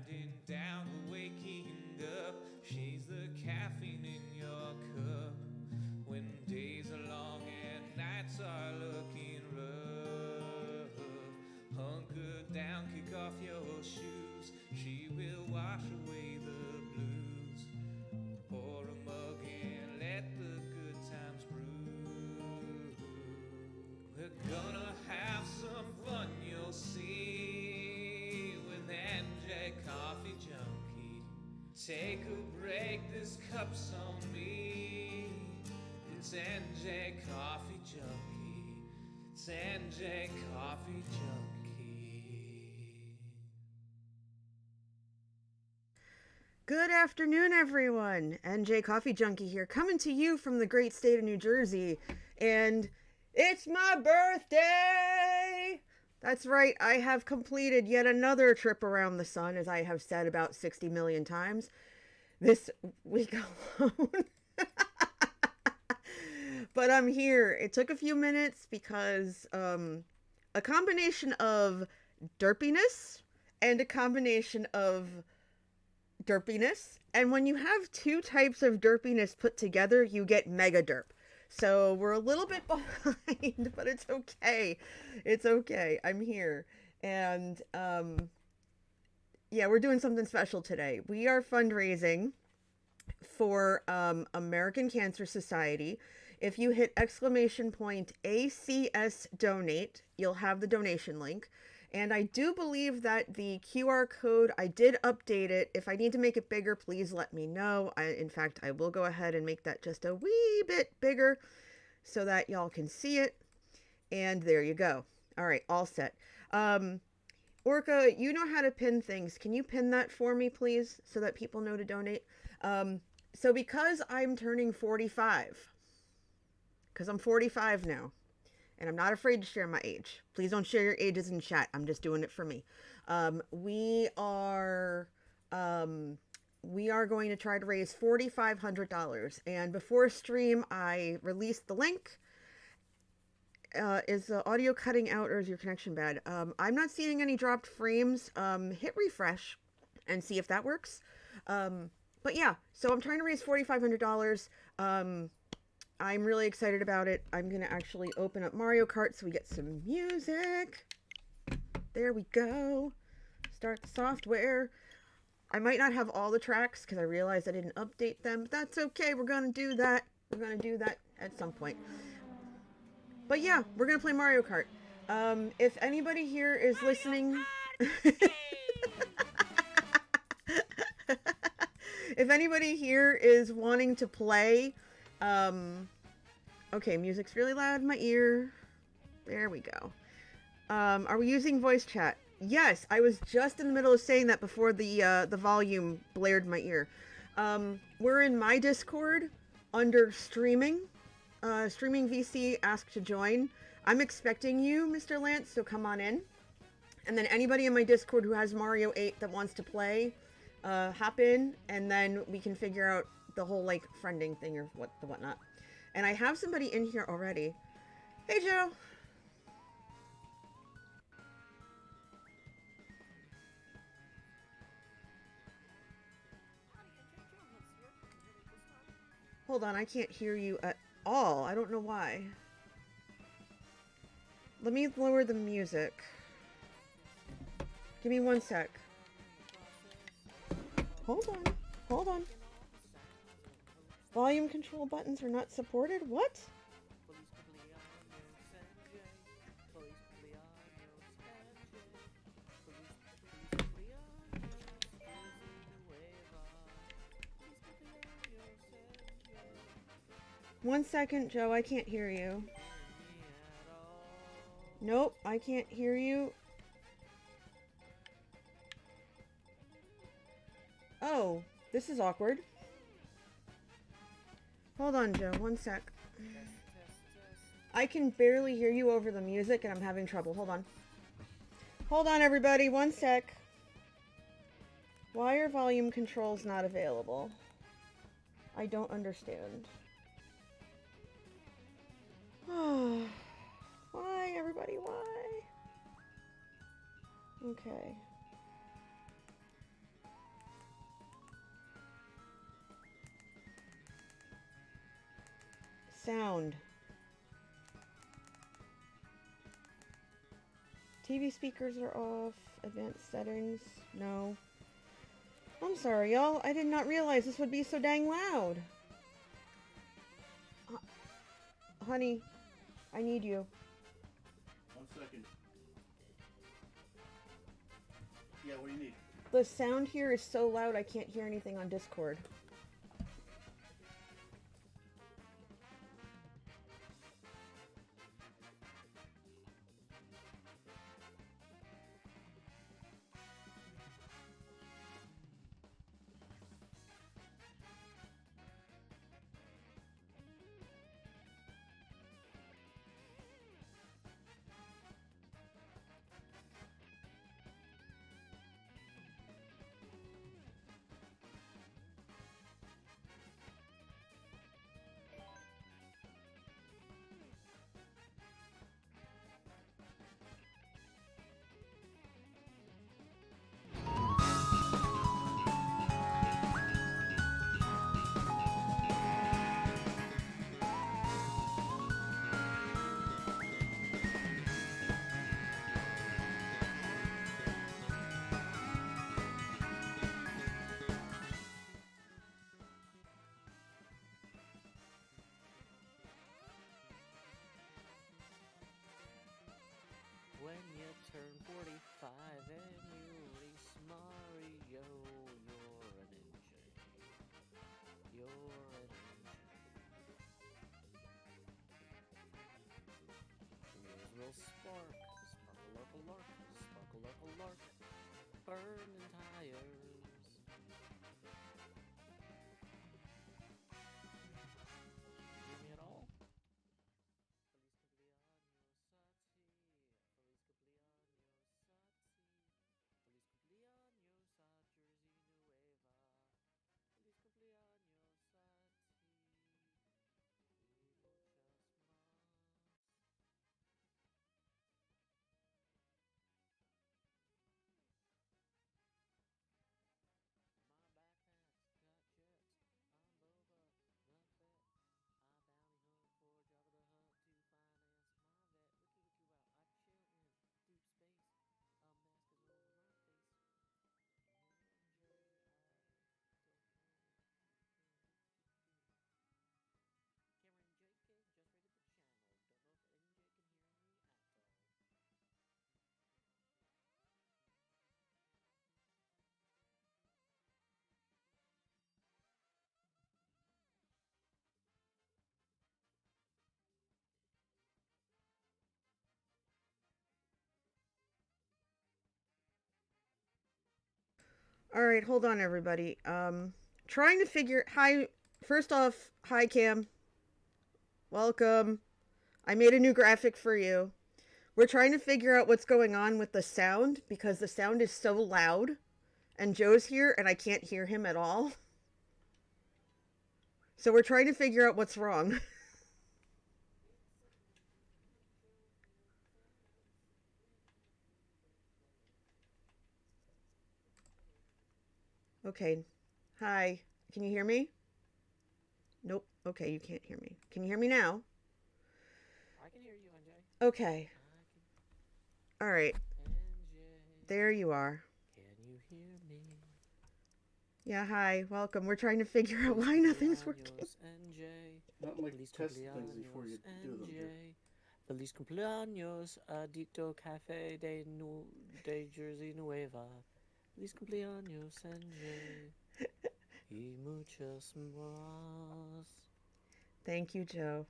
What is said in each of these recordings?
winding down, waking up. She's the caffeine in your cup. When days are long and nights are looking rough, hunker down, kick off your shoes. She will wash away the blues. Pour a mug and let the good times brew. We're gonna have some fun, you'll see, with MJ Coffee Junkie. Take a break, this cup's on me. It's NJ Coffee Junkie. It's NJ Coffee Junkie. Good afternoon, everyone. NJ Coffee Junkie here, coming to you from the great state of New Jersey. And it's my birthday! That's right, I have completed yet another trip around the sun, as I have said about 60 million times this week alone. But I'm here. It took a few minutes because a combination of derpiness and a combination of derpiness. And when you have two types of derpiness put together, you get mega derp. So we're a little bit behind, but it's okay. It's okay. I'm here. And yeah, we're doing something special today. We are fundraising for American Cancer Society. If you hit exclamation point ACS donate, you'll have the donation link. And I do believe that the QR code, I did update it. If I need to make it bigger, please let me know. In fact, I will go ahead and make that just a wee bit bigger so that y'all can see it. And there you go. All right, all set. Orca, you know how to pin things. Can you pin that for me, please, so that people know to donate? So because I'm turning 45, because I'm 45 now, and I'm not afraid to share my age. Please don't share your ages in chat. I'm just doing it for me. We are going to try to raise $4,500. And before stream, I released the link. Is the audio cutting out or is your connection bad? I'm not seeing any dropped frames. Hit refresh and see if that works. But yeah, so I'm trying to raise $4,500. I'm really excited about it. I'm going to actually open up Mario Kart so we get some music. There we go. Start the software. I might not have all the tracks because I realized I didn't update them. But that's okay. We're going to do that. We're going to do that at some point. But yeah, we're going to play Mario Kart. If anybody here is listening... If anybody here is wanting to play... okay, music's really loud in my ear. There we go. Are we using voice chat? Yes, I was just in the middle of saying that before the volume blared my ear. We're in my Discord under streaming. Streaming VC asked to join. I'm expecting you, Mr. Lance, so come on in. And then anybody in my Discord who has Mario 8 that wants to play, hop in, and then we can figure out the whole, like, friending thing or whatnot. And I have somebody in here already. Hey, Joe! Hold on, I can't hear you at all. I don't know why. Let me lower the music. Give me one sec. Hold on. Hold on. Volume control buttons are not supported? What? One second, Joe. I can't hear you. Nope, I can't hear you. Oh, this is awkward. Hold on, Joe. One sec. I can barely hear you over the music and I'm having trouble. Hold on. Hold on, everybody. One sec. Why are volume controls not available? I don't understand. Why, everybody? Why? Okay. Sound. TV speakers are off. Advanced settings. No. I'm sorry, y'all. I did not realize this would be so dang loud. Honey, I need you. 1 second. Yeah, what do you need? The sound here is so loud I can't hear anything on Discord. When you turn 45 and you race Mario, you're an engine. You're an engine. Wheels will spark, sparkle like a lark, sparkle like a lark, burning tires. Hear me at all? Feliz cumpleaños a ti. My backpack's got jets. I'm Boba the Fett. I bounty hunt for Jabba the Hutt to finance my vet. Wiki wiki wow, I chill in deep space. A mask is over my face. NJ, I don't know Cameron JK just rated the channel. Don't know if NJ can hear me at all. All right, hold on, everybody. Trying to figure. Hi, first off, hi Cam. Welcome. I made a new graphic for you. We're trying to figure out what's going on with the sound because the sound is so loud, and Joe's here and I can't hear him at all. So we're trying to figure out what's wrong. Okay. Hi. Can you hear me? Nope. Okay, you can't hear me. Can you hear me now? I can hear you, NJ. Okay. All right. NJ. There you are. Can you hear me? Yeah, hi. Welcome. We're trying to figure out why nothing's working. NJ. Not like Feliz test things cumpleaños, before you do them. NJ. Here. Feliz cumpleaños, Adicto Cafe de Jersey Nueva. Feliz cumpleaños, NJ. Y muchos más. Thank you, Joe.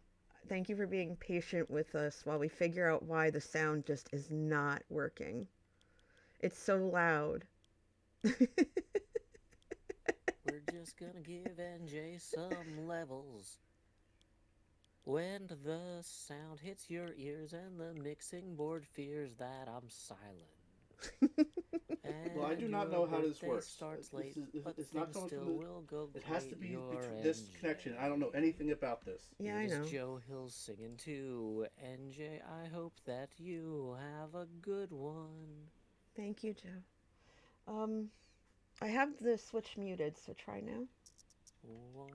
Thank you for being patient with us while we figure out why the sound just is not working. It's so loud. We're just gonna give NJ some levels. When the sound hits your ears and the mixing board fears that I'm silent. Well, I do not know how this works. Starts late, but it's not coming still from the. will go It has to great. be You're this NJ. connection. I don't know anything about this. Yeah, I It is know. Joe Hill singing too. NJ, I hope that you have a good one. Thank you, Joe. I have the switch muted, so try now. One.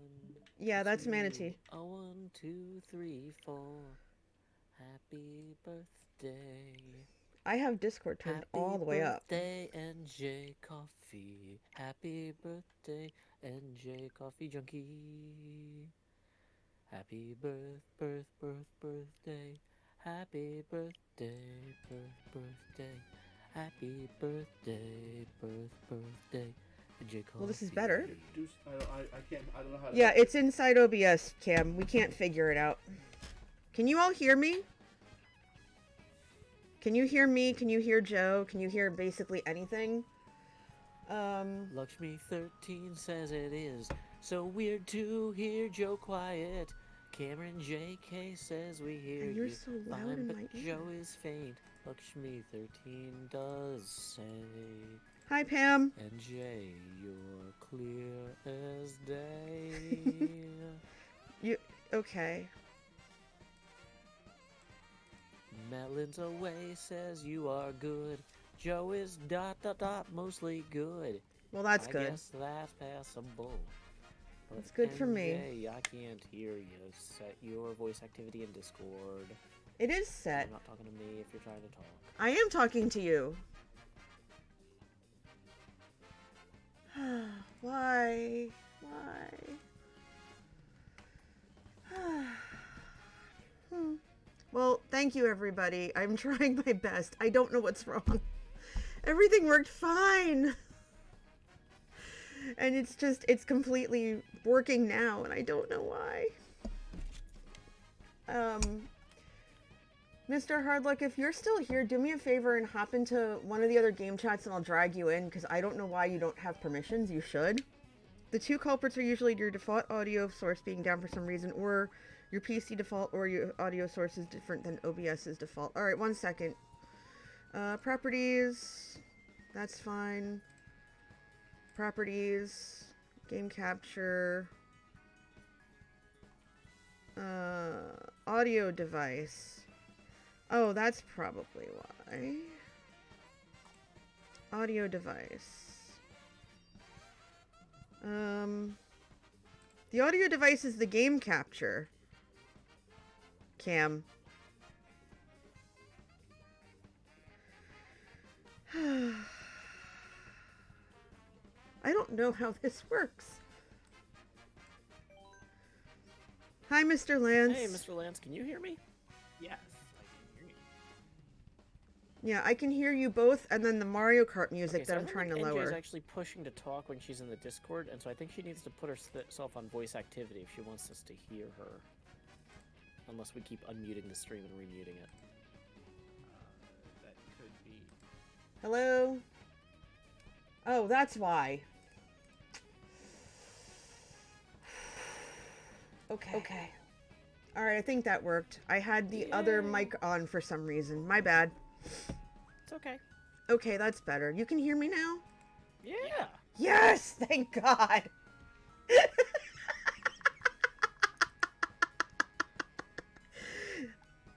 Yeah, that's two, Manatee. A 1, 2, 3, 4. Happy birthday. I have Discord turned all the way up. Happy birthday, NJ Coffee. Happy birthday, NJ Coffee Junkie. Happy birthday. Happy birthday. Happy birthday, NJ Coffee. Well, this is better. I don't know how to. Yeah, it's inside OBS, Cam. We can't figure it out. Can you all hear me? Can you hear me? Can you hear Joe? Can you hear basically anything? Lakshmi 13 says it is so weird to hear Joe quiet. Cameron JK says we hear And you're you so loud fine, in but my ear. Joe is faint. Lakshmi 13 does say, Hi, Pam. NJ, you're clear as day. Okay. Melon's away says you are good. Joe is ... mostly good. Well, that's I good. guess that's passable. But It's good for me. NJ, I can't hear you. Set your voice activity in Discord. It is set. You're not talking to me if you're trying to talk. I am talking to you. Why? Well, thank you, everybody. I'm trying my best. I don't know what's wrong. Everything worked fine. And it's completely working now, and I don't know why. Mr. Hardluck, if you're still here, do me a favor and hop into one of the other game chats and I'll drag you in, because I don't know why you don't have permissions. You should. The two culprits are usually your default audio source being down for some reason, or your PC default, or your audio source is different than OBS's default. Alright, 1 second. Properties. That's fine. Properties. Game capture. Audio device. Oh, that's probably why. Audio device. The audio device is the game capture. Cam. I don't know how this works. Hi, Mr. Lance. Hey, Mr. Lance, can you hear me? Yes, I can hear you. Yeah, I can hear you both, and then the Mario Kart music Okay, so that I I'm don't trying to think NJ is lower. actually pushing to talk when she's in the Discord, and so I think she needs to put herself on voice activity if she wants us to hear her. Unless we keep unmuting the stream and remuting it. That could be. Hello? Oh, that's why. Okay. Alright, I think that worked. I had the other Yay. mic on for some reason. My bad. It's okay. Okay, that's better. You can hear me now? Yeah! Yes! Thank God!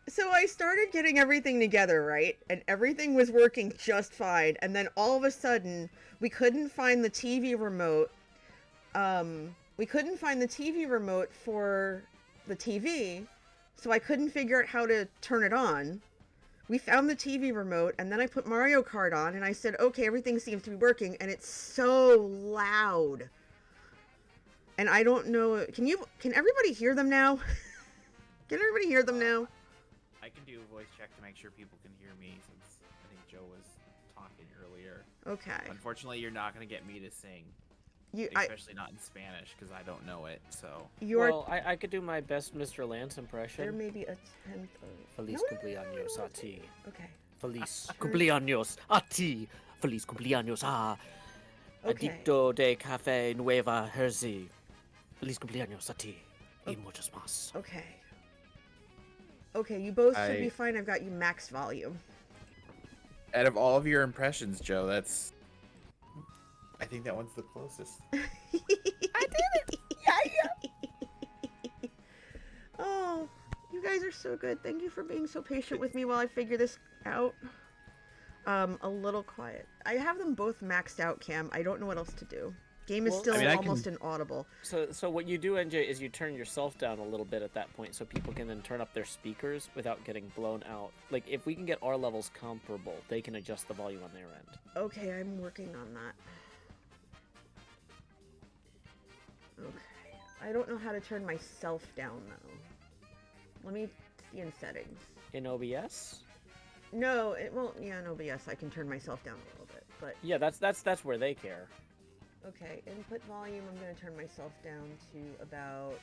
So I started getting everything together, right? And everything was working just fine. And then all of a sudden, we couldn't find the TV remote. We couldn't find the TV remote for the TV. So I couldn't figure out how to turn it on. We found the TV remote, and then I put Mario Kart on, and I said, okay, everything seems to be working, and it's so loud. And I don't know, can everybody hear them now? Can everybody hear them now? I can do a voice check to make sure people can hear me since I think Joe was talking earlier. Okay. Unfortunately, you're not going to get me to sing. You, Especially not in Spanish because I don't know it, so. you're, Well, I could do my best Mr. Lance impression. there may be a tenth of... Feliz No. cumpleaños a ti. Okay. Feliz cumpleaños a ti. Feliz cumpleaños a Okay. Adicto de Café Nueva Jersey. Feliz cumpleaños a ti. Y muchos más. Okay. Okay, you both should I- be fine. I've got you max volume. Out of all of your impressions, Joe, that's. I think that one's the closest. I did it! Yeah! Oh, you guys are so good. Thank you for being so patient with me while I figure this out. A little quiet. I have them both maxed out, Cam. I don't know what else to do. Game is Well, still I mean, I almost can- inaudible. So what you do, NJ, is you turn yourself down a little bit at that point, so people can then turn up their speakers without getting blown out. Like if we can get our levels comparable, they can adjust the volume on their end. Okay, I'm working on that. Okay. I don't know how to turn myself down, though. Let me see in settings. In OBS? No, it won't. Yeah, in OBS, I can turn myself down a little bit, but Yeah, that's where they care. okay. Input volume, I'm going to turn myself down to about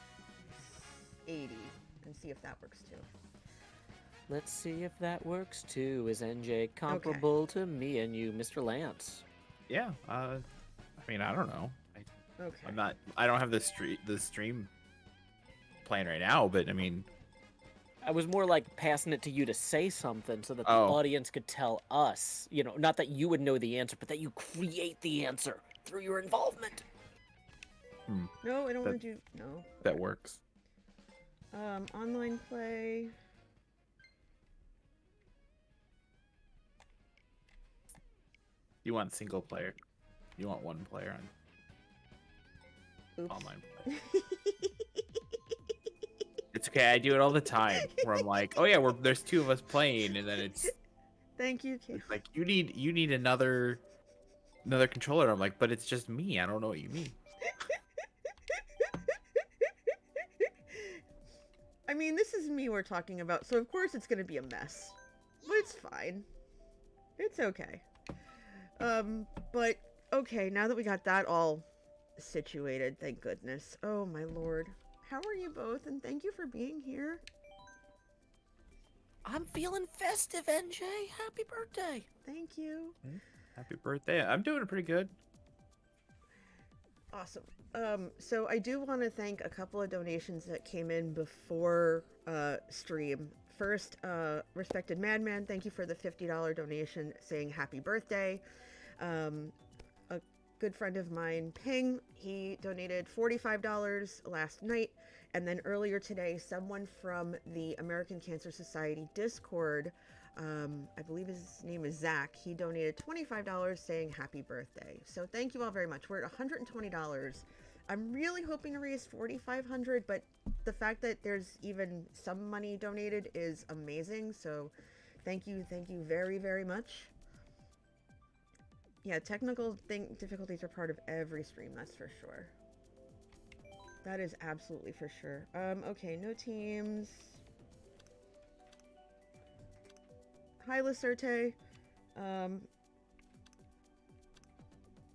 80 and see if that works too. Let's see if that works too. Is NJ comparable to me and you, Mr. Lance? Yeah. I mean, I don't know. Okay. I'm not. I don't have the stream playing right now, but I mean, I was more like passing it to you to say something so that the Oh. audience could tell us. You know, not that you would know the answer, but that you create the answer through your involvement. No, I don't That- want to do. No. that works. Online play. You want single player. You want one player on Oops. online play. It's okay. I do it all the time. Where I'm like, oh yeah, there's two of us playing, and then it's Thank you, Kate. like you need another controller. I'm like, but it's just me. I don't know what you mean. I mean, this is me we're talking about, so of course it's gonna be a mess. But it's fine. It's okay. But okay, now that we got that all situated, thank goodness. Oh my lord. How are you both? And thank you for being here. I'm feeling festive, NJ. Happy birthday. Thank you. Happy birthday. I'm doing it pretty good. Awesome. So I do want to thank a couple of donations that came in before stream. First, respected Madman, thank you for the $50 donation saying happy birthday. A good friend of mine, Ping, he donated $45 last night. And then earlier today, someone from the American Cancer Society Discord, I believe his name is Zach, he donated $25 saying happy birthday. So thank you all very much. We're at $120. I'm really hoping to raise $4,500, but the fact that there's even some money donated is amazing. So thank you very, very much. Yeah, technical difficulties are part of every stream, that's for sure. That is absolutely for sure. Okay, no teams. Hi, Lacerte.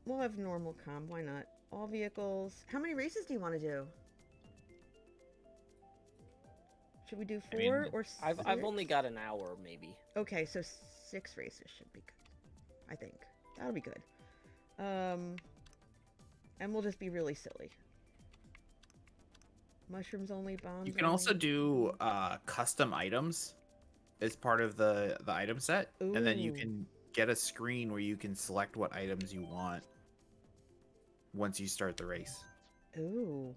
We'll have normal comm, why not? All vehicles. How many races do you want to do? Should we do I mean, four or 6? I've only got an hour, maybe. Okay, so 6 races should be good. I think. That'll be good. And we'll just be really silly. Mushrooms only, bombs You can also only. do custom items as part of the item set, and then you Ooh. can get a screen where you can select what items you want once you start the race. Ooh.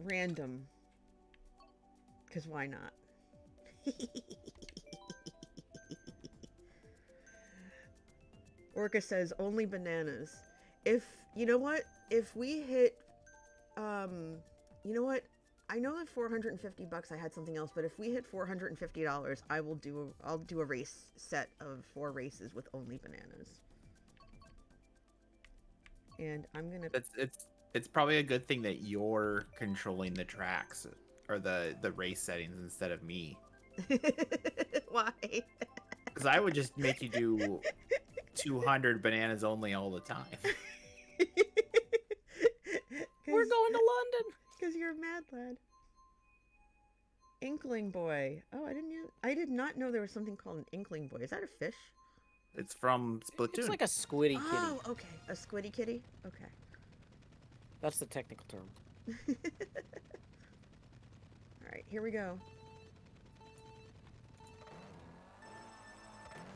Random. Because why not? Orca says only bananas. If, you know what? If we hit, you know what? I know that $450 I had something else, but if we hit $450, I'll do a race set of 4 races with only bananas. And I'm gonna It's probably a good thing that you're controlling the tracks or the race settings instead of me, why? because I would just make you do 200 bananas only all the time. We're going to London. Because you're a mad lad. Inkling boy. Oh, I did not know there was something called an inkling boy. Is that a fish? It's from Splatoon. It's like a squiddy kitty. Oh, okay. A squiddy kitty? Okay. That's the technical term. Alright, here we go.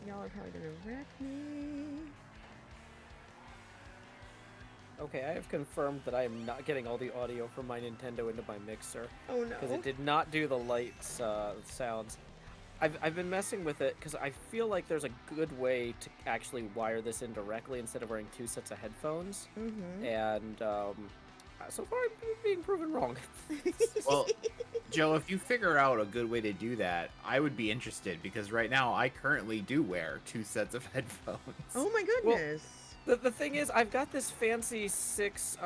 Y'all are probably gonna wreck me. Okay, I have confirmed that I am not getting all the audio from my Nintendo into my mixer Oh no. because it did not do the lights sounds. I've been messing with it because I feel like there's a good way to actually wire this in directly instead of wearing 2 sets of headphones. Mm-hmm. And so far I'm being proven wrong. Well, Joe, if you figure out a good way to do that, I would be interested because right now I currently do wear 2 sets of headphones. Oh my goodness. The thing is, I've got this fancy 6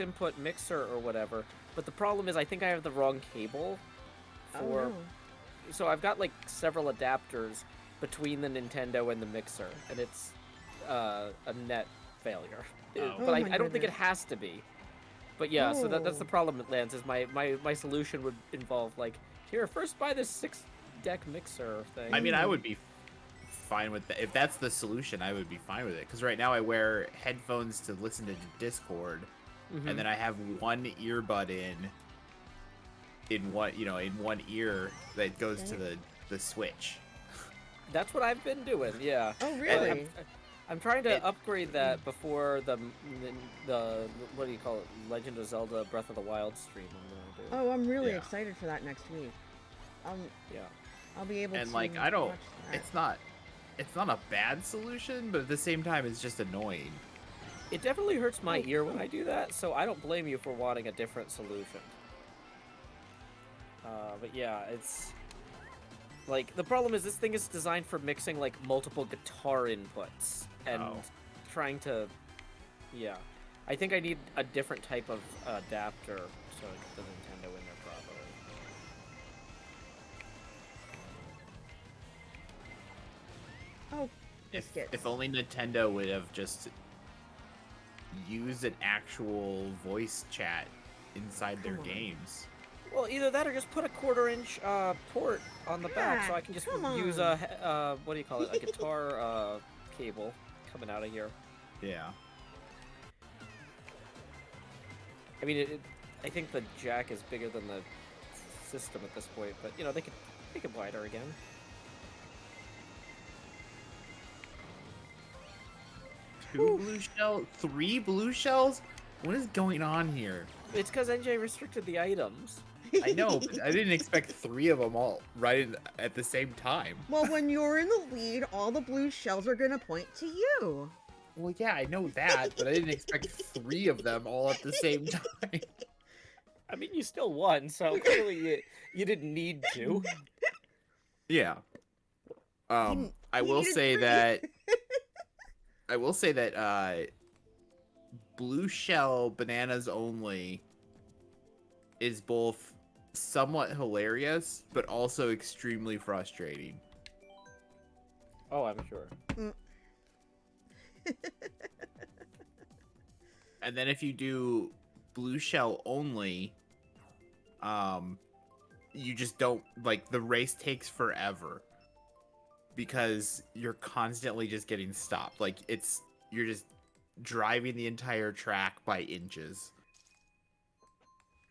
input mixer or whatever, but the problem is I think I have the wrong cable for. Oh, no. So I've got like several adapters between the Nintendo and the mixer, and it's a net failure. Oh. But Oh I my don't think it goodness. has to be. But yeah, so that's the Oh. problem it lands is my solution would involve like, here, first buy this 6-deck mixer thing. I mean, I would be fine with that. If that's the solution, I would be fine with it. Because right now I wear headphones to listen to Discord, Mhm. and then I have one earbud in one ear that goes to the Switch. That's what I've been doing, yeah. Oh, And really? I'm trying to It- upgrade that before the what do you call it, Legend of Zelda Breath of the Wild stream I'm gonna do. Oh, I'm really Yeah. excited for that next week. Yeah. I'll be able And to like I don't, watch that. it's not a bad solution, but at the same time, it's just annoying. It definitely hurts my ear when I do that, so I don't blame you for wanting a different solution. But yeah, it's like the problem is this thing is designed for mixing like multiple guitar inputs and Oh. trying to, yeah. I think I need a different type of adapter so I get the Nintendo in there properly. Oh, If biscuits. only Nintendo would have just used an actual voice chat inside their Come on. games. Well, either that or just put a 1/4-inch port on the back so Yeah, I can just come use on. what do you call it, a guitar cable coming out of here. Yeah. I mean, I think the jack is bigger than the system at this point, but you know they could make it wider again. Three blue shells? What is going on here? It's because NJ restricted the items. I know, but I didn't expect 3 of them all at the same time. Well, when you're in the lead, all the blue shells are gonna point to you. Well, yeah, I know that, but I didn't expect 3 of them all at the same time. I mean, you still won, so clearly you didn't need to. Yeah. I he will needed say 3. that blue shell bananas only is both somewhat hilarious but also extremely frustrating. Oh, I'm sure. And then if you do blue shell only, you just don't, like, the race takes forever because you're constantly just getting stopped. Like, you're just driving the entire track by inches.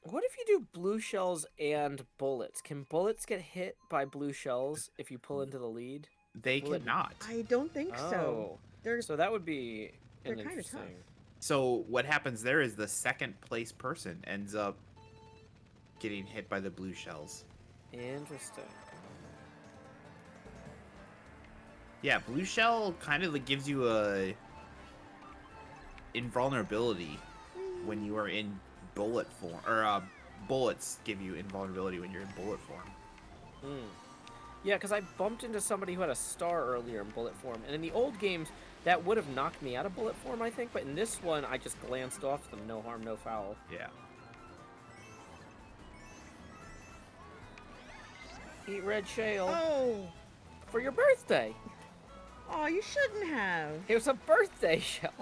What if you do blue shells and bullets? Can bullets get hit by blue shells if you pull into the lead? They Will it- cannot. I don't think so. Oh, They're so that would be they're an kinda interesting. tough. So what happens there is the second place person ends up getting hit by the blue shells. Interesting. Yeah, blue shell kind of gives you a invulnerability when you are in bullet form, or bullets give you invulnerability when you're in bullet form. Hmm. Yeah, because I bumped into somebody who had a star earlier in bullet form, and in the old games, that would have knocked me out of bullet form, I think, but in this one, I just glanced off them. No harm, no foul. Yeah. Eat red shale Oh, for your birthday. oh, you shouldn't have. It was a birthday shell.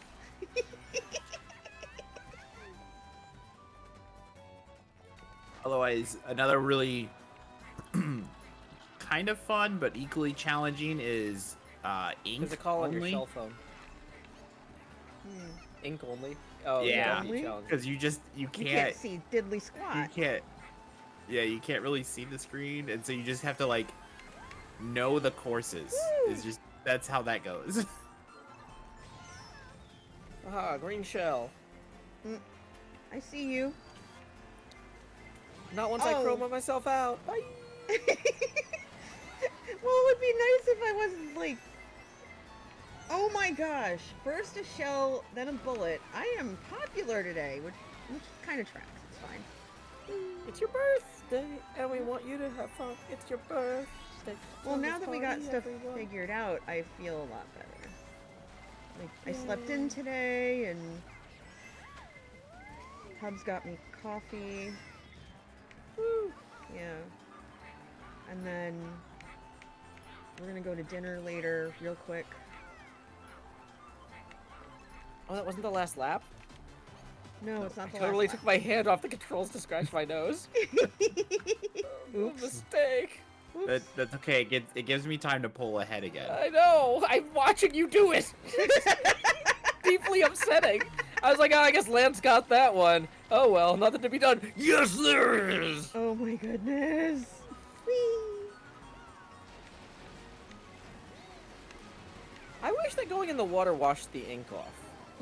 Otherwise, another really kind of fun but equally challenging is ink There's a call on your only. cell phone. Hmm. Ink only. Oh, Yeah. that'd be challenging. Because you You can't can't see diddly you squat. can't yeah, you can't really see the screen, and so you just have to like know the courses. Woo! It's just that's how that goes. Aha, green shell. I see you. Not once I Oh. chroma myself out. Bye. Well, it would be nice if I wasn't like. Oh my gosh! First a shell, then a bullet. I am popular today, which kind of tracks. It's fine. It's your birthday, and we want you to have fun. It's your birthday. Well, so now let's that we got party, stuff everyone. figured out, I feel a lot better. Like I slept in today, and Hubs got me coffee. Woo. Yeah. And then we're gonna go to dinner later, real quick. Oh, that wasn't the last lap? No, it's not I the totally last took my hand off the controls to scratch my nose. Oops. Mistake. Oops. That's okay. It gives me time to pull ahead again. I know. I'm watching you do it. Deeply upsetting. I was like, oh, I guess Lance got that one. Oh well, nothing to be done. Yes, there is. Oh my goodness. Whee! I wish that going in the water washed the ink off.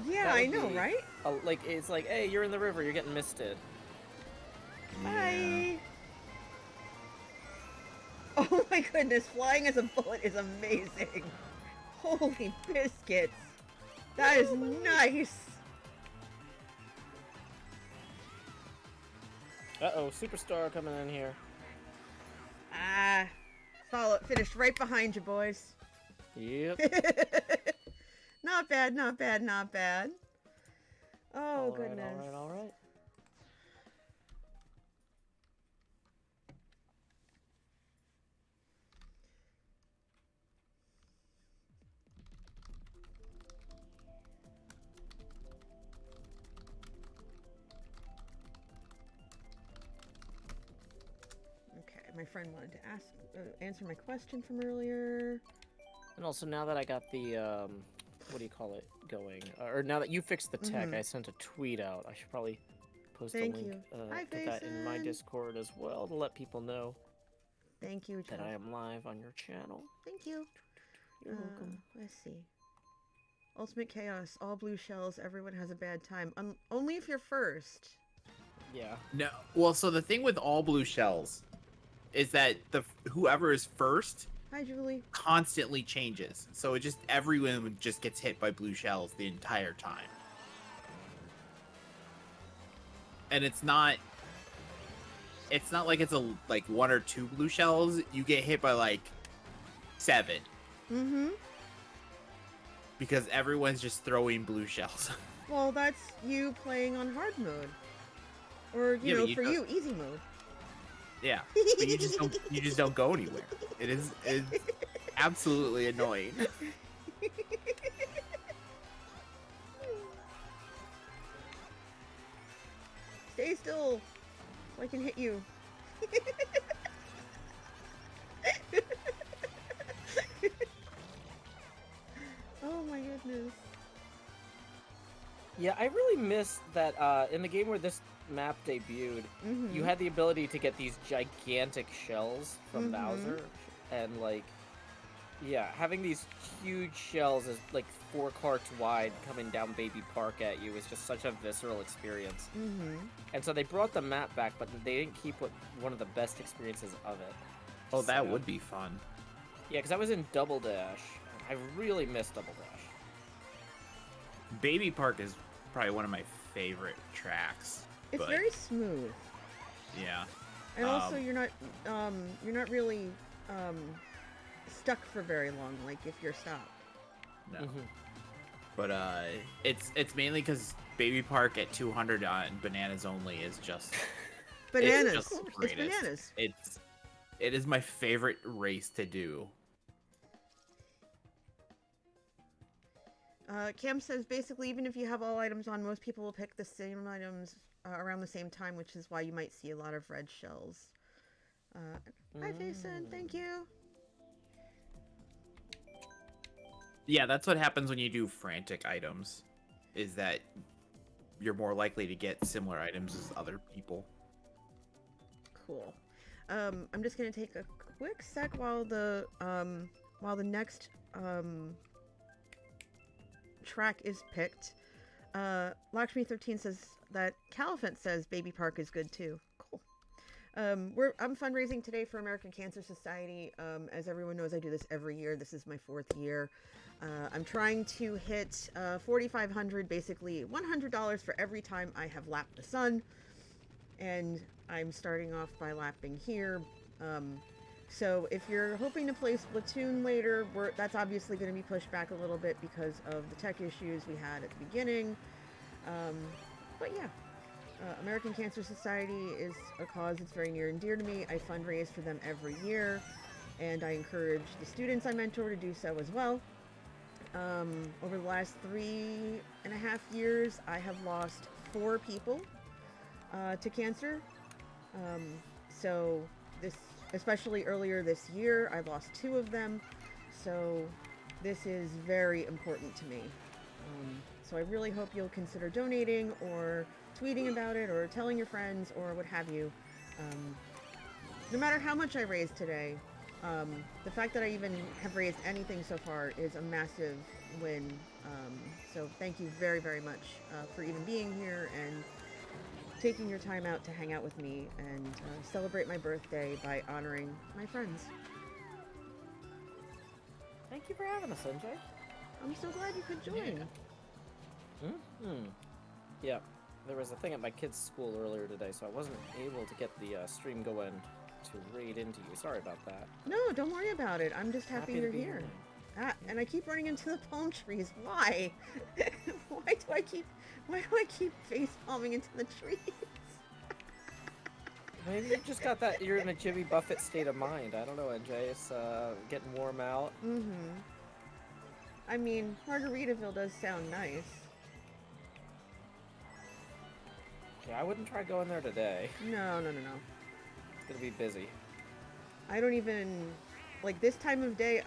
Yeah, That I would know, be- right? Like it's like, hey, you're in the river, you're getting misted. Bye. Oh my goodness, flying as a bullet is amazing. Holy biscuits. That is nice. Uh-oh, Superstar coming in here. Ah, finished right behind you, boys. Yep. Not bad, not bad, not bad. Oh, goodness. All right. Okay, my friend wanted to answer my question from earlier. And also, now that I got the, what do you call it, going, or now that you fixed the tech, Mhm. I sent a tweet out. I should probably post Thank a link you. Hi, to that in my Faison. Discord as well to let people know Thank you, that Jeff. I am live on your channel. Thank you. You're welcome. Let's see. Ultimate Chaos, all blue shells, everyone has a bad time. Only if you're first. Yeah. No. Well, so the thing with all blue shells is that whoever is first Hi, Julie. constantly changes. So it just everyone just gets hit by blue shells the entire time. And it's not like it's like one or two blue shells. You get hit by like 7 Mm-hmm. because everyone's just throwing blue shells. Well, that's you playing on hard mode. Or, Yeah, but you for don't- you, easy mode. Yeah, but you just don't go anywhere. It's absolutely annoying. Stay still, so I can hit you. Oh my goodness. Yeah, I really miss that in the game where this map debuted, Mm-hmm. you had the ability to get these gigantic shells from Mhm. Bowser, and like, yeah, having these huge shells is like 4 carts wide coming down Baby Park at you is just such a visceral experience. Mm-hmm. And so they brought the map back, but they didn't keep one of the best experiences of it. Oh, that So- would be fun. Yeah, because I was in Double Dash. I really miss Double Dash. Baby Park is probably one of my favorite tracks. It's but, very smooth. yeah. And also Um, you're not really stuck for very long, like if you're stopped. No. Mhm. But it's mainly because Baby Park at 200 on bananas only is just Bananas. It's, just the It's greatest. bananas. It is my favorite race to do. Cam says basically even if you have all items on, most people will pick the same items around the same time, which is why you might see a lot of red shells. Hi, Faison. Thank you. Yeah, that's what happens when you do frantic items, is that you're more likely to get similar items as other people. Cool. I'm just gonna take a quick sec while the next track is picked. Lakshmi13 says that Caliphant says Baby Park is good too. Cool. I'm fundraising today for American Cancer Society. As everyone knows, I do this every year. This is my 4th year. I'm trying to hit 4,500, basically $100 for every time I have lapped the sun. And I'm starting off by lapping here. So if you're hoping to play Splatoon later, that's obviously going to be pushed back a little bit because of the tech issues we had at the beginning. But yeah, American Cancer Society is a cause that's very near and dear to me. I fundraise for them every year, and I encourage the students I mentor to do so as well. Over the last 3.5 years, I have lost 4 people to cancer. So especially earlier this year, I lost 2 of them. So this is very important to me. So I really hope you'll consider donating or tweeting about it or telling your friends or what have you. No matter how much I raise today, the fact that I even have raised anything so far is a massive win. So thank you very, very much for even being here and taking your time out to hang out with me and celebrate my birthday by honoring my friends. Thank you for having us, NJ. I'm so glad you could join. Yeah, there was a thing at my kid's school earlier today, so I wasn't able to get the stream going to raid into you. Sorry about that. No, don't worry about it. I'm just happy to you're be here. And I keep running into the palm trees. Why? Why do I keep face palming into the trees? Maybe you just got that. You're in a Jimmy Buffett state of mind. I don't know, NJ. It's getting warm out. I mean, Margaritaville does sound nice. Yeah, I wouldn't try going there today. No. It's gonna be busy. I don't even like this time of day.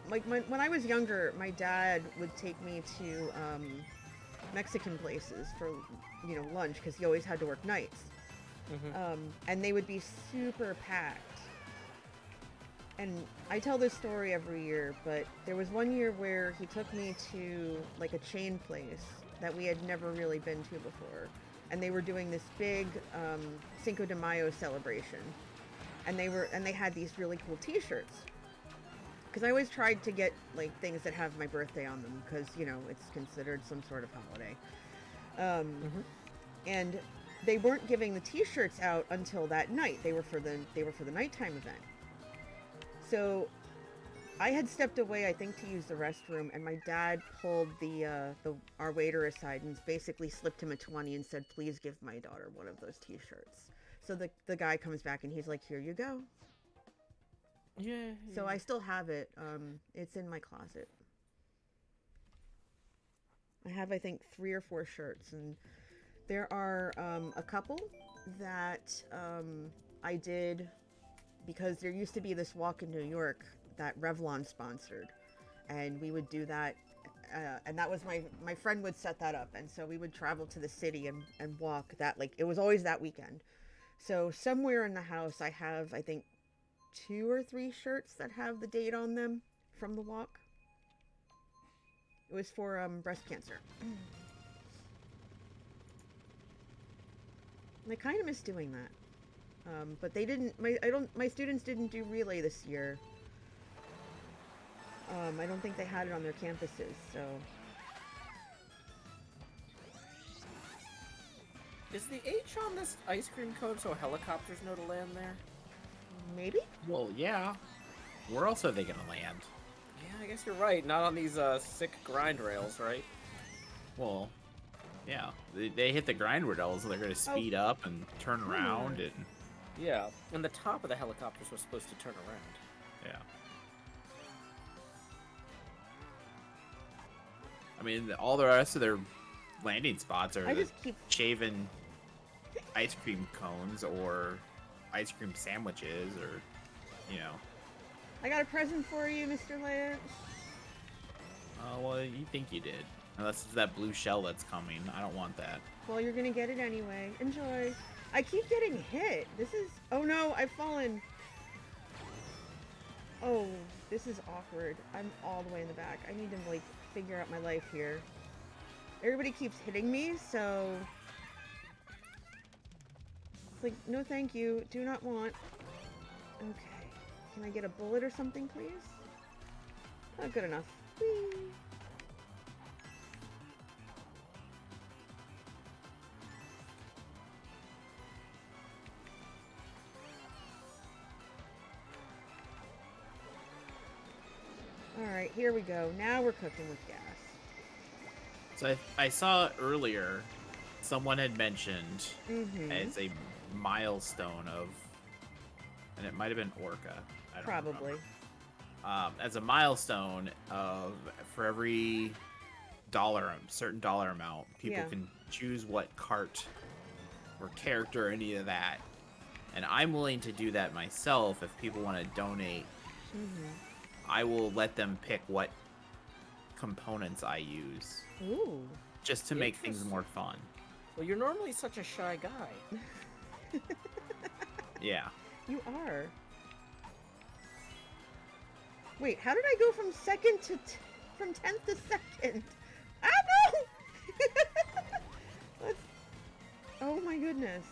When I was younger, my dad would take me to Mexican places for lunch because he always had to work nights. And they would be super packed. And I tell this story every year, but there was one year where he took me to like a chain place that we had never really been to before. And they were doing this big Cinco de Mayo celebration. And they had these really cool t-shirts. Because I always tried to get like things that have my birthday on them because, it's considered some sort of holiday. And they weren't giving the t-shirts out until that night. They were for the nighttime event. So I had stepped away, I think, to use the restroom, and my dad pulled our waiter aside and basically slipped him a 20 and said, "Please give my daughter one of those t-shirts." So the guy comes back and he's like, "Here you go." Yeah. So I still have it. It's in my closet. I have, I think, 3 or 4 shirts, and there are a couple that I did because there used to be this walk in New York that Revlon sponsored, and we would do that, and that was my friend would set that up, and so we would travel to the city and walk that, like, it was always that weekend. So somewhere in the house I have, I think, 2 or 3 shirts that have the date on them from the walk. It was for breast cancer. And I kind of miss doing that. But they didn't. My students didn't do relay this year. I don't think they had it on their campuses. So. Is the H on this ice cream cone so helicopters know to land there? Maybe. Well, yeah. Where else are they gonna land? Yeah, I guess you're right. Not on these sick grind rails, right? Well, yeah. They hit the grind rails, so they're gonna speed up and turn around and. Yeah, and the top of the helicopters was supposed to turn around. Yeah. I mean, all the rest of their landing spots are shaven ice cream cones or ice cream sandwiches or, I got a present for you, Mr. Lance. Well, you think you did. Unless it's that blue shell that's coming. I don't want that. Well, you're gonna get it anyway. Enjoy. I keep getting hit. This is... Oh no, I've fallen. Oh, this is awkward. I'm all the way in the back. I need to, like, figure out my life here. Everybody keeps hitting me, so... It's like, no thank you, do not want. Okay. Can I get a bullet or something, please? Oh, good enough. Whee! Alright, here we go. Now we're cooking with gas. So I saw earlier someone had mentioned Mm-hmm. as a milestone of, and it might have been Orca. I don't Probably. remember. As a milestone of for every certain dollar amount, people Yeah. can choose what cart or character or any of that. And I'm willing to do that myself if people want to donate. Mm-hmm. I will let them pick what components I use Ooh. just to make things Interesting. more fun. Well, you're normally such a shy guy. Yeah. You are. Wait, how did I go from second to from 10th to second? Ah, no! Let's... Oh my goodness.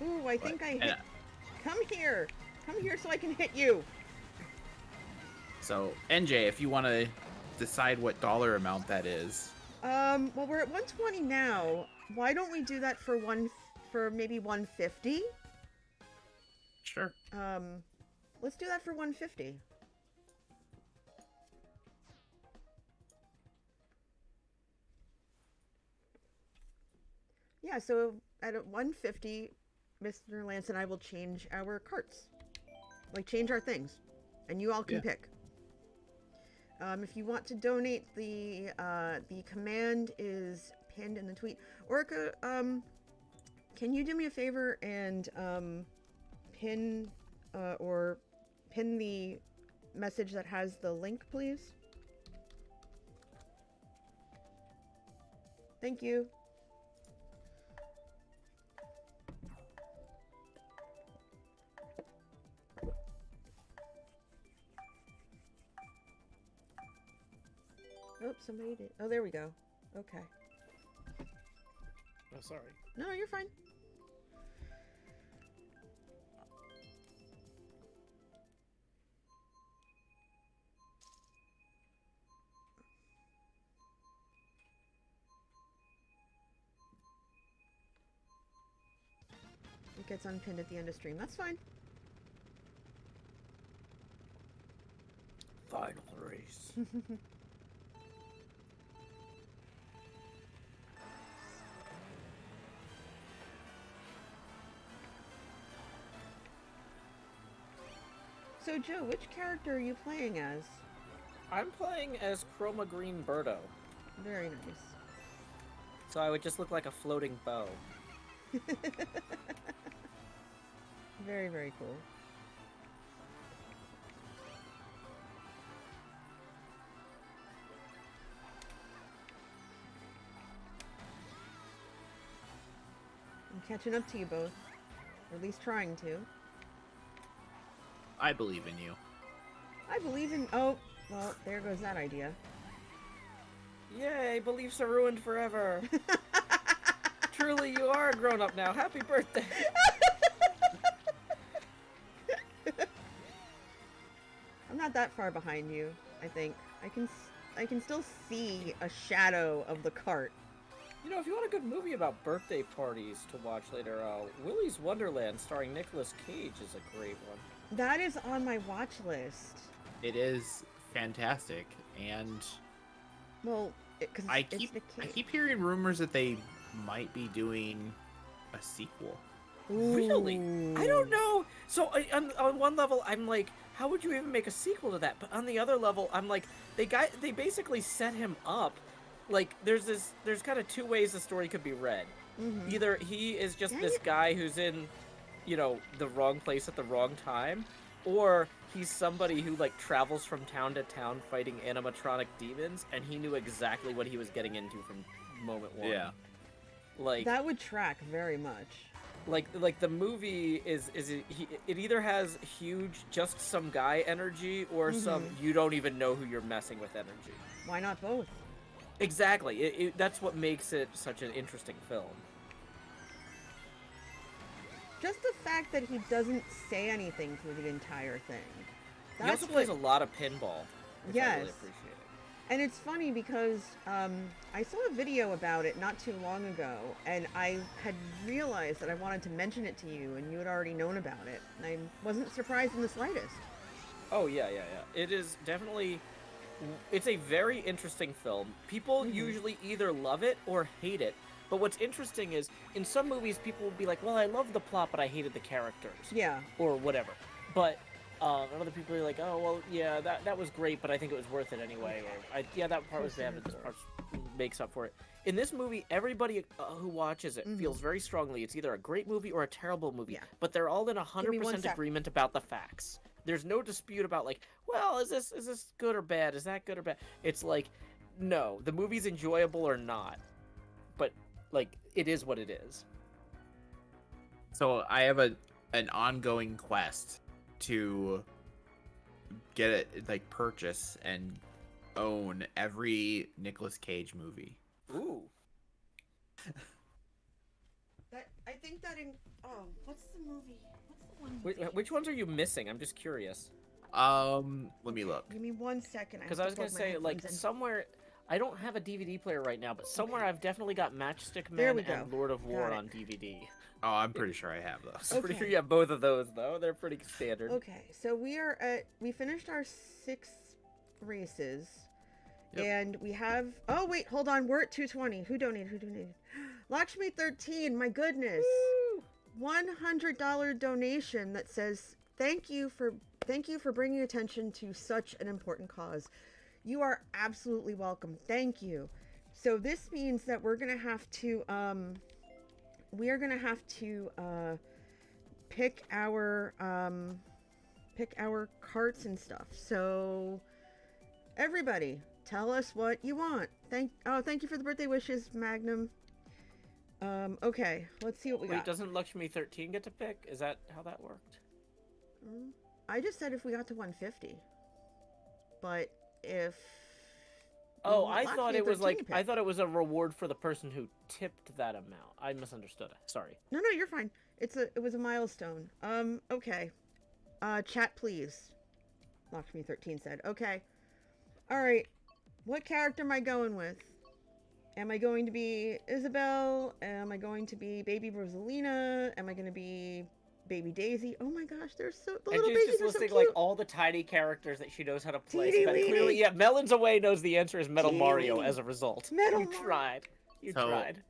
Ooh, I think I And, hit... Come here! Come here so I can hit you! So, NJ, if you want to decide what dollar amount that is. Well, we're at 120 now. Why don't we do that for maybe 150? Sure. Let's do that for 150. Yeah, so at 150, Mr. Lance and I will change our carts. Like, change our things. And you all can Yeah. pick. If you want to donate, the command is pinned in the tweet. Orca, can you do me a favor and pin the message that has the link, please? Thank you. Oh, somebody did. Oh, there we go. Okay. Oh, sorry. No, you're fine. It gets unpinned at the end of stream. That's fine. Final race. So, Joe, which character are you playing as? I'm playing as Chroma Green Birdo, Very nice. so I would just look like a floating bow. Very, very cool. I'm catching up to you both. Or at least trying to. I believe in you. I believe in... Oh, well, there goes that idea. Yay, beliefs are ruined forever. Truly, you are a grown-up now. Happy birthday. I'm not that far behind you, I think. I can still see a shadow of the cart. You know, if you want a good movie about birthday parties to watch later, Willy's Wonderland starring Nicolas Cage is a great one. That is on my watch list. It is fantastic, and Well, because I it's keep the I kid. keep hearing rumors that they might be doing a sequel. Really? I don't know. So on one level, I'm like, how would you even make a sequel to that? But on the other level, I'm like, they basically set him up. Like, there's kind of two ways the story could be read. Mhm. Either he is just Dang this it. guy who's in, you know, the wrong place at the wrong time, or he's somebody who like travels from town to town fighting animatronic demons, and he knew exactly what he was getting into from moment one. Yeah. Like That would track very much. like the movie it either has huge just some guy energy or some Mhm. you don't even know who you're messing with energy. Why not both? Exactly. That's what makes it such an interesting film. Just the fact that he doesn't say anything through the entire thing. He also plays a lot of pinball, which I really Yes. appreciate. And it's funny because I saw a video about it not too long ago, and I had realized that I wanted to mention it to you, and you had already known about it. And I wasn't surprised in the slightest. Oh yeah. It is definitely. It's a very interesting film. People usually either love it or hate it. But what's interesting is, in some movies, people will be like, "Well, I love the plot, but I hated the characters," Yeah. or whatever. But other people are like, "Oh, well, yeah, that was great, but I think it was worth it anyway." Or, "Yeah, that part was bad, but this part makes up for it." In this movie, everybody who watches it feels very strongly it's either a great movie or a terrible movie. Yeah. But they're all in me 1 100% sec. agreement about the facts. There's no dispute about like, well, is this good or bad? Is that good or bad? It's like, no, the movie's enjoyable or not. But like, it is what it is. So I have an ongoing quest to get it, like purchase and own every Nicolas Cage movie. Ooh. I think that in what's the movie? What's the one? Which ones are you missing? I'm just curious. Let me look. Give me 1 second. Because I was gonna say, like, somewhere, I don't have a DVD player right now, but somewhere I've definitely got Matchstick There Men we go. and Lord of War Got it. on DVD. Oh, I'm pretty sure I have those. I'm pretty sure Okay. you have both of those, though. They're pretty standard. Okay, so we finished our 6 races, Yep. and we have. Oh wait, hold on. We're at 220. Who donated? Lakshmi 13. My goodness. $100 donation that says thank you for bringing attention to such an important cause. You are absolutely welcome. Thank you. So this means that we're gonna have to pick our carts and stuff. So everybody, tell us what you want. Thank you for the birthday wishes, Magnum. Okay, let's see what we Wait, got. doesn't Lakshmi 13 get to pick? Is that how that worked? I just said if we got to 150. But if Oh, want I Lakshmi thought it was 13 like, to pick. I thought it was a reward for the person who tipped that amount. I misunderstood it. Sorry. No, you're fine. It was a milestone. Okay. Chat please. Lakshmi 13 said. Okay. All right. What character am I going with? Am I going to be Isabel? Am I going to be Baby Rosalina? Am I going to be Baby Daisy? Oh my gosh, the And little she's babies just are so listing cute. like all the tiny characters that she knows how to play. Teeny So that weeny. clearly, yeah, Melons Away knows the answer is Metal Teeny Mario weeny. as a result. Metal You Mario. tried. You So- tried.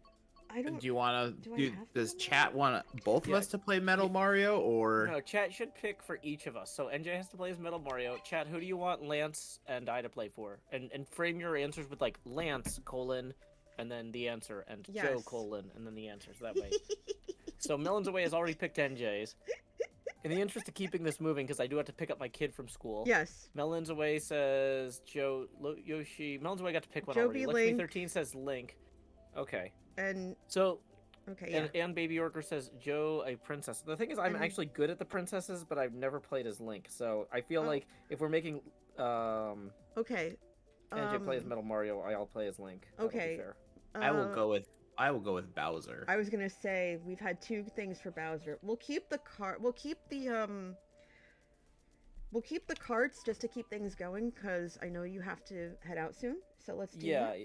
I don't. Do you want do I to? have Does to? chat want both Yeah. of us to play Metal Mario, or No, chat should pick for each of us. So NJ has to play as Metal Mario. Chat, who do you want Lance and I to play for? And frame your answers with like Lance colon, and then the answer, and Joe Yes. colon, and then the answers that way. So Melons Away has already picked NJ's. In the interest of keeping this moving, because I do have to pick up my kid from school. Yes. Melons Away says Yoshi. Melons Away got to pick one Joe already. B. Lakshmi Link. 13 says Link. Okay. And So okay, yeah. and Baby Orker says Joe a princess. The thing is, I'm And- actually good at the princesses, but I've never played as Link. So I feel Oh. like if we're making Okay. NJ play as Metal Mario, I'll play as Link. That'll be okay. fair. I will go with Bowser. I was gonna say we've had 2 things for Bowser. We'll keep the carts just to keep things going because I know you have to head out soon. So let's do Yeah, that.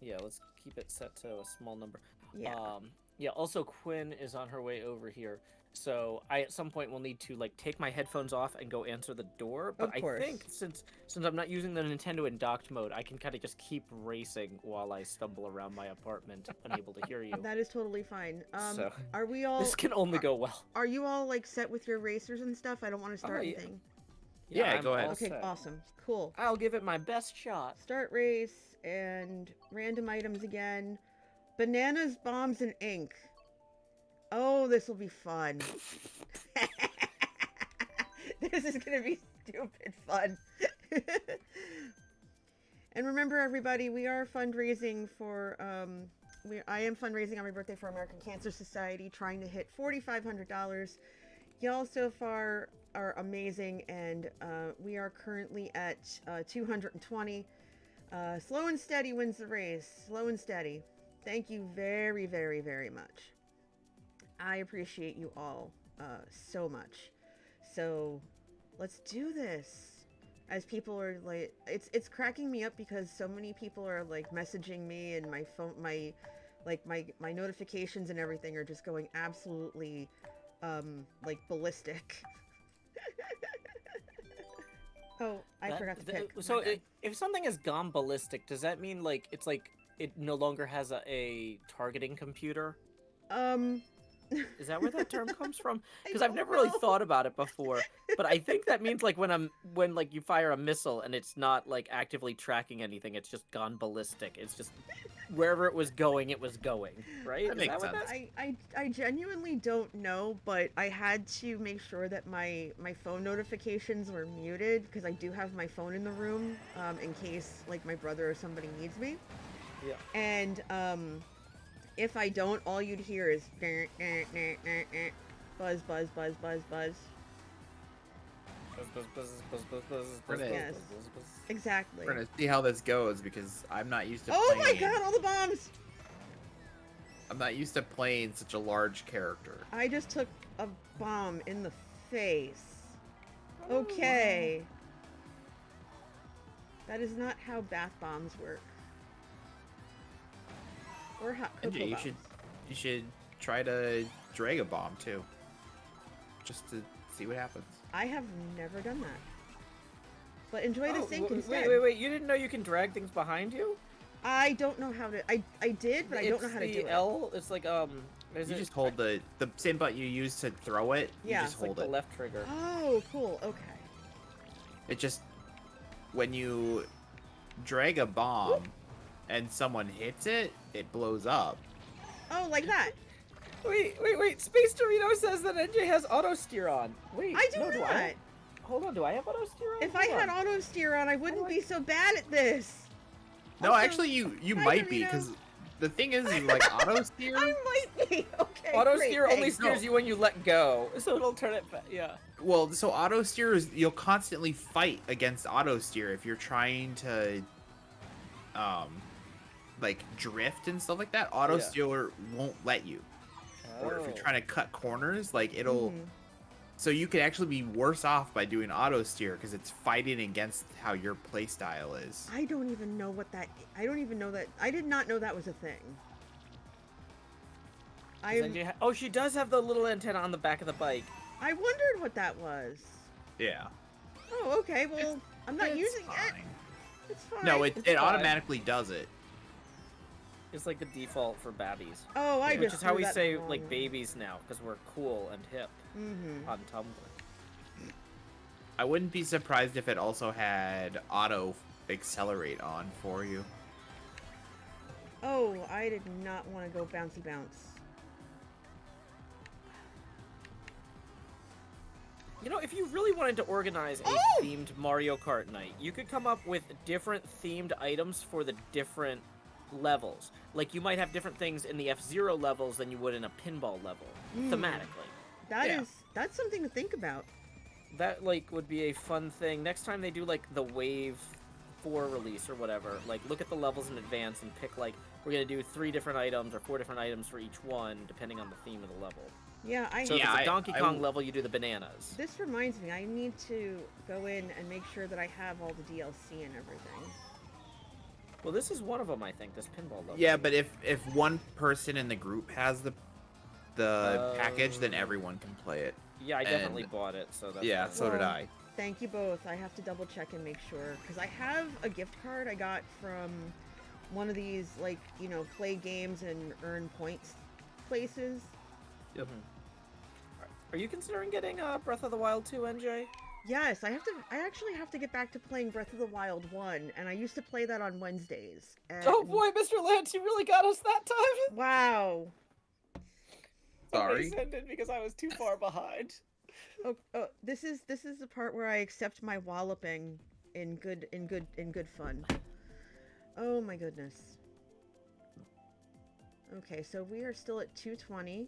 yeah. Let's keep it set to a small number. Yeah. Yeah. Also, Quinn is on her way over here, so I at some point will need to like take my headphones off and go answer the door. But Of course. I think since I'm not using the Nintendo in docked mode, I can kind of just keep racing while I stumble around my apartment, unable to hear you. That is totally fine. So, Are we all? This can only go well. Are you all like set with your racers and stuff? I don't want to start yeah. anything. Yeah, I'm go ahead. all Okay, set. awesome, cool. I'll give it my best shot. Start race and random items again. Bananas, bombs, and ink. Oh, this will be fun. This is gonna be stupid fun. And remember, everybody, we are fundraising for I am fundraising on my birthday for American Cancer Society, trying to hit $4,500. Y'all so far are amazing, and we are currently at 220. Slow and steady wins the race. Slow and steady. Thank you very, very, very much. I appreciate you all so much. So let's do this. As people are like, it's cracking me up because so many people are like messaging me, and my phone, my notifications and everything are just going absolutely like ballistic. Oh, I forgot to pick. So My bad. if something has gone ballistic, does that mean like it's like it no longer has a targeting computer? Is that where that term comes from? Because I've don't never really know. thought about it before, but I think that means like when like you fire a missile and it's not like actively tracking anything, it's just gone ballistic. It's just wherever it was going, right? That Is makes that what sense. that's? I genuinely don't know, but I had to make sure that my phone notifications were muted because I do have my phone in the room in case like my brother or somebody needs me. Yeah. And if I don't, all you'd hear is buzz, buzz, buzz, buzz, buzz. Yes. Exactly. We're gonna see how this goes because I'm not used to Oh my playing. god, all the bombs! I'm not used to playing such a large character. I just took a bomb in the face. Okay. That is not how bath bombs work. Or hot cocoa NJ, bombs. you should try to drag a bomb too, just to see what happens. I have never done that. But enjoy the sink instead. Wait! You didn't know you can drag things behind you? I don't know how to. I did, but I don't know how to It's do the it. L. It's like You just hold the same button you use to throw it. Yeah. You just It's like hold the it. left trigger. Oh, cool. Okay. It just when you drag a bomb and someone hits it, it blows up. Oh, like that. Wait! Space Dorito says that NJ has auto steer on. Wait, I do no, not. Hold on, do I have auto steer on? If I had auto steer on, I wouldn't be so bad at this. No, Also, actually, you hi, might be Dorito. because the thing is, like auto steer. I might be. Okay. auto great, steer only thanks. steers you when you let go, so it'll turn it back. Yeah. Well, so auto steer is you'll constantly fight against auto steer if you're trying to, like drift and stuff like that. Auto Yeah. steer won't let you. Or if you're trying to cut corners, like it'll. Mhm. So you could actually be worse off by doing auto steer because it's fighting against how your playstyle is. I don't even know what that. I don't even know that. I did not know that was a thing. Oh, she does have the little antenna on the back of the bike. I wondered what that was. Yeah. Oh, okay. Well, I'm not It's using it. fine. It's fine. No, it It's it fine. automatically does it. It's like the default for babbies. Oh, I Yeah. Which just is how threw we that say wrong like one. babies now, because we're cool and hip Mhm. on Tumblr. I wouldn't be surprised if it also had auto accelerate on for you. Oh, I did not want to go bouncy bounce. You know, if you really wanted to organize a Oh! themed Mario Kart night, you could come up with different themed items for the different levels. Like, you might have different things in the F-Zero levels than you would in a pinball level, thematically. That's Yeah. something to think about. That, like, would be a fun thing. Next time they do, like, the Wave 4 release or whatever, like, look at the levels in advance and pick, like, we're gonna do 3 different items or 4 different items for each one, depending on the theme of the level. Yeah, So if Yeah, it's a Donkey I Kong w- level, you do the bananas. This reminds me, I need to go in and make sure that I have all the DLC and everything. Well, this is one of them, I think, this pinball level. Yeah, but if one person in the group has the package, then Oh. everyone can play it. Yeah, I definitely And- bought it, so that's Yeah, fine. so did Well, I. Thank you both. I have to double check and make sure because I have a gift card I got from one of these, like, you know, play games and earn points places. Yep. Are you considering getting Breath of the Wild 2, NJ? Yes, I actually have to get back to playing Breath of the Wild 1, and I used to play that on Wednesdays. Oh and- boy, Mr. Lance, you really got us that time! Wow. Sorry. Somebody sent it because I was too far behind. Oh, this is the part where I accept my walloping in good fun. Oh my goodness. Okay, so we are still at 220.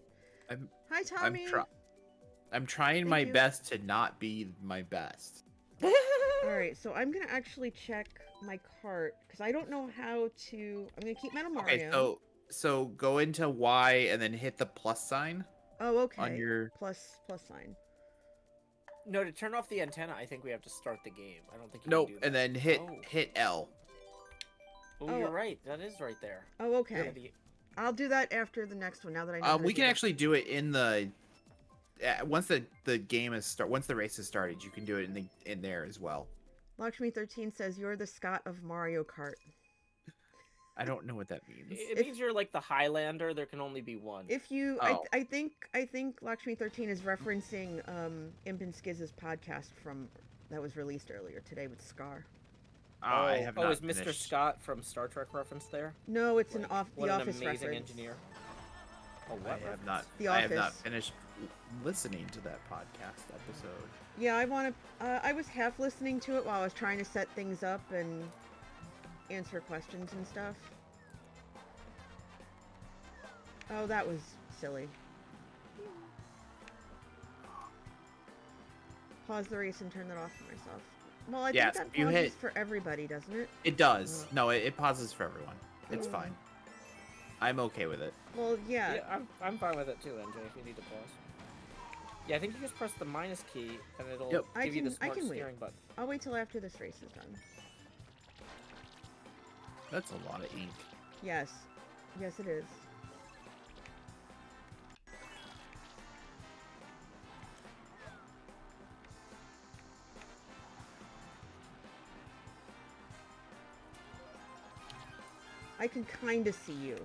I'm Hi, Tommy. I'm trying Thank my you. best to not be my best. All right, so I'm gonna actually check my cart because I don't know how to. I'm gonna keep Metal Mario. Okay, so go into Y and then hit the plus sign Oh, okay. on your. Plus sign. No, to turn off the antenna, I think we have to start the game. I don't think you Nope, can do that. and then hit Oh. hit L. Oh, Oh. you're right. That is right there. Oh, Yeah, okay. I'll do that after the next one. Now that I know. how to We do can that. actually do it in the. Once the game is once the race has started, you can do it in there as well. Lakshmi 13 says you're the Scott of Mario Kart. I don't know what that means. It If- means you're like the Highlander. There can only be one. If you, Oh. I think Lakshmi 13 is referencing Imp and Skiz's podcast that was released earlier today with Scar. I have not is Mr. finished. Scott from Star Trek reference there? No, it's Like, the what Office an amazing reference. engineer. Oh, I what? have reference? not. The I have not Office. finished listening to that podcast episode. Yeah, I want to. I was half listening to it while I was trying to set things up and answer questions and stuff. Oh, that was silly. Pause the race and turn that off for myself. Well, I Yes, think that you pauses hit- for everybody, doesn't it? It does. No, it pauses for everyone. It's Mm. fine. I'm okay with it. Well, yeah. Yeah, I'm fine with it too, NJ, if you need to pause. Yeah, I think you just press the minus key and it'll Yep. give you the I smart can wait. steering button. I'll wait till after this race is done. That's a lot of ink. Yes. Yes, it is. I can kind of see you.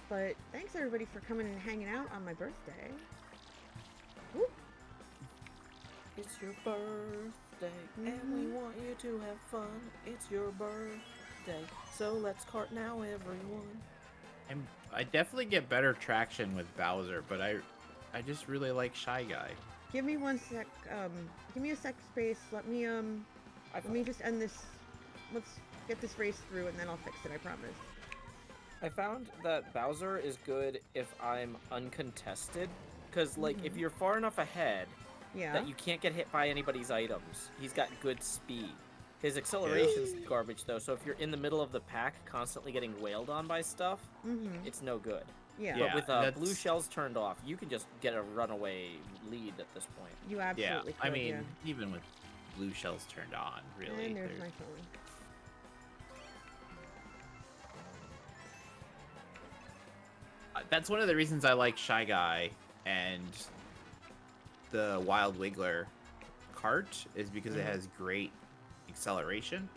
But thanks everybody for coming and hanging out on my birthday. Woo. It's your birthday, and we want you to have fun. It's your birthday, so let's cart now, everyone. I definitely get better traction with Bowser, but I just really like Shy Guy. Give me one sec. Give me a sec space. Let me just end this. Let's get this race through, and then I'll fix it. I promise. I found that Bowser is good if I'm uncontested, because like if you're far enough ahead Yeah. that you can't get hit by anybody's items, he's got good speed. His acceleration's garbage though, so if you're in the middle of the pack, constantly getting wailed on by stuff, it's no good. Yeah. Yeah. But with that's- blue shells turned off, you can just get a runaway lead at this point. You Yeah, absolutely could. I mean, yeah. even with blue shells turned on, really. And there's there's- my phone. That's one of the reasons I like Shy Guy and the Wild Wiggler cart is because it has great acceleration.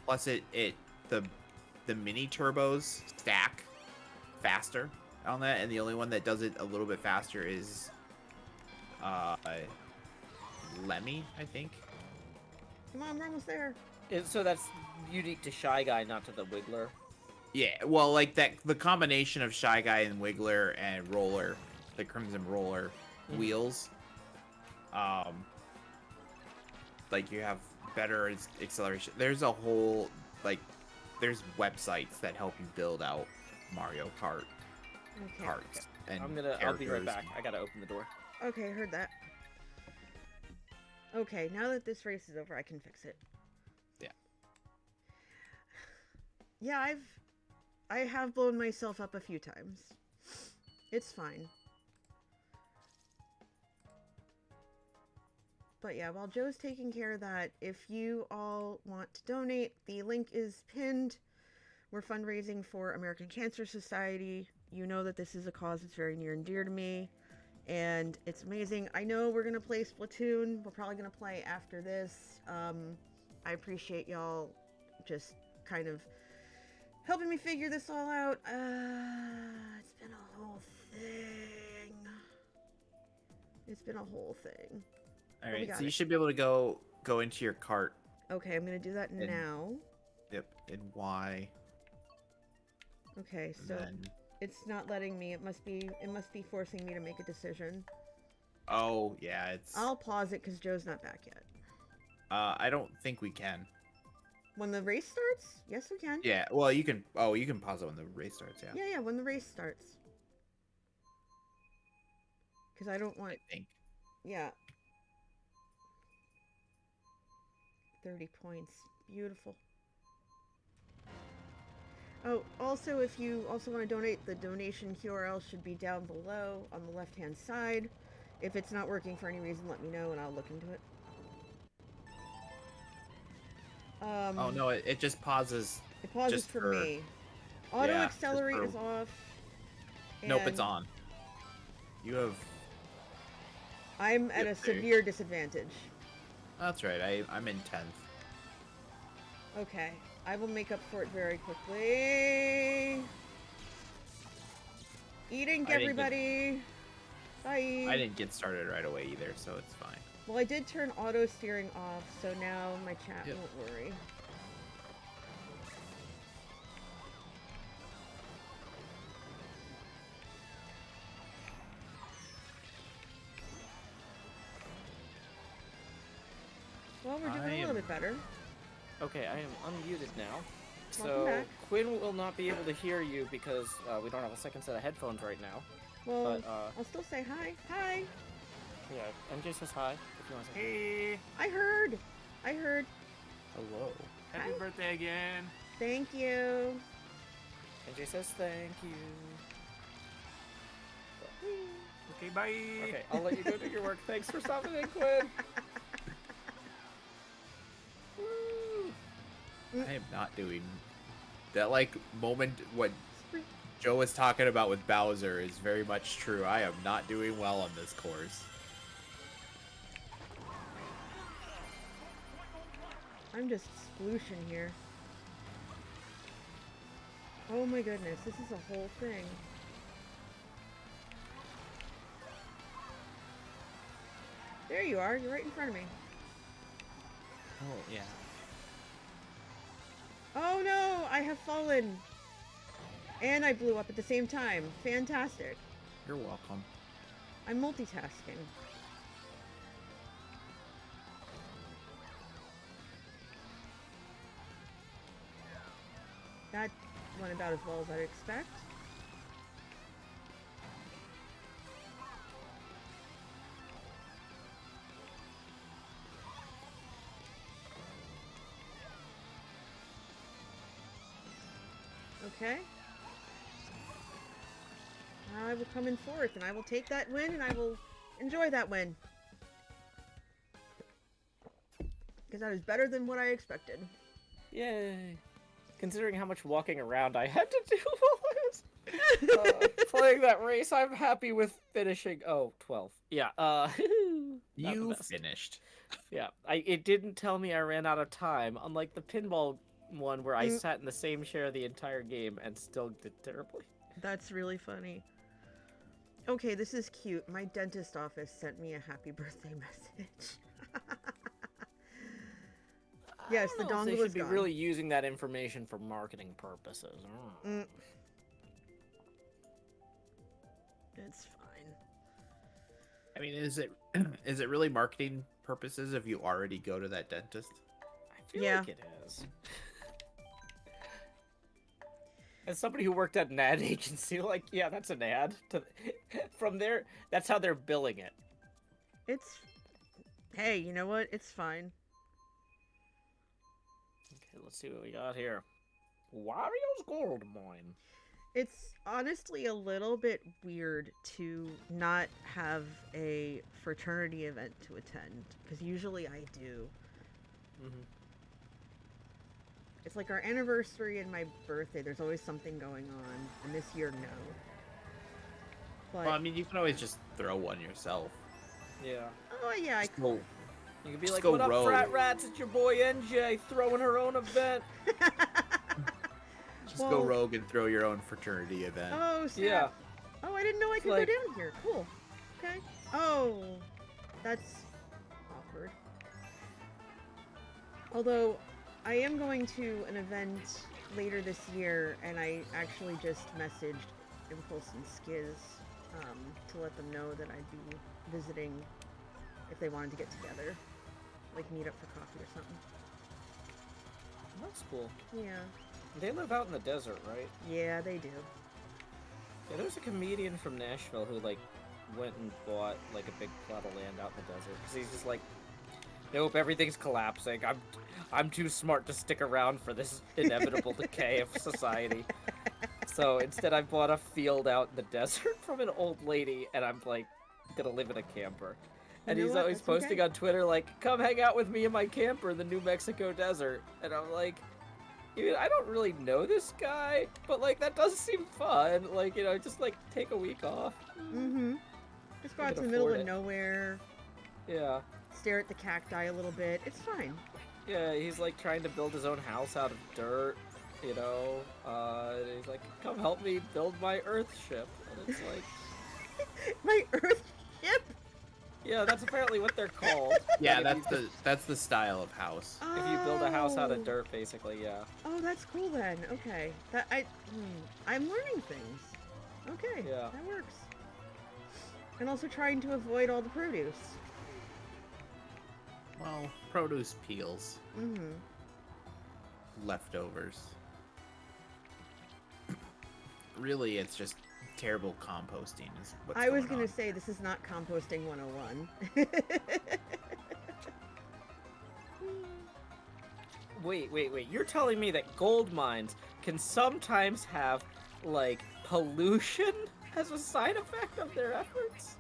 Plus the mini turbos stack faster on that, and the only one that does it a little bit faster is Lemmy, I think. Come on, we're almost there. So that's unique to Shy Guy, not to the Wiggler. Yeah, well, like that, the combination of Shy Guy and Wiggler and Roller, the Crimson Roller wheels, like you have better acceleration. There's a whole, like, there's websites that help you build out Mario Kart Okay. carts. And I'll be right characters. back. I gotta open the door. Okay, heard that. Okay, now that this race is over, I can fix it. Yeah. Yeah, I have blown myself up a few times. It's fine. But yeah, while Joe's taking care of that, if you all want to donate, the link is pinned. We're fundraising for American Cancer Society. You know that this is a cause that's very near and dear to me. And it's amazing. I know we're going to play Splatoon. We're probably going to play after this. I appreciate y'all just kind of helping me figure this all out. It's been a whole thing. It's been a whole thing. All we right, got so you it. should be able to go into your cart. Okay, I'm going to do that And- now. Yep, in Y. Okay, And so then, it's not letting me. It must be forcing me to make a decision. oh yeah, it's. I'll pause it because Joe's not back yet. I don't think we can. When the race starts? Yes, we can. Yeah, well, you can. Oh, you can pause it when the race starts. Yeah. Yeah, when the race starts. Because I don't want... I think. Yeah. 30 points. Beautiful. Oh, also, if you also want to donate, the donation URL should be down below on the left-hand side. If it's not working for any reason, let me know and I'll look into it. Oh no, it just pauses. It pauses just for for- me. Auto yeah, just accelerate for- is off. Nope, it's and on. You have. I'm at a Yep, there. severe disadvantage. That's right. I'm in 10th. Okay, I will make up for it very quickly. Eating, I didn't get- everybody. Bye. I didn't get started right away either, so it's fine. Well, I did turn auto steering off, so now my chat Yep. won't worry. Well, we're doing a little bit better. Okay, I am unmuted now. Welcome So back. Quinn will not be able to hear you because we don't have a second set of headphones right now. Well, But I'll still say hi. Hi. yeah, MJ says hi if you want to say. Hey, I heard. I heard. Hello. happy Hi. birthday again. Thank you. MJ says thank you. Okay, bye. Okay, I'll let you go do your work. Thanks for stopping in, Quinn. I am not doing that. Like moment what Joe was talking about with Bowser is very much true. I am not doing well on this course. I'm just splooshing here. Oh my goodness, this is a whole thing. There you are, you're right in front of me. Oh yeah. Oh no, I have fallen. And I blew up at the same time. Fantastic. You're welcome. I'm multitasking. That went about as well as I'd expect. Okay. I will come in fourth, and I will take that win, and I will enjoy that win. Because that is better than what I expected. Yay. Considering how much walking around I had to do while I was playing that race, I'm happy with finishing. Oh, 12. Yeah. Not the You best. finished. Yeah. It didn't tell me I ran out of time, unlike the pinball one where I sat in the same chair the entire game and still did terribly. That's really funny. Okay, this is cute. My dentist office sent me a happy birthday message. Yes, the I don't know if dongle they is should be gone. really using that information for marketing purposes. Mm. It's fine. I mean, is it really marketing purposes if you already go to that dentist? I feel Yeah. like it is. As somebody who worked at an ad agency, like, yeah, that's an ad. From there, that's how they're billing it. It's... Hey, you know what? It's fine. Okay, let's see what we got here. Wario's Gold Mine. It's honestly a little bit weird to not have a fraternity event to attend, because usually I do. Mm-hmm. It's like our anniversary and my birthday, there's always something going on, and this year, no. But, Well, I mean, you can always just throw one yourself. Yeah. oh yeah, I Just go, You can be Just like, go what up, rogue. frat rats? It's your boy NJ throwing her own event. just go Well- rogue and throw your own fraternity event. Oh, snap. Yeah. Oh, I didn't know I could like- go down here. Cool. Okay. Oh, that's awkward. Although, I am going to an event later this year, and I actually just messaged Impulse and Skiz to let them know that I'd be visiting if they wanted to get together. Like, meet up for coffee or something. That's cool. Yeah. They live out in the desert, right? Yeah, they do. Yeah, there's a comedian from Nashville who, like, went and bought like a big plot of land out in the desert because he's just like, nope, everything's collapsing. I'm too smart to stick around for this inevitable decay of society. So instead, I bought a field out in the desert from an old lady, and I'm like, gonna live in a camper. And You know he's what? always That's posting okay. on Twitter like, "Come hang out with me in my camper in the New Mexico desert." And I'm like, dude, I don't really know this guy, but like that does seem fun. Like, you know, just like take a week off. Mm-hmm. Just go I out to can the middle afford of it. nowhere, Yeah. stare at the cacti a little bit. It's fine. Yeah, he's like trying to build his own house out of dirt, you know. And he's like, "Come help me build my Earth ship." And it's like, My Earth ship. yeah, that's apparently what they're called. Yeah, Like, if you that's the style of house. if you build a house out Oh. of dirt, basically, yeah. Oh, that's cool then. Okay, I'm learning things. Okay, Yeah. that works. And also trying to avoid all the produce. Well, produce peels, Mm-hmm. leftovers. Really, it's just terrible composting is what's I was going gonna on. say this is not composting 101. Wait. You're telling me that gold mines can sometimes have, like, pollution as a side effect of their efforts?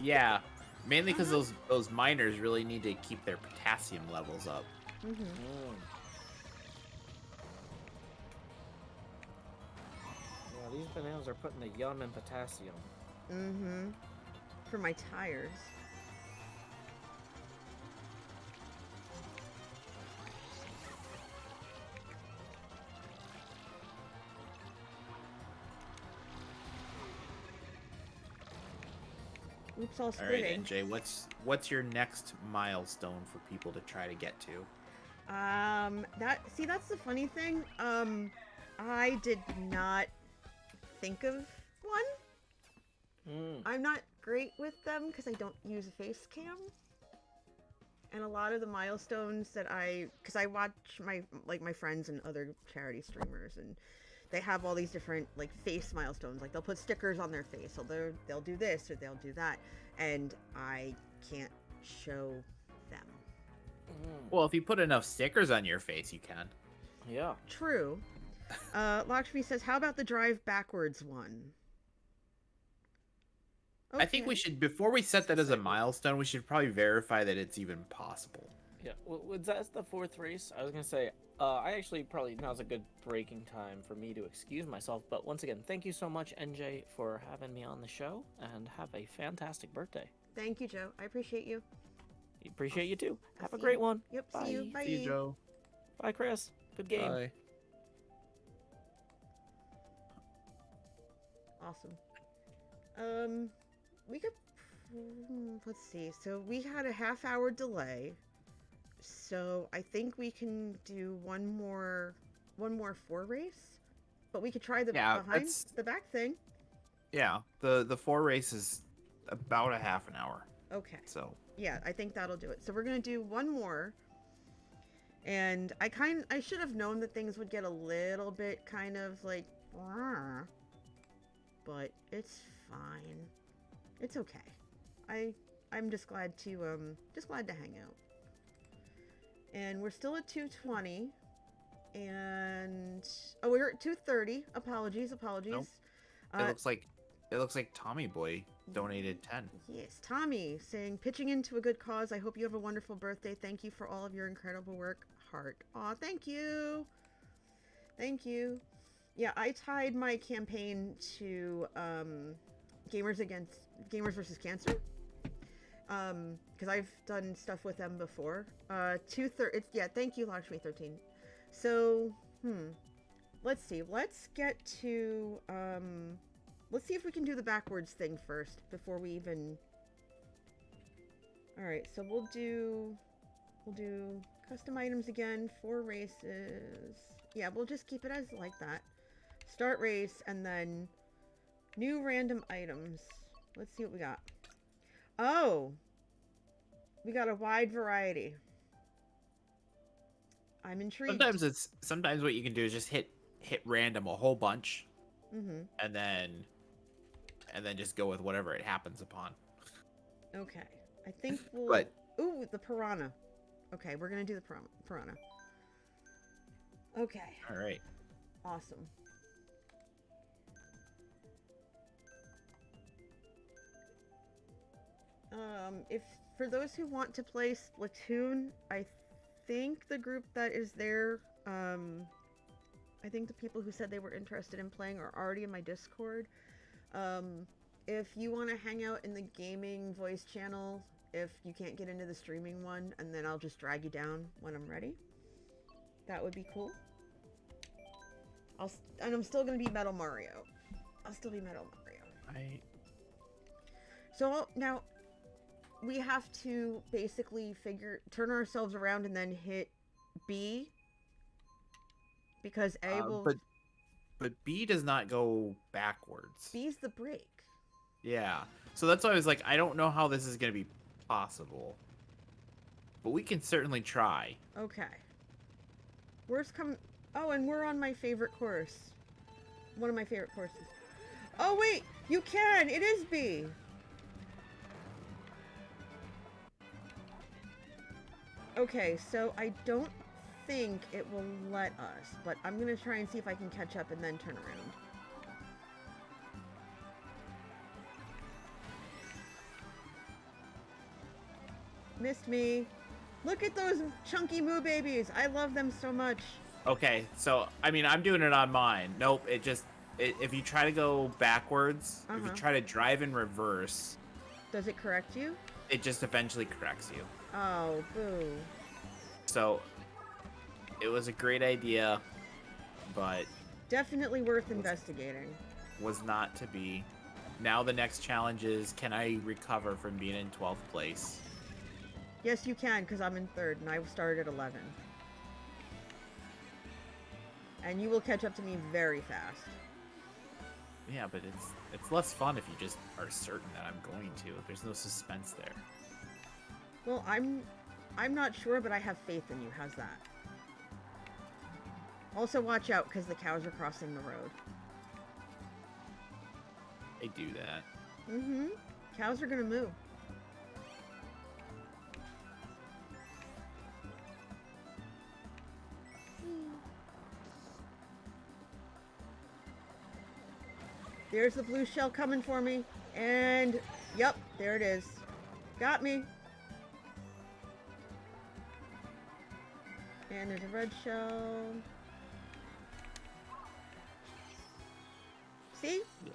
Yeah, mainly because those miners really need to keep their potassium levels up. Mm-hmm. Yeah, these bananas are putting the yum in potassium. Mm-hmm. For my tires. Oops, all All right, splitting. NJ, what's your next milestone for people to try to get to? That's the funny thing. I did not think of one. I'm not great with them because I don't use a face cam. And a lot of the milestones that because I watch my friends and other charity streamers, and they have all these different like face milestones. Like they'll put stickers on their face, so they'll do this or they'll do that, and I can't show them. Well, if you put enough stickers on your face, you can. Yeah. True. Lakshmi says, "How about the drive backwards one?" I think we Okay. should, before we set that as a milestone, we should probably verify that it's even possible. Yeah, was that the fourth race? I was gonna say, I actually probably now's a good breaking time for me to excuse myself. But once again, thank you so much, NJ, for having me on the show, and have a fantastic birthday. Thank you, Joe. I appreciate you. Appreciate you too. I'll Have a see great you. one. Yep. Bye. See you. Bye. See you, Joe. Bye, Chris. Good game. Bye. Awesome. We could. Let's see. So we had a half-hour delay. So I think we can do one more 4 race. But we could try the Yeah, behind that's- the back thing. Yeah, the 4 race is about a half an hour. Okay. So Yeah, I think that'll do it. So we're gonna do one more. And I should have known that things would get a little bit kind of like, "Rah," but it's fine. It's okay. I'm just glad to hang out. And we're still at 220. And we're at 230. Apologies. Nope. it looks like Tommy Boy donated 10. Yes, Tommy saying, pitching into a good cause. I hope you have a wonderful birthday. Thank you for all of your incredible work. Heart. Aw, thank you. Thank you. Yeah, I tied my campaign to Gamers versus Cancer. Because I've done stuff with them before. Thank you, Lakshmi13. So, let's see. Let's get to let's see if we can do the backwards thing first before we even. All right, so we'll do custom items again, 4 races. Yeah, we'll just keep it as like that. Start race and then new random items. Let's see what we got. Oh, we got a wide variety. I'm intrigued. Sometimes what you can do is just hit random a whole bunch, Mm-hmm. and then and then just go with whatever it happens upon. Okay. I think we'll. But- Ooh, the piranha. Okay, we're gonna do the piranha. Okay. All right. Awesome. If for those who want to play Splatoon, I think the group that is there, I think the people who said they were interested in playing are already in my Discord. If you want to hang out in the gaming voice channel, if you can't get into the streaming one, and then I'll just drag you down when I'm ready, that would be cool. And I'm still gonna be Metal Mario. I'll still be Metal Mario. So now we have to basically turn ourselves around and then hit B, because A will. But B does not go backwards. B's the break. Yeah. So that's why I was like, I don't know how this is gonna be possible, but we can certainly try. Okay. Oh, and we're on my favorite course. One of my favorite courses. Oh wait, you can. It is B. Okay, so I don't think it will let us, but I'm gonna try and see if I can catch up and then turn around. Missed me. Look at those chunky moo babies. I love them so much. Okay, so I mean, I'm doing it on mine. Nope, if you try to go backwards, if you try to drive in reverse, Does it correct you? it just eventually corrects you. Oh, boo. So it was a great idea, but Definitely worth investigating. was not to be. Now the next challenge is, can I recover from being in 12th place? Yes, you can, because I'm in 3rd, and I started at 11. And you will catch up to me very fast. Yeah, but it's less fun if you just are certain that I'm going to. There's no suspense there. Well, I'm not sure, but I have faith in you. How's that? Also, watch out, because the cows are crossing the road. They do that. Mm-hmm. Cows are gonna moo. There's the blue shell coming for me. And, yep, there it is. Got me. And there's a red shell. See? Yeah.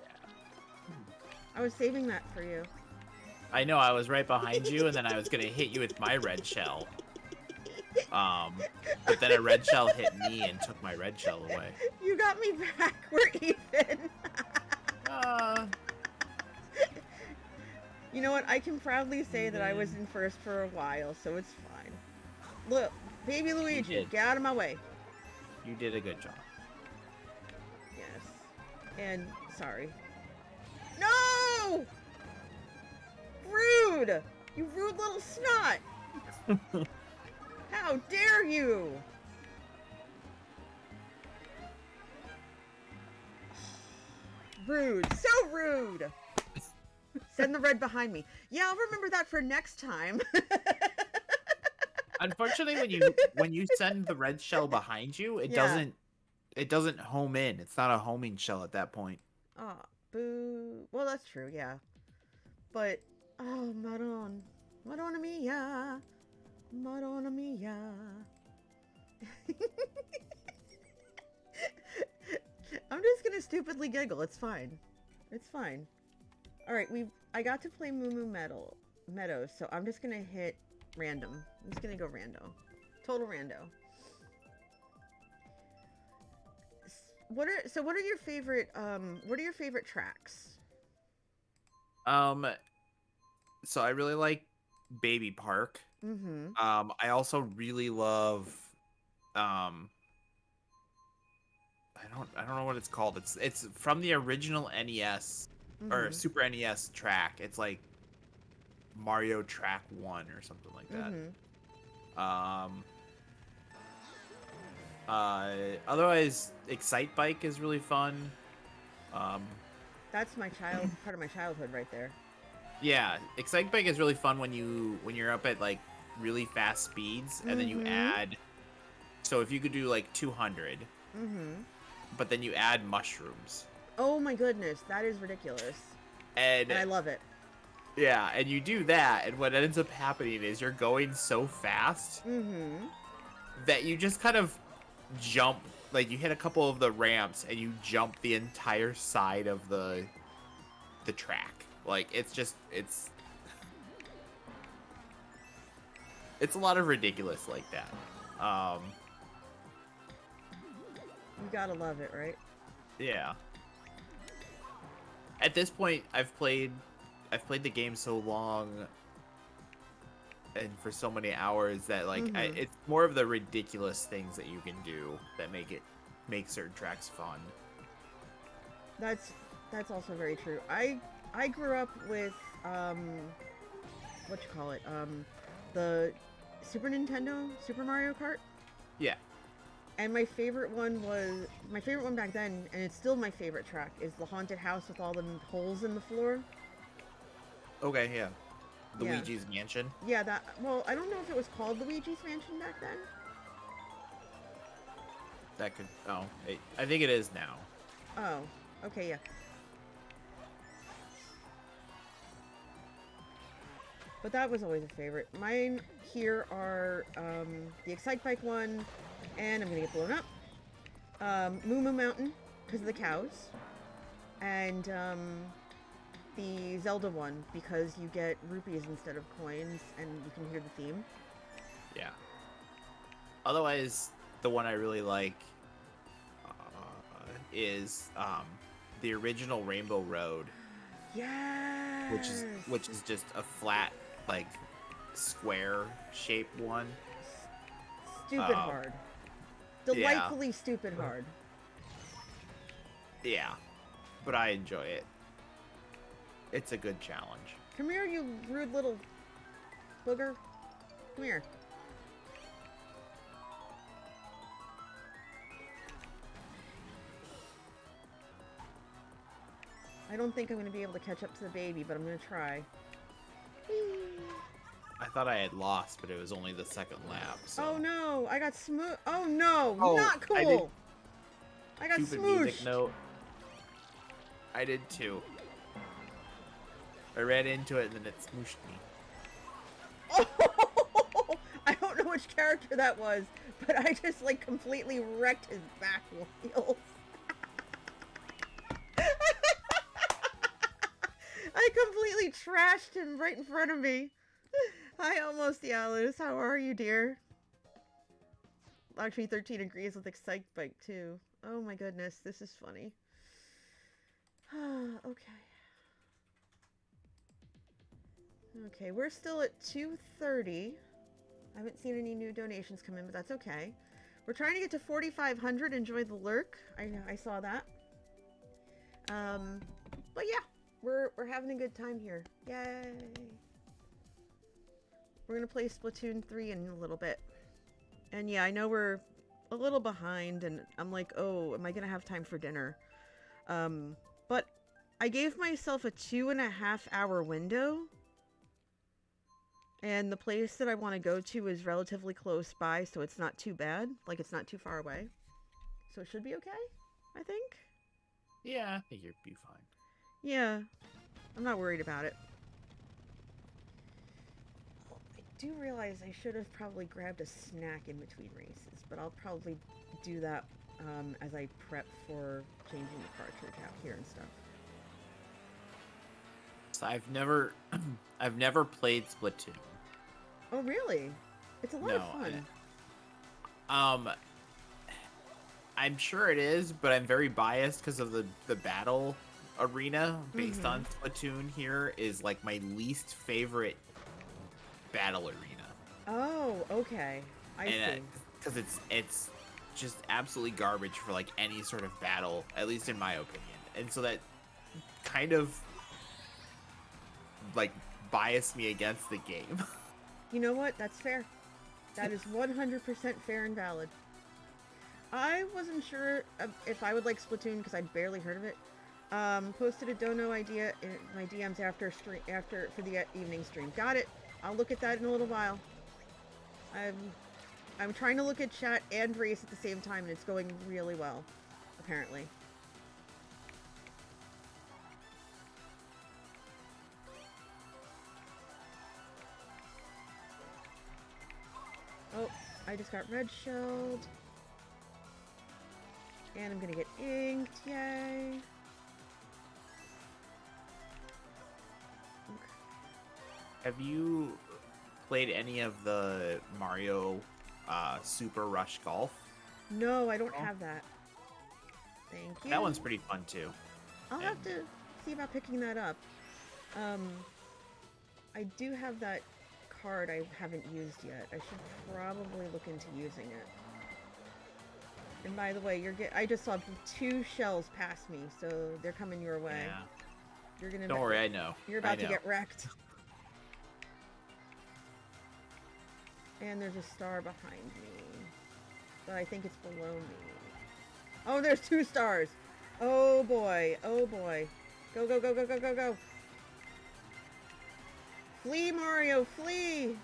I was saving that for you. I know, I was right behind you, and then I was gonna hit you with my red shell. But then a red shell hit me and took my red shell away. You got me back. We're even. You know what? I can proudly say that I was in first for a while, so it's fine. Look, baby Luigi, did. get out of my way. You did a good job. Yes. And, sorry. No! Rude! You rude little snot! How dare you! Rude. So rude! Send the red behind me. Yeah, I'll remember that for next time. Unfortunately, when you send the red shell behind you, it Yeah. doesn't home in. It's not a homing shell at that point. Aw, boo. Well, that's true, yeah. But, oh, Maron. Madonna mia. Madonna mia. I'm just gonna stupidly giggle. It's fine. It's fine. Alright, I got to play Moo Moo Meadows, so I'm just gonna hit random. I'm just gonna go rando. Total rando. What are your favorite tracks? So I really like Baby Park. Mm-hmm. I also really love I don't know what it's called. It's from the original NES or Mhm. Super NES track. It's like Mario Track 1 or something like that. Mhm. Otherwise, Excite Bike is really fun. That's my part of my childhood right there. Yeah, Excite Bike is really fun when you're up at like really fast speeds, and then you Mhm. add. So if you could do like 200, Mm-hmm. but then you add mushrooms, Oh my goodness, that is ridiculous. and And I love it. yeah, and you do that, and what ends up happening is you're going so fast Mm-hmm. that you just kind of jump, like you hit a couple of the ramps and you jump the entire side of the track. Like it's a lot of ridiculous like that. You gotta love it, right? Yeah. At this point, I've played the game so long and for so many hours that like Mhm. it's more of the ridiculous things that you can do that make certain tracks fun. That's also very true. I grew up with what you call it? The Super Nintendo Super Mario Kart. Yeah. And my favorite one back then, and it's still my favorite track, is the haunted house with all the holes in the floor. Okay, yeah. Yeah. Luigi's Mansion. Yeah, well, I don't know if it was called Luigi's Mansion back then. That could I think it is now. Oh, okay, yeah. But that was always a favorite. Mine here are the Excite Bike one, and I'm gonna get blown up. Moo Moo Mountain, because of the cows. And the Zelda one, because you get rupees instead of coins, and you can hear the theme. Yeah. Otherwise, the one I really like is the original Rainbow Road, Yeah. which is just a flat like square shaped one. Stupid hard. yeah. Delightfully stupid hard. Yeah, but I enjoy it. It's a good challenge. Come here, you rude little booger. Come here. I don't think I'm going to be able to catch up to the baby, but I'm going to try. Whee! I thought I had lost, but it was only the second lap. So. Oh no, I got smooth. Oh no, Oh, not cool. I got Stupid smooshed. music note. I did too. I ran into it and then it smooshed me. Oh, I don't know which character that was, but I just like completely wrecked his back wheels. I completely trashed him right in front of me. Hi, Almost Yalis. How are you, dear? Actually, 13 agrees with Excite Bike, too. Oh my goodness, this is funny. Okay. Okay, we're still at 2:30. I haven't seen any new donations come in, but that's okay. We're trying to get to 4,500. Enjoy the lurk. I saw that. But yeah, we're having a good time here. Yay! We're gonna play Splatoon 3 in a little bit. And yeah, I know we're a little behind, and I'm like, oh, am I gonna have time for dinner? But I gave myself a 2.5 hour window. And the place that I want to go to is relatively close by, so it's not too bad. Like, it's not too far away. So it should be okay, I think. Yeah, I think you'll be fine. Yeah, I'm not worried about it. I do realize I should have probably grabbed a snack in between races, but I'll probably do that as I prep for changing the cartridge out here and stuff. So I've never played Splatoon. Oh, really? It's a lot of fun. I'm sure it is, but I'm very biased because of the battle arena based on Splatoon here is like my least favorite battle arena. Oh, okay. I see. Because it's just absolutely garbage for like any sort of battle, at least in my opinion. And so that kind of like biased me against the game. You know what? That's fair. That is 100% fair and valid. I wasn't sure if I would like Splatoon because I'd barely heard of it. Posted a dono idea in my DMs after for the evening stream. Got it. I'll look at that in a little while. I'm trying to look at chat and race at the same time, and it's going really well, apparently. Oh, I just got red shelled. And I'm gonna get inked, yay. Have you played any of the Mario Super Rush Golf? No, I don't Oh. have that. Thank you. That one's pretty fun too. I'll have to see about picking that up. I do have that card I haven't used yet. I should probably look into using it. And by the way, I just saw 2 shells pass me, so they're coming your way. Yeah. You're gonna. Don't worry, I know. You're I about to know. get wrecked. And there's a star behind me, but I think it's below me. Oh, there's 2 stars. Oh boy. Oh boy. Go, go, go, go, go, go, go. Flee, Mario, flee!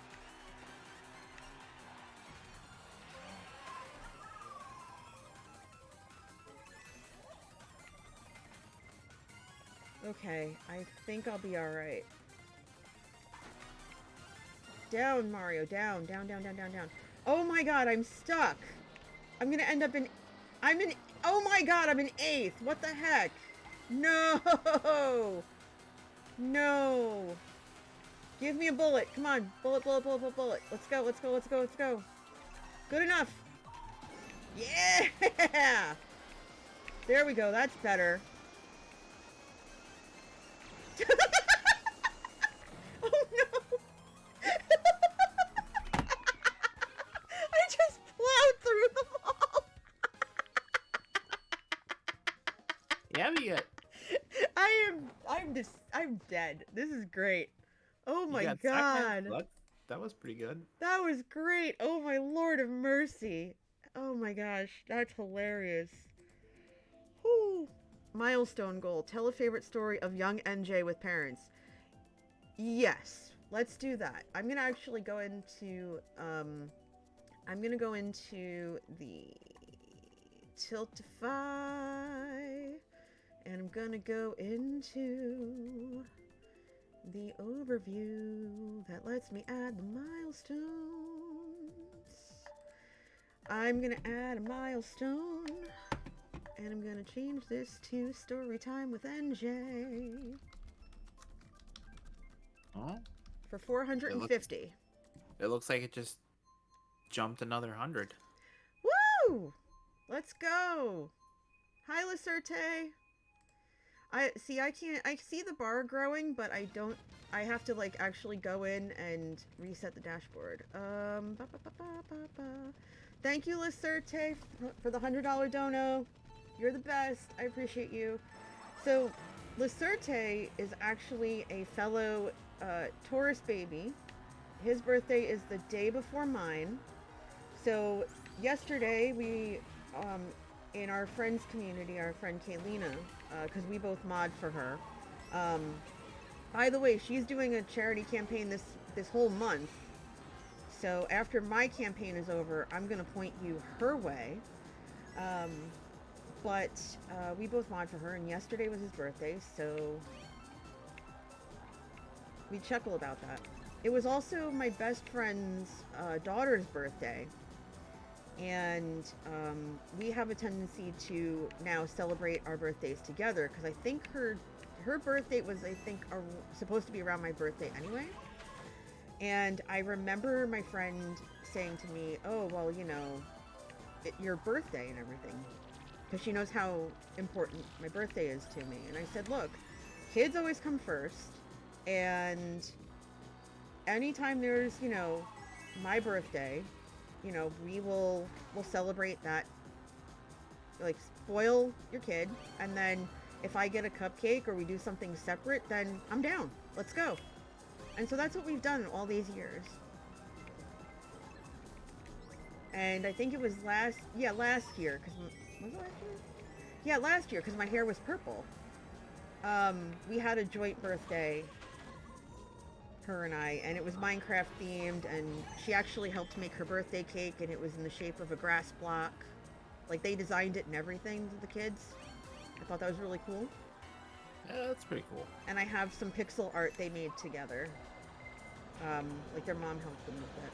Okay, I think I'll be alright. Down, Mario, down, down, down, down, down, down. Oh my god, I'm stuck! I'm gonna end up in... Oh my god, I'm in 8th! What the heck? No! No! Give me a bullet. Come on. Bullet, bullet, bullet, bullet, bullet. Let's go, let's go, let's go, let's go. Good enough. Yeah! There we go. That's better. Oh no! I just plowed through them all. Yeah, we got. I'm dead. This is great. Oh you my got god. That was pretty good. That was great. Oh my lord of mercy. Oh my gosh, that's hilarious. Whew. Milestone goal. Tell a favorite story of young NJ with parents. Yes, let's do that. I'm gonna actually go into the Tiltify, and I'm gonna go into the overview that lets me add the milestones. I'm gonna add a milestone, and I'm gonna change this to story time with NJ Oh, for 450. it looks like it just jumped another 100. Woo! Let's go. Hi, Lacerte. I see the bar growing, but I have to like actually go in and reset the dashboard. Thank you, Lacerte, for the $100 dono. You're the best. I appreciate you. So, Lacerte is actually a fellow Taurus baby. His birthday is the day before mine. So, yesterday we, in our friends community, our friend Kaylina, because we both mod for her. By the way, she's doing a charity campaign this whole month. So after my campaign is over, I'm gonna point you her way. But we both mod for her, and yesterday was his birthday, so we chuckle about that. It was also my best friend's daughter's birthday. And we have a tendency to now celebrate our birthdays together, because I think her birthday was, supposed to be around my birthday anyway. And I remember my friend saying to me, oh, well, you know, your birthday and everything, because she knows how important my birthday is to me. And I said, look, kids always come first, and anytime there's, you know, my birthday, you know, we'll celebrate that, like, spoil your kid, and then if I get a cupcake or we do something separate, then I'm down. Let's go. And so that's what we've done all these years. And I think it was last year, because, was it last year? Yeah, last year, because my hair was purple. We had a joint birthday, her and I, and it was Minecraft themed, and she actually helped make her birthday cake, and it was in the shape of a grass block. Like, they designed it and everything, the kids. I thought that was really cool. Yeah, that's pretty cool. And I have some pixel art they made together. Like their mom helped them with it.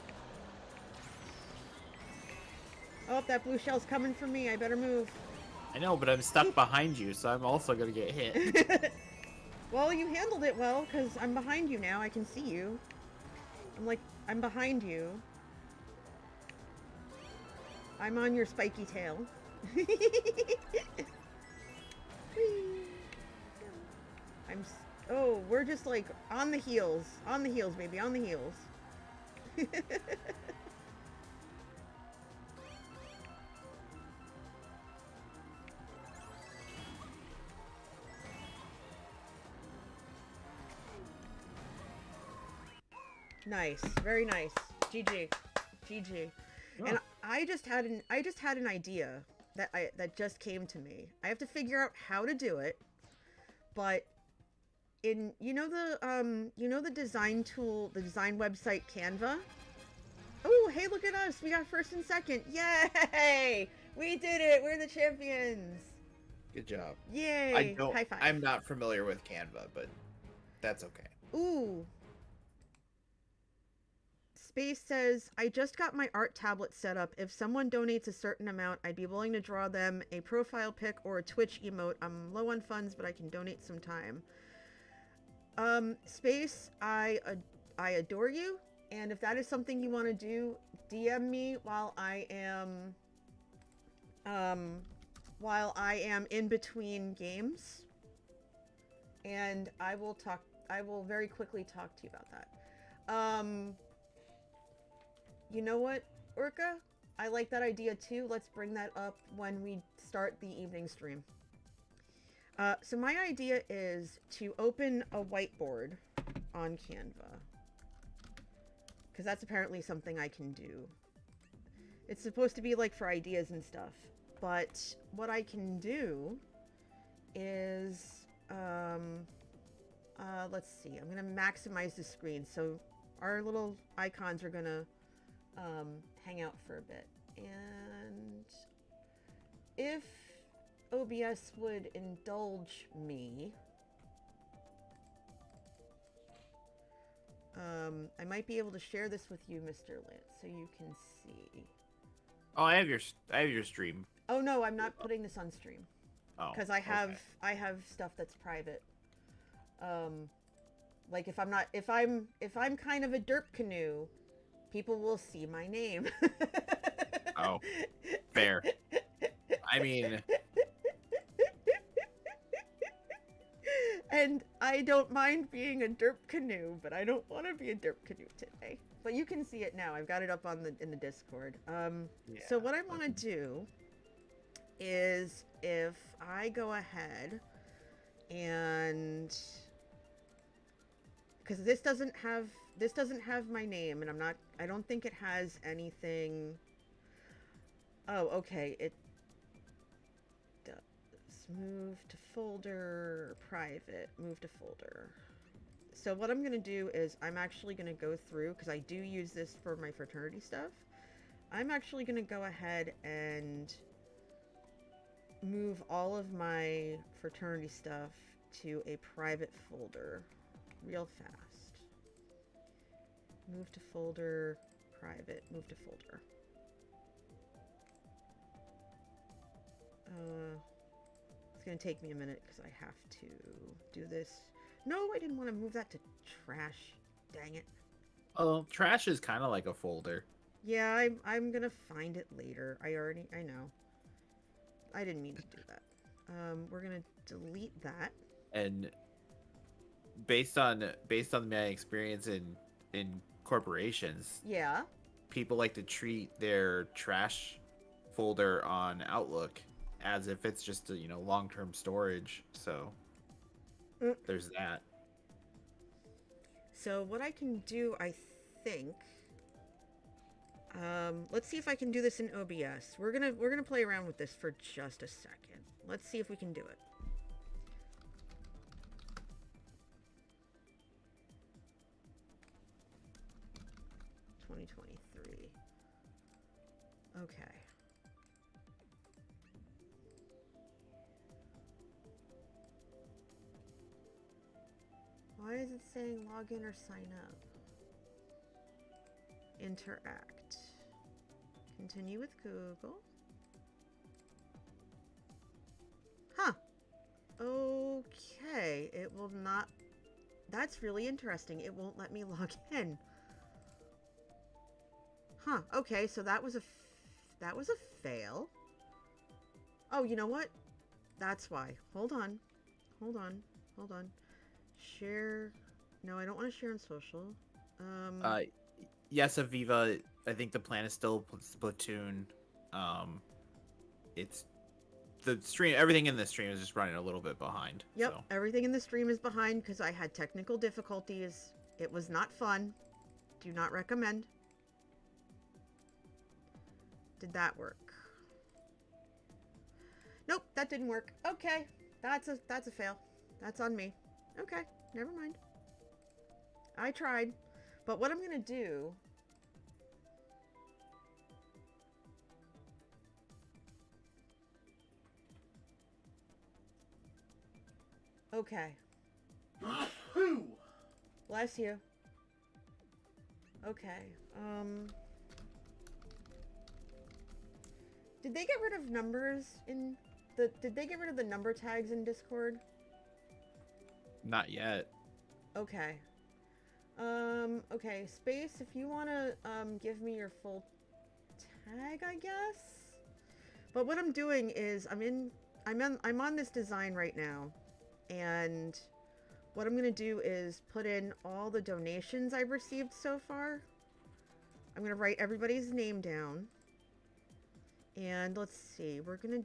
Oh, that blue shell's coming for me. I better move. I know, but I'm stuck behind you, so I'm also gonna get hit. Well, you handled it well, because I'm behind you now. I can see you. I'm behind you. I'm on your spiky tail. Oh, we're just like on the heels. On the heels, baby. On the heels. Nice. Very nice. GG. GG. And I just had an idea that just came to me. I have to figure out how to do it. But in you know the design tool, the design website Canva? Oh, hey, look at us. We got first and second. Yay! We did it. We're the champions. Good job. Yay. High five. I'm not familiar with Canva, but that's okay. Ooh. Space says, I just got my art tablet set up. If someone donates a certain amount, I'd be willing to draw them a profile pic or a Twitch emote. I'm low on funds, but I can donate some time. Space, I adore you. And if that is something you want to do, DM me while I am in between games. And I will very quickly talk to you about that. You know what, Orca? I like that idea too. Let's bring that up when we start the evening stream. So my idea is to open a whiteboard on Canva. Because that's apparently something I can do. It's supposed to be like for ideas and stuff. But what I can do is, let's see. I'm going to maximize the screen. So our little icons are going to hang out for a bit. And if OBS would indulge me, I might be able to share this with you, Mr. Lance, so you can see. Oh, I have your stream. Oh no, I'm not putting this on stream. Oh, Because I have okay. I have stuff that's private. Like if I'm kind of a derp canoe, people will see my name. Oh, fair. I mean, and I don't mind being a derp canoe, but I don't want to be a derp canoe today. But you can see it now. I've got it up on in the Discord. So what I want to do is if I go ahead and because this doesn't have my name, and I don't think it has anything. Oh, okay. It does. Move to folder, private, move to folder. So what I'm going to do is I'm actually going to go through, because I do use this for my fraternity stuff. I'm actually going to go ahead and move all of my fraternity stuff to a private folder real fast. Move to folder, private, move to folder. It's going to take me a minute because I have to do this. No, I didn't want to move that to trash. Dang it. oh, trash is kind of like a folder. Yeah, I'm going to find it later. I know. I didn't mean to do that. We're going to delete that. And based on my experience in corporations, Yeah. people like to treat their trash folder on Outlook as if it's just a, long-term storage. So there's that. So what I can do, I think, let's see if I can do this in OBS. We're gonna play around with this for just a second. Let's see if we can do it. 2023. Okay. Why is it saying log in or sign up? Interact. Continue with Google. Huh. Okay. It will not. That's really interesting. It won't let me log in. Huh. Okay, so that was a fail. Oh, you know what? That's why. Hold on. Hold on. Hold on. Share. No, I don't want to share on social. Yes, Aviva. I think the plan is still Splatoon. It's the stream. Everything in the stream is just running a little bit behind. Yep, So. everything in the stream is behind because I had technical difficulties. It was not fun. Do not recommend. Did that work? Nope, that didn't work. Okay, that's a fail. That's on me. Okay, never mind. I tried, but what I'm gonna do. Okay. Bless you. Okay. Did they get rid of numbers in the... Did they get rid of the number tags in Discord? Not yet. Okay. Okay, Space, if you want to, give me your full tag, I guess? But what I'm doing is, I'm on this design right now, and what I'm going to do is put in all the donations I've received so far. I'm going to write everybody's name down. And let's see, we're going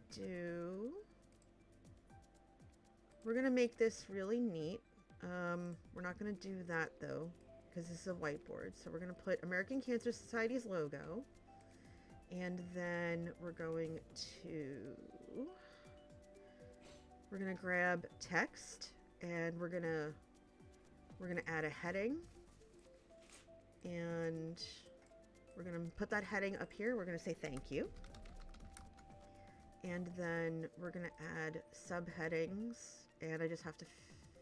to make this really neat. We're not going to do that though, because this is a whiteboard. So we're going to put American Cancer Society's logo. And then we're going to grab text, and we're going to add a heading. And we're going to put that heading up here. We're going to say thank you. And then we're going to add subheadings, and I just have to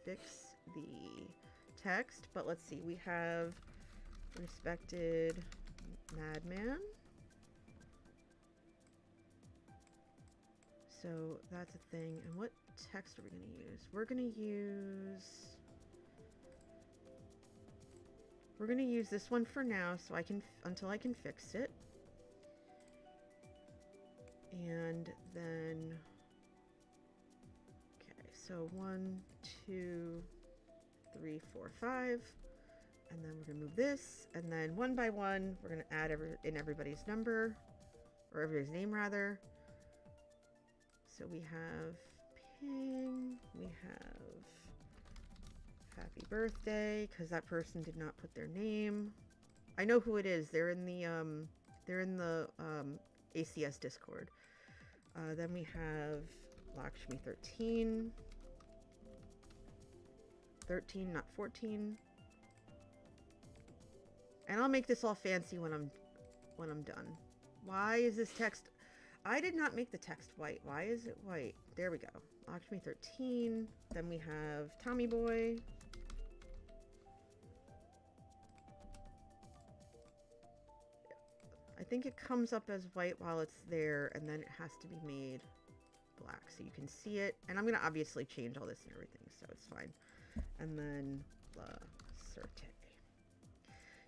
fix the text. But let's see, we have respected Madman. So that's a thing. And what text are we going to use? We're going to use this one for now, so until I can fix it. And then, okay, so 1, 2, 3, 4, 5, and then we're gonna move this, and then one by one, we're gonna add in everybody's number, or everybody's name rather. So we have Ping, we have happy birthday, because that person did not put their name. I know who it is. They're in the ACS Discord. Then we have Lakshmi 13, not 14. And I'll make this all fancy when I'm done. Why is this text? I did not make the text white. Why is it white? There we go. Lakshmi 13. Then we have Tommy Boy. I think it comes up as white while it's there, and then it has to be made black so you can see it. And I'm going to obviously change all this and everything, so it's fine. And then La Certe.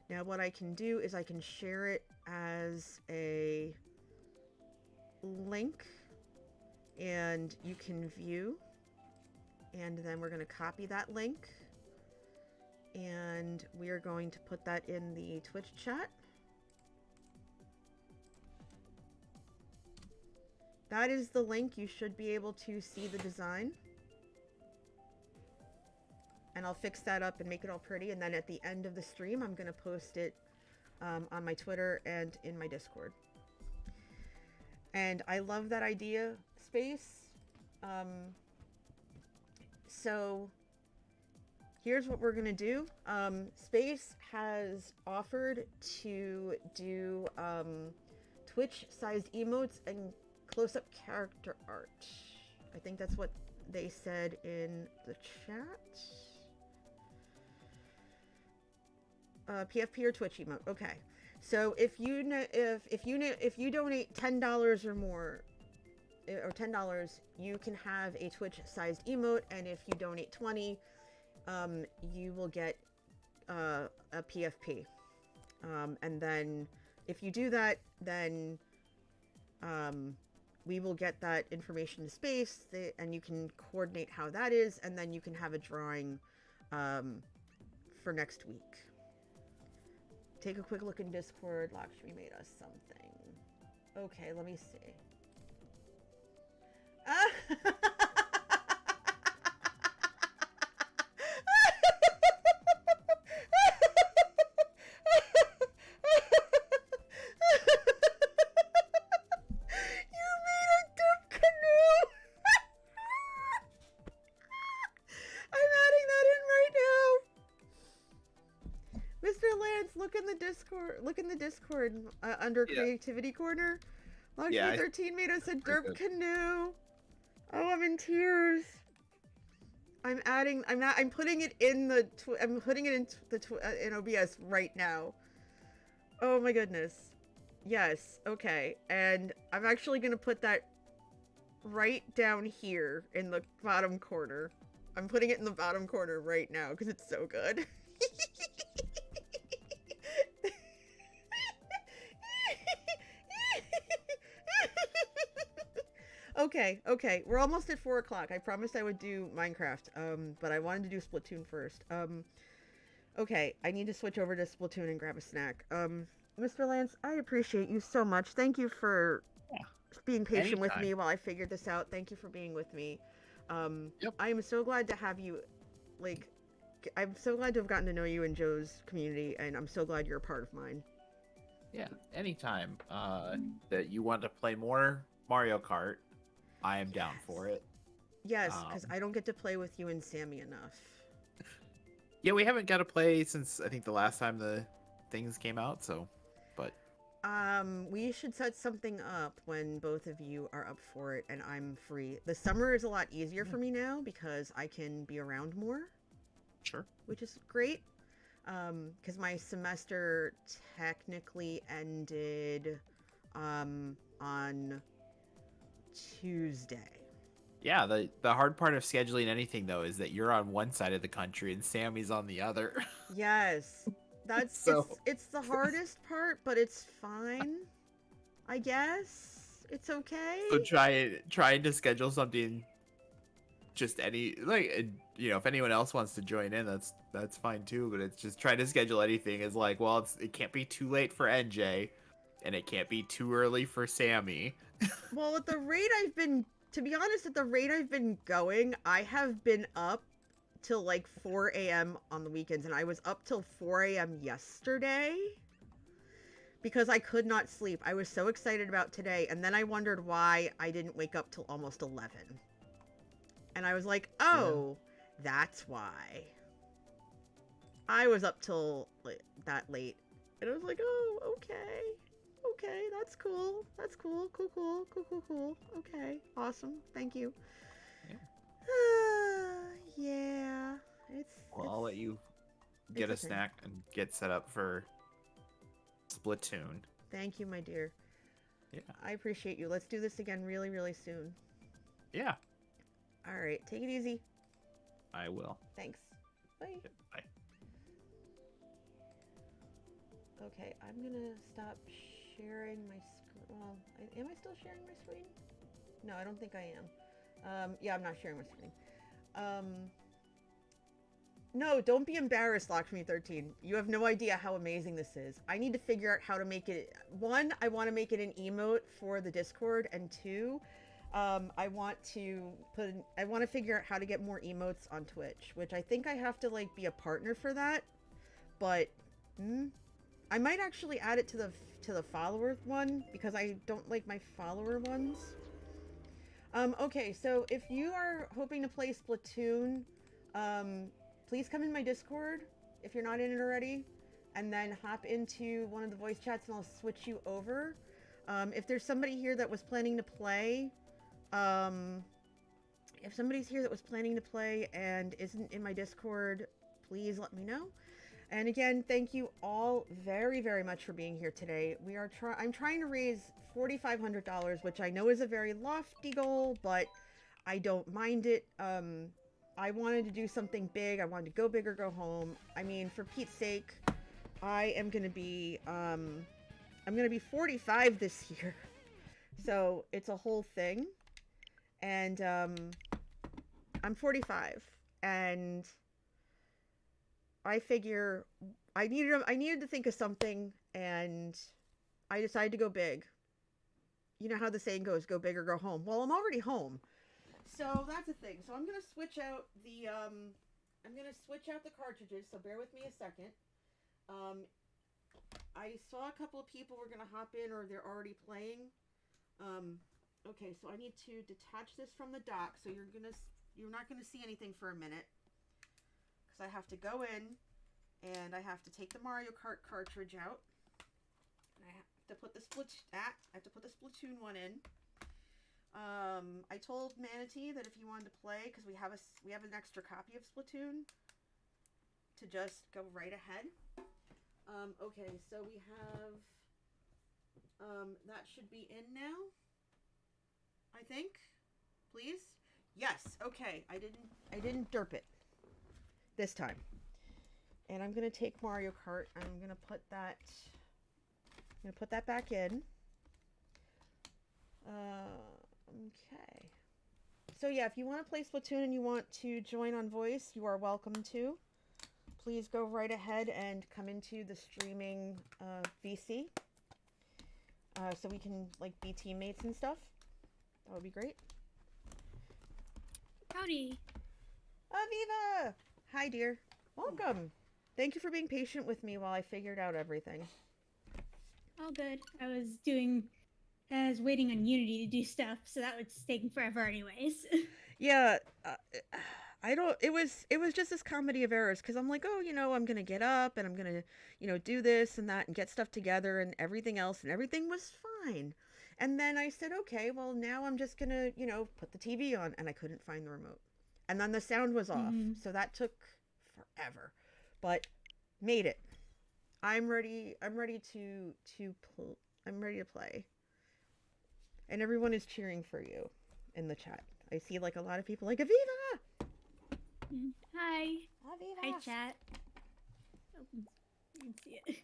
Now what I can do is I can share it as a link, and you can view. And then we're going to copy that link, and we are going to put that in the Twitch chat. That is the link. You should be able to see the design. And I'll fix that up and make it all pretty. And then at the end of the stream, I'm going to post it on my Twitter and in my Discord. And I love that idea, Space. So here's what we're gonna do. Space has offered to do Twitch-sized emotes and close-up character art. I think that's what they said in the chat. PFP or Twitch emote. Okay. So if you donate $10 or more, or $10, you can have a Twitch-sized emote, and if you donate 20, you will get a PFP. And then if you do that, then we will get that information to Space, and you can coordinate how that is, and then you can have a drawing for next week. Take a quick look in Discord. Lakshmi made us something. Okay, let me see. Look in the Discord under Creativity Corner. Lakshmi 13 made us a derp canoe. Oh, I'm in tears. I'm putting it in the in OBS right now. Oh my goodness. Yes. Okay. And I'm actually gonna put that right down here in the bottom corner. I'm putting it in the bottom corner right now because it's so good. Okay, we're almost at 4 o'clock. I promised I would do Minecraft, but I wanted to do Splatoon first. Okay, I need to switch over to Splatoon and grab a snack. Mr. Lance, I appreciate you so much. Thank you for being patient with me while I figured this out. Thank you for being with me. Yep. I am so glad to have you, I'm so glad to have gotten to know you in Joe's community, and I'm so glad you're a part of mine. Yeah, anytime that you want to play more Mario Kart, I am down for it. Yes, because I don't get to play with you and Sammy enough. Yeah, we haven't got to play since I think the last time the things came out, so, but... we should set something up when both of you are up for it and I'm free. The summer is a lot easier for me now because I can be around more. Sure. Which is great. Because my semester technically ended, on Tuesday. Yeah, the hard part of scheduling anything though is that you're on one side of the country and Sammy's on the other. Yes, that's So- it's the hardest part, but it's fine. I guess it's okay. So trying to schedule something, just any if anyone else wants to join in, that's fine too. But it's just trying to schedule anything is like, well, it can't be too late for NJ, and it can't be too early for Sammy. Well, at the rate to be honest, at the rate I've been going, I have been up till like 4 a.m. on the weekends, and I was up till 4 a.m. yesterday because I could not sleep. I was so excited about today, and then I wondered why I didn't wake up till almost 11. And I was like, oh, that's why. I was up till that late, and I was like, oh, okay. Okay, that's cool. That's cool. Cool. Okay, awesome. Thank you. Yeah. Well, I'll let you get a okay. snack and get set up for Splatoon. Thank you, my dear. Yeah. I appreciate you. Let's do this again really, really soon. Yeah, All right, take it easy. I will. Thanks. Bye. Yep, bye. Okay, I'm gonna stop sharing my screen. Well, am I still sharing my screen? No, I don't think I am. Yeah, I'm not sharing my screen. No, don't be embarrassed, Lakshmi13. You have no idea how amazing this is. I need to figure out how to make it. One, I want to make it an emote for the Discord, and two, I want to figure out how to get more emotes on Twitch, which I think I have to be a partner for that. But I might actually add it to the follower one because I don't like my follower ones. Okay, so if you are hoping to play Splatoon, please come in my Discord if you're not in it already, and then hop into one of the voice chats and I'll switch you over. If there's somebody here that was planning to play, if somebody's here that was planning to play and isn't in my Discord, please let me know. And again, thank you all very, very much for being here today. I'm trying to raise $4,500, which I know is a very lofty goal, but I don't mind it. I wanted to do something big. I wanted to go big or go home. I mean, for Pete's sake, I am going to be, I'm going to be 45 this year. So it's a whole thing. And, I'm 45 and I figure I needed to think of something, and I decided to go big. You know how the saying goes, go big or go home. Well, I'm already home. So that's the thing. So I'm going to switch out the cartridges, so bear with me a second. I saw a couple of people were going to hop in, or they're already playing. Okay, so I need to detach this from the dock, so you're not going to see anything for a minute. Because I have to go in, and I have to take the Mario Kart cartridge out. And I have to put the Splatoon one in. I told Manatee that if he wanted to play, because we have an extra copy of Splatoon, to just go right ahead. Okay, so we have that should be in now, I think. Please. Yes. Okay. I didn't derp it this time. And I'm gonna take Mario Kart and I'm gonna put that back in. Okay. So yeah, if you want to play Splatoon and you want to join on voice, you are welcome to. Please go right ahead and come into the streaming VC, so we can like be teammates and stuff. That would be great. Howdy. Aviva! Hi, dear. Welcome. Thank you for being patient with me while I figured out everything. All good. I was waiting on Unity to do stuff, so that was taking forever anyways. Yeah, it was just this comedy of errors, because I'm like, oh, I'm going to get up and I'm going to, do this and that and get stuff together and everything else, and everything was fine. And then I said, okay, well, now I'm just going to, put the TV on, and I couldn't find the remote. And then the sound was off, so that took forever, but made it. I'm ready to play. And everyone is cheering for you in the chat. I see like a lot of people like, Aviva! Hi. Aviva! Hi, chat. Oh, you can see it.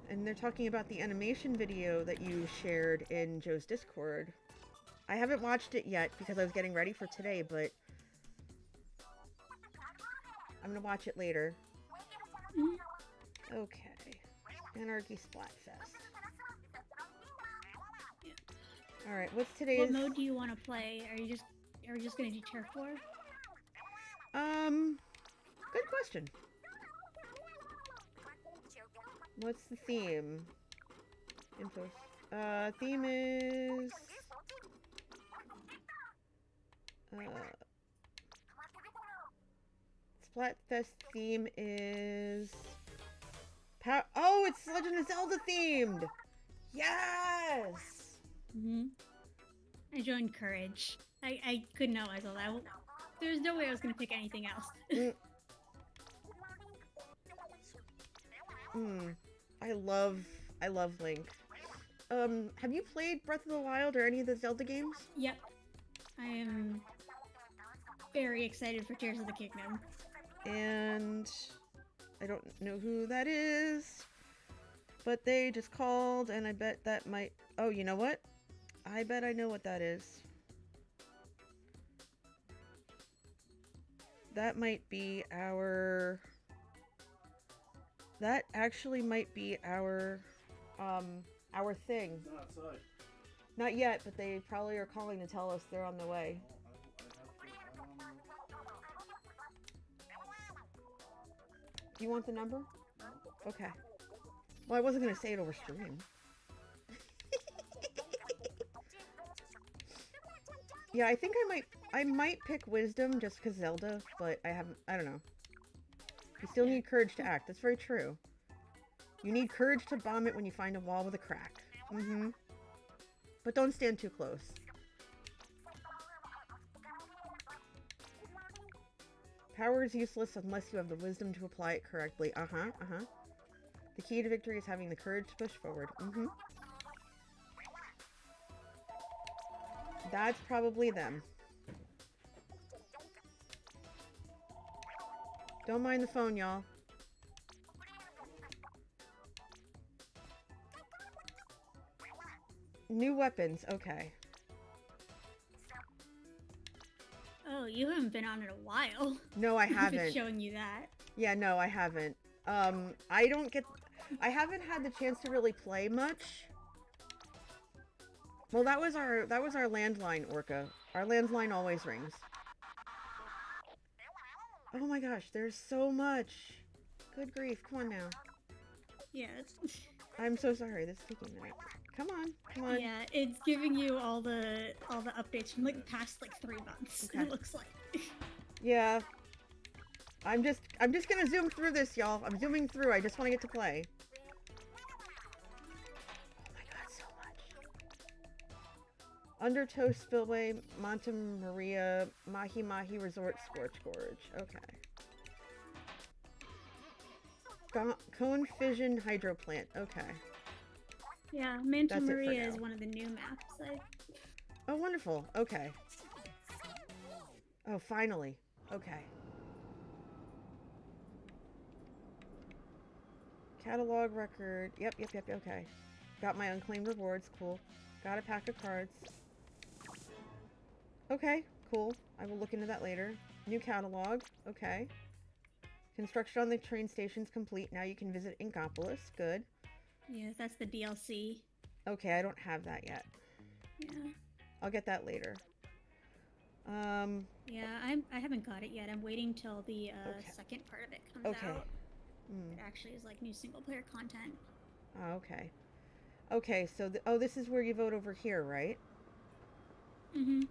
And they're talking about the animation video that you shared in Joe's Discord. I haven't watched it yet because I was getting ready for today, but I'm gonna watch it later. Okay. Anarchy Splatfest. Yeah. Alright, what's today's... What mode do you want to play? Are we just gonna do Turf War? Good question. What's the theme? Info. Theme is... Splatfest theme is... Oh, it's Legend of Zelda themed! Yes! I joined Courage. I couldn't help myself. There's no way I was gonna pick anything else. I love Link. Have you played Breath of the Wild or any of the Zelda games? Yep. I am very excited for Tears of the Kingdom. And I don't know who that is, but they just called, and I bet that might... Oh, you know what? I bet I know what that is. That might be our... That actually might be our thing. It's not outside. Not yet, but they probably are calling to tell us they're on the way. Do you want the number? No. Okay. Well, I wasn't going to say it over stream. Yeah, I think I might pick wisdom just because Zelda, but I don't know. You still need courage to act. That's very true. You need courage to bomb it when you find a wall with a crack. Mm-hmm. But don't stand too close. Power is useless unless you have the wisdom to apply it correctly. Uh-huh, uh-huh. The key to victory is having the courage to push forward. Mm-hmm. That's probably them. Don't mind the phone, y'all. New weapons, okay. Oh, you haven't been on in a while. No, I I've been haven't. showing you that. Yeah, no, I haven't. I haven't had the chance to really play much. Well, that was our landline, Orca. Our landline always rings. Oh my gosh, there's so much. Good grief, come on now. Yeah, I'm so sorry, this is taking a minute. Come on, come on. yeah, it's giving you all the updates from like the past like 3 months. Okay. It looks like. Yeah. I'm just gonna zoom through this, y'all. I'm zooming through. I just want to get to play. Oh my god, so much. Undertow Spillway, Monte Maria, Mahi Mahi Resort, Scorch Gorge. Okay. Cone Fission Hydro Plant. Okay. Yeah, Manta That's it for Maria is now. one of the new maps. Oh, wonderful. Okay. Oh, finally. Okay. Catalog record. Yep, okay. Got my unclaimed rewards. Cool. Got a pack of cards. Okay, cool. I will look into that later. New catalog. Okay. Construction on the train station's complete. Now you can visit Inkopolis. Good. Yeah, that's the DLC. Okay, I don't have that yet. Yeah. I'll get that later. Yeah, I haven't got it yet. I'm waiting till the Okay. second part of it comes Okay. out. Hmm. It actually is like new single player content. Oh, okay. Okay, so this is where you vote over here, right? Mm-hmm.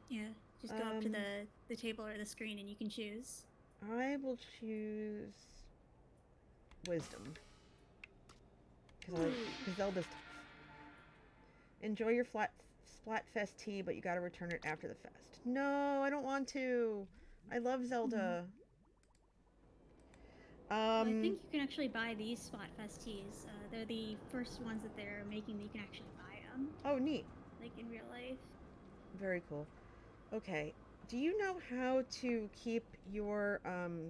Yeah. Just go up to Um, the table or the screen and you can choose. I will choose wisdom. Because Zelda's tough. Enjoy your Splatfest tea, but you gotta return it after the fest. No, I don't want to. I love Zelda. Well, I think you can actually buy these Splatfest teas. They're the first ones that they're making that you can actually buy them, Oh, neat. like in real life. Very cool. Okay. Do you know how to keep your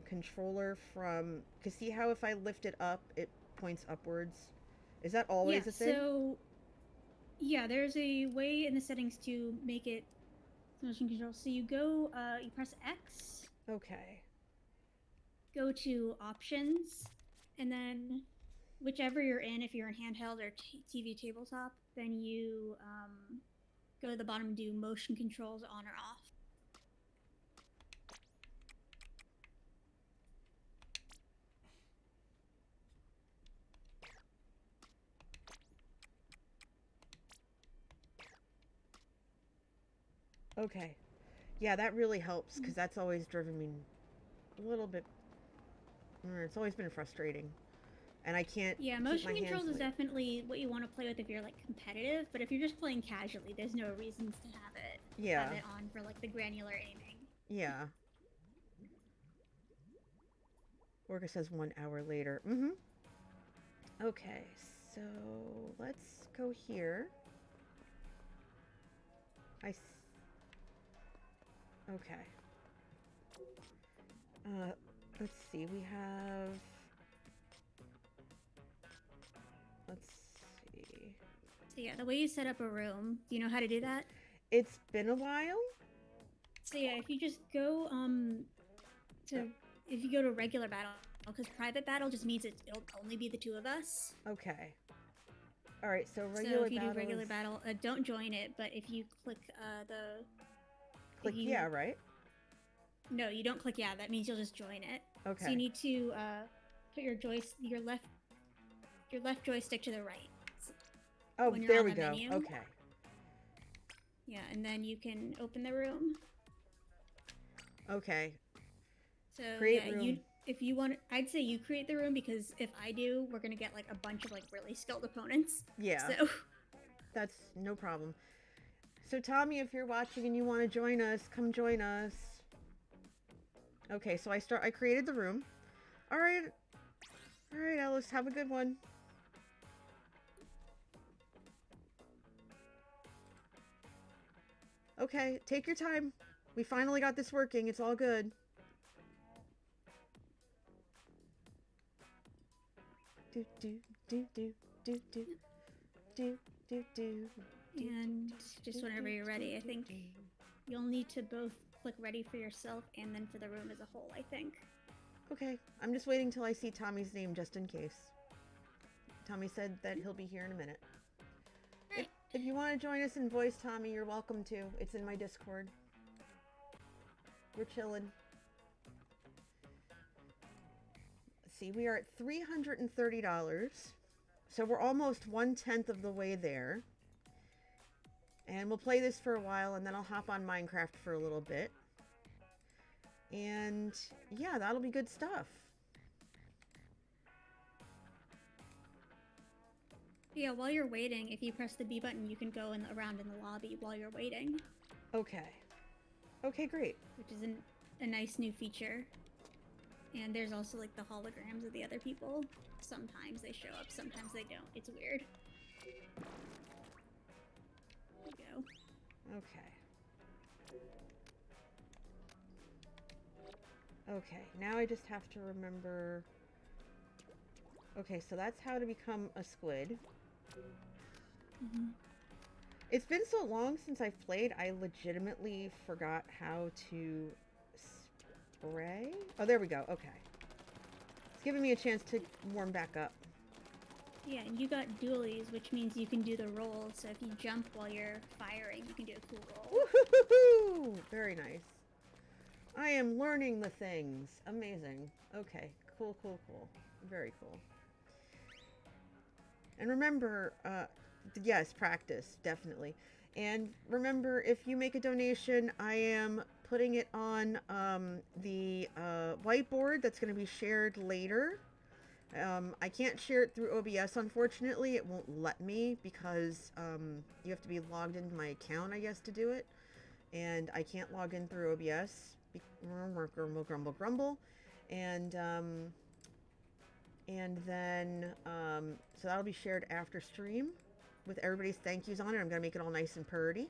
controller from... Because see how if I lift it up, it points upwards? Is that always Yeah, a thing? so yeah, there's a way in the settings to make it motion control. So you go, you press X, Okay. go to options, and then whichever you're in, if you're in handheld or TV tabletop, then you go to the bottom and do motion controls on or off. Okay. Yeah, that really helps, because that's always driven me a little bit... It's always been frustrating. And I can't Yeah, keep motion my hands controls is like- definitely what you want to play with if you're like competitive, but if you're just playing casually, there's no reasons to have it on for like the granular aiming. Yeah. Orca says 1 hour later. Mm-hmm. Okay, so let's go here. Okay. Let's see, we have... Let's see. So yeah, the way you set up a room, do you know how to do that? It's been a while? So yeah, if you just go if you go to regular battle, because private battle just means it'll only be the two of us. Okay. Alright, so So regular if you battle do regular is- battle, don't join it. But if you click Click you- yeah, right? no, you don't click yeah. That means you'll just join it. Okay. So you need to put your left joystick to the right. Oh, when you're there on we the go. menu. Okay. Yeah, and then you can open the room. Okay. So Create yeah, room. if you want, I'd say you create the room because if I do, we're gonna get like a bunch of like really skilled opponents. Yeah. So That's no problem. So Tommy, if you're watching and you want to join us, come join us. Okay, so I created the room. All right. All right, Ellis, have a good one. Okay, take your time. We finally got this working. It's all good. Do do do do do do do do do. and just whenever you're ready, I think you'll need to both click ready for yourself and then for the room as a whole. I think. Okay, I'm just waiting till I see Tommy's name just in case. Tommy said that he'll be here in a minute. Right. If you want to join us in voice, Tommy, you're welcome to. It's in my Discord. We're chilling. Let's see, we are at $330. So we're almost 1/10 of the way there. And we'll play this for a while and then I'll hop on Minecraft for a little bit. And yeah, that'll be good stuff. Yeah, while you're waiting, if you press the B button, you can go around in the lobby while you're waiting, Okay. Okay, great. which is a nice new feature. And there's also like the holograms of the other people. Sometimes they show up, sometimes they don't. It's weird. There we go. Okay. Okay, now I just have to remember... Okay, so that's how to become a squid. Mhm. It's been so long since I've played, I legitimately forgot how to spray. Oh, there we go. Okay. It's giving me a chance to warm back up. Yeah, and you got dualies, which means you can do the roll. So if you jump while you're firing, you can do a cool roll. Woohoo! Very nice. I am learning the things. Amazing. Okay. Cool, cool, cool. Very cool. And remember, yes, practice, definitely. And remember, if you make a donation, I am putting it on the whiteboard that's going to be shared later. I can't share it through OBS, unfortunately. It won't let me because you have to be logged into my account, I guess, to do it. And I can't log in through OBS. Grumble, grumble, grumble. And then, so that'll be shared after stream with everybody's thank yous on it. I'm going to make it all nice and purty.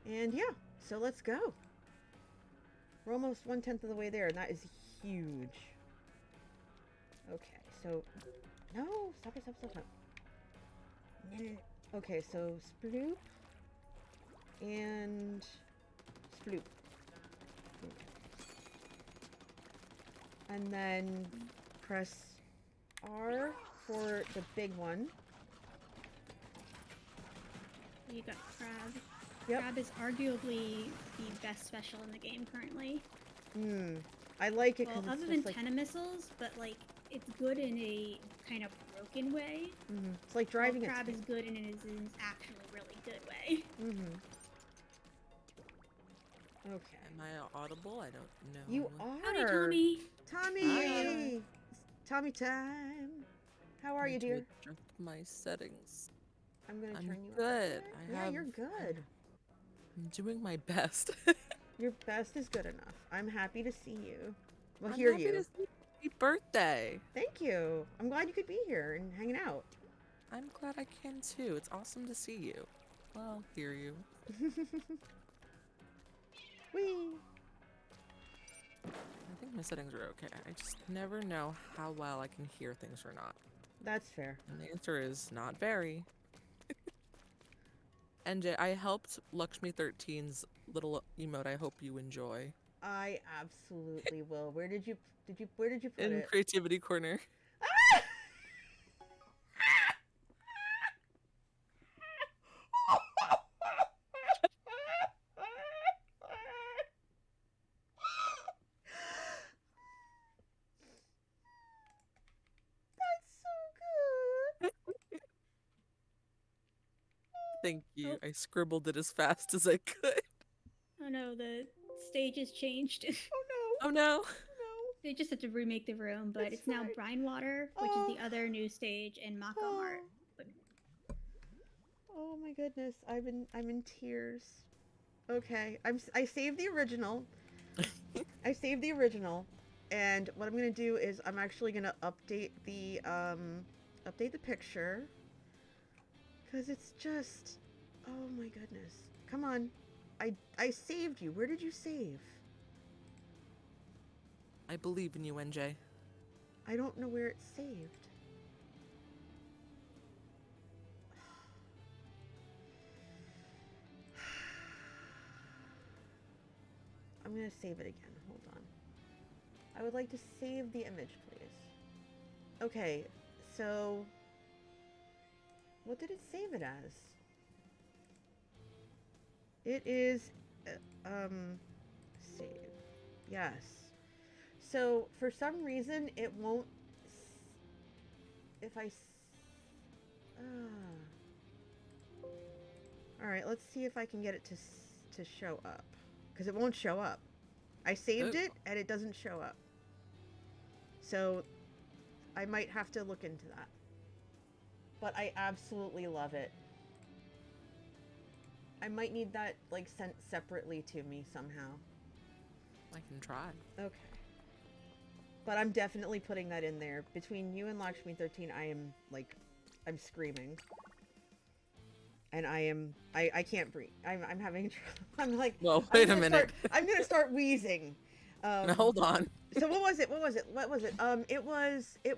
And yeah, so let's go. We're almost 1/10 of the way there, and that is huge. Okay, so, no, stop it, stop, stop, stop. Okay, so sploop and sploop. Okay. And then press R for the big one. You got Crab. Yep. Crab is arguably the best special in the game currently. I like it Well, because other it's than just like, Tentamissiles, but like it's good in a kind of broken way. it's like driving While a Crab is good in an actually really good way. Okay. Am I audible? I don't know. You are. Howdy, Tommy. Tommy. Hi. Tommy time. How are you, Need to dear? adjust my settings. I'm gonna I'm turn you good. up. I Yeah, have- you're good. I'm doing my best. Your best is good enough. I'm happy to see you. Well, I'm hear happy you. to see you. Happy birthday. Thank you. I'm glad you could be here and hanging out. I'm glad I can too. It's awesome to see you. Well, hear you. Whee! I think my settings are okay. I just never know how well I can hear things or not. That's fair. And the answer is not very. NJ, I helped Lakshmi 13's little emote. I hope you enjoy. I absolutely will. Where did you put In it? Creativity Corner. That's so good. Thank you. Oh. I scribbled it as fast as I could. Oh no, the stage has changed. Oh Oh no. no. No. They just had to remake the room, but It's it's now fine. Brinewater, which is the other new stage in Mako Mart. But Oh my goodness. I'm in tears. Okay. I saved the original. I saved the original. And what I'm going to do is I'm actually going to update the picture, cuz it's just, oh my goodness. Come on. I saved you. Where did you save? I believe in you, NJ. I don't know where it's saved. I'm going to save it again. Hold on. I would like to save the image, please. Okay, so what did it save it as? It is save. Yes. So for some reason it won't if I all right, let's see if I can get it to show up, because it won't show up. I saved Oh. it and it doesn't show up. So I might have to look into that. But I absolutely love it. I might need that like sent separately to me somehow. I can try. Okay. But I'm definitely putting that in there. Between you and Lakshmi 13, I'm screaming. And I can't breathe. I'm having I'm like, Well, I'm wait a gonna minute. I'm gonna start wheezing. Now, hold on. So what was it? It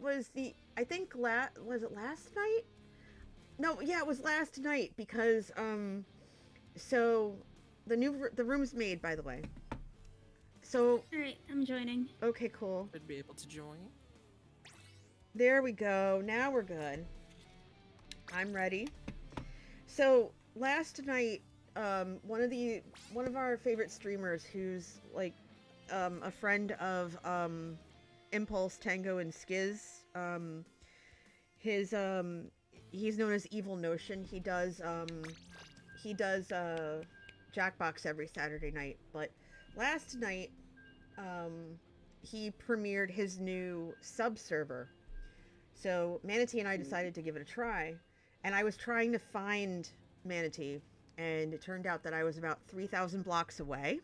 was the, I think was it last night? No, yeah, it was last night, because so the room's made, by the way. So alright, I'm joining. okay, cool. Should be able to join. There we go. Now we're good. I'm ready. So last night, one of our favorite streamers, who's like a friend of Impulse, Tango, and Skiz, he's known as Evil Notion. He does Jackbox every Saturday night. But last night, he premiered his new sub server. So Manatee and I decided to give it a try. And I was trying to find Manatee, and it turned out that I was about 3,000 blocks away.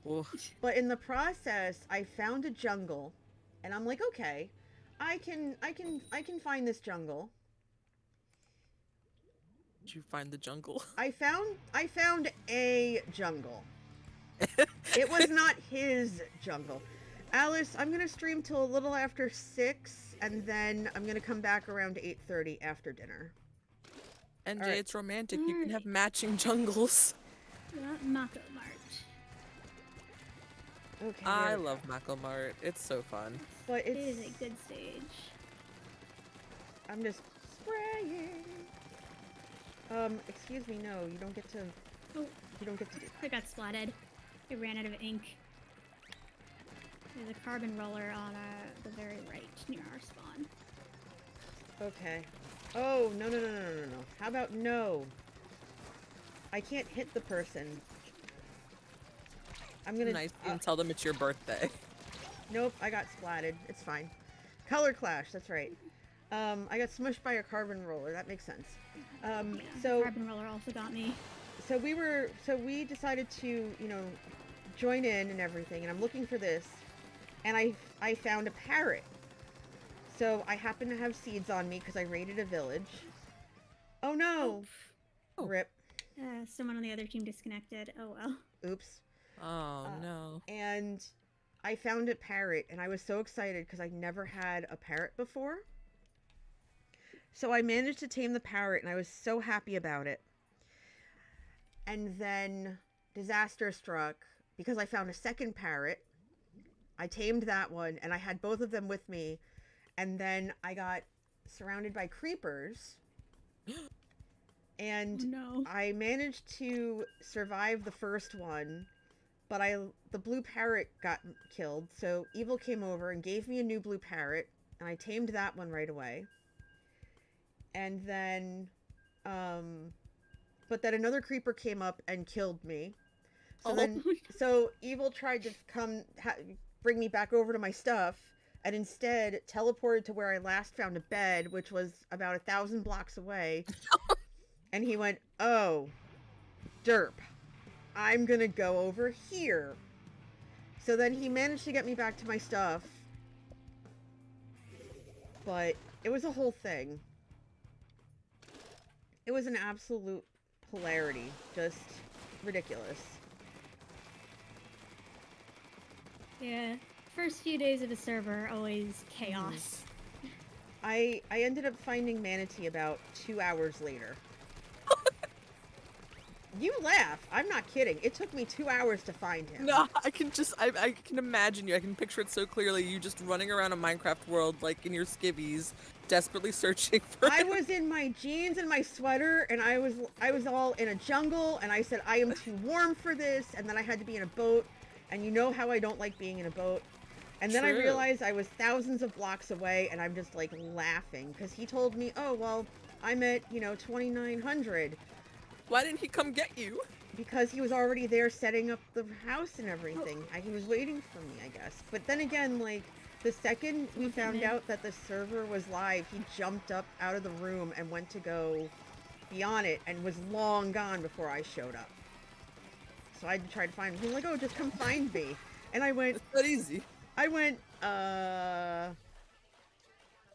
Well, But in the process, I found a jungle, and I'm like, okay, I can find this jungle. did you find the jungle? I found a jungle. It was not his jungle. Alice, I'm gonna stream till a little after 6, and then I'm gonna come back around 8:30 after dinner. NJ, Alright. it's romantic. You can have matching jungles. Mako Mart. Okay. I there we love go. Mako Mart. It's so fun. But It is it's. a good stage. I'm just spraying. Excuse me. No, you don't get to. Oh, You don't get to do. I got splatted. I ran out of ink. There's a carbon roller on the very right near our spawn. Okay. Oh, no. How about no? I can't hit the person. I'm gonna... Nice. You can tell them it's your birthday. Nope, I got splatted. It's fine. Color clash, that's right. I got smushed by a carbon roller. That makes sense. Yeah, So... carbon roller also got me. So we decided to, join in and everything, and I'm looking for this, and I found a parrot. So I happen to have seeds on me because I raided a village. Oh no! Oh. Rip. Someone on the other team disconnected. Oh well. Oops. Oh, no. And I found a parrot, and I was so excited because I never had a parrot before. So I managed to tame the parrot, and I was so happy about it. And then disaster struck because I found a second parrot. I tamed that one, and I had both of them with me. And then I got surrounded by creepers. And No. I managed to survive the first one, but the blue parrot got killed. So Evil came over and gave me a new blue parrot, and I tamed that one right away. And then but then another creeper came up and killed me. So Oh. then, so Evil tried to come bring me back over to my stuff, and instead teleported to where I last found a bed, which was about 1,000 blocks away. And he went, "Oh, derp, I'm gonna go over here." So then he managed to get me back to my stuff, but it was a whole thing. It was an absolute polarity, just ridiculous. Yeah. First few days of the server are always chaos. I ended up finding Manatee about 2 hours later. You laugh. I'm not kidding. It took me 2 hours to find him. No, I can just, I can imagine you. I can picture it so clearly. You just running around a Minecraft world, like in your skivvies, desperately searching for I him. was in my jeans and my sweater, and I was all in a jungle, and I said, I am too warm for this, and then I had to be in a boat, and you know how I don't like being in a boat. And then I True. realized I was thousands of blocks away, and I'm just like laughing, because he told me, oh, well, I'm at, 2,900. Why didn't he come get you? Because he was already there setting up the house and everything. He was waiting for me, I guess. But then again, like, the second we found out that the server was live, he jumped up out of the room and went to go be on it and was long gone before I showed up. So I had to try to find him. He was like, oh, just come find me. And I went, It's that easy.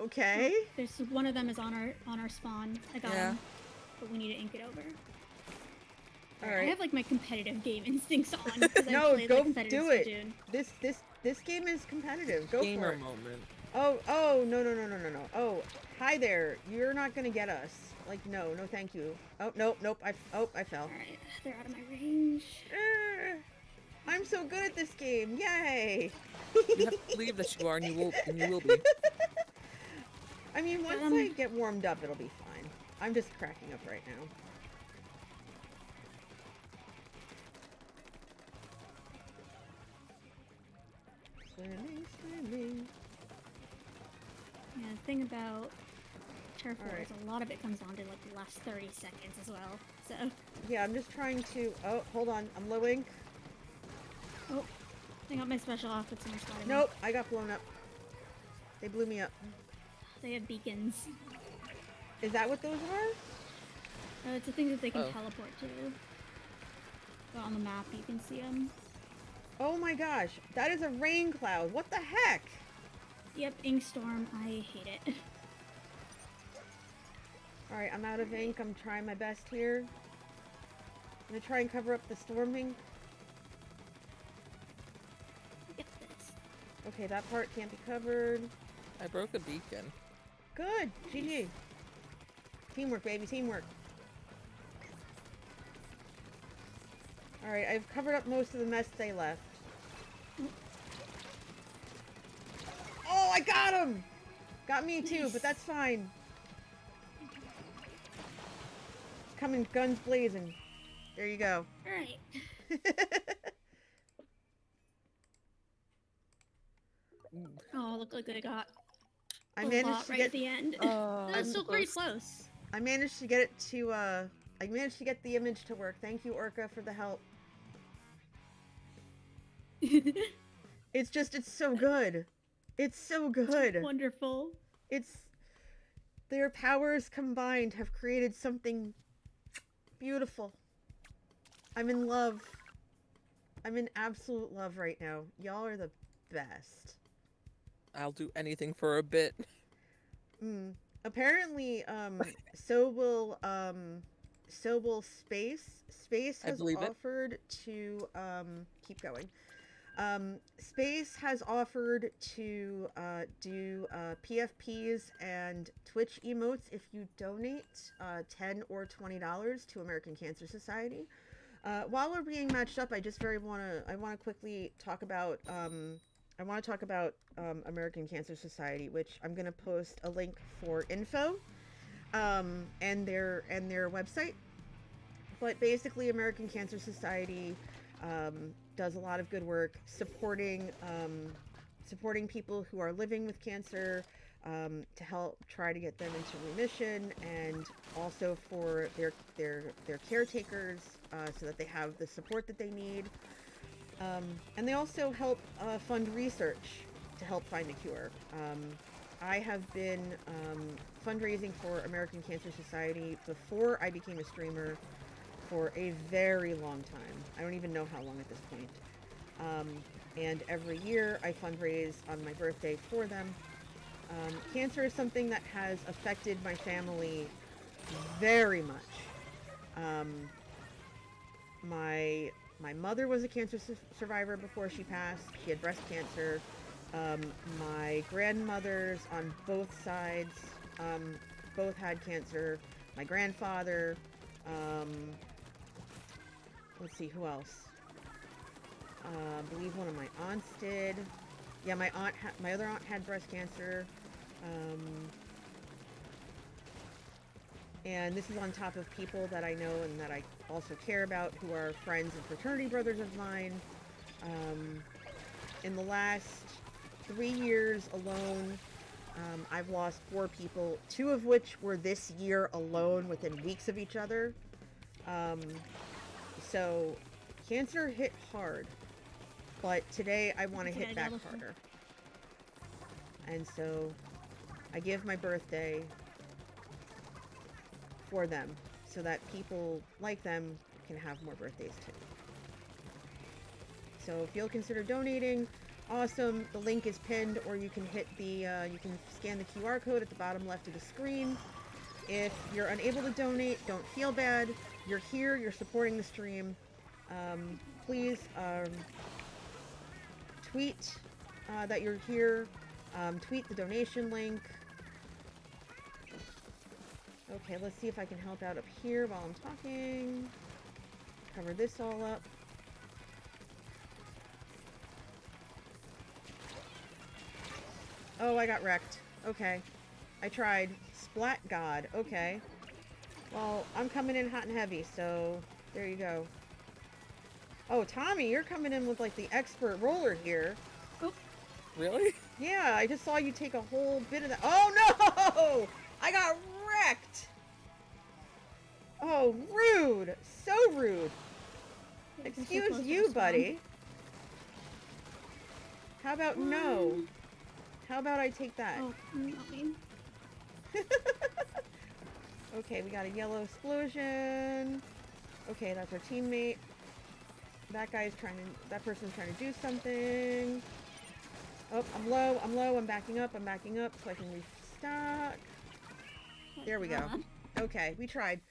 Okay. There's one of them is on our spawn. I got Yeah. him, but we need to ink it over. All I right. have like my competitive game instincts on. 'Cause I No, played, go like, competitive do it. Splatoon. This game is competitive. Go for Gamer it. moment. Oh, no. Oh, hi there. You're not gonna get us. Like, no, thank you. Oh, nope. I fell. Alright, they're out of my range. I'm so good at this game. Yay. You have to believe that you are, and you will be. I mean, once I get warmed up, it'll be fine. I'm just cracking up right now. Swimming. Yeah, the thing about turf war Alright. is a lot of it comes down to like the last 30 seconds as well. So, Yeah, I'm just trying to... Oh, hold on. I'm low ink. oh, I got my special outfits and they're sliding. Nope, I got blown up. They blew me up. They have beacons. Is that what those are? It's a thing that they can Oh. teleport to. But on the map, you can see them. Oh my gosh, that is a rain cloud. What the heck? Yep, ink storm. I hate it. Alright, I'm out of ink. I'm trying my best here. I'm gonna try and cover up the storming. Get this. Okay, that part can't be covered. I broke a beacon. Good! GG. Teamwork, baby, teamwork. Alright, I've covered up most of the mess they left. Oh, I got him! Got me too, but that's fine. It's coming guns blazing. There you go. Alright. Oh, look like I got I a managed lot to right get at the end. Oh, That's still pretty close. I managed to get it to I managed to get the image to work. Thank you, Orca, for the help. It's just it's so good. It's so good. Wonderful. It's their powers combined have created something beautiful. I'm in love. I'm in absolute love right now. Y'all are the best. I'll do anything for a bit. Apparently, so will Space. Space I has believe it. offered to keep going. Space has offered to do PFPs and Twitch emotes if you donate $10 or $20 to American Cancer Society. While we're being matched up, I just want to quickly talk about American Cancer Society, which I'm gonna post a link for info and their website. But basically, American Cancer Society does a lot of good work supporting people who are living with cancer, to help try to get them into remission, and also for their caretakers, so that they have the support that they need. And they also help fund research to help find a cure. I have been fundraising for American Cancer Society before I became a streamer for a very long time. I don't even know how long at this point. And every year I fundraise on my birthday for them. Cancer is something that has affected my family very much. My mother was a cancer survivor before she passed. She had breast cancer. My grandmothers on both sides both had cancer. My grandfather. Let's see, who else? I believe one of my aunts did. Yeah, my other aunt had breast cancer. And this is on top of people that I know and that I also care about, who are friends and fraternity brothers of mine. In the last 3 years alone, I've lost 4 people, 2 of which were this year alone within weeks of each other. So cancer hit hard, but today I want to hit back harder. And so I give my birthday for them so that people like them can have more birthdays too. So if you'll consider donating, awesome. The link is pinned, or you can hit the you can scan the QR code at the bottom left of the screen. If you're unable to donate, don't feel bad. You're here, you're supporting the stream. Please tweet that you're here. Tweet the donation link. Okay, let's see if I can help out up here while I'm talking. Cover this all up. Oh, I got wrecked. Okay. I tried. Splat God. Okay. Well, I'm coming in hot and heavy, so there you go. Oh, Tommy, you're coming in with, like, the expert roller here. Oh. Really? Yeah, I just saw you take a whole bit of that. Oh, no! I got wrecked! Oh, rude! So rude! Excuse you, buddy. How about no? How about I take that? Oh, okay. Okay, we got a yellow explosion. Okay, that's our teammate. That person's trying to do something. Oh, I'm low, I'm backing up so I can restock. There we go. Okay, we tried.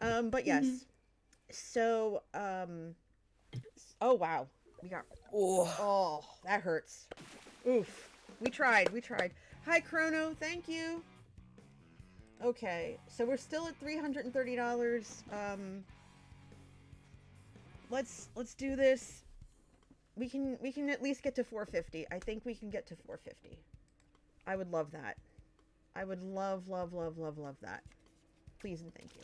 But yes. So, oh wow. We got, oh, that hurts. Oof. We tried. Hi, Chrono, thank you. Okay, so we're still at $330. Let's do this. We can at least get to 450. I think we can get to 450. I would love that. I would love that. Please and thank you.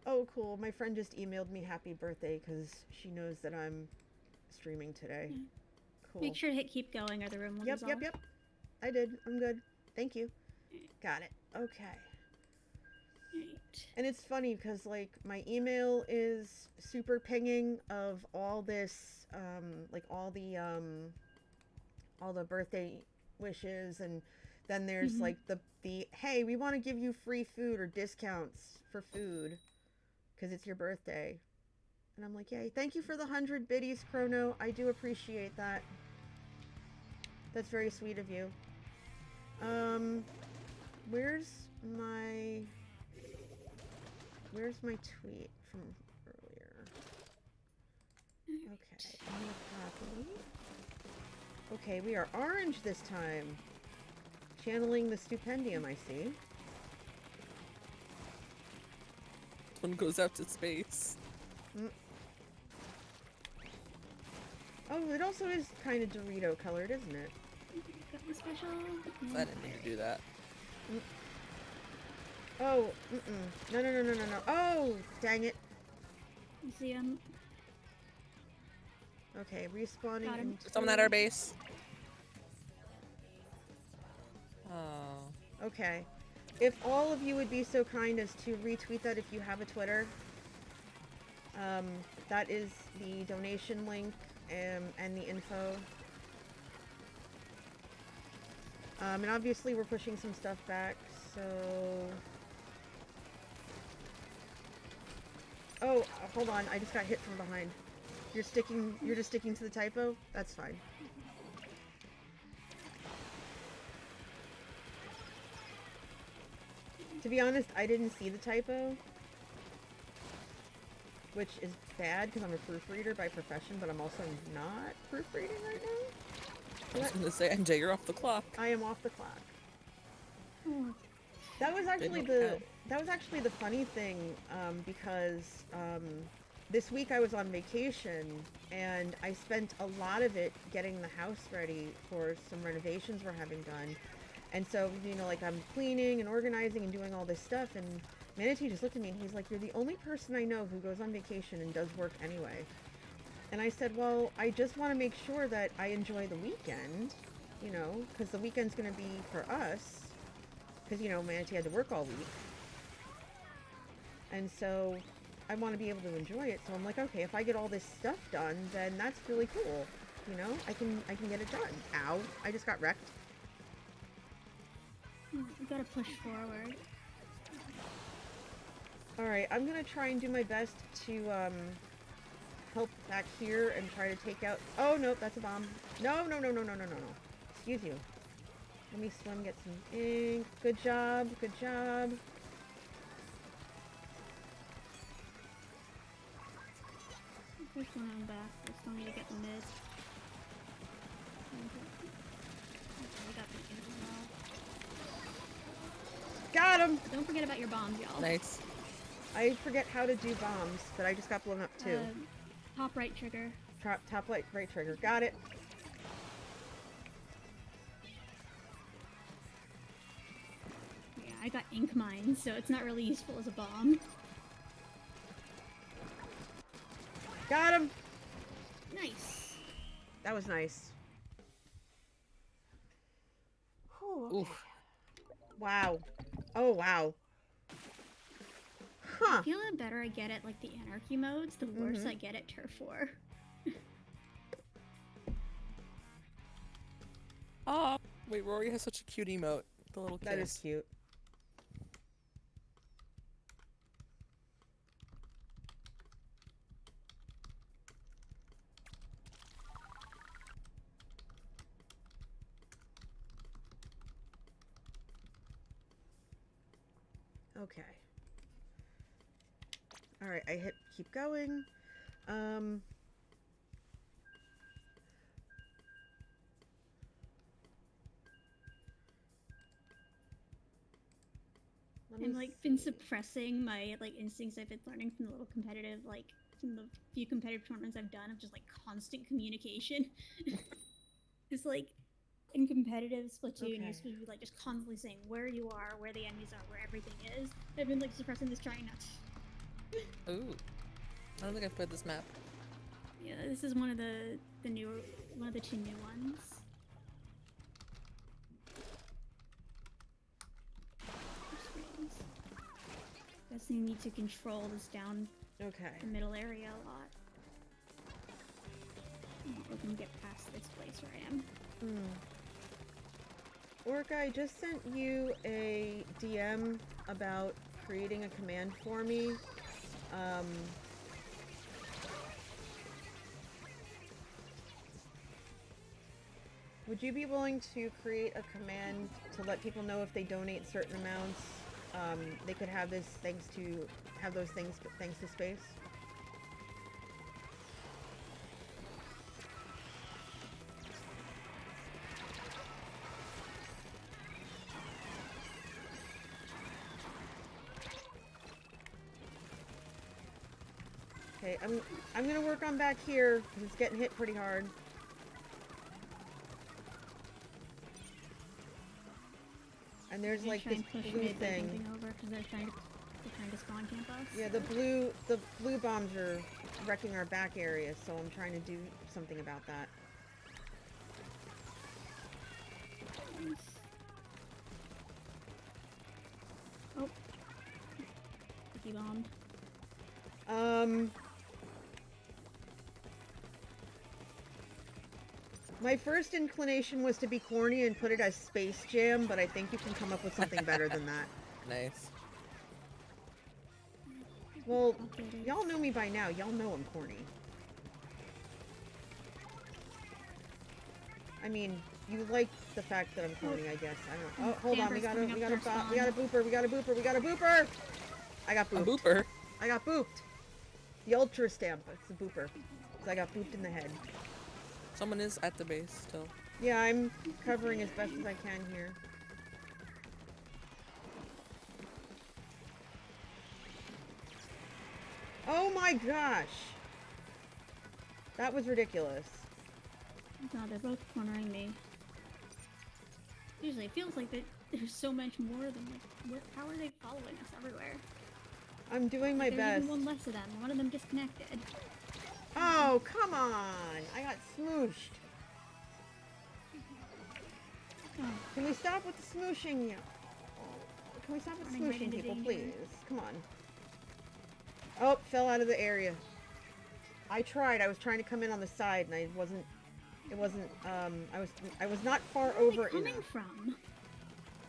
Oh, cool. My friend just emailed me happy birthday because she knows that I'm streaming today. Yeah. Cool. Make sure to hit keep going or the room will dissolve. Yep. I did. I'm good. Thank you. Got it. Okay. Right. And it's funny because, like, my email is super pinging of all this, like, all the birthday wishes, and then there's, like, the, hey, we want to give you free food or discounts for food because it's your birthday. And I'm like, yay, thank you for the 100 biddies, Chrono. I do appreciate that. That's very sweet of you. Where's my tweet from earlier? Okay, I'm gonna copy. Okay, we are orange this time. Channeling the Stupendium, I see. One goes out to space. Oh, it also is kind of Dorito colored, isn't it? Got the special. I didn't mean to do that. Oh, No. Oh, dang it. You see Okay, respawning. Got him. into- Someone at our base. Oh. Okay. If all of you would be so kind as to retweet that if you have a Twitter. That is the donation link and the info. And obviously we're pushing some stuff back, so... Oh, hold on, I just got hit from behind. You're just sticking to the typo? That's fine. To be honest, I didn't see the typo. Which is bad, because I'm a proofreader by profession, but I'm also not proofreading right now. I was gonna say, MJ, you're off the clock. I am off the clock. Oh, That was actually Didn't the funny thing, because this week I was on vacation and I spent a lot of it getting the house ready for some renovations we're having done. And so, you know, like I'm cleaning and organizing and doing all this stuff, and Manatee just looked at me and he's like, "You're the only person I know who goes on vacation and does work anyway." And I said, "Well, I just want to make sure that I enjoy the weekend, you know, because the weekend's going to be for us. Because, you know, Manatee had to work all week. And so I want to be able to enjoy it. So I'm like, okay, if I get all this stuff done, then that's really cool. You know, I can get it done." Ow, I just got wrecked. you gotta push forward. Alright, I'm going to try and do my best to help back here and try to take out... Oh, no, that's a bomb. No. Excuse you. Let me swim, get some ink. Good job, good job. There's one on back. I still need to get the mid. Okay, we got the ink as well. Got him! Don't forget about your bombs, y'all. Nice. I forget how to do bombs, but I just got blown up too. Top right trigger. Top right trigger. Got it. Yeah, I got ink mines, so it's not really useful as a bomb. Got him! Nice. That was nice. Whew, okay. Oof. Wow. Oh, wow. Huh. I feel the better I get at like the anarchy modes, the worse I get at Turf War. Oh, wait, Rory has such a cute emote. The little kiss. That is cute. Okay. Alright, I hit keep going. Let me I've like been suppressing my like instincts I've been learning from the little competitive, like from the few competitive tournaments I've done of just like constant communication. It's like in competitive Splatoon, Okay. you're supposed to be like just constantly saying where you are, where the enemies are, where everything is. I've been like suppressing this, trying not to. Ooh. I don't think I've played this map. Yeah, this is one of the newer, one of the two new ones. Guess you need to control this down Okay. the middle area a lot. We can get past this place where I am. Orca, I just sent you a DM about creating a command for me. Would you be willing to create a command to let people know if they donate certain amounts, they could have this thanks to those things thanks to space? Okay, I'm gonna work on back here because it's getting hit pretty hard. And there's I'm gonna like try this and push blue mid by thing. jumping over because they're trying to They're trying to spawn camp us. Yeah, the blue bombs are wrecking our back area, so I'm trying to do something about that. Nice. Oh. Sticky bomb. My first inclination was to be corny and put it as Space Jam, but I think you can come up with something better than that. Nice. Well, Okay, it is. y'all know me by now. Y'all know I'm corny. I mean, you like the fact that I'm corny, I guess. I don't know. Oh, hold on. We got a booper. I got A booped. booper. I got booped. The ultra stamp. It's the booper. 'Cause I got booped in the head. Someone is at the base still. Yeah, I'm covering as best as I can here. Oh my gosh! That was ridiculous. God, they're both cornering me. Usually, it feels like that there's so much more than like. How are they following us everywhere? I'm doing my There's best. even one less of them. One of them disconnected. Oh, come on! I got smooshed. Oh, Can we stop with the smooshing? Can we stop with Running right smooshing into people, danger. please? Come on. Oh, fell out of the area. I tried. I was trying to come in on the side, and I wasn't. It wasn't. I was not far where are they over coming enough. from?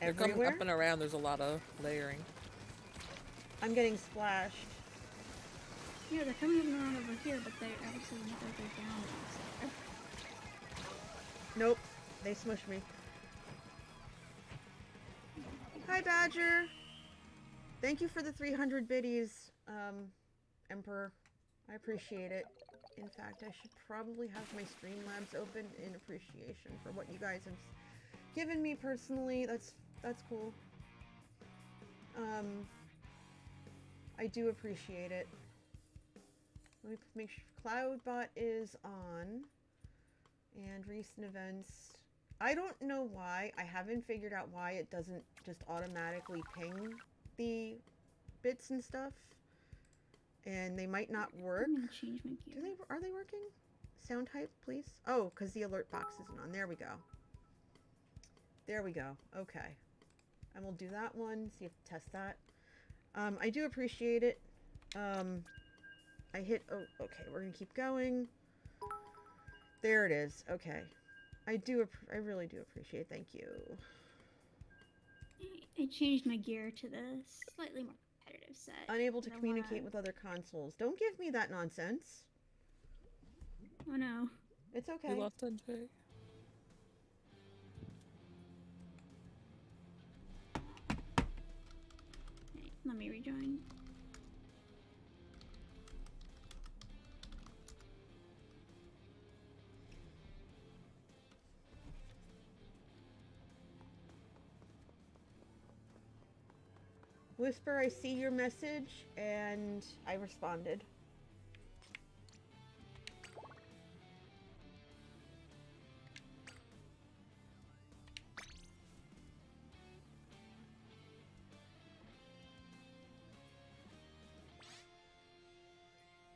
They're coming Everywhere. up and around. There's a lot of layering. I'm getting splashed. Yeah, they're coming up and around over here, but they're obviously not going to go down there. Nope. They smushed me. Hi, Badger. Thank you for the 300 biddies, Emperor. I appreciate it. In fact, I should probably have my Streamlabs open in appreciation for what you guys have given me personally. That's cool. I do appreciate it. Let me make sure Cloudbot is on. And recent events. I don't know why. I haven't figured out why it doesn't just automatically ping the bits and stuff. And they might not work. I'm going to change my gear. Are they working? Sound type, please. Oh, because the alert box isn't on. There we go. There we go. Okay. And we'll do that one. See if test that. I do appreciate it. I hit. Oh, okay. We're gonna keep going. There it is. Okay. I really do appreciate. Thank you. I changed my gear to the slightly more competitive set. Unable to I don't communicate wanna- with other consoles. Don't give me that nonsense. Oh no. It's okay. We lost NJ. Hey, let me rejoin. Whisper, I see your message, and I responded.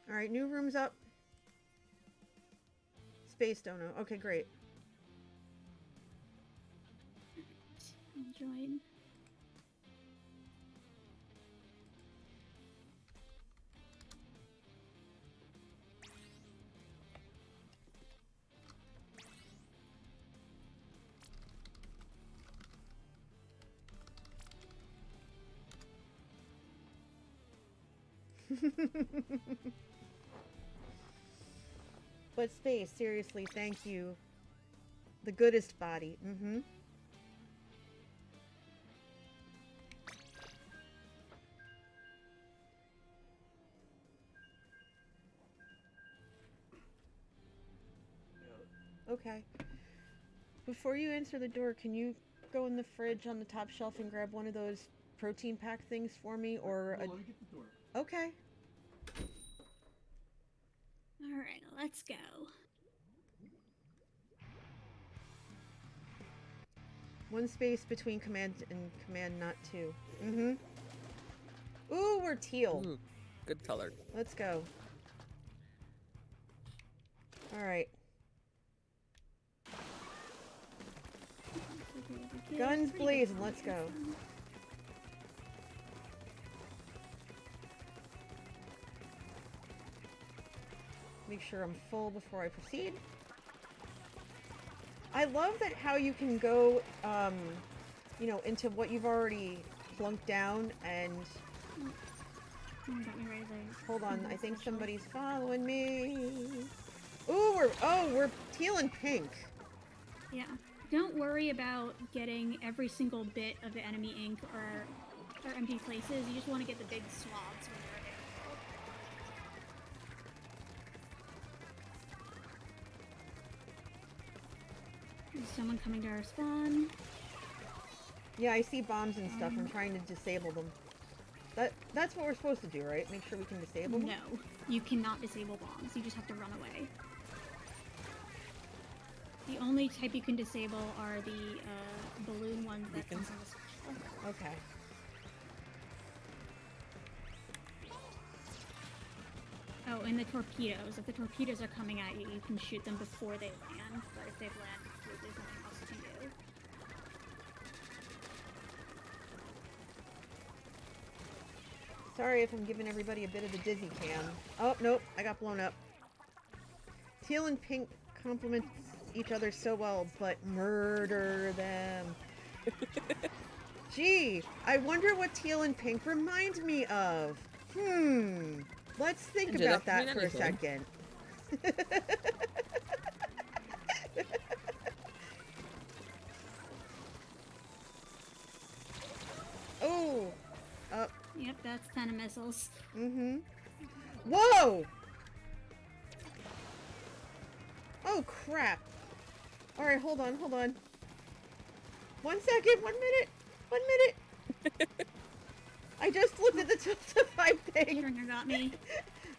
Alright, new room's up. Space dono. Okay, great. I'll join. But Space, seriously, thank you. The goodest body. Mm-hmm. Okay. Before you answer the door, can you go in the fridge on the top shelf and grab one of those protein pack things for me, or Hold on, let me get the door. okay. Alright, let's go. One space between command and command, not two. Mm-hmm. Ooh, we're teal. Ooh, good color. Let's go. All right. Guns blazing, let's go. Make sure I'm full before I proceed. I love that how you can go, you know, into what you've already plunked down and... Hold on, I think somebody's following me. Ooh, we're teal and pink. Yeah. Don't worry about getting every single bit of the enemy ink or empty places. You just want to get the big swabs when they're available. There's someone coming to our spawn. Yeah, I see bombs and stuff. I'm trying to disable them. That's what we're supposed to do, right? Make sure we can disable them? No, you cannot disable bombs. You just have to run away. The only type you can disable are the balloon ones that come from the special. Okay. Oh, and the torpedoes. If the torpedoes are coming at you, you can shoot them before they land. But if they've landed, there's nothing else to do. Sorry if I'm giving everybody a bit of the dizzy cam. Oh, nope, I got blown up. Teal and pink complement each other so well, but murder them. Gee, I wonder what teal and pink remind me of. Let's think Ginger, about that that could for mean a anything. second. Oh, Yep, that's 10 missiles. Whoa! Oh, crap. Alright, hold on. 1 second, 1 minute. 1 minute. I just looked at the Tiltify thing. Stringer got me.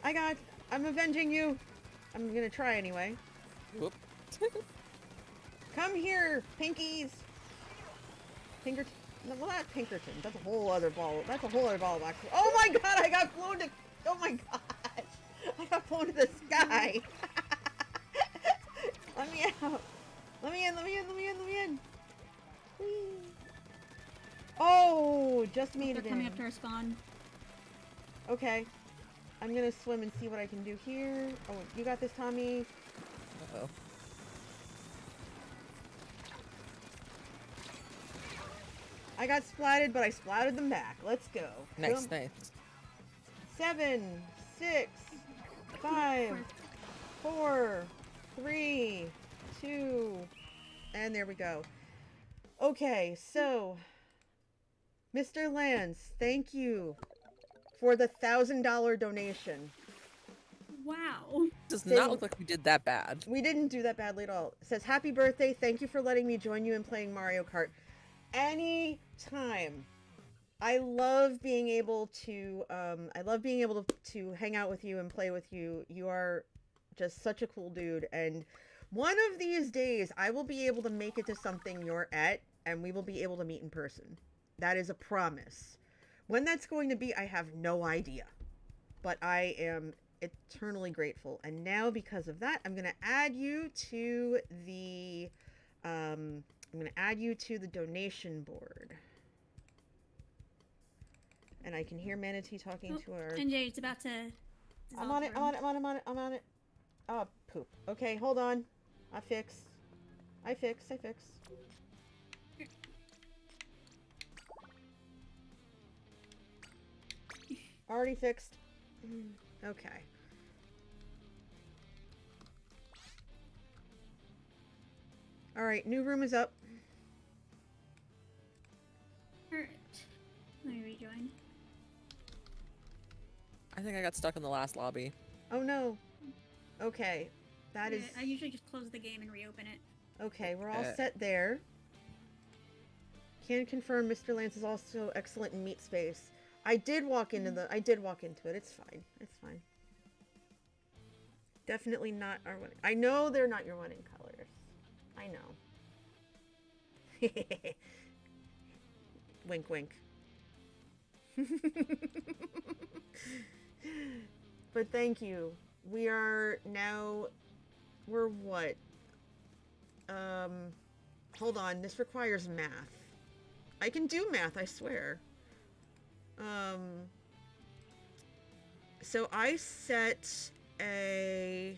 I'm avenging you. I'm gonna try anyway. Whoop. Come here, Pinkies. Pinkerton. No, well, not Pinkerton. That's a whole other ball. That's a whole other ball of wax. Oh my god, I got blown to... Oh my gosh. I got blown to the sky. Let me out. Let me in. Whee. Oh, just made They're it coming in. up to our spawn. Okay. I'm gonna swim and see what I can do here. Oh, you got this, Tommy. Uh-oh. I got splatted, but I splatted them back. Let's go. Nice, Boom. nice. 7, 6, 5, 4, 3, 2, and there we go. Okay, so Mr. Lance, thank you for the $1,000 donation. Wow. Does Say- not look like we did that bad. We didn't do that badly at all. It says, happy birthday. Thank you for letting me join you in playing Mario Kart. Anytime. I love being able to hang out with you and play with you. You are just such a cool dude. And one of these days, I will be able to make it to something you're at, and we will be able to meet in person. That is a promise. When that's going to be, I have no idea. But I am eternally grateful. And now, because of that, I'm going to add you to the donation board. And I can hear Manatee talking to our... NJ, it's about to... I'm on it. Oh, poop. Okay, hold on. I fix. Already fixed. Okay. Alright, new room is up. Alright. Let me rejoin. I think I got stuck in the last lobby. Oh no. Okay. That is... I usually just close the game and reopen it. Okay, we're all set there. Can confirm Mr. Lance is also excellent in meat space. I did walk into it. It's fine. Definitely not our winning. I know they're not your winning colors. I know. Wink, wink. But thank you. We are now. We're what? Hold on. This requires math. I can do math, I swear. So I set a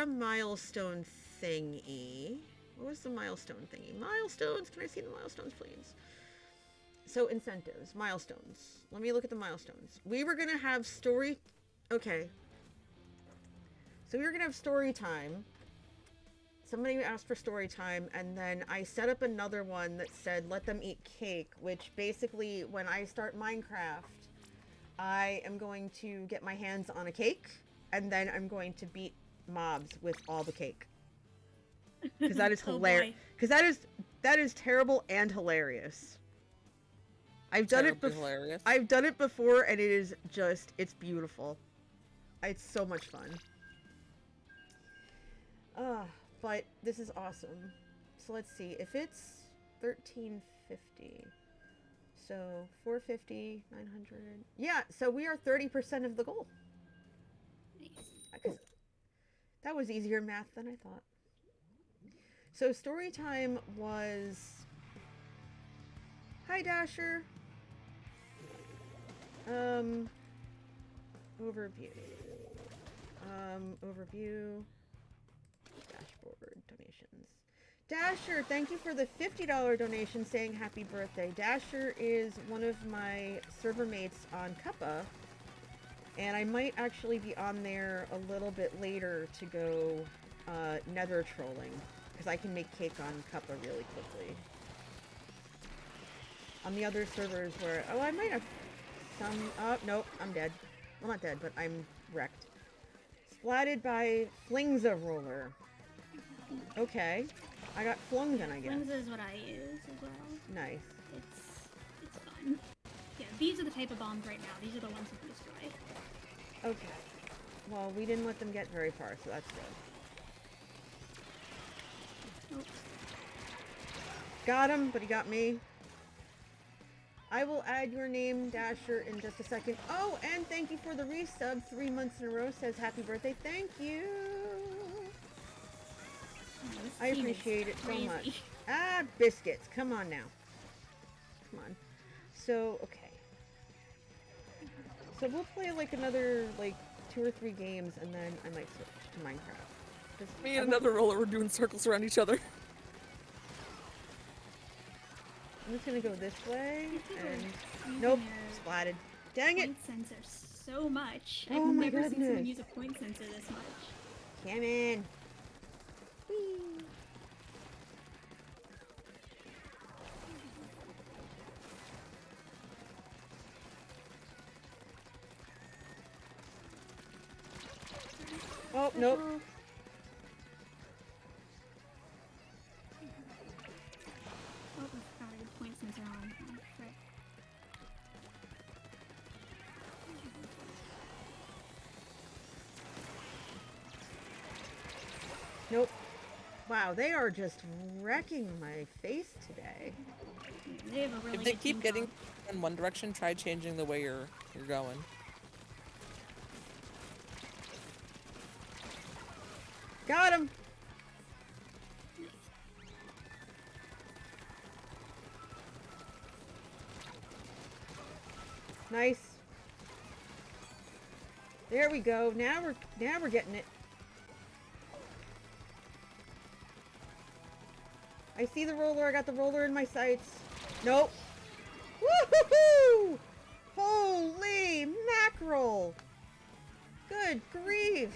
milestone thingy. What was the milestone thingy? Milestones? Can I see the milestones, please? So incentives, milestones. Let me look at the milestones. We were gonna have story. Okay. So we were gonna have story time. Somebody asked for story time, and then I set up another one that said let them eat cake, which basically when I start Minecraft, I am going to get my hands on a cake, and then I'm going to beat mobs with all the cake. Because that is Oh, hilarious. boy. Because that is terrible and hilarious. I've done it Terribly before. hilarious. I've done it before, and it is just, it's beautiful. It's so much fun. But this is awesome. So let's see, if it's 1350, so 450, 900. Yeah, so we are 30% of the goal. Nice. That was easier math than I thought. So story time was. Hi, Dasher. Overview. Overview. Dashboard donations. Dasher, thank you for the $50 donation saying happy birthday. Dasher is one of my server mates on Cuppa, and I might actually be on there a little bit later to go nether trolling, because I can make cake on Cuppa really quickly. On the other servers where, oh, I might have some, oh, nope, I'm dead. Well, not dead, but I'm wrecked. Splatted by Flingza Roller. Okay. I got flung then, I guess. Flings is what I use as well. Nice. It's fun. Yeah, these are the type of bombs right now. These are the ones you can destroy. Okay. Well, we didn't let them get very far, so that's good. Oops. Got him, but he got me. I will add your name, Dasher, in just a second. Oh, and thank you for the resub. 3 months in a row says happy birthday. Thank you. Oh, this I team is appreciate it so crazy. much. Ah, biscuits. Come on now. Come on. So, okay. So we'll play like another, like, 2 or 3 games, and then I might switch to Minecraft. Just- Me I and won't- another roller were doing circles around each other. I'm just gonna go this way, and Using nope, their splatted. Dang it! point sensor so much. Oh I've my never seen someone goodness. use a point sensor this much. Come in. Whee. Oh, nope. Special. Oh, I forgot I had point sensor on. Oh, frick. Nope. Wow, they are just wrecking my face today. They have a really If they good keep team getting comp. in one direction, try changing the way you're going. Got him! Nice. There we go. Now we're getting it. I see the roller. I got the roller in my sights. Nope. Woohoo! Holy mackerel! Good grief!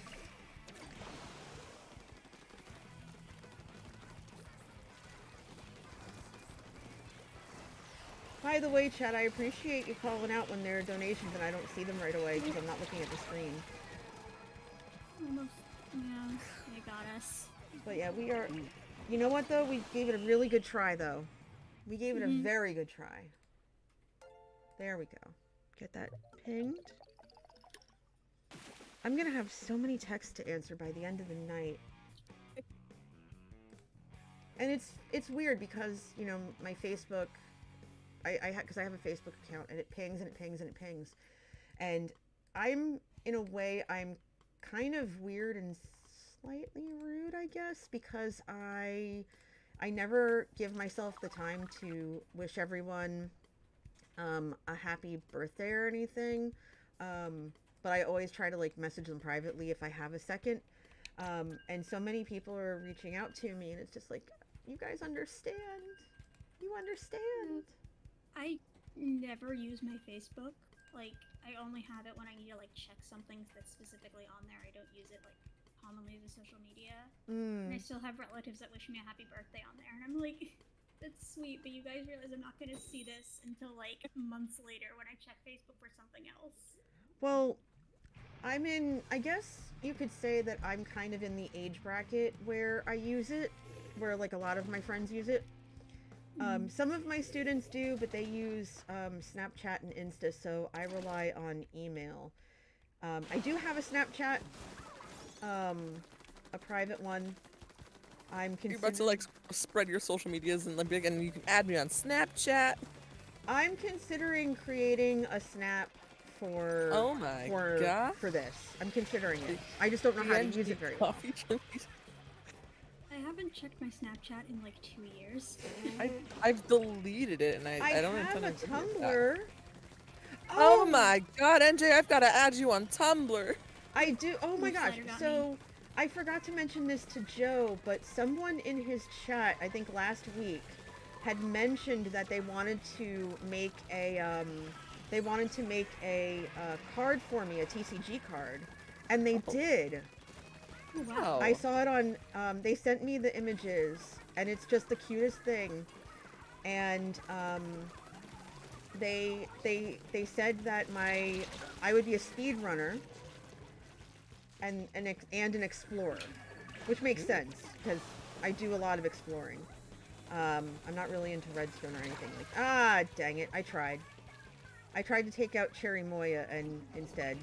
By the way, Chad, I appreciate you calling out when there are donations and I don't see them right away because I'm not looking at the screen. Almost. Yeah, they got us. But yeah, we are... You know what, though? We gave it a really good try, though. We gave it a very good try. There we go. Get that pinged. I'm gonna have so many texts to answer by the end of the night. And it's weird because, you know, my Facebook... because I have a Facebook account, and it pings and it pings and it pings, and I'm in a way I'm kind of weird and slightly rude, I guess, because I never give myself the time to wish everyone a happy birthday or anything. But I always try to like message them privately if I have a second. And so many people are reaching out to me, and it's just like, you guys understand. You understand. I never use my Facebook. Like, I only have it when I need to like check something that's specifically on there. I don't use it like commonly as a social media. And I still have relatives that wish me a happy birthday on there, and I'm like, that's sweet, but you guys realize I'm not gonna see this until like months later when I check Facebook for something else. Well, I guess you could say that I'm kind of in the age bracket where I use it, where like a lot of my friends use it. Some of my students do, but they use Snapchat and Insta, so I rely on email. I do have a Snapchat, a private one. You're about to like spread your social medias and big, and you can add me on Snapchat. I'm considering creating a Snap for Oh my god. for this. I'm considering it. I just don't know how to use it very well. Coffee Journeys. I haven't checked my Snapchat in like 2 years. I've deleted it, and I don't have intend a to delete that. Tumblr. Oh my god, NJ, I've got to add you on Tumblr. I do. Oh my gosh. Newsletter got So I forgot to mention this to Joe, but someone in his chat, I think last week, had mentioned that they wanted to make a card for me, a TCG card, and they did. Oh, wow. Oh. I saw it on. They sent me the images, and it's just the cutest thing. And they said that I would be a speed runner and an explorer, which makes sense because I do a lot of exploring. I'm not really into Redstone or anything like. Dang it! I tried to take out Cherry Moya and instead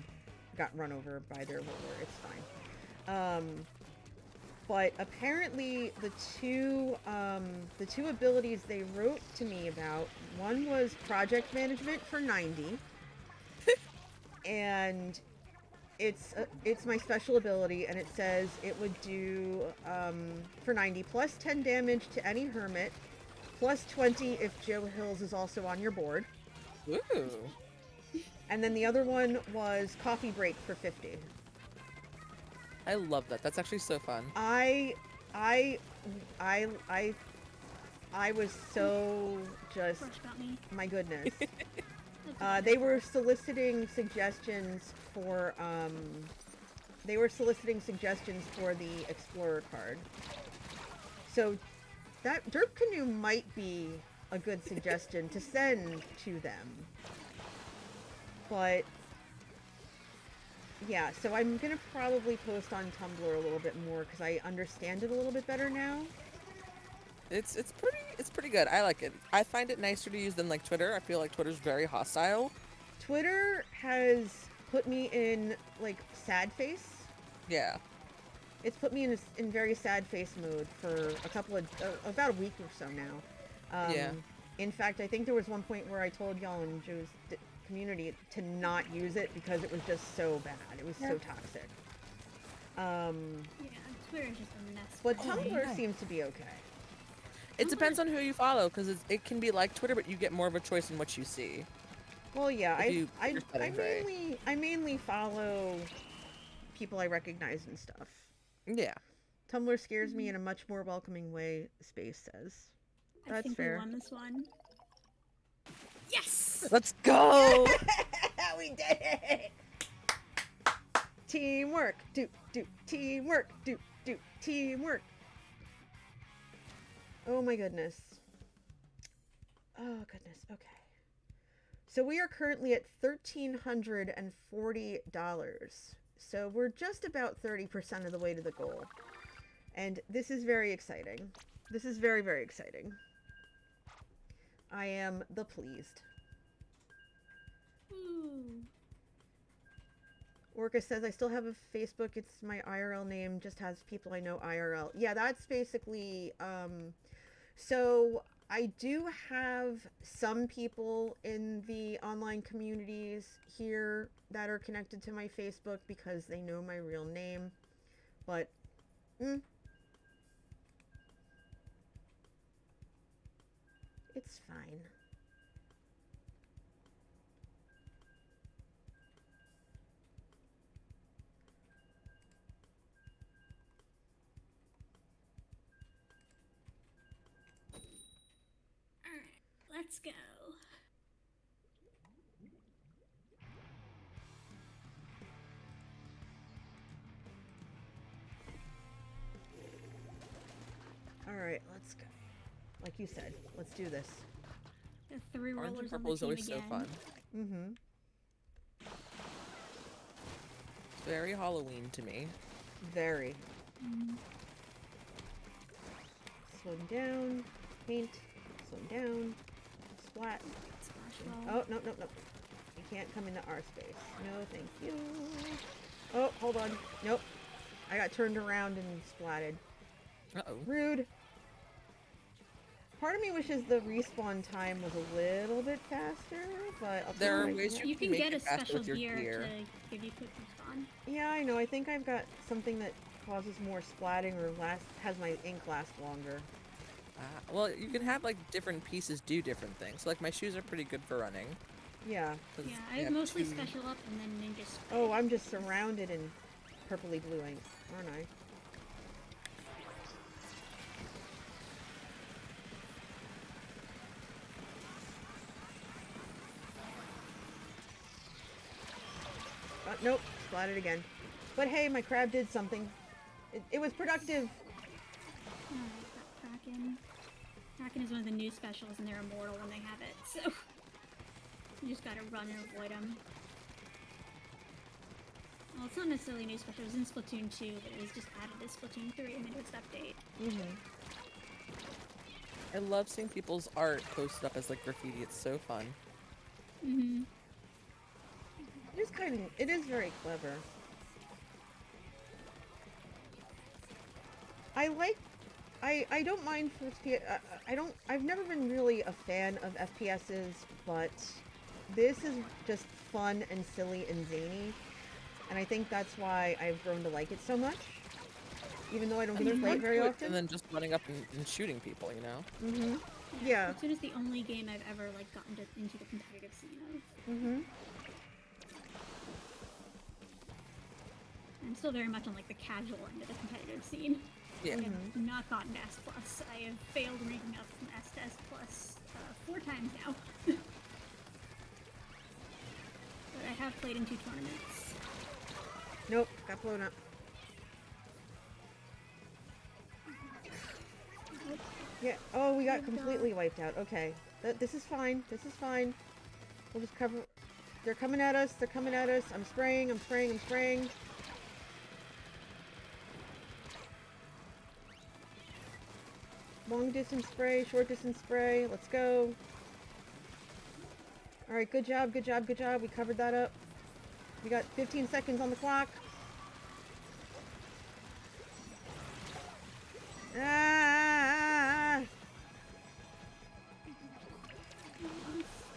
got run over by their roller. It's fine. But apparently the two abilities they wrote to me about, one was project management for 90, and it's my special ability, and it says it would do for 90 plus 10 damage to any hermit, plus 20 if Joe Hills is also on your board. Ooh. And then the other one was coffee break for 50. I love that. That's actually so fun. I was so just, Crush got me. my goodness. That's They were soliciting suggestions for the Explorer card. So that Derp Canoe might be a good suggestion to send to them. But yeah, so I'm gonna probably post on Tumblr a little bit more because I understand it a little bit better now. It's pretty good. I like it. I find it nicer to use than like Twitter. I feel like Twitter's very hostile. Twitter has put me in like sad face. Yeah. It's put me in very sad face mode for about a week or so now. Yeah. In fact, I think there was one point where I told y'all in Joe's community to not use it because it was just so bad. It was so toxic. Yeah, Twitter's just a mess. But Oh, Tumblr yeah. seems to be okay. It depends on who you follow, because it can be like Twitter, but you get more of a choice in what you see. Well, yeah, If you put I your settings right. mainly follow people I recognize and stuff. Yeah. Tumblr scares me in a much more welcoming way, Space says. I That's think fair. we won this one. Yes! Let's go! We did it! Teamwork, teamwork, teamwork. Oh my goodness. Oh goodness, okay. So we are currently at $1,340. So we're just about 30% of the way to the goal. And this is very exciting. This is very, very exciting. I am the pleased. Ooh. Orca says, I still have a Facebook. It's my IRL name. Just has people I know IRL. Yeah, that's basically, so I do have some people in the online communities here that are connected to my Facebook because they know my real name. But, it's fine. Alright, let's go. Alright, let's go. Like you said, let's do this. The 3 Orange and rollers on purple the is team always again. so fun. Mm-hmm. It's very Halloween to me. Very. Mhm. Slow him down. Paint. Slow him down. Splat. Splash wall. Oh, no, no, no. You can't come into our space. No, thank you. Oh, hold on. Nope. I got turned around and splatted. Uh-oh. Rude. Part of me wishes the respawn time was a little bit faster, but I'll tell There are you what I ways can't- You can make get it a faster special with your gear gear. to give you quick respawn. Yeah, I know. I think I've got something that causes more splatting or has my ink last longer. Well, you can have like different pieces do different things. Like my shoes are pretty good for running. Yeah. 'Cause Yeah, I they have mostly two- special up and then ninja spray. Oh, I'm just surrounded in purpley blue ink, aren't I? Nope, splatted again. But hey, my crab did something. It was productive. Alright, got Kraken. Kraken is one of the new specials and they're immortal when they have it, so you just gotta run and avoid them. Well, it's not necessarily a new special, it was in Splatoon 2, but it was just added to Splatoon 3 in the newest update. I love seeing people's art posted up as like graffiti. It's so fun. Mm-hmm. It is very clever. I don't mind first I've never been really a fan of FPSs, but this is just fun and silly and zany. And I think that's why I've grown to like it so much. Even though I don't And get to there's play more it very to often. than just running up and shooting people, you know? Mm-hmm. Yeah. Splatoon is the only game I've ever like gotten into the competitive scene of. Mm-hmm. I'm still very much on like the casual end of the competitive scene. Yeah. I have not gotten to S+. I have failed ranking up from S to S+, 4 times now. But I have played in 2 tournaments. Nope, got blown up. Yeah. Oh, we got Good completely wiped out. Okay. This is fine. This is fine. We'll just cover. They're coming at us. They're coming at us. I'm spraying. I'm spraying. I'm spraying. Long distance spray. Short distance spray. Let's go. All right. Good job. Good job. Good job. We covered that up. We got 15 seconds on the clock. Ah!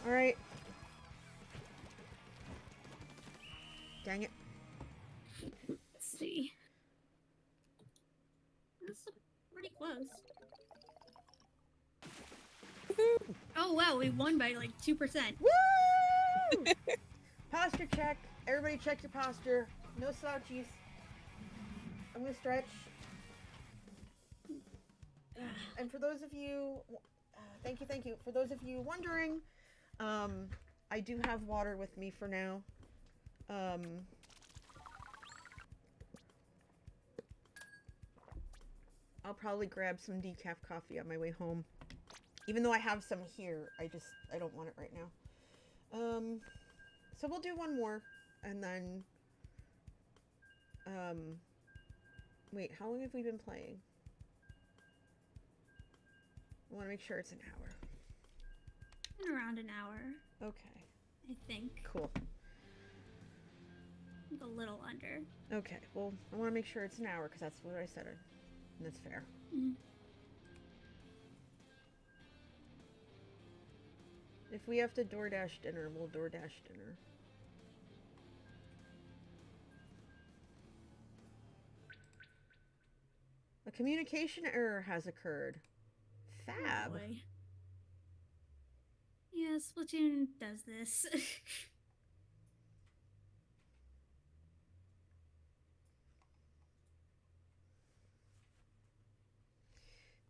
All right. Dang it. Let's see. That's pretty close. Oh wow, we won by like 2%. Woo! Posture check. Everybody check your posture. No slouchies. I'm gonna stretch. And for those of you, thank you. For those of you wondering, I do have water with me for now. I'll probably grab some decaf coffee on my way home. Even though I have some here, I don't want it right now. So we'll do one more, and then, wait, how long have we been playing? I want to make sure it's an hour. In around an hour, Okay, I think. cool. A little under. Okay, well, I want to make sure it's an hour, because that's what I said, and that's fair. Mhm. If we have to DoorDash dinner, we'll DoorDash dinner. A communication error has occurred. Fab. Oh boy. Yeah, Splatoon does this.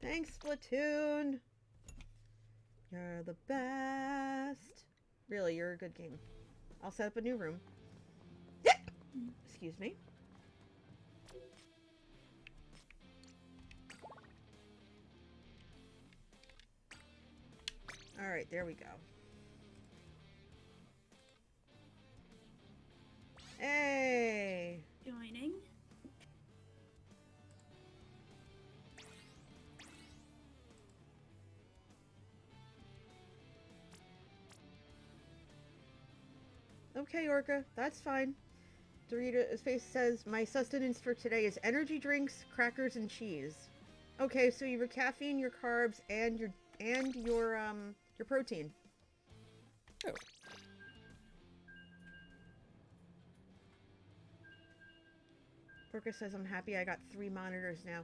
Thanks, Splatoon. You're the best. Really, you're a good game. I'll set up a new room. Excuse me. Alright, there we go. Hey! Joining. Okay, Orca, that's fine. Dorita's face says, my sustenance for today is energy drinks, crackers, and cheese. Okay, so you have your caffeine, your carbs, and your protein. Oh. Orca says, I'm happy I got 3 monitors now.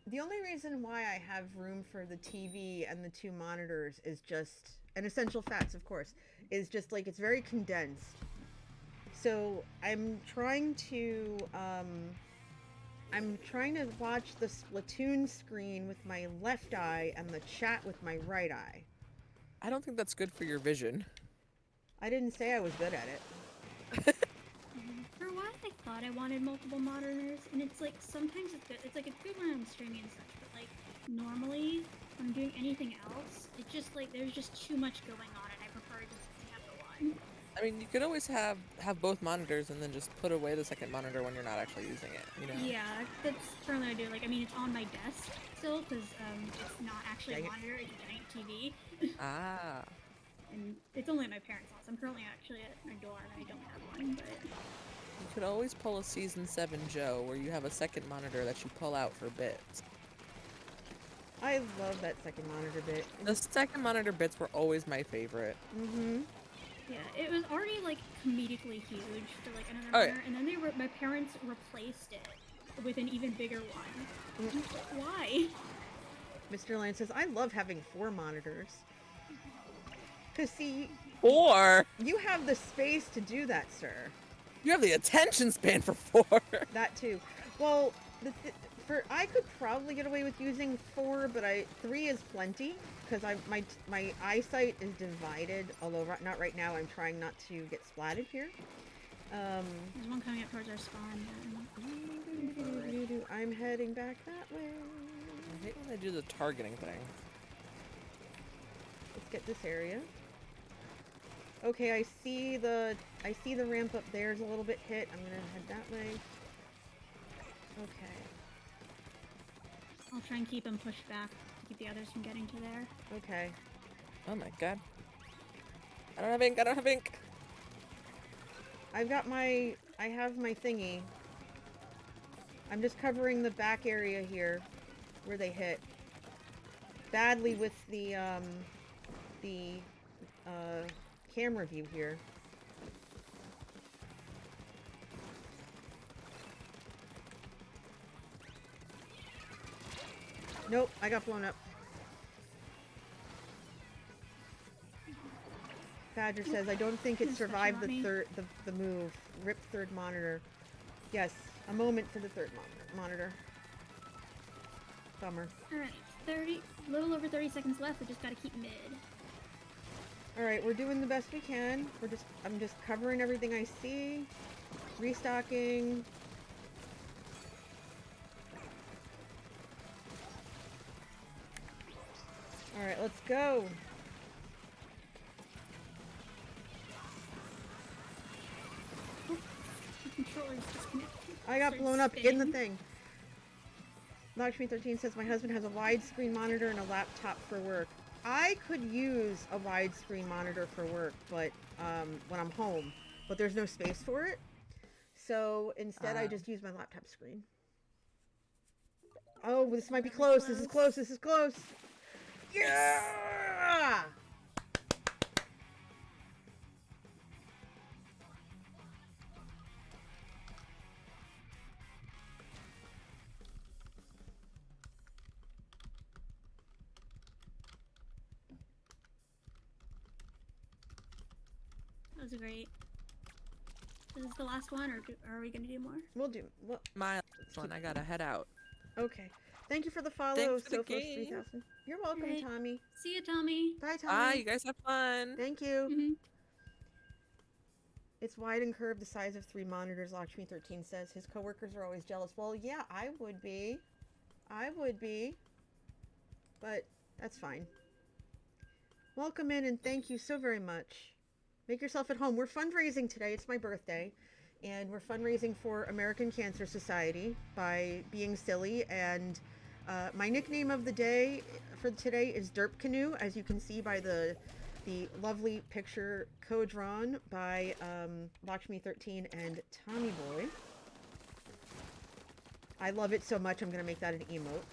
The only reason why I have room for the TV and the 2 monitors is just, and essential fats, of course, is just like, it's very condensed. So I'm trying to watch the Splatoon screen with my left eye and the chat with my right eye. I don't think that's good for your vision. I didn't say I was good at it. For a while, I thought I wanted multiple monitors, and it's like sometimes it's good. It's like it's good when I'm streaming and such, but like normally when I'm doing anything else, it's just like there's just too much going on, and I prefer just to have the one. I mean, you could always have both monitors and then just put away the second monitor when you're not actually using it, you know? Yeah, that's currently what I do. Like, I mean, it's on my desk still because it's not actually a Dang it. monitor; it's a giant TV. Ah. And it's only at my parents' house. I'm currently actually at my dorm and I don't have one, but You could always pull a Season 7 Joe where you have a second monitor that you pull out for bits. I love that second monitor bit. The second monitor bits were always my favorite. Mm-hmm. yeah, it was already like comedically huge for like another Oh, yeah. monitor, and then my parents replaced it with an even bigger one. Mm. Why? Mr. Lane says, I love having 4 monitors. Because, see, Or you have the space to do that, sir. you have the attention span for 4. That too. Well, I could probably get away with using 4, but 3 is plenty because my eyesight is divided. Although not right now, I'm trying not to get splatted here. There's one coming up towards our spawn. I'm heading back that way. I hate when they do the targeting thing. Let's get this area. Okay, I see the ramp up there is a little bit hit. I'm gonna head that way. Okay. I'll try and keep them pushed back to keep the others from getting to there. Okay. Oh my god. I don't have ink, I don't have ink. I have my thingy. I'm just covering the back area here where they hit. Badly with the camera view here. Nope, I got blown up. Badger says, I don't think it Yes, survived Dr. the move. Rip third monitor. Yes, a moment for the third monitor. Bummer. Alright, a little over 30 seconds left. We just gotta keep mid. Alright, we're doing the best we can. I'm just covering everything I see. Restocking. Alright, let's go. The controller's disconnected. I got Started blown up in the spinning. thing. Lakshmi13 says, my husband has a widescreen monitor and a laptop for work. I could use a widescreen monitor for work, but when I'm home, but there's no space for it. So instead, I just use my laptop screen. Oh, this might be close. This is close. This is close. Yeah! was great. Is this the last one, or are we gonna do more? We'll do. Well, My last one. I gotta head out. okay. Thank you for the follow, Thanks for the Sophos game. 3000. You're welcome, Alright. Tommy. See you, Tommy. Bye, Tommy. Bye. You guys have fun. Thank you. Mm-hmm. It's wide and curved, the size of 3 monitors, Lakshmi 13 says. His coworkers are always jealous. Well, yeah, I would be. But that's fine. Welcome in and thank you so very much. Make yourself at home. We're fundraising today. It's my birthday. And we're fundraising for American Cancer Society by being silly. And my nickname of the day for today is Derp Canoe, as you can see by the lovely picture co-drawn by Lakshmi13 and Tommy Boy. I love it so much I'm going to make that an emote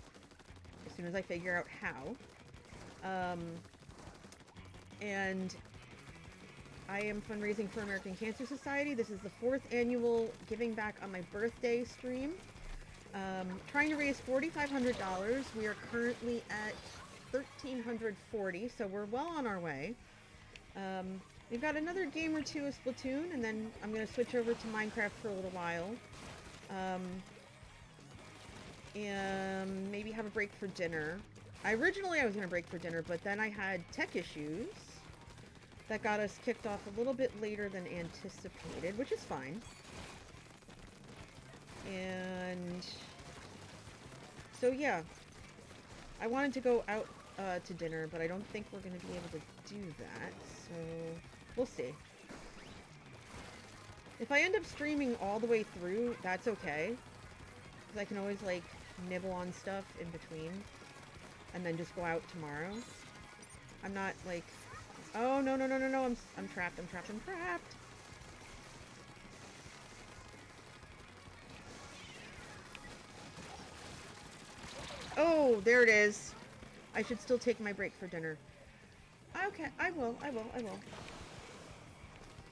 as soon as I figure out how. And I am fundraising for American Cancer Society. This is the 4th annual Giving Back on My Birthday stream. Trying to raise $4,500. We are currently at $1,340, so we're well on our way. We've got another game or two of Splatoon, and then I'm going to switch over to Minecraft for a little while. And maybe have a break for dinner. Originally I was going to break for dinner, but then I had tech issues that got us kicked off a little bit later than anticipated, which is fine. And so yeah, I wanted to go out to dinner, but I don't think we're going to be able to do that, so we'll see. If I end up streaming all the way through, that's okay, because I can always like nibble on stuff in between and then just go out tomorrow. I'm not like, oh no, I'm trapped. Oh, there it is. I should still take my break for dinner. Okay, I will.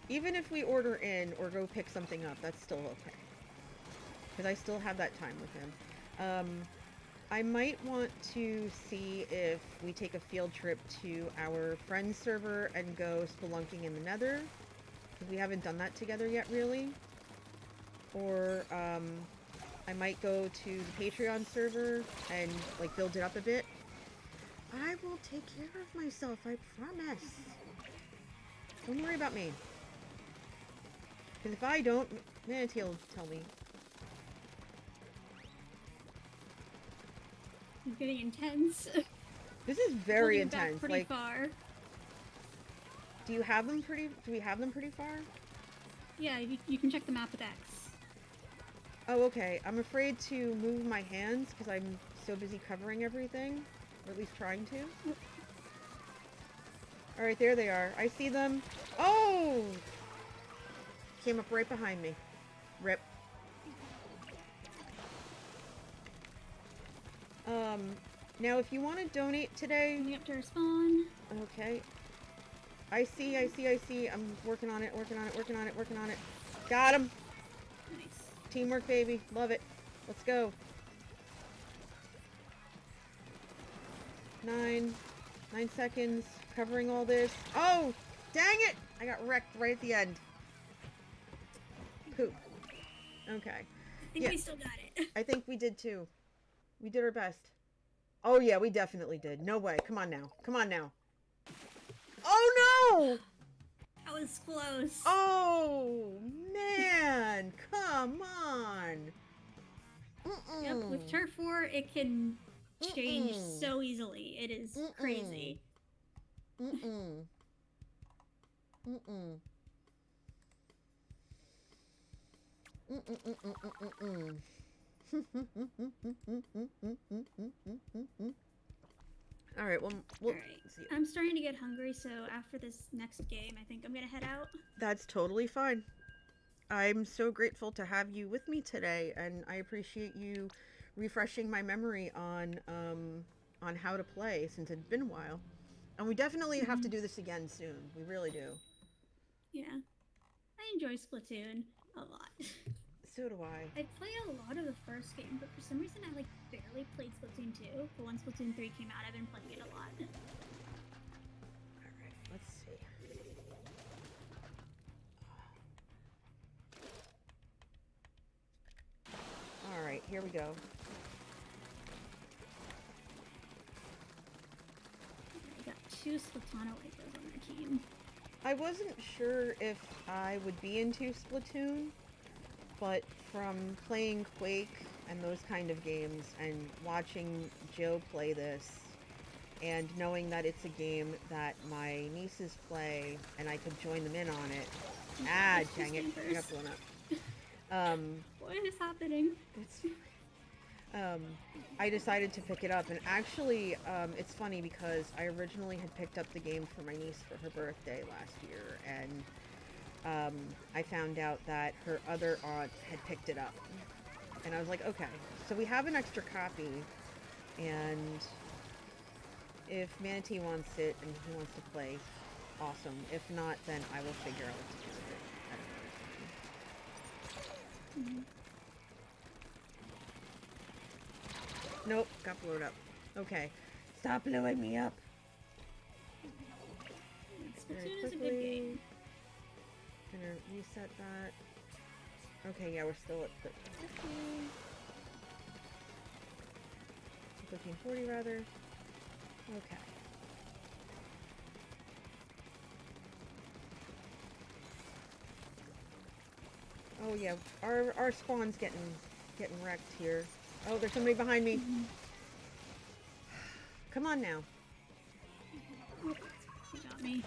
Even if we order in or go pick something up, that's still okay. Because I still have that time with him. I might want to see if we take a field trip to our friend's server and go spelunking in the Nether. Because we haven't done that together yet, really. Or, I might go to the Patreon server and, like, build it up a bit. I will take care of myself, I promise. Don't worry about me. Because if I don't, Manatee will tell me. It's getting intense. This is very Holding back intense. pretty Like, far. do we have them pretty far? Yeah, you can check the map with X. Oh, okay. I'm afraid to move my hands because I'm so busy covering everything. Or at least trying to. Alright, there they are. I see them. Oh! Came up right behind me. Rip. Now if you want to donate today... Coming up to our spawn. Okay. I see. I'm working on it. Got him! Nice. Teamwork, baby. Love it. Let's go. 9 seconds. Covering all this. Oh! Dang it! I got wrecked right at the end. Poop. Okay. I think Yeah. we still got it. I think we did too. We did our best. Oh yeah, we definitely did. No way. Come on now. Oh no! That was close. Oh man! Come on! Yep, with Turf War, it can change so easily. It is crazy. Alright, well, Alright. see. I'm starting to get hungry, so after this next game, I think I'm gonna head out. That's totally fine. I'm so grateful to have you with me today, and I appreciate you refreshing my memory on how to play, since it's been a while. And we definitely have to do this again soon. We really do. Yeah. I enjoy Splatoon a lot. So do I. I play a lot of the first game, but for some reason I like barely played Splatoon 2. But once Splatoon 3 came out, I've been playing it a lot. Alright, let's see. here we go. I got 2 Slatana Waikos on their team. I wasn't sure if I would be into Splatoon, but from playing Quake and those kind of games and watching Joe play this and knowing that it's a game that my nieces play and I could join them in on it. Ah, It's dang it. just I got inverse. blown up. What is happening? I decided to pick it up, and actually, it's funny because I originally had picked up the game for my niece for her birthday last year, and I found out that her other aunt had picked it up, and I was like, okay, so we have an extra copy, and if Manatee wants it and he wants to play, awesome. If not, then I will figure out what to do with it at another time. Nope, got blowed up. Okay. Stop blowing me up. Very Splatoon is a good quickly. game. Gonna reset that. Okay, yeah, we're still at 1350. 1340 rather. Okay. Oh yeah, our spawn's getting wrecked here. Oh, there's somebody behind me. Come on now. You got me.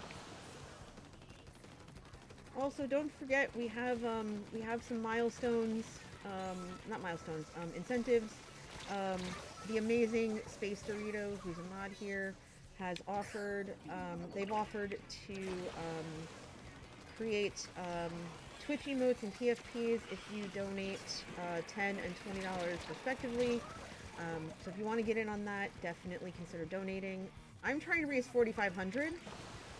Also, don't forget we have some milestones, not milestones, incentives. The amazing Space Dorito, who's a mod here, has offered, they've offered to create Twitch emotes and TFPs if you donate $10 and $20 respectively. So if you want to get in on that, definitely consider donating. I'm trying to raise $4,500,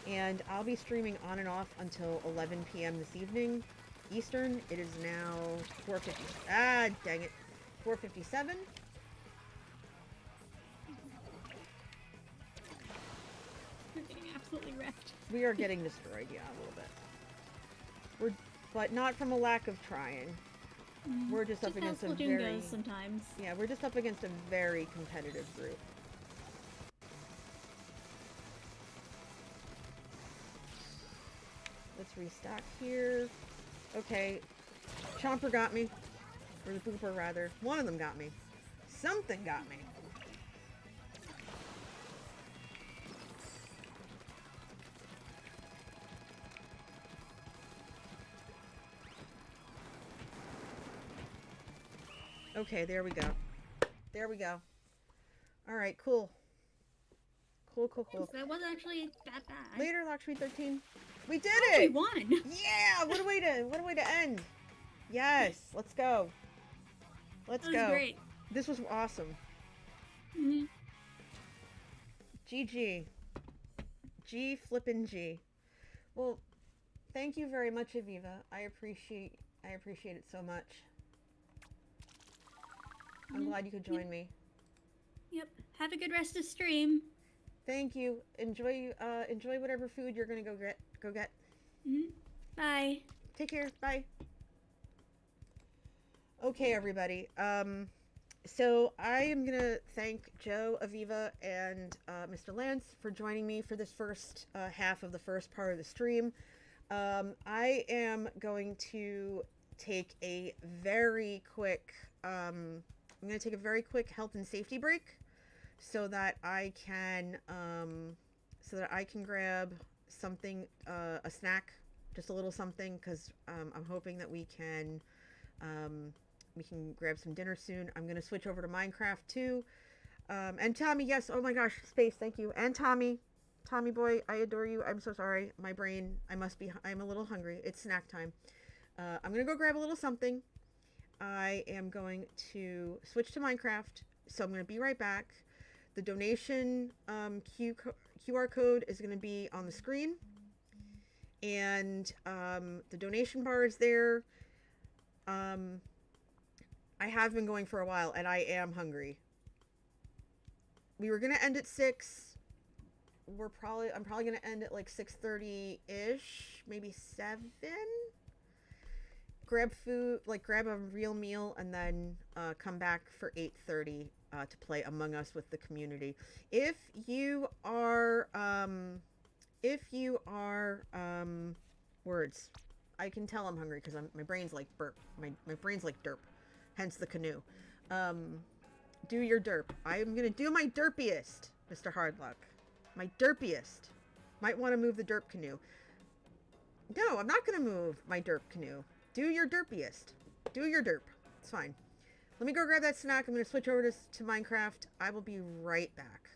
and I'll be streaming on and off until 11 p.m. this evening Eastern. It is now 4:50. Ah, dang it. 4:57. We're getting absolutely wrecked. We are getting destroyed, yeah, a little bit. But not from a lack of trying. We're just up Just how against a Splatoon very... goes sometimes. Yeah, we're just up against a very competitive group. Let's restock here. Okay. Chomper got me. Or the Booper, rather. One of them got me. Something got me. Okay, there we go. There we go. Alright, cool. Cool. So that wasn't actually that bad. Later, Lakshmi 13. We did We it! won! Yeah! What a way to end! Yes, let's go. Let's That go. was great. This was awesome. Mhm. GG. G flippin' G. Well, thank you very much, Aviva. I appreciate it so much. I'm glad you could join me. Yep. Have a good rest of stream. Thank you. Enjoy whatever food you're gonna go get. Bye. Take care. Bye. Okay, everybody. So I am gonna thank Joe, Aviva, and Mr. Lance for joining me for this first half of the first part of the stream. I am going to take a very quick health and safety break so that I can grab something, a snack, just a little something, because I'm hoping that we can grab some dinner soon. I'm gonna switch over to Minecraft too. And Tommy, yes, oh my gosh, Space, thank you. And Tommy boy, I adore you. I'm so sorry, my brain, I'm a little hungry. It's snack time. I'm gonna go grab a little something. I am going to switch to Minecraft, so I'm gonna be right back. The donation QR code is gonna be on the screen, and the donation bar is there. I have been going for a while, and I am hungry. We were gonna end at 6. I'm probably gonna end at like 6:30-ish, maybe 7. grab food, like grab a real meal, and then come back for 8:30 to play Among Us with the community. If you are, words, I can tell I'm hungry because my brain's like burp. My brain's like derp, hence the canoe. Do your derp. I'm gonna do my derpiest, Mr. Hardluck. My derpiest. Might want to move the derp canoe. No, I'm not gonna move my derp canoe. Do your derpiest. Do your derp. It's fine. Let me go grab that snack. I'm gonna switch over to Minecraft. I will be right back.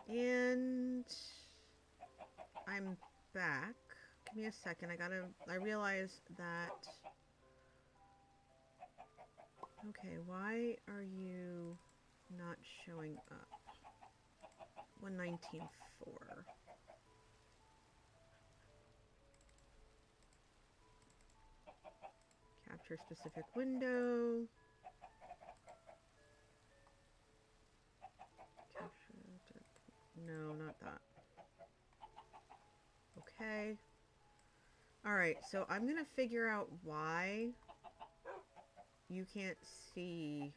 And I'm back. Give me a second. I realized that. Okay, why are you not showing up? 119.4. Capture specific window. Capture. No, not that. Okay. Alright, so I'm gonna figure out why you can't see...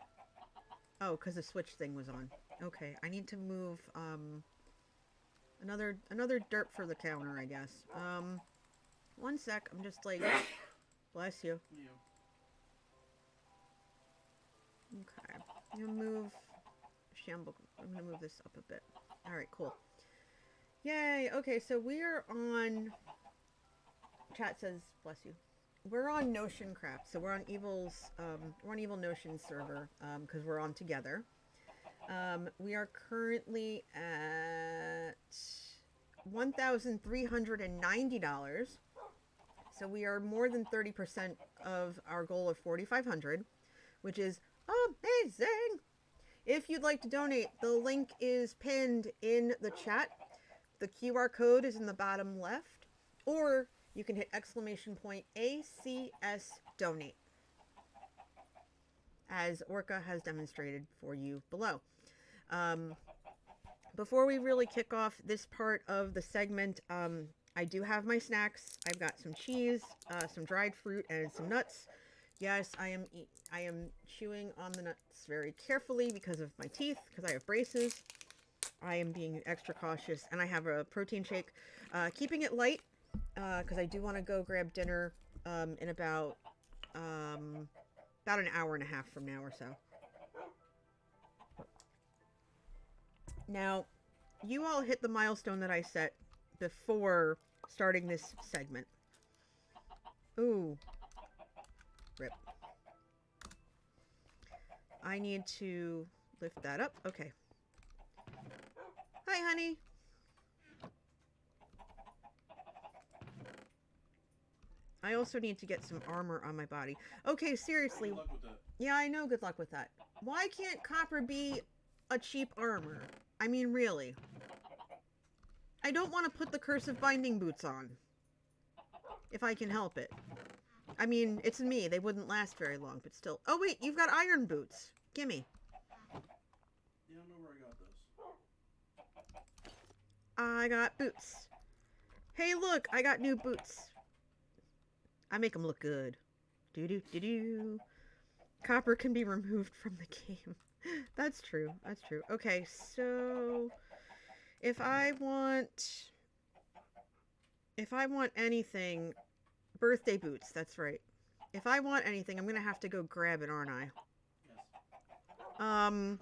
Oh, because the switch thing was on. Okay, I need to move, another derp for the counter, I guess. One sec, I'm just like... Bless you. You. Okay. I'm gonna move... I'm gonna move this up a bit. Alright, cool. Yay! Okay, so we are on... Chat says, bless you. We're on Notion Craft, so we're on Evil Notion server, because we're on together. We are currently at $1,390. So we are more than 30% of our goal of 4,500, which is amazing. If you'd like to donate, the link is pinned in the chat. The QR code is in the bottom left, or you can hit !ACS donate, as Orca has demonstrated for you below. Before we really kick off this part of the segment, I do have my snacks. I've got some cheese, some dried fruit, and some nuts. Yes, I am chewing on the nuts very carefully because of my teeth, because I have braces. I am being extra cautious, and I have a protein shake. Keeping it light, because I do want to go grab dinner in about an hour and a half from now or so. Now, you all hit the milestone that I set before starting this segment. Ooh. Rip. I need to lift that up. Okay. Hi, honey. I also need to get some armor on my body. Okay, seriously. Good luck with that. Yeah, I know. Good luck with that. Why can't copper be a cheap armor? I mean, really. I don't want to put the cursive binding boots on. If I can help it. I mean, it's me. They wouldn't last very long, but still. Oh, wait. You've got iron boots. Gimme. You don't know where I got those. I got boots. Hey, look. I got new boots. I make them look good. Do-do-do-do. Copper can be removed from the game. That's true. That's true. Okay, so... If I want anything... Birthday boots, that's right. If I want anything, I'm going to have to go grab it, aren't I? Yes.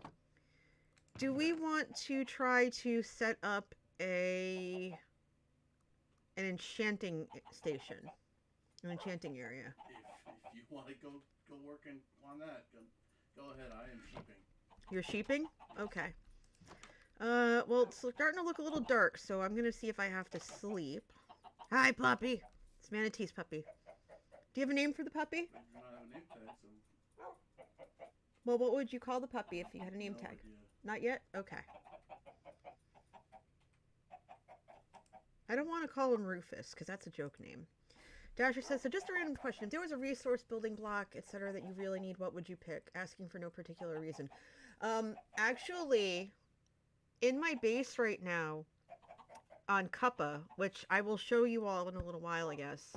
Do we want to try to set up an enchanting station? An enchanting area? If you want to go working on that, go ahead. I am shipping. You're sheeping? Okay. Well, it's starting to look a little dark, so I'm gonna see if I have to sleep. Hi, puppy! It's Manatee's puppy. Do you have a name for the puppy? I do not have a name tag, so Well, what would you call the puppy if you had a name no tag? idea. Not yet? Okay. I don't want to call him Rufus, because that's a joke name. Dasher says, so just a random question. If there was a resource, building block, etc. that you really need, what would you pick? Asking for no particular reason. Actually, in my base right now, on Cuppa, which I will show you all in a little while, I guess,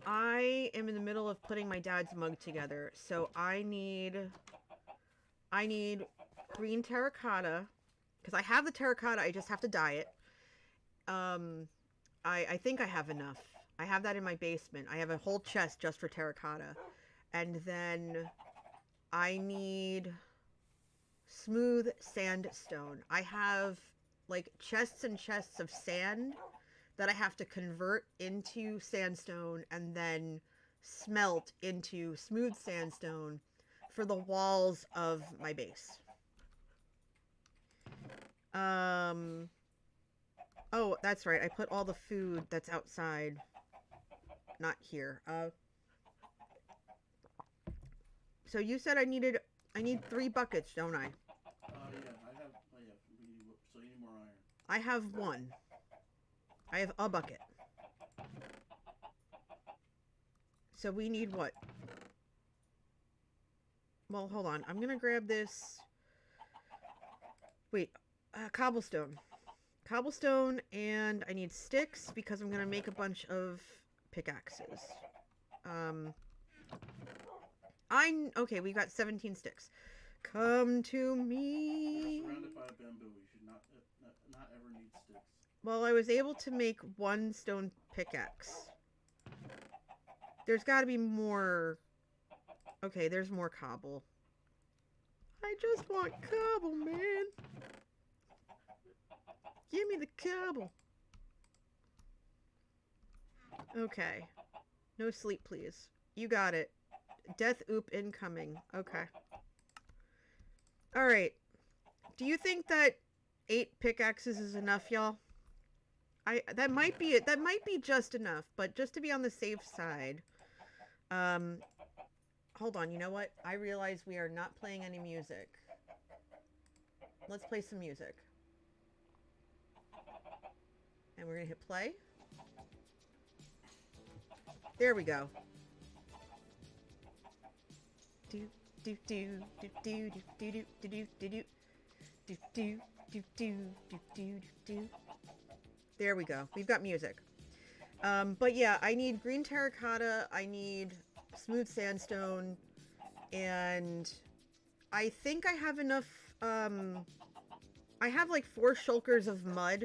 I am in the middle of putting my dad's mug together, so I need green terracotta, because I have the terracotta, I just have to dye it. I think I have enough. I have that in my basement. I have a whole chest just for terracotta. And then I need smooth sandstone. I have like chests and chests of sand that I have to convert into sandstone and then smelt into smooth sandstone for the walls of my base. Oh, that's right. I put all the food that's outside. Not here. So you said I need 3 buckets, don't I? Yeah, I have. Oh, yeah. So you need more iron. I have 1. I have a bucket. So we need what? Well, hold on. I'm gonna grab this. Wait, cobblestone. Cobblestone, and I need sticks because I'm gonna make a bunch of pickaxes. Okay, we got 17 sticks. Come to me. Surrounded by bamboo. You should not ever need sticks. Well, I was able to make 1 stone pickaxe. There's got to be more. Okay, there's more cobble. I just want cobble, man. Give me the cobble. Okay. No sleep, please. You got it. Death oop incoming. Okay. Alright. Do you think that 8 pickaxes is enough, y'all? That might be it. That might be just enough, but just to be on the safe side. Hold on, you know what? I realize we are not playing any music. Let's play some music. And we're gonna hit play. There we go. Do do do do do do do do do do do do do do do do do. There we go. We've got music. But yeah, I need green terracotta, I need smooth sandstone, and I think I have enough, I have like 4 shulkers of mud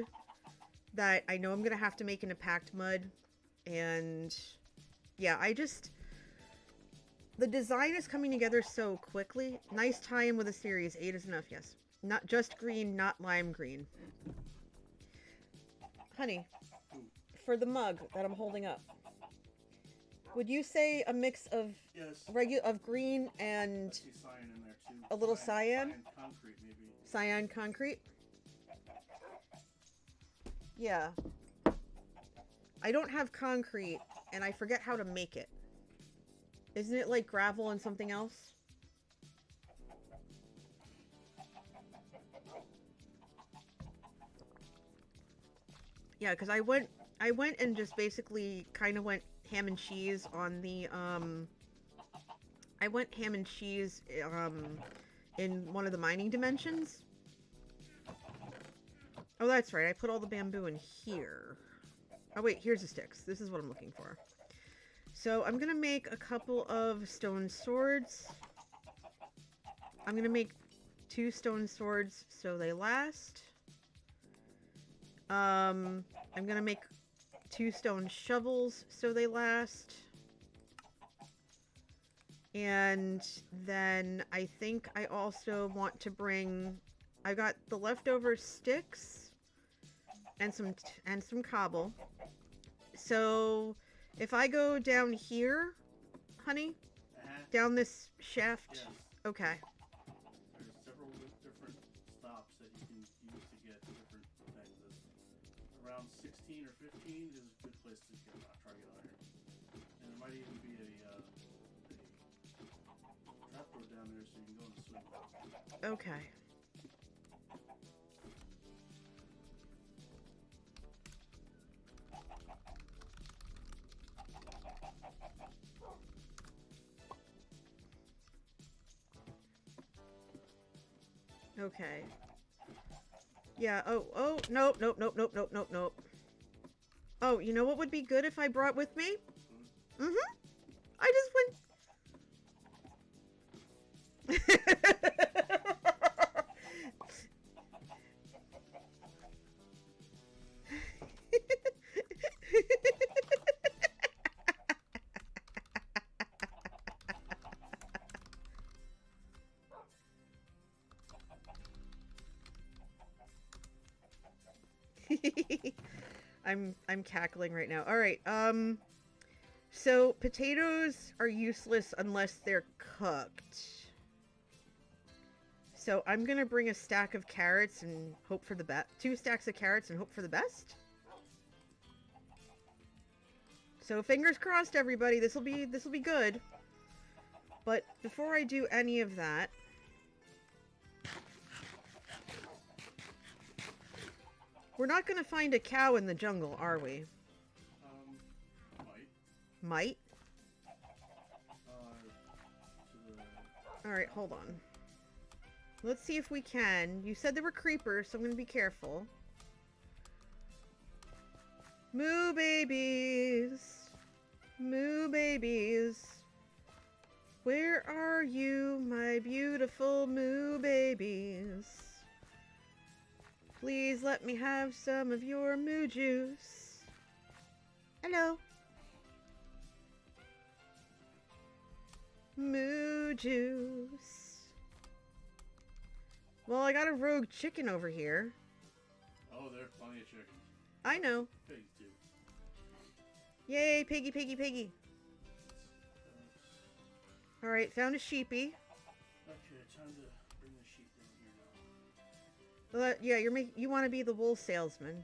that I know I'm gonna have to make into packed mud, and yeah, the design is coming together so quickly. Nice tie-in with a series. 8 is enough, yes. Not just green, not lime green. Honey, for the mug that I'm holding up, would you say a mix of Yes. of green and I see cyan in there too. a little cyan? Cyan concrete, maybe. Cyan concrete? Yeah. I don't have concrete, and I forget how to make it. Isn't it like gravel and something else? Yeah, because I went and just basically kind of went ham and cheese on the, I went ham and cheese, in one of the mining dimensions. Oh, that's right. I put all the bamboo in here. Oh, wait. Here's the sticks. This is what I'm looking for. So I'm going to make a couple of stone swords. I'm going to make 2 stone swords so they last. I'm going to make 2 stone shovels so they last. And then I think I also want to bring... I got the leftover sticks and some cobble. So if I go down here, honey, down this shaft, Yes. okay. There's several different stops that you can use to get different things. Around 16 or 15 is a good place to try to get iron. And there might even be a trapdoor down there so you can go and swim. Okay. Okay. Yeah, oh, nope. Oh, you know what would be good if I brought with me? Mm-hmm. I just went... I'm cackling right now. All right. So potatoes are useless unless they're cooked. So I'm gonna bring a stack of carrots and hope for the best. 2 stacks of carrots and hope for the best. So fingers crossed, everybody. This will be good. But before I do any of that, we're not gonna find a cow in the jungle, are we? Might. Might? To the Alright, hold on. Let's see if we can. You said there were creepers, so I'm gonna be careful. Moo babies. Moo babies. Where are you, my beautiful moo babies? Please let me have some of your moo juice. Hello. Moo juice. Well, I got a rogue chicken over here. Oh, there are plenty of chickens. I know. Pigs too. Yay, piggy, piggy, piggy. Alright, found a sheepy. Okay, time to bring the sheep down here now. Yeah, you want to be the wool salesman.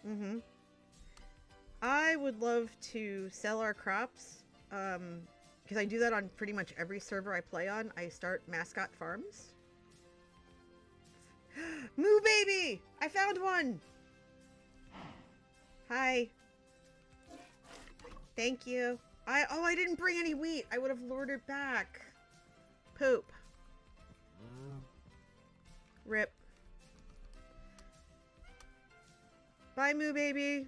Yes. Mm-hmm. I would love to sell our crops, because I do that on pretty much every server I play on. I start mascot farms. Moo baby! I found one! Hi. Thank you. I didn't bring any wheat. I would have lured it back. Poop. Rip. Bye, Moo baby.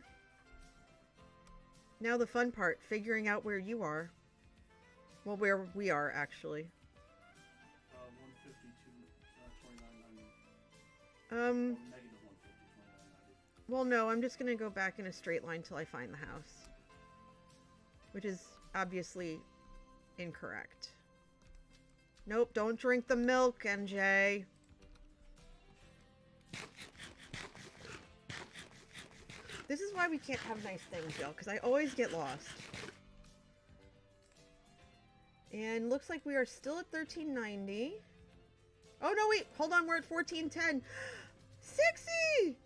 Now the fun part, figuring out where you are. Well, where we are, actually. 152, 29.90. Um, Negative 150, 29.90. well, no, I'm just gonna go back in a straight line till I find the house. Which is obviously incorrect. Nope, don't drink the milk, MJ. This is why we can't have nice things, y'all, because I always get lost. And looks like we are still at 1390. Oh, no, wait. Hold on. We're at 1410. 60!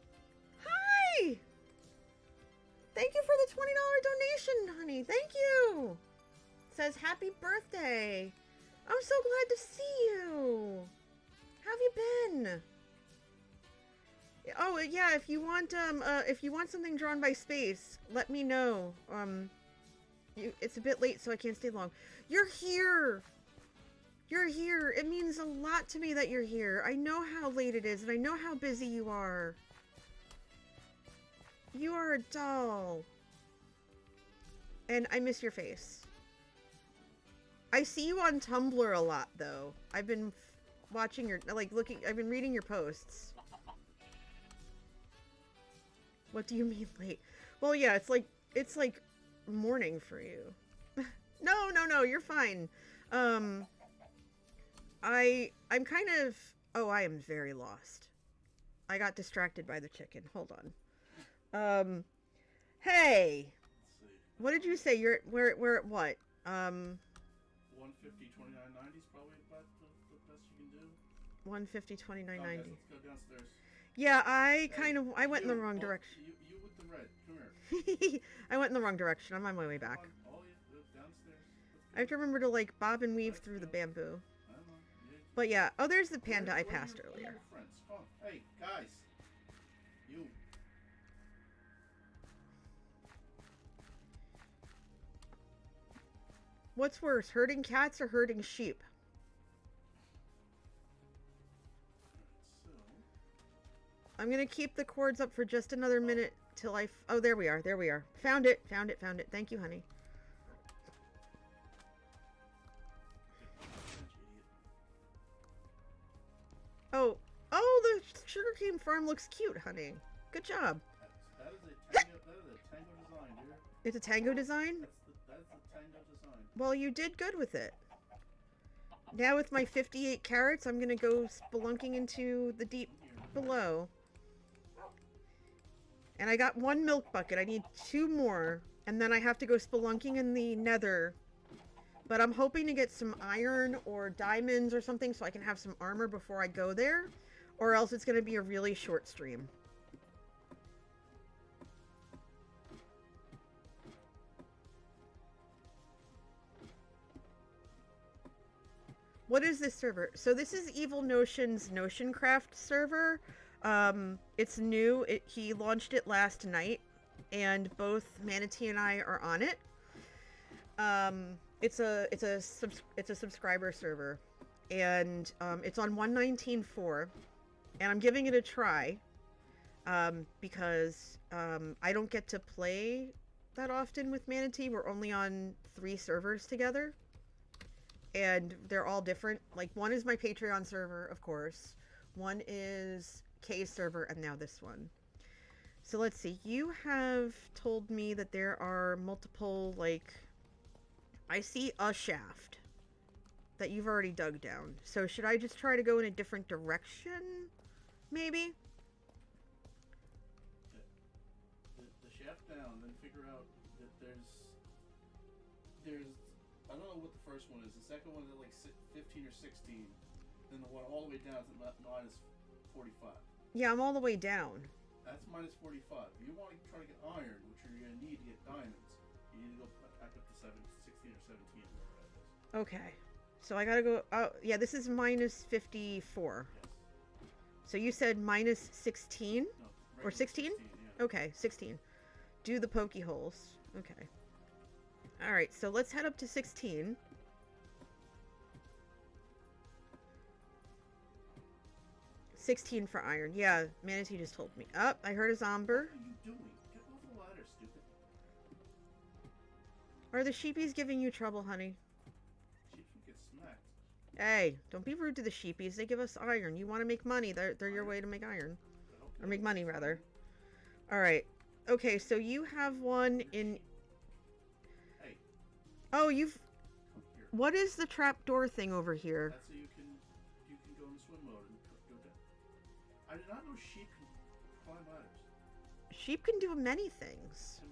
Hi! Thank you for the $20 donation, honey. Thank you. It says, happy birthday. I'm so glad to see you. How have you been? Oh, yeah, if you want something drawn by space, let me know. It's a bit late, so I can't stay long. You're here! You're here! It means a lot to me that you're here. I know how late it is, and I know how busy you are. You are a doll. And I miss your face. I see you on Tumblr a lot, though. I've been watching your, I've been reading your posts. What do you mean late? Well, yeah, it's like morning for you. No, you're fine. I'm kind of, I am very lost. I got distracted by the chicken. Hold on. Hey. Let's see. What did you say? We're at what? 150, 29.90 is probably about the best you can do. 150, 29.90. Let's go downstairs. Yeah, I went in the wrong You direction. You with the red. Come here. I went in the wrong direction. I'm on my way back. Come on. Oh, yeah, downstairs. Let's I have to remember to, bob and weave through the bamboo. Come on. Yeah. But yeah, oh, there's the panda I Where are passed your earlier. friends? Come on. Hey, guys. You. What's worse, herding cats or herding sheep? So, I'm gonna keep the cords up for just another minute till oh, there we are. Found it. Thank you, honey. Oh, the sugarcane farm looks cute, honey. Good job. that is a tango design, dear. It's a tango design? That's the tango design. Well, you did good with it. Now with my 58 carrots, I'm gonna go spelunking into the deep below. And I got 1 milk bucket. I need 2 more. And then I have to go spelunking in the nether. But I'm hoping to get some iron or diamonds or something so I can have some armor before I go there. Or else it's going to be a really short stream. What is this server? So this is Evil Notion's Notioncraft server. It's new. He launched it last night, and both Manatee and I are on it. It's a subscriber server, and it's on 119.4, and I'm giving it a try because I don't get to play that often with Manatee. We're only on 3 servers together. And they're all different. Like, one is my Patreon server, of course. One is Kay's server, and now this one. So let's see. You have told me that there are multiple, like... I see a shaft that you've already dug down. So should I just try to go in a different direction? Maybe? The shaft down, then figure out that there's I don't know what the first one is. The second one is like 15 or 16. Then the one all the way down is minus 45. Yeah, I'm all the way down. That's minus 45. If you want to try to get iron, which you're going to need to get diamonds, you need to go back up to 16 or 17. Whatever that is. Okay. So I gotta go... Oh, yeah, this is minus 54. Yes. So you said minus 16? No. Or 16? Yeah. Okay, 16. Do the pokey holes. Okay. Alright, so let's head up to 16. $16 for iron. Yeah, Manatee just told me. Oh, I heard a zomber. What are you doing? Get off the ladder, stupid. Are the sheepies giving you trouble, honey? Sheep can get smacked. Hey, don't be rude to the sheepies. They give us iron. You want to make money. They're your way to make iron. Or make money, rather. Alright. Okay, so you have one in... Hey, Oh, you've... come here. What is the trapdoor thing over here? That's so you can go in swim mode and go down. I did not know sheep can climb ladders. Sheep can do many things. Come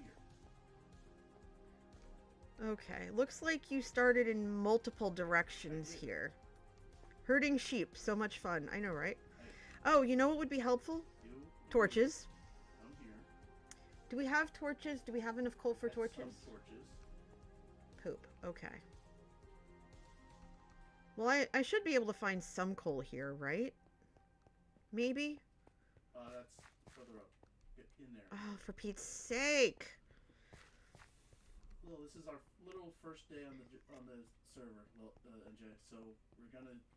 here. Okay, looks like you started in multiple directions here. Herding sheep, so much fun. I know, right? Oh, you know what would be helpful? You Torches. come here. Do we have torches? Do we have enough coal for That's some torches? torches. Poop. Okay. Well, I should be able to find some coal here, right? Maybe? That's further up. Get in there. Oh, for Pete's sake. Well, this is our little first day on the server, NJ. So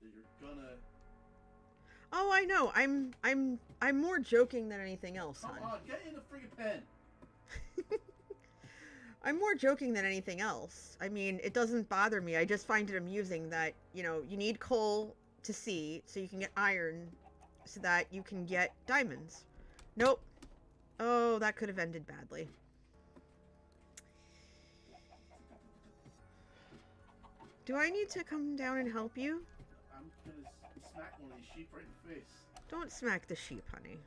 you're gonna. Oh, I know. I'm more joking than anything else, Come hon. on, get in the friggin' pen. I'm more joking than anything else. I mean, it doesn't bother me. I just find it amusing that, you know, you need coal to see so you can get iron so that you can get diamonds. Nope. Oh, that could have ended badly. Do I need to come down and help you? I'm gonna smack one of these sheep right in the face. Don't smack the sheep, honey.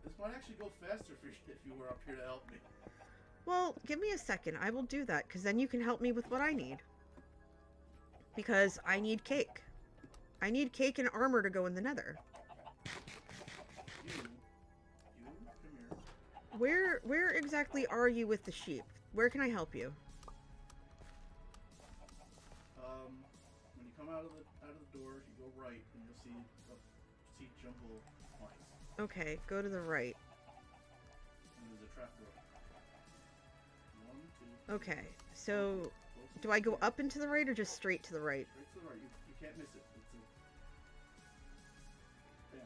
This might actually go faster if you were up here to help me. Well, give me a second. I will do that, because then you can help me with what I need. Because I need cake. I need cake and armor to go in the nether. You come here. Where exactly are you with the sheep? Where can I help you? When you come out of the door, you go right, and you'll see jungle lines. Okay, go to the right. And there's a trap door. 1, 2. Okay, so Both do I go up and to the right or just straight to the right? Straight to the right. You can't miss it. It's a bam.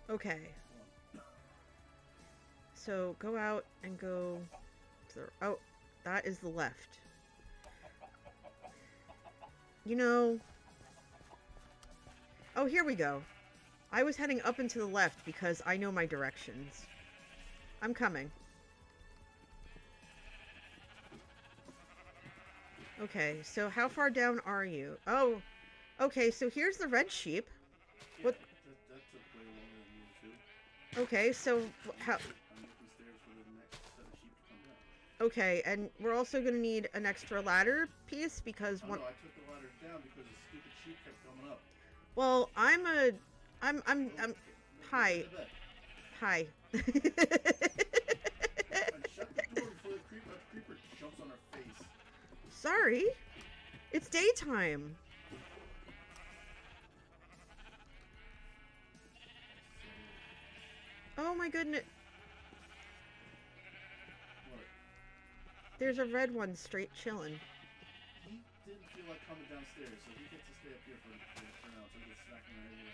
That's Okay, one. so go out and go to the... Oh, that is the left. You know... Oh, here we go. I was heading up and to the left because I know my directions. I'm coming. Okay, so how far down are you? Oh, okay, so here's the red sheep. Yeah, What- that took way longer than you two. Okay, so how... I'm making stairs for the next set of sheep to come Okay, and we're also gonna need an extra ladder piece because Oh one. no, I took the ladder down because the stupid sheep kept coming up. Well, I'm. Go Hi. to bed. Hi. And shut the door before the creeper jumps on our face. Sorry. It's daytime. Oh my goodness. What? There's a red one straight chilling. He didn't feel like coming downstairs, so he gets to stay up here for now. So I'm just smacking him right here.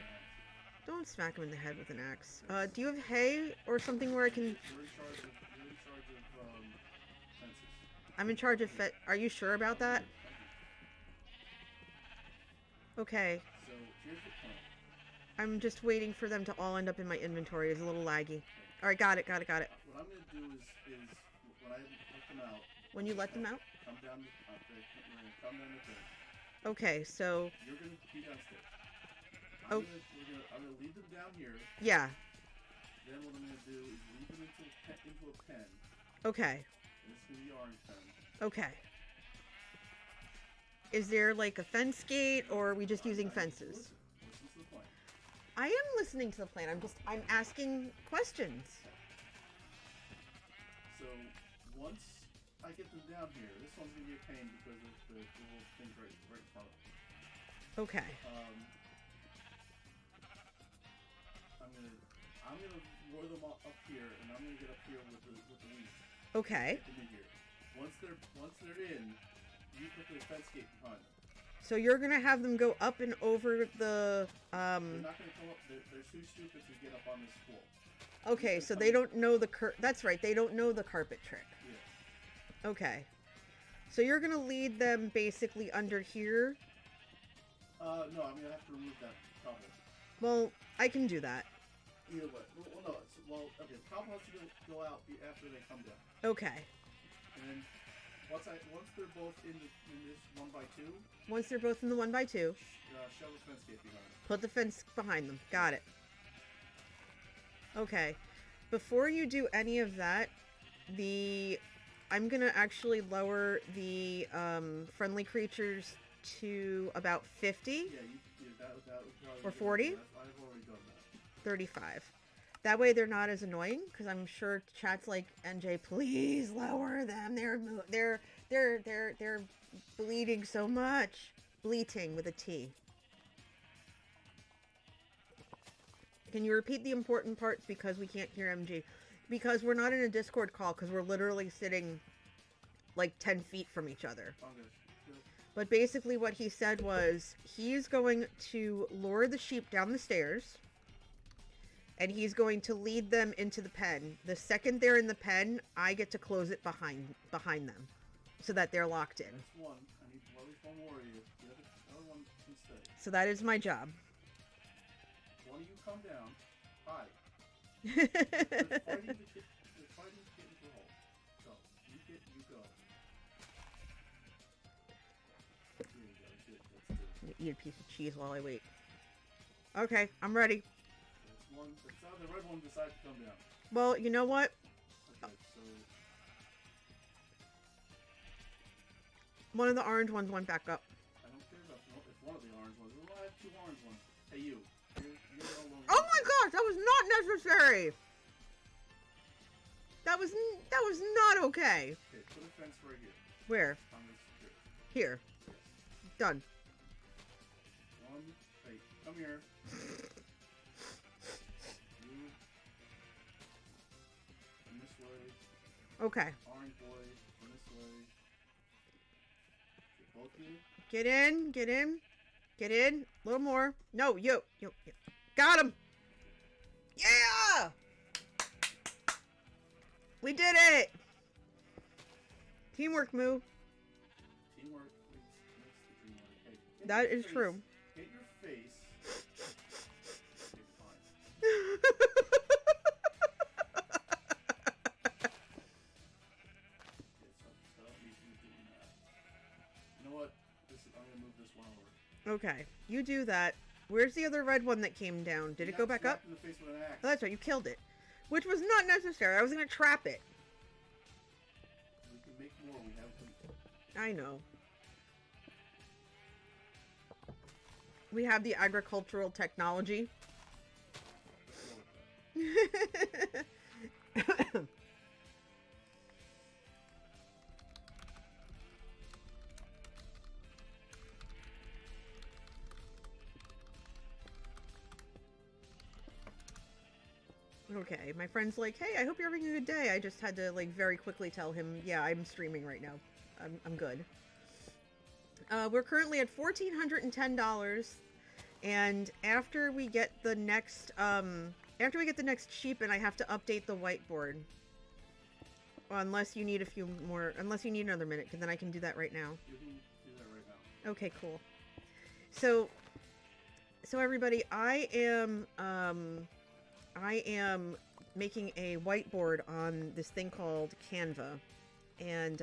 Don't smack him in the head with an axe. Do you have hay or something where I can... You're in charge of fences. I'm in charge of Are you sure about that? Okay. So here's the plan. I'm just waiting for them to all end up in my inventory. It's a little laggy. Alright, got it. What I'm gonna do is when I let them out. When you let them out? Come down the come down the thing. Okay, so... You're gonna be downstairs. Oh. I'm gonna leave them down here. Yeah. Then what I'm gonna do is leave them into a pen. Okay. And this is gonna be the orange pen. Okay. Is there like a fence gate or are we just using fences? Listen to the plan. I am listening to the plan. I'm asking questions. So once I get them down here, this one's gonna be a pain because of the little thing right in front of them. Okay. I'm gonna lure them up here, and I'm gonna get up here with the wheat. Okay. Get them in here. Once they're in, you put the fence gate behind them. So you're gonna have them go up and over the They're not gonna come up. They're too stupid to get up on this wall. Okay, so they don't know the That's right. They don't know the carpet trick. Yeah. Okay. So you're gonna lead them basically under here. No, I'm gonna have to remove that cobble. Well, I can do that. Either way. Okay. The cobble has to go out after they come down. Okay. And then once they're both in this 1x2, Once they're both in the 1x2, shove the fence gate behind them. put the fence behind them. Got it. Okay. Before you do any of that, I'm gonna actually lower the friendly creatures to about 50. Yeah, that would probably Or be 40? I've already done that. 35. That way they're not as annoying, because I'm sure chat's like, NJ, please lower them. They're bleeding so much. Bleating with a T. Can you repeat the important parts because we can't hear MG? Because we're not in a Discord call, because we're literally sitting like 10 feet from each other. But basically what he said was he's going to lure the sheep down the stairs and he's going to lead them into the pen. The second they're in the pen, I get to close it behind them so that they're locked in. That's one. I need at least one more of you. The other one can stay. So that is my job. One of you come down. Hi. They're fighting to get into the hole. Go. You go. There you go. Good. That's two. Eat a piece of cheese while I wait. Okay, I'm ready. That's one. That's how the red one decided to come down. Well, you know what? Okay, so One of the orange ones went back up. I don't care about if one of the orange ones. Well, I have two orange ones. Hey, you. You're no longer. Oh my gosh, that was not necessary. That was not okay. Okay, put a fence right here. Where? On this here. Here. Yes. Done. One. Hey, come here. You. Come this way. Okay. Orange boy. Come this way. Okay, both of you. Get in, get in. Get in. A little more. No, you. Got him. Yeah! We did it! Teamwork, Moo. Teamwork makes the dream work. Hey, get That your is face- true. Get your face. Okay, fine. Okay, stop me from doing that. You know what? I'm gonna move this one over. Okay, you do that. Where's the other red one that came down? Did You it go got back up? smacked in the face with an axe. Oh, that's right, you killed it. Which was not necessary. I was gonna trap it. We anymore. We have them. I know. We have the agricultural technology. Okay, my friend's like, hey, I hope you're having a good day. I just had to, like, very quickly tell him, yeah, I'm streaming right now. I'm good. We're currently at $1,410, and after we get the next sheep, and I have to update the whiteboard. Well, unless you need a few more, unless you need another minute, because then I can do that right now. You can do that right now. Okay, cool. So everybody, I am making a whiteboard on this thing called Canva, and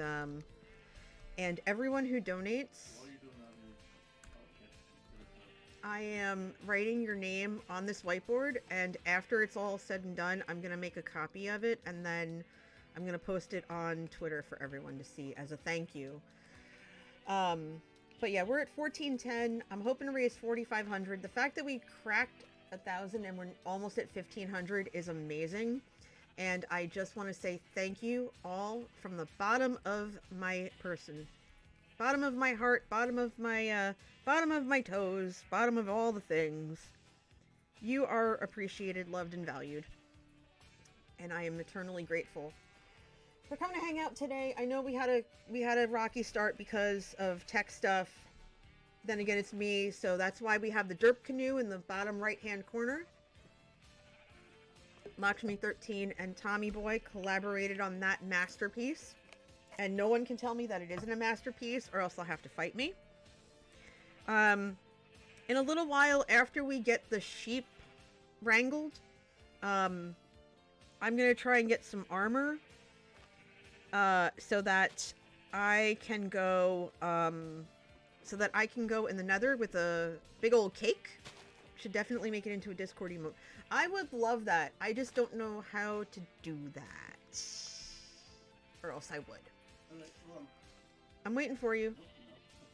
everyone who donates, While you're doing that, I am writing your name on this whiteboard, and after it's all said and done, I'm gonna make a copy of it, and then I'm gonna post it on Twitter for everyone to see as a thank you. But yeah, we're at 1410. I'm hoping to raise 4,500. The fact that we cracked 1,000 and we're almost at 1,500 is amazing, and I just want to say thank you all from the bottom of my person, bottom of my heart, bottom of my toes, bottom of all the things. You are appreciated, loved, and valued, and I am eternally grateful for coming to hang out today. I know we had a rocky start because of tech stuff. Then again, it's me, so that's why we have the derp canoe in the bottom right-hand corner. Lakshmi13 and Tommy Boy collaborated on that masterpiece, and no one can tell me that it isn't a masterpiece, or else they'll have to fight me. In a little while, after we get the sheep wrangled, I'm gonna try and get some armor, so that I can go, in the nether with a big old cake. Should definitely make it into a Discord emote. I would love that. I just don't know how to do that. Or else I would. Alright, hold on. I'm waiting for you. Nope,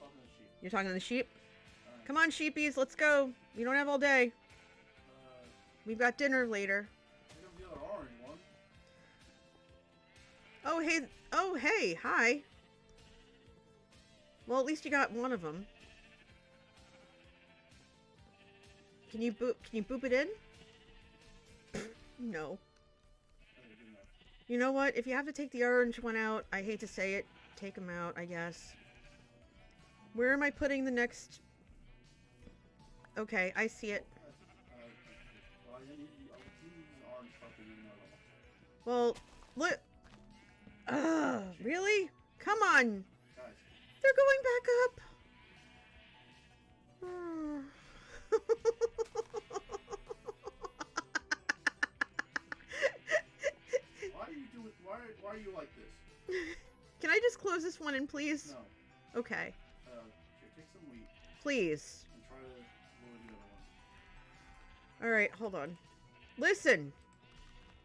no, I'm talking to the sheep. You're talking to the sheep? Alright. Come on, sheepies, let's go. We don't have all day. We've got dinner later. Pick up the other orange one. Oh, hey, hi. Well, at least you got one of them. Can you boop it in? No. Okay, good enough. You know what? If you have to take the orange one out, I hate to say it, take them out, I guess. Where am I putting the next... Okay, I see it. Well, you use orange fucking in the other one. Well, look... really? Come on! Guys, They're going back up! why are you like this? Can I just close this one in, please? No. Okay. Here, take some wheat Please. and try to lower the other one. Alright, hold on. Listen!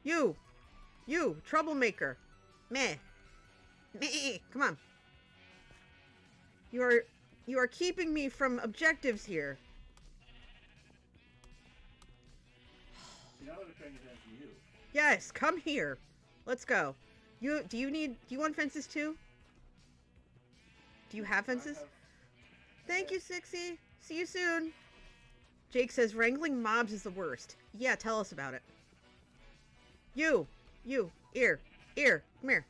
You! Troublemaker! Meh! Meh! Come on. You are keeping me from objectives here. See, now they're paying attention to you. Yes, come here. Let's go. Do you want fences too? Do you have fences? Thank you, Sixy. See you soon. Jake says wrangling mobs is the worst. Yeah, tell us about it. You, here, come here.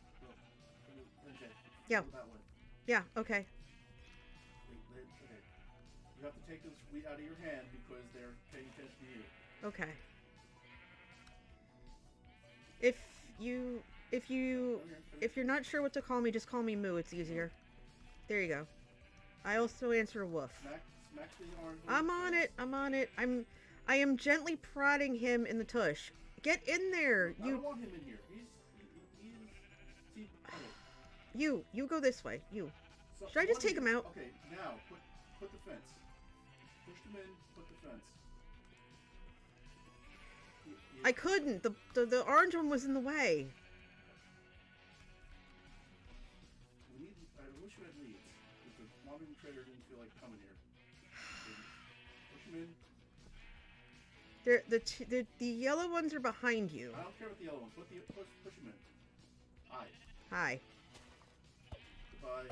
Yeah. That way. Yeah, okay. Okay. You have to take this wheat out of your hand because they're paying attention to you. Okay. If you're not sure what to call me, just call me Moo. It's easier. There you go. I also answer woof. Smack the orange one. I'm on it. I am gently prodding him in the tush. Get in there. I don't want him in here. See, okay. You go this way. You. So, Should I just one take of him you- out? Okay, now put the fence. Push them in. Put the fence. I couldn't. The orange one was in the way. We Robin Trader didn't feel like coming here. Push him in. The yellow ones are behind you. I don't care about the yellow one. Push him in. Hi. Hi. Goodbye.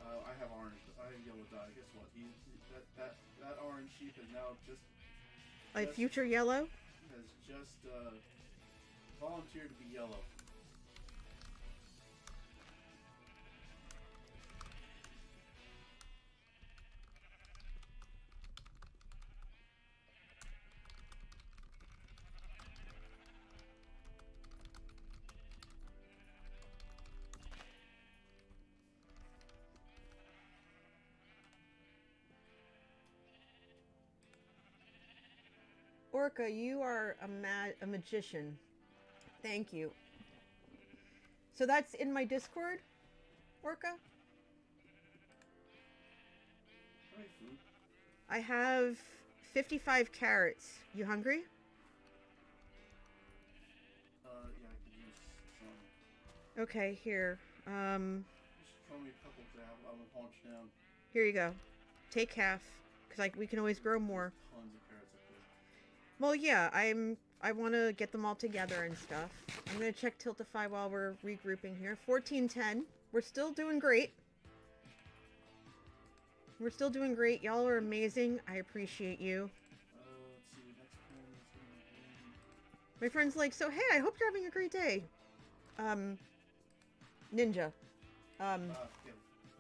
I have orange. I have yellow dye. Guess what? That orange sheep is now A future yellow? has just volunteered to be yellow. Orca, you are a magician. Thank you. So that's in my Discord, Orca? Alright, food. I have 55 carrots. You hungry? Yeah, I could use some. Okay, here. Just throw me a couple because I'm a haunch down. Here you go. Take half, because we can always grow more. Tons of carrots up there. Well, yeah, I want to get them all together and stuff. I'm going to check Tiltify while we're regrouping here. 1410. We're still doing great. We're still doing great. Y'all are amazing. I appreciate you. Let's see. Next plan is going to My friend's like, so hey, I hope you're having a great day. Ninja. yeah.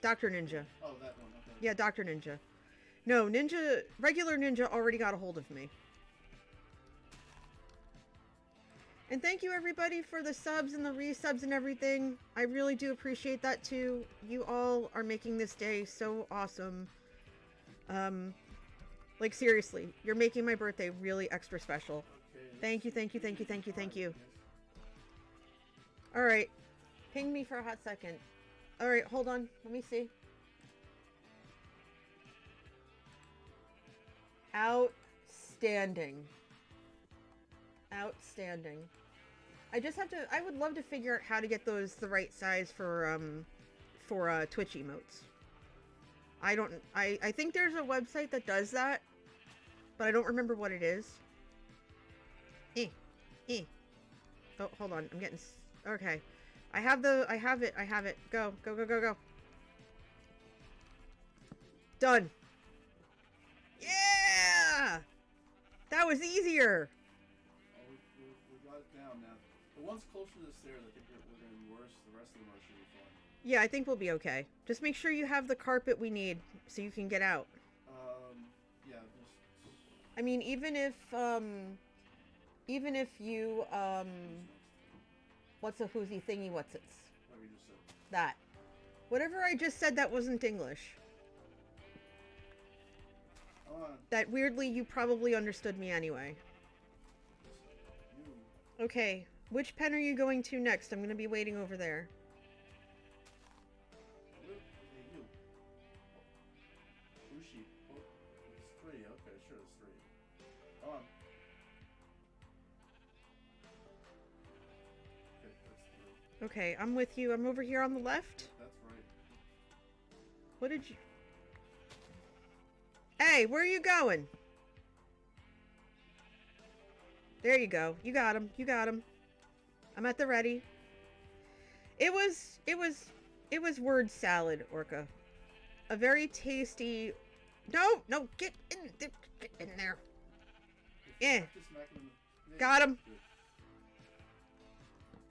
Dr. Ninja. Oh, that one. Okay. Yeah, Dr. Ninja. No, regular Ninja already got a hold of me. And thank you everybody for the subs and the resubs and everything. I really do appreciate that too. You all are making this day so awesome. Like seriously, you're making my birthday really extra special. Okay, Thank you, thank you, thank you, thank you, thank you. Alright. Ping me for a hot second. Alright, hold on. Let me see. Outstanding. Outstanding. I would love to figure out how to get those the right size for Twitch emotes. I think there's a website that does that, but I don't remember what it is. Oh, hold on. I'm getting... Okay. I have it. Go. Go, go, go, go. Done. Yeah! That was easier. Oh, we got it down now. The ones closer to the stairs, I think we're going to be worse. The rest of them should be fine. Yeah, I think we'll be okay. Just make sure you have the carpet we need so you can get out. Yeah, just... I mean, even if you, what's a whoozy thingy, what's it? What we just said. That. Whatever I just said that wasn't English. Come on. That weirdly you probably understood me anyway. You. Okay, which pen are you going to next? I'm gonna be waiting over there. Hey, you. Blue sheep. Oh, it's 3. Okay, sure, it's 3. Come on. Okay, that's 3. Okay, I'm with you. I'm over here on the left. That's right. What did you... Hey, where are you going? There you go. You got him. You got him. I'm at the ready. It was word salad, Orca. A very tasty... No, get in there. Yeah. Just smack him in the... Got him. Good.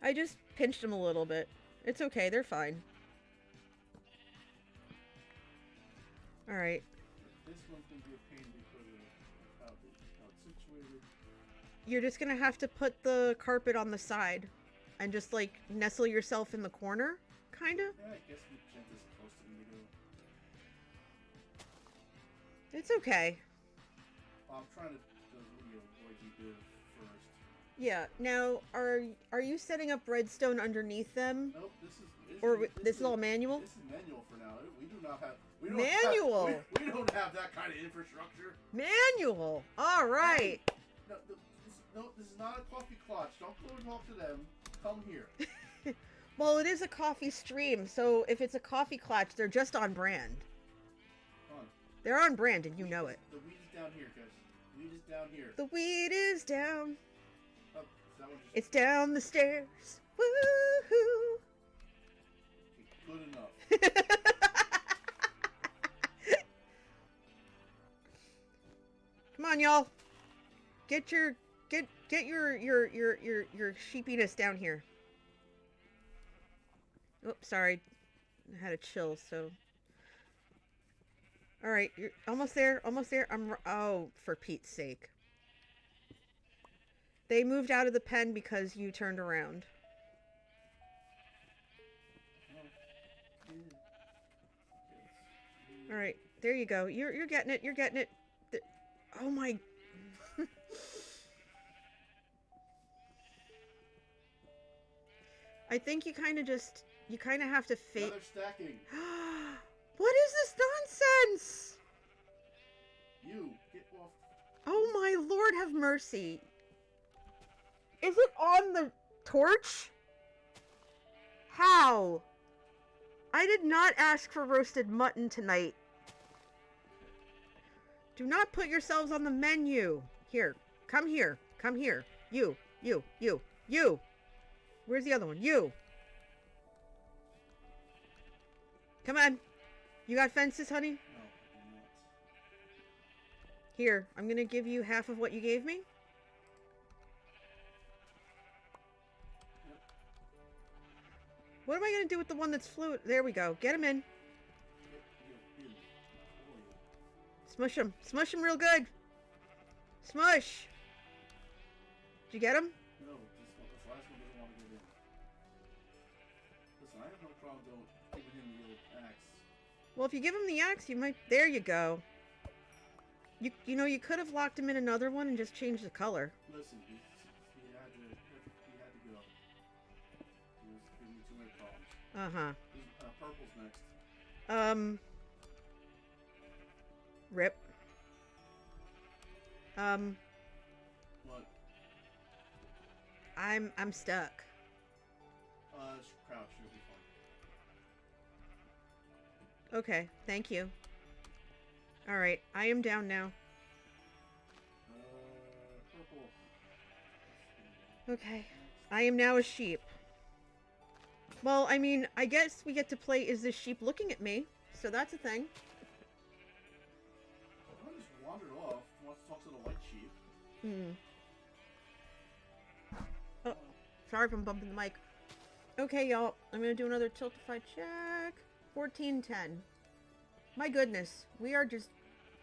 I just pinched him a little bit. It's okay. They're fine. Alright. This one's going to be a pain because of how it's situated. You're just gonna have to put the carpet on the side and just like nestle yourself in the corner, kinda. Yeah, I guess Magenta's close to me too. It's okay. I'm trying to avoid you first. Yeah. Now, are you setting up redstone underneath them, Nope, or this is all manual? This is manual for now. We do not have... We don't Manual? Have, we don't have that kind of infrastructure. Manual. All right. No, this is not a coffee clutch. Don't go and talk to them. Come here. Well, it is a coffee stream, so if it's a coffee clutch, they're just on brand. Come on. They're on brand, and you know it. The weed is down here, guys. The weed is down here. The weed is down. Oh, is that one just It's down the stairs. Woohoo! good enough? Come on, y'all. Get your sheepiness down here. Oops, sorry. I had a chill, so. All right, you're almost there. Almost there. Oh, for Pete's sake. They moved out of the pen because you turned around. All right, there you go. You're getting it. You're getting it. Oh my. I think you kind of have to fake. Another stacking. What is this nonsense? You get off. Oh my Lord, have mercy. Is it on the torch? How? I did not ask for roasted mutton tonight. Do not put yourselves on the menu. Here, come here. Come here. You. Where's the other one? You. Come on. You got fences, honey? No, I do not. Here, I'm gonna give you half of what you gave me. What am I gonna do with the one that's fluid? There we go. Get him in. Smush him. Smush him real good. Smush. Did you get him? No, this last one doesn't want to get in. Listen, I have no problem giving him the old axe. Well, if you give him the axe, you might... There you go. You know, you could have locked him in another one and just changed the color. Listen, he had to go. He was giving me too many problems. Uh-huh. Purple's next. Rip. What? I'm stuck. Crouch should be fine. Okay, thank you. Alright, I am down now. Purple. Okay. I am now a sheep. Well, I mean, I guess we get to play Is This Sheep Looking at Me? So that's a thing. I just wandered off. Wants to talk to the white sheep. Oh, sorry if I'm bumping the mic. Okay, y'all. I'm gonna do another Tiltify check. 1410. My goodness. We are just...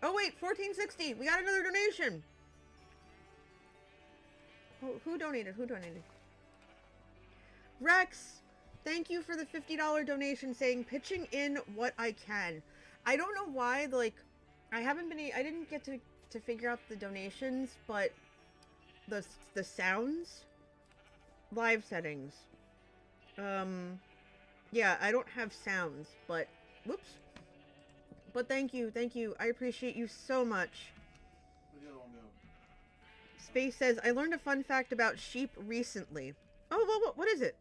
Oh, wait. 1460. We got another donation. Oh, who donated? Who donated? Rex, thank you for the $50 donation saying pitching in what I can. I don't know why, like, I didn't get to figure out the donations, but the sounds, live settings. Yeah, I don't have sounds, but whoops. But thank you. I appreciate you so much. Where'd the other one go? Space says, I learned a fun fact about sheep recently. Oh, well, what is it?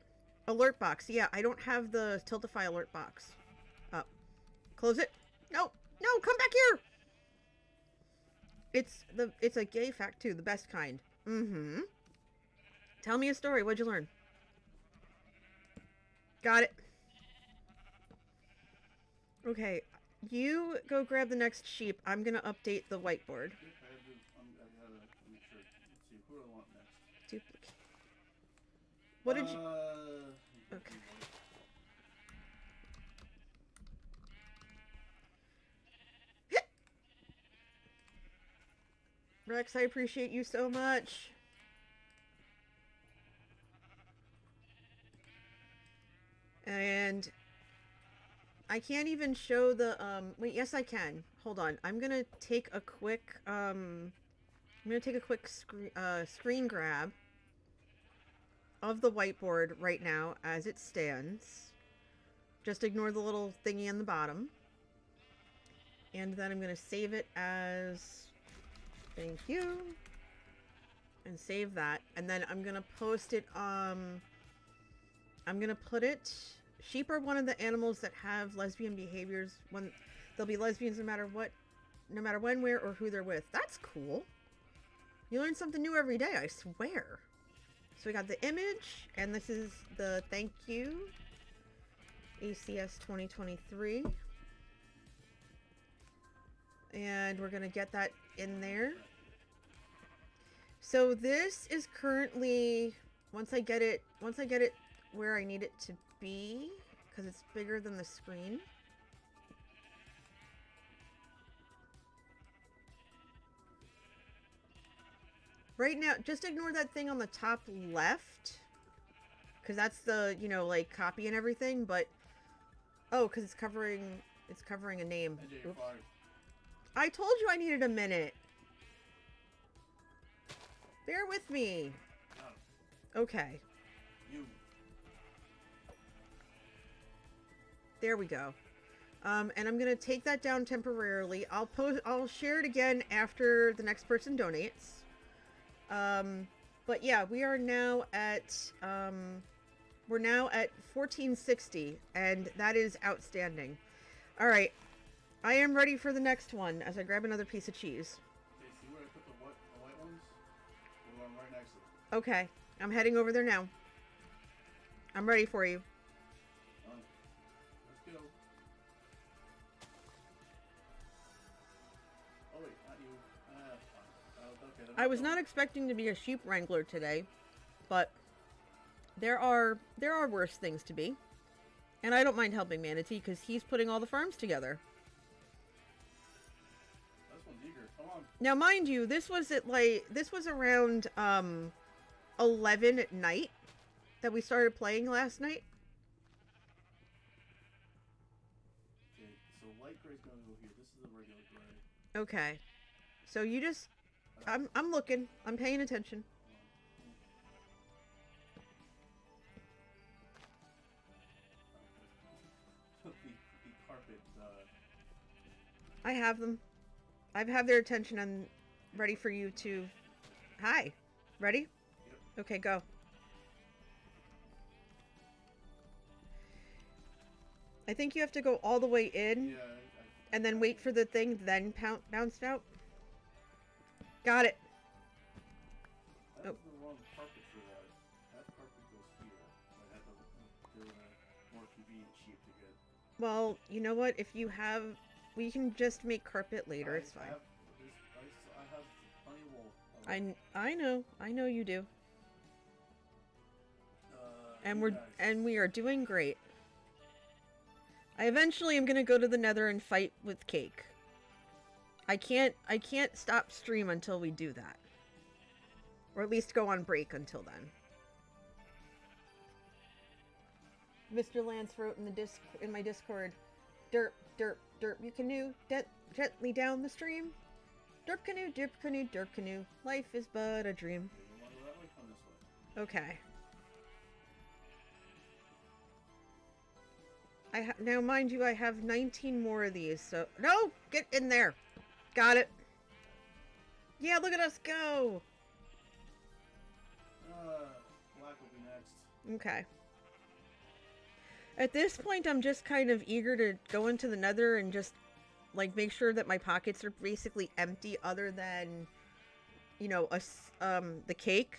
Alert box. Yeah, I don't have the Tiltify alert box. Up. Close it. No, come back here. It's a gay fact too, the best kind. Mm-hmm. Tell me a story. What'd you learn? Got it. Okay, you go grab the next sheep. I'm gonna update the whiteboard. I gotta make sure. Let's see, who do I want next? Duplicate. What did you... Okay. Rex, I appreciate you so much. And I can't even show the, wait, yes I can. Hold on. I'm gonna take a quick, screen grab of the whiteboard right now as it stands. Just ignore the little thingy on the bottom. And then I'm gonna save it as, thank you. And save that. And then I'm gonna post it, I'm gonna put it. Sheep are one of the animals that have lesbian behaviors. When they'll be lesbians no matter what, no matter when, where, or who they're with. That's cool. You learn something new every day, I swear. So we got the image, and this is the thank you. ACS 2023. And we're gonna get that in there. So this is currently, once I get it where I need it to be, because it's bigger than the screen. Right now, just ignore that thing on the top left, because that's the, you know, like, copy and everything, but, oh, because it's covering a name. NJ, you're Oops. fired. I told you I needed a minute. Bear with me. Got him. Okay, You. there we go. And I'm gonna take that down temporarily. I'll share it again after the next person donates. But yeah, we are now at, we're now at 1460, and that is outstanding. All right, I am ready for the next one as I grab another piece of cheese. Okay, see where I put the white ones? The one right next to them. Okay, I'm heading over there now. I'm ready for you. Let's go. Oh wait, not you. Fine. Okay, then I was not expecting to be a sheep wrangler today, but there are worse things to be. And I don't mind helping Manatee because he's putting all the farms together. This one's eager. Come on. Now, mind you, this was around 11 at night that we started playing last night. Okay, so light gray's gonna go here. This is the regular gray. Okay. So you just I'm looking. I'm paying attention. The carpet. I have them. I've had their attention. I'm ready for you to. Hi. Ready? Yep. Okay, go. I think you have to go all the way in Yeah. and then wait for the thing, then bounce out. Got it. That's Oh. the wrong carpet for that. That carpet goes here. I had to do a more convenient sheep to get. Well, you know what? If you have, we can just make carpet later. It's fine. I have plenty of wool. I know you do. And you guys. we are doing great. I eventually am gonna go to the Nether and fight with Cake. I can't stop stream until we do that. Or at least go on break until then. Mr. Lance wrote in my Discord, derp, derp, derp, you canoe gently down the stream. Derp canoe, derp canoe, life is but a dream. You want to go that way? Come this way. Okay. Now, mind you, I have 19 more of these, so... No! Get in there! Got it. Yeah, look at us go! Black will be next. Okay. At this point, I'm just kind of eager to go into the Nether and just, like, make sure that my pockets are basically empty other than, you know, the cake.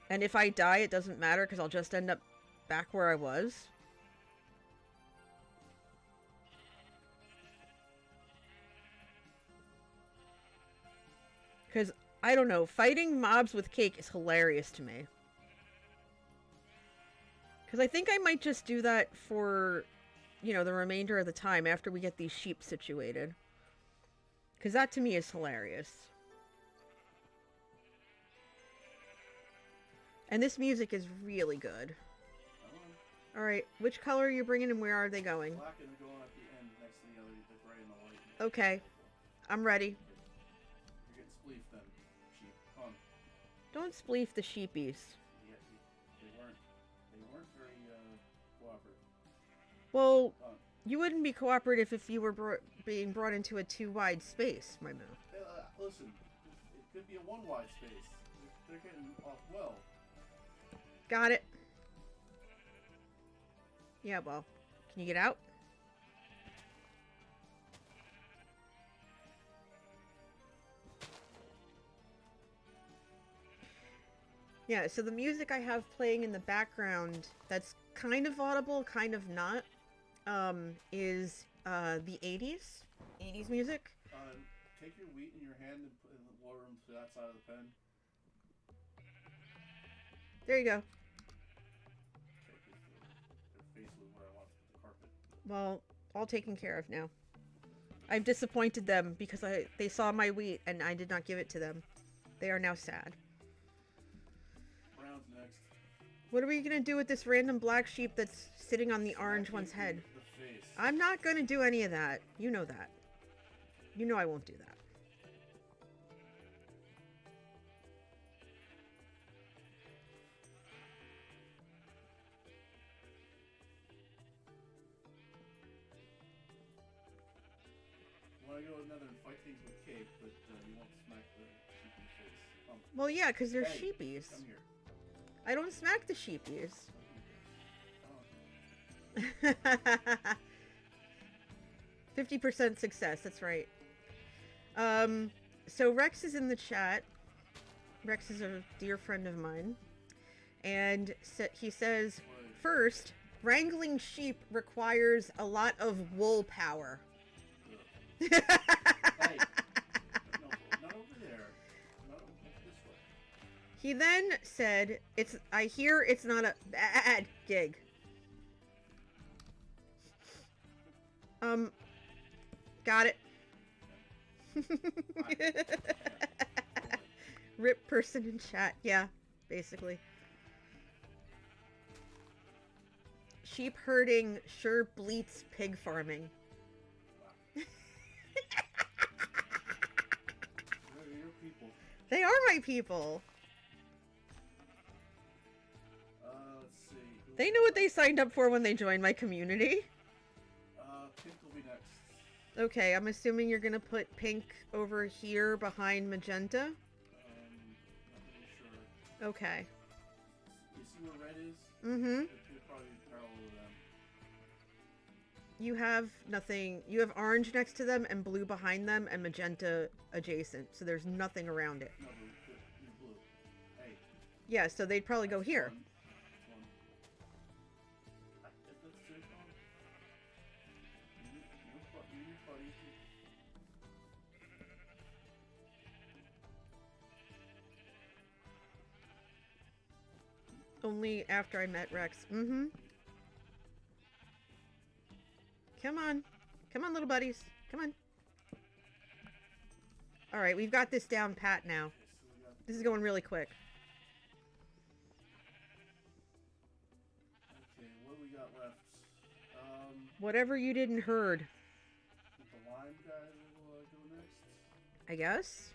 And if I die, it doesn't matter, because I'll just end up back where I was. Because, I don't know, fighting mobs with cake is hilarious to me. Because I think I might just do that for, you know, the remainder of the time after we get these sheep situated. Because that to me is hilarious. And this music is really good. Alright, which color are you bringing and where are they going? Black and the going at the end next to the other, the gray and the white. Okay, I'm ready. You're getting spleef then, sheep. Come on. Don't spleef the sheepies. Yeah, they weren't very cooperative. Well, Come on. you wouldn't be cooperative if you were being brought into a too wide space, my move. Listen, it could be a one wide space. They're getting off well. Got it. Yeah, well, can you get out? Yeah, so the music I have playing in the background that's kind of audible, kind of not, is the 80s. 80s music. Take your wheat in your hand and lower them to that side of the pen. There you go. They're basically where I want to put the carpet. Well, all taken care of now. I've disappointed them because they saw my wheat and I did not give it to them. They are now sad. Brown's next. What are we gonna do with this random black sheep that's sitting on the orange one's head? The face. I'm not gonna do any of that. You know that. You know I won't do that. You want to go another and fight things with Cake, but you won't smack the sheep in the face. Well, yeah, because they're Hey, sheepies. Come here. I don't smack the sheepies. Oh. 50% success, that's right. So Rex is in the chat. Rex is a dear friend of mine. And he says, first, wrangling sheep requires a lot of wool power. Hey, no, not over there. Not this way. He then said, I hear it's not a bad gig. Got it. Rip person in chat. Yeah, basically. Sheep herding sure bleats pig farming. They're your people. They are my people. Let's see. They know what they signed up for when they joined my community. Pink will be next. Okay, I'm assuming you're gonna put pink over here behind magenta. Not really sure. Okay. You see where red is? Mm-hmm. They're probably parallel to them. You have nothing. You have orange next to them and blue behind them and magenta adjacent. So there's nothing around it. No, they're blue. Hey. Yeah, so they'd probably go that's here. one. That's it, you buddy. Only after I met Rex. Mm-hmm. Come on. Come on, little buddies. Come on. Alright, we've got this down pat now. Okay, so we got This is going really quick. okay, what do we got left? Whatever you didn't herd, The lime guy will go next. I guess.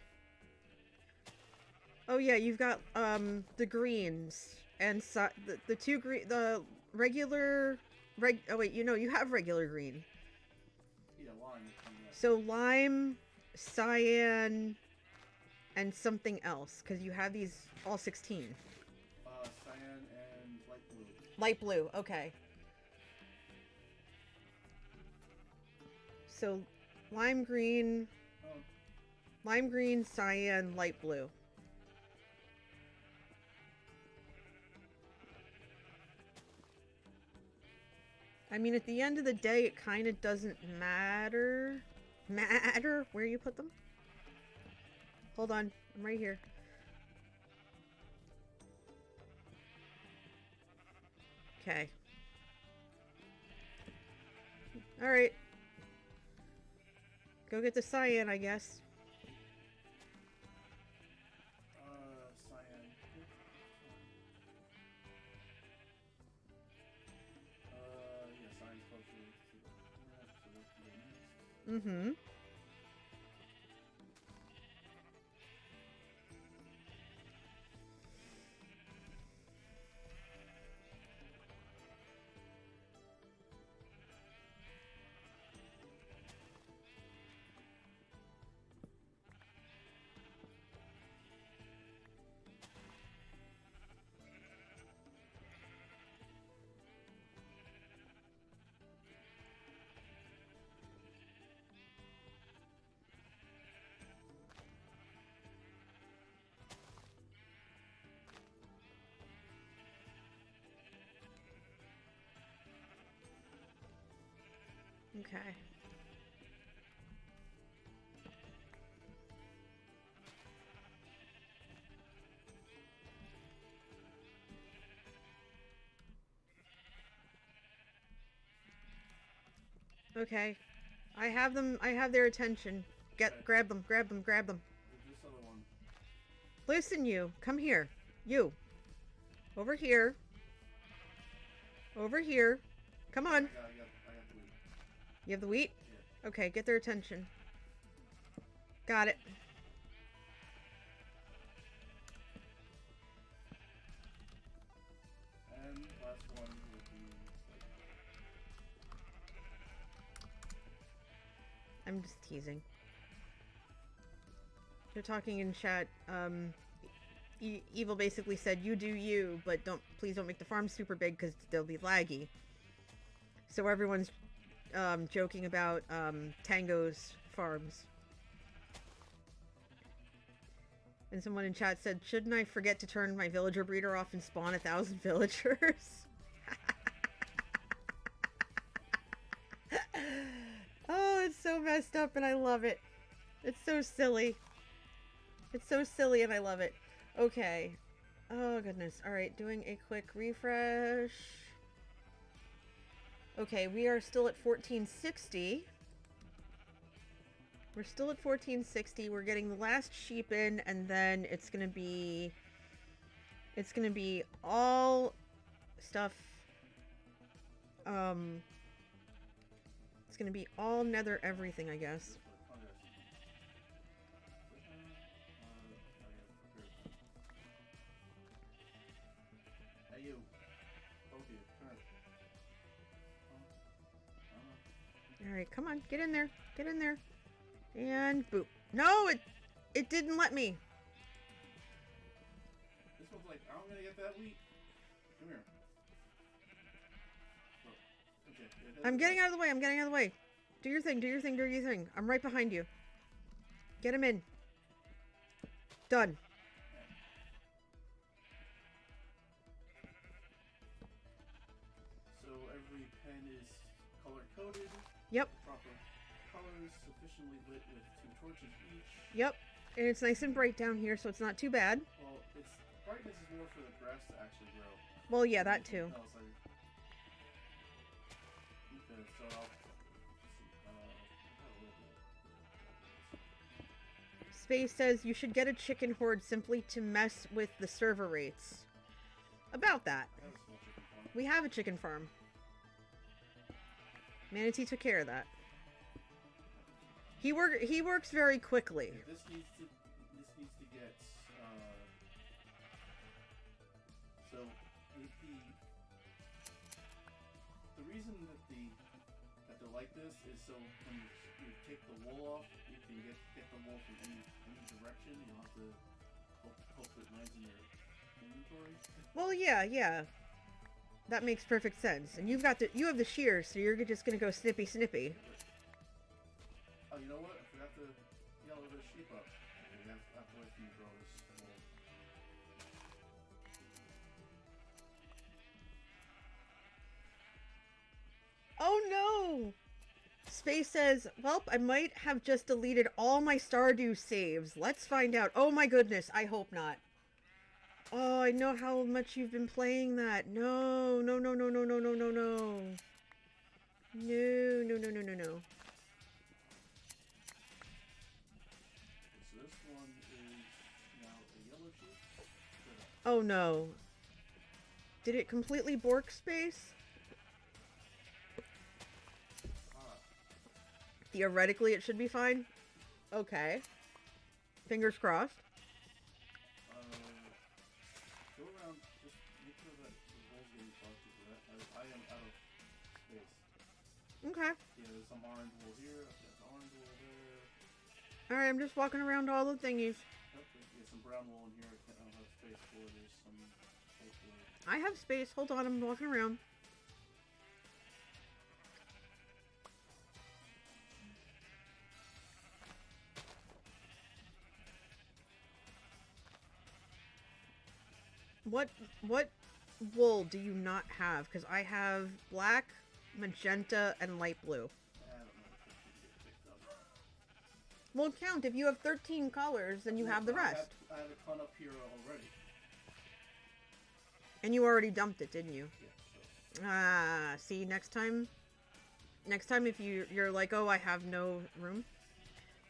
Oh yeah, you've got the greens and the two green, the regular oh wait, you have regular green. Yeah, lime will come next. So lime, cyan, and something else, because you have these all 16. Cyan and light blue. Light blue, okay. So lime green, cyan, light blue. I mean, at the end of the day, it kind of doesn't matter where you put them. Hold on, I'm right here. Okay. Alright. Go get the cyan, I guess. Cyan. Yeah, cyan's closer to the left, so that can go next. Mm-hmm. Okay. Okay. I have them. I have their attention. Okay. Grab them. Grab them. Grab them. There's this other one. Listen, you. Come here. You. Over here. Over here. Come on. I got the wheat. You have the wheat? Yeah. Okay, get their attention. Got it. And last one would be like I'm just teasing. They're talking in chat. Evil basically said, "You do you, but please don't make the farm super big because they'll be laggy." So everyone's joking about Tango's farms. And someone in chat said, "Shouldn't I forget to turn my villager breeder off and spawn 1,000 villagers?" Oh, it's so messed up and I love it. It's so silly. It's so silly and I love it. Okay. Oh, goodness. Alright, doing a quick refresh. Okay, we are still at 1460. We're still at 1460. We're getting the last sheep in, and then it's gonna be all stuff. It's gonna be all nether everything, I guess. Hey you. Okay, turn. All right, come on, get in there, get in there, and boop. No, it didn't let me. This one's like, I'm gonna get that wheat. Come here. Oh, okay. I'm getting out of the way. I'm getting out of the way. Do your thing. Do your thing. Do your thing. I'm right behind you. Get him in. Done. So every pen is color coded. Yep. Proper colors, sufficiently lit with 2 torches each. Yep. And it's nice and bright down here, so it's not too bad. Well, its brightness is more for the grass to actually grow. Well, yeah, that too. No, it's like, okay, so I'll see. Space says you should get a chicken horde simply to mess with the server rates. About that. I have a small chicken farm. We have a chicken farm. Manatee took care of that. He works very quickly. Okay, this needs to get so the reason that they're like this is so when you take the wool off, you can get the wool from any direction. You don't have to hope it lands in your inventory. Well, yeah. That makes perfect sense. And you have the shears, so you're just gonna go snippy. Oh, you know what? I forgot to yell the sheep up. Okay, we have to wait for you to grow this wool. Oh no! Space says, "Welp, I might have just deleted all my Stardew saves. Let's find out." Oh my goodness, I hope not. Oh, I know how much you've been playing that. No. No. So this one is now a yellow sheep. Oh no. Did it completely bork Space? Ah, Theoretically, it should be fine. Okay. Fingers crossed. go around. Just make sure that the wool's getting collected. I am out of space. Okay. Yeah, there's some orange wool here. There's orange wool there. Alright, I'm just walking around all the thingies. Yep, there's some brown wool in here. I don't have space for. There's some. Hopefully. I have space. Hold on, I'm walking around. What wool do you not have? Because I have black, magenta, and light blue. And won't count. If you have 13 colors, then you have the rest. I have a ton up here already. And you already dumped it, didn't you? Yeah. So. Ah, see, next time if you're like, oh, I have no room,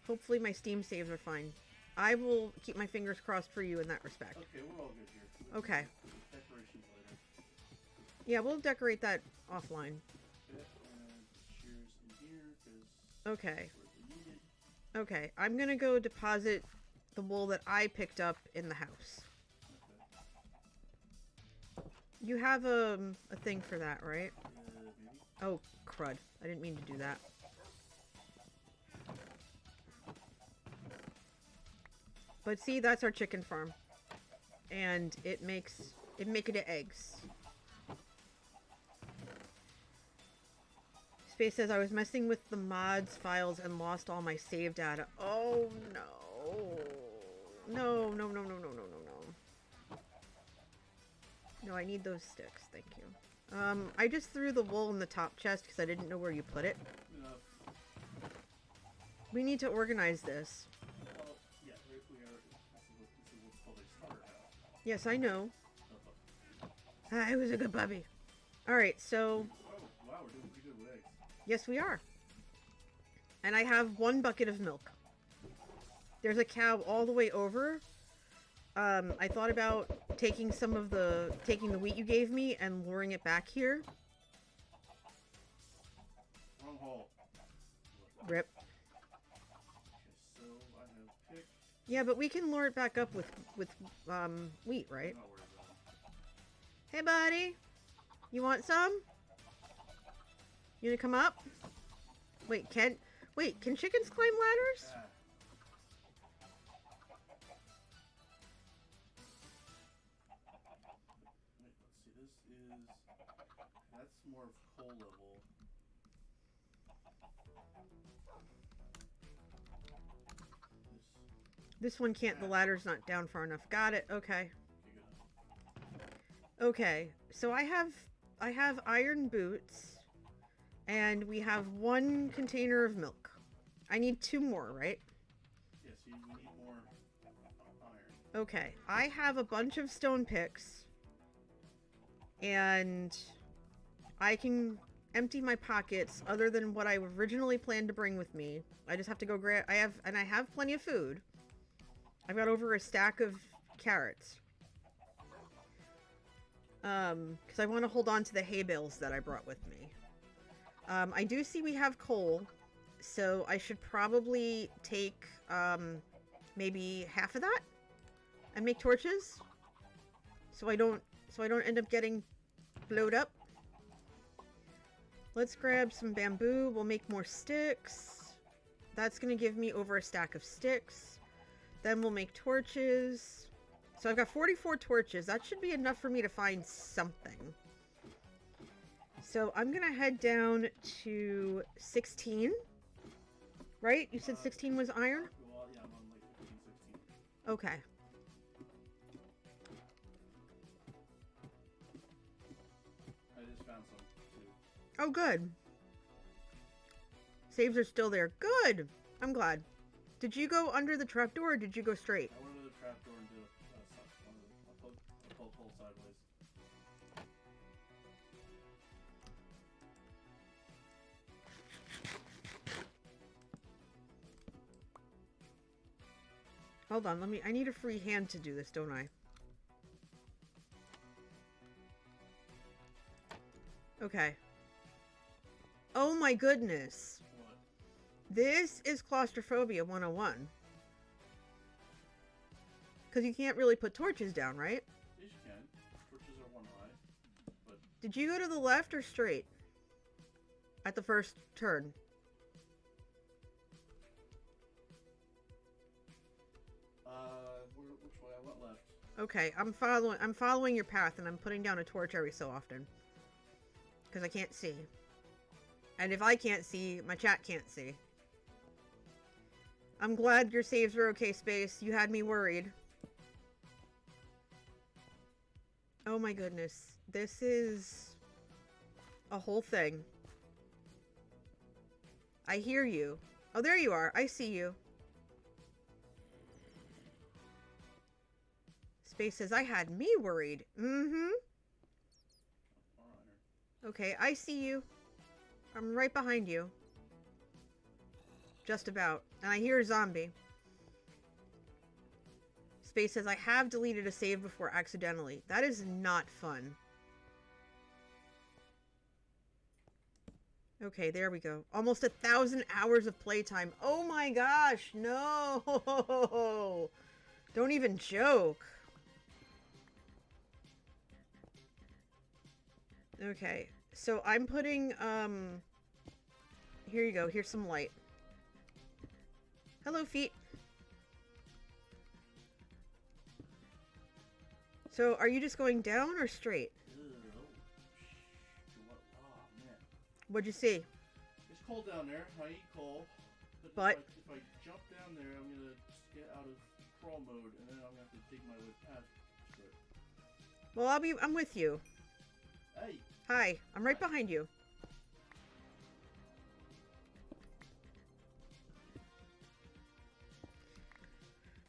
hopefully my Steam saves are fine. I will keep my fingers crossed for you in that respect. Okay, we're all good here. Okay. Decorations later. Yeah, we'll decorate that offline. Okay, and shears in here, because Okay. we're needed. Okay, I'm gonna go deposit the wool that I picked up in the house. Okay. You have a thing for that, right? Maybe. Oh, crud. I didn't mean to do that. But see, that's our chicken farm. And it makes it eggs. Space says, I was messing with the mods files and lost all my save data. Oh, no. No, no, no, no, no, no, no, no. No, I need those sticks. Thank you. I just threw the wool in the top chest because I didn't know where you put it. Enough. We need to organize this. Well, yeah, we are. This is what's called a starter house. Yes, I know. I was a good puppy. Alright, so... Oh, wow, we're doing pretty good with eggs. Yes, we are. And I have 1 bucket of milk. There's a cow all the way over. I thought about taking taking the wheat you gave me and luring it back here. Wrong hole. Rip. Okay, so I have picked. Yeah, but we can lure it back up with wheat, right? I'm not worried about it. Hey, buddy. You want some? You gonna come up? Wait, can chickens climb ladders? Ah. Wait, let's see. This is. That's more of coal level. This one can't. The ladder's not down far enough. Got it. Okay. Okay, good. Okay. So I have iron boots, and we have 1 container of milk. I need 2 more, right? Yes, you need more iron. Okay. I have a bunch of stone picks, and I can empty my pockets other than what I originally planned to bring with me. I just have to go grab. I have plenty of food. I've got over a stack of carrots. Because I want to hold on to the hay bales that I brought with me. I do see we have coal, so I should probably take maybe half of that and make torches, so I don't end up getting blowed up. Let's grab some bamboo. We'll make more sticks. That's gonna give me over a stack of sticks. Then we'll make torches. So I've got 44 torches. That should be enough for me to find something. So I'm gonna head down to 16. Right? You said 16 was iron? Well, yeah, I'm on like 15, 16. Okay. I just found some too. Oh, good. Saves are still there. Good! I'm glad. Did you go under the trapdoor or did you go straight? I went under the trapdoor and did a pull sideways. Hold on, I need a free hand to do this, don't I? Okay. Oh my goodness. What? This is claustrophobia 101. Because you can't really put torches down, right? Yes, you can. Torches are 1 high. But Did you go to the left or straight? At the first turn. which way? I went left. Okay, I'm following your path and I'm putting down a torch every so often. Because I can't see. And if I can't see, my chat can't see. I'm glad your saves were okay, Space. You had me worried. Oh my goodness. This is a whole thing. I hear you. Oh, there you are. I see you. Space says, I had me worried. Mm-hmm. Alright. Okay, I see you. I'm right behind you. Just about. And I hear a zombie. Space says, I have deleted a save before accidentally. That is not fun. Okay, there we go. Almost 1,000 hours of playtime. Oh my gosh, no! Don't even joke. Okay, so I'm putting, here you go. Here's some light. Hello, feet. So, are you just going down or straight? Man. What'd you see? It's cold down there. I eat coal. But- if I jump down there, I'm gonna get out of crawl mode, and then I'm gonna have to dig my way past it. Well, I'm with you. Hey, Hi, I'm right behind you.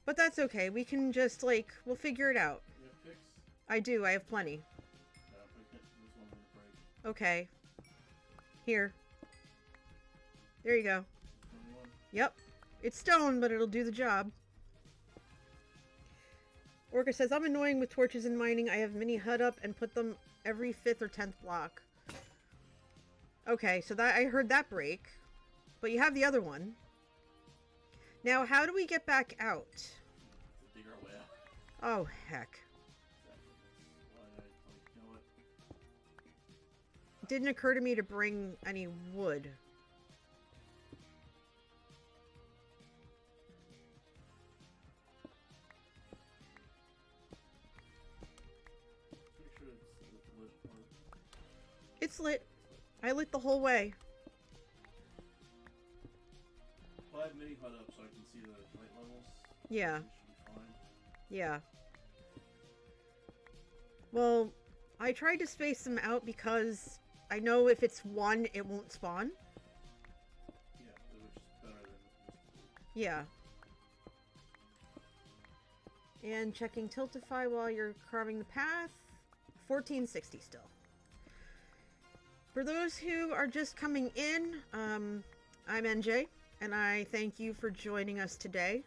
But that's okay. We can just, like, we'll figure it out. you have picks? I do. I have plenty. Yeah, but this one's gonna break. Okay. Here. There you go. 21. Yep. It's stone, but it'll do the job. Orca says, I'm annoying with torches and mining. I have mini HUD up and put them every 5th or 10th block. Okay, so that I heard that break. But you have the other one. Now, how do we get back out? To dig our way out. Oh, heck. Exactly. Well, you know what? It didn't occur to me to bring any wood. Make sure it's lit. It's lit. I lit the whole way. Well, I have mini HUD up so I can see the light levels. Yeah. It should be fine. Yeah. Well, I tried to space them out because I know if it's one, it won't spawn. Yeah, which is better than just Yeah. And checking Tiltify while you're carving the path. 1460 still. For those who are just coming in, I'm NJ, and I thank you for joining us today.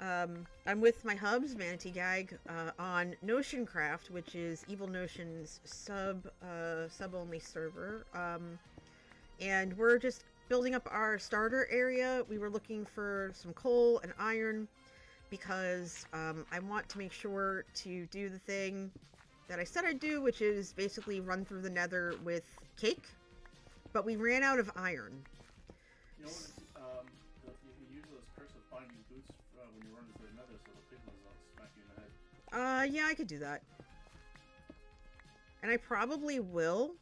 I'm with my hubs, Manatee Gag, on Notioncraft, which is Evil Notion's sub-only server. And we're just building up our starter area. We were looking for some coal and iron because I want to make sure to do the thing that I said I'd do, which is basically run through the nether with cake. But we ran out of iron. You know what? You can use those cursive binding boots when you run into the nether, so the piglins don't smack you in the head. Yeah, I could do that. And I probably will.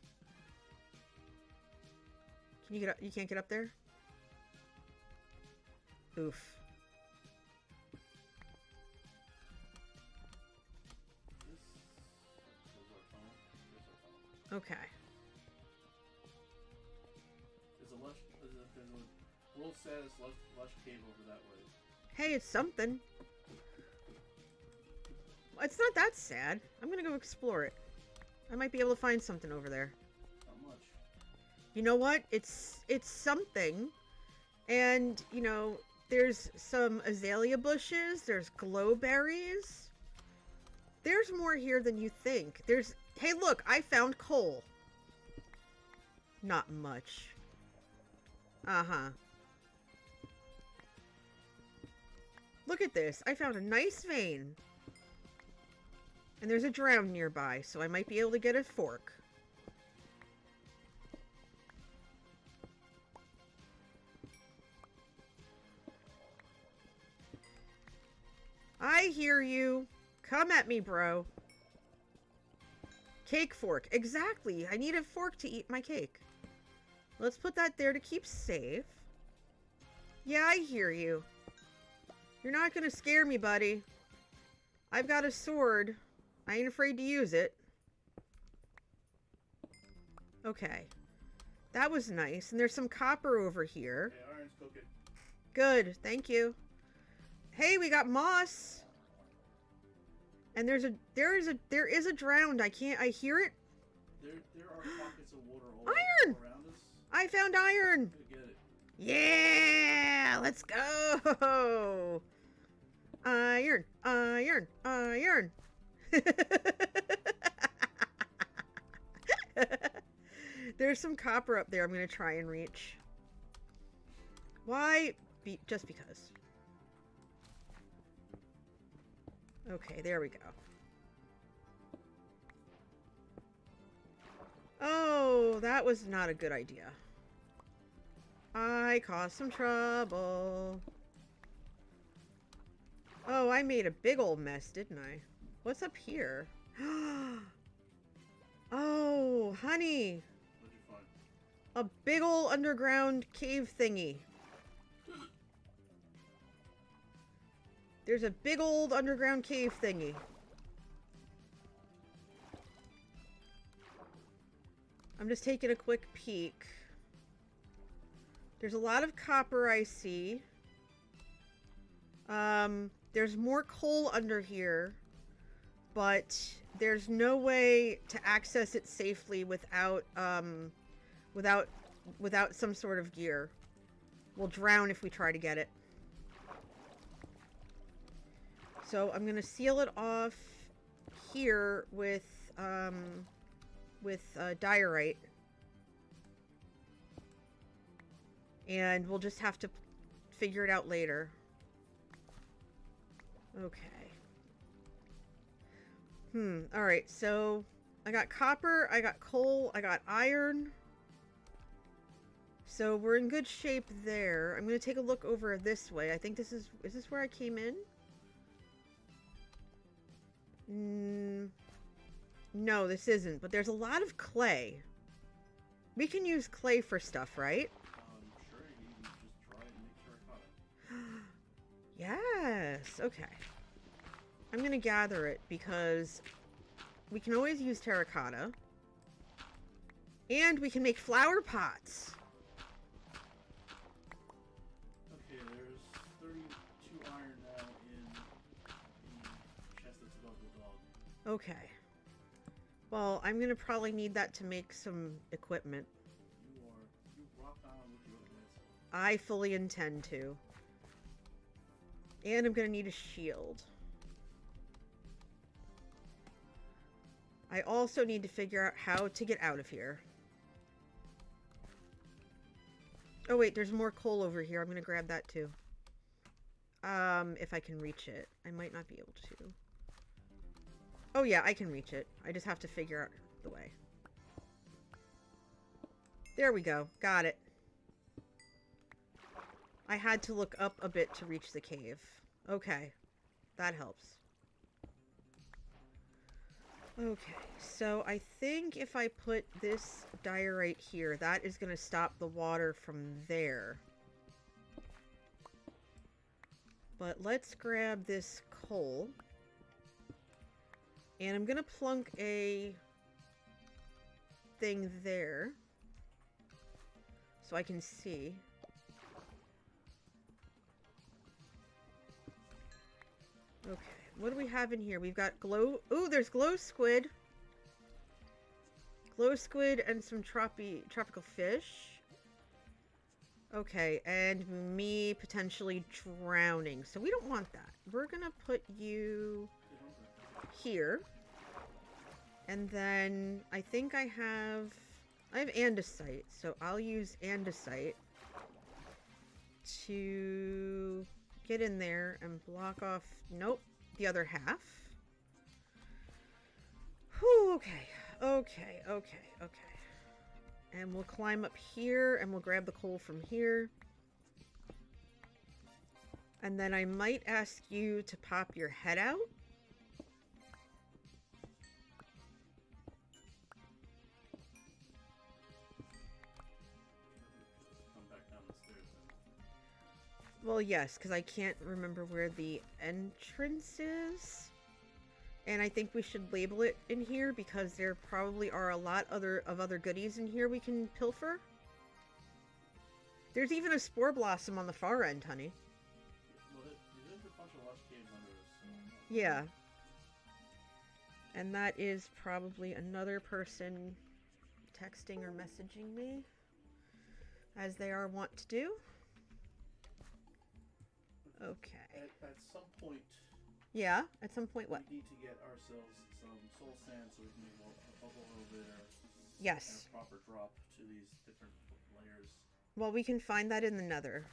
Can you get up? You can't get up there? Oof. This is our tunnel. Here's our tunnel. Okay. There's a world status lush cave over that way. Hey, it's something. It's not that sad. I'm gonna go explore it. I might be able to find something over there. Not much. You know what? It's something. And, you know, there's some azalea bushes, there's glowberries. There's more here than you think. Hey, look, I found coal. Not much. Uh-huh. Look at this. I found a nice vein. And there's a drown nearby, so I might be able to get a fork. I hear you. Come at me, bro. Cake fork. Exactly. I need a fork to eat my cake. Let's put that there to keep safe. Yeah, I hear you. You're not gonna scare me, buddy. I've got a sword. I ain't afraid to use it. Okay. That was nice. And there's some copper over here. Okay, iron's cooking. Good. Thank you. Hey, we got moss. And there is a drowned. I hear it. There are pockets of water all Iron! around us. I found iron. Go get it. Yeah, let's go. Iron, iron, iron. There's some copper up there I'm going to try and reach. Why? Just because. Okay, there we go. Oh, that was not a good idea. I caused some trouble. Oh, I made a big old mess, didn't I? What's up here? Oh, honey. What'd you find? A big old underground cave thingy. There's a big old underground cave thingy. I'm just taking a quick peek. There's a lot of copper I see. There's more coal under here, but there's no way to access it safely without some sort of gear. We'll drown if we try to get it. So I'm gonna seal it off here with diorite. And we'll just have to figure it out later. Okay. Alright, so I got copper, I got coal, I got iron. So we're in good shape there. I'm gonna take a look over this way. I think is this where I came in? No, this isn't, but there's a lot of clay. We can use clay for stuff, right? Sure, you can just try it and make terracotta. Yes, okay. I'm gonna gather it because we can always use terracotta. And we can make flower pots. Okay, there's 32 iron now in the chest that's above the dog. Okay. Well, I'm gonna probably need that to make some equipment. You rock on with your advance. I fully intend to. And I'm gonna need a shield. I also need to figure out how to get out of here. Oh wait, there's more coal over here. I'm gonna grab that too. If I can reach it. I might not be able to. Oh yeah, I can reach it. I just have to figure out the way. There we go. Got it. I had to look up a bit to reach the cave. Okay. That helps. Okay, so I think if I put this diorite here, that is going to stop the water from there. But let's grab this coal. And I'm going to plunk a thing there so I can see. Okay, what do we have in here? We've got glow... Ooh, there's glow squid. Glow squid and some tropical fish. Okay, and me potentially drowning. So we don't want that. We're gonna put you here. And then I think I have andesite. So I'll use andesite to get in there and block off... Nope, the other half. Whew, okay. Okay. And we'll climb up here and we'll grab the coal from here. And then I might ask you to pop your head out. Come back down the stairs then. Well, yes, because I can't remember where the entrance is. And I think we should label it in here because there probably are a lot of other goodies in here we can pilfer. There's even a spore blossom on the far end, honey. Well, there's a bunch of lush caves under us. So Yeah. And that is probably another person texting or messaging me, as they are wont to do. Okay. At some point, Yeah, at some point what? we need to get ourselves some soul sand so we can make a bubble elevator and Yes. a proper drop to these different layers. Well, we can find that in the nether.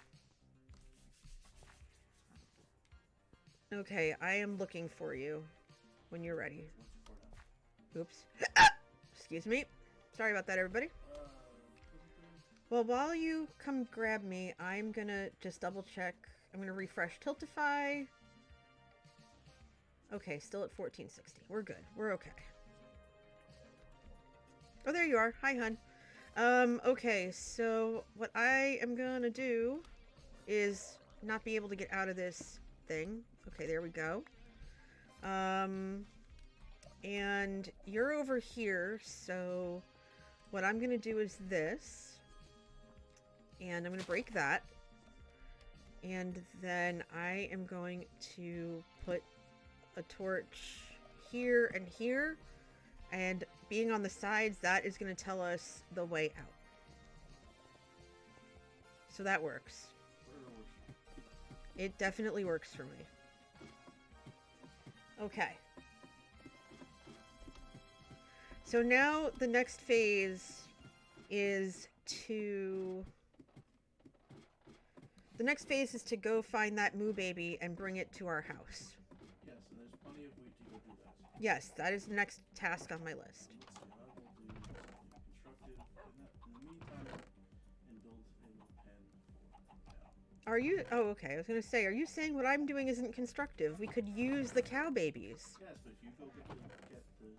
Okay, I am looking for you when you're ready. Oops. Excuse me. Sorry about that, everybody. Well, while you come grab me, I'm gonna just double check. I'm gonna refresh Tiltify. Okay, still at 1460. We're good. We're okay. Oh, there you are. Hi, hun. Okay, so what I am gonna do is not be able to get out of this thing. Okay, there we go. And you're over here, so what I'm gonna do is this. And I'm gonna break that. And then I am going to put a torch here and here. And being on the sides, that is going to tell us the way out. So that works. It definitely works for me. Okay. So now the next phase is to... The next phase is to go find that Moo Baby and bring it to our house. Yes, and there's plenty of wheat to go do that. Yes, that is the next task on my list. Let's see, I will do something constructive in the meantime and build a little pen for cow. Are you... Oh, okay. I was going to say, are you saying what I'm doing isn't constructive? We could use the cow babies. Yes, but if you go get the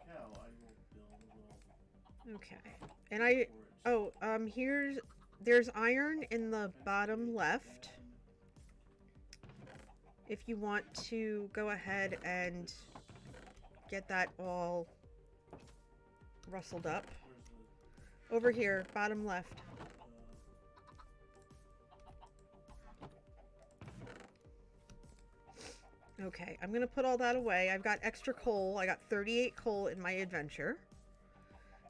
cow, I will build a little Okay. And I... for it. Oh, here's... There's iron in the bottom left. If you want to go ahead and get that all rustled up. Where's the Over here, bottom left. Okay, I'm gonna put all that away. I've got extra coal. I got 38 coal in my adventure.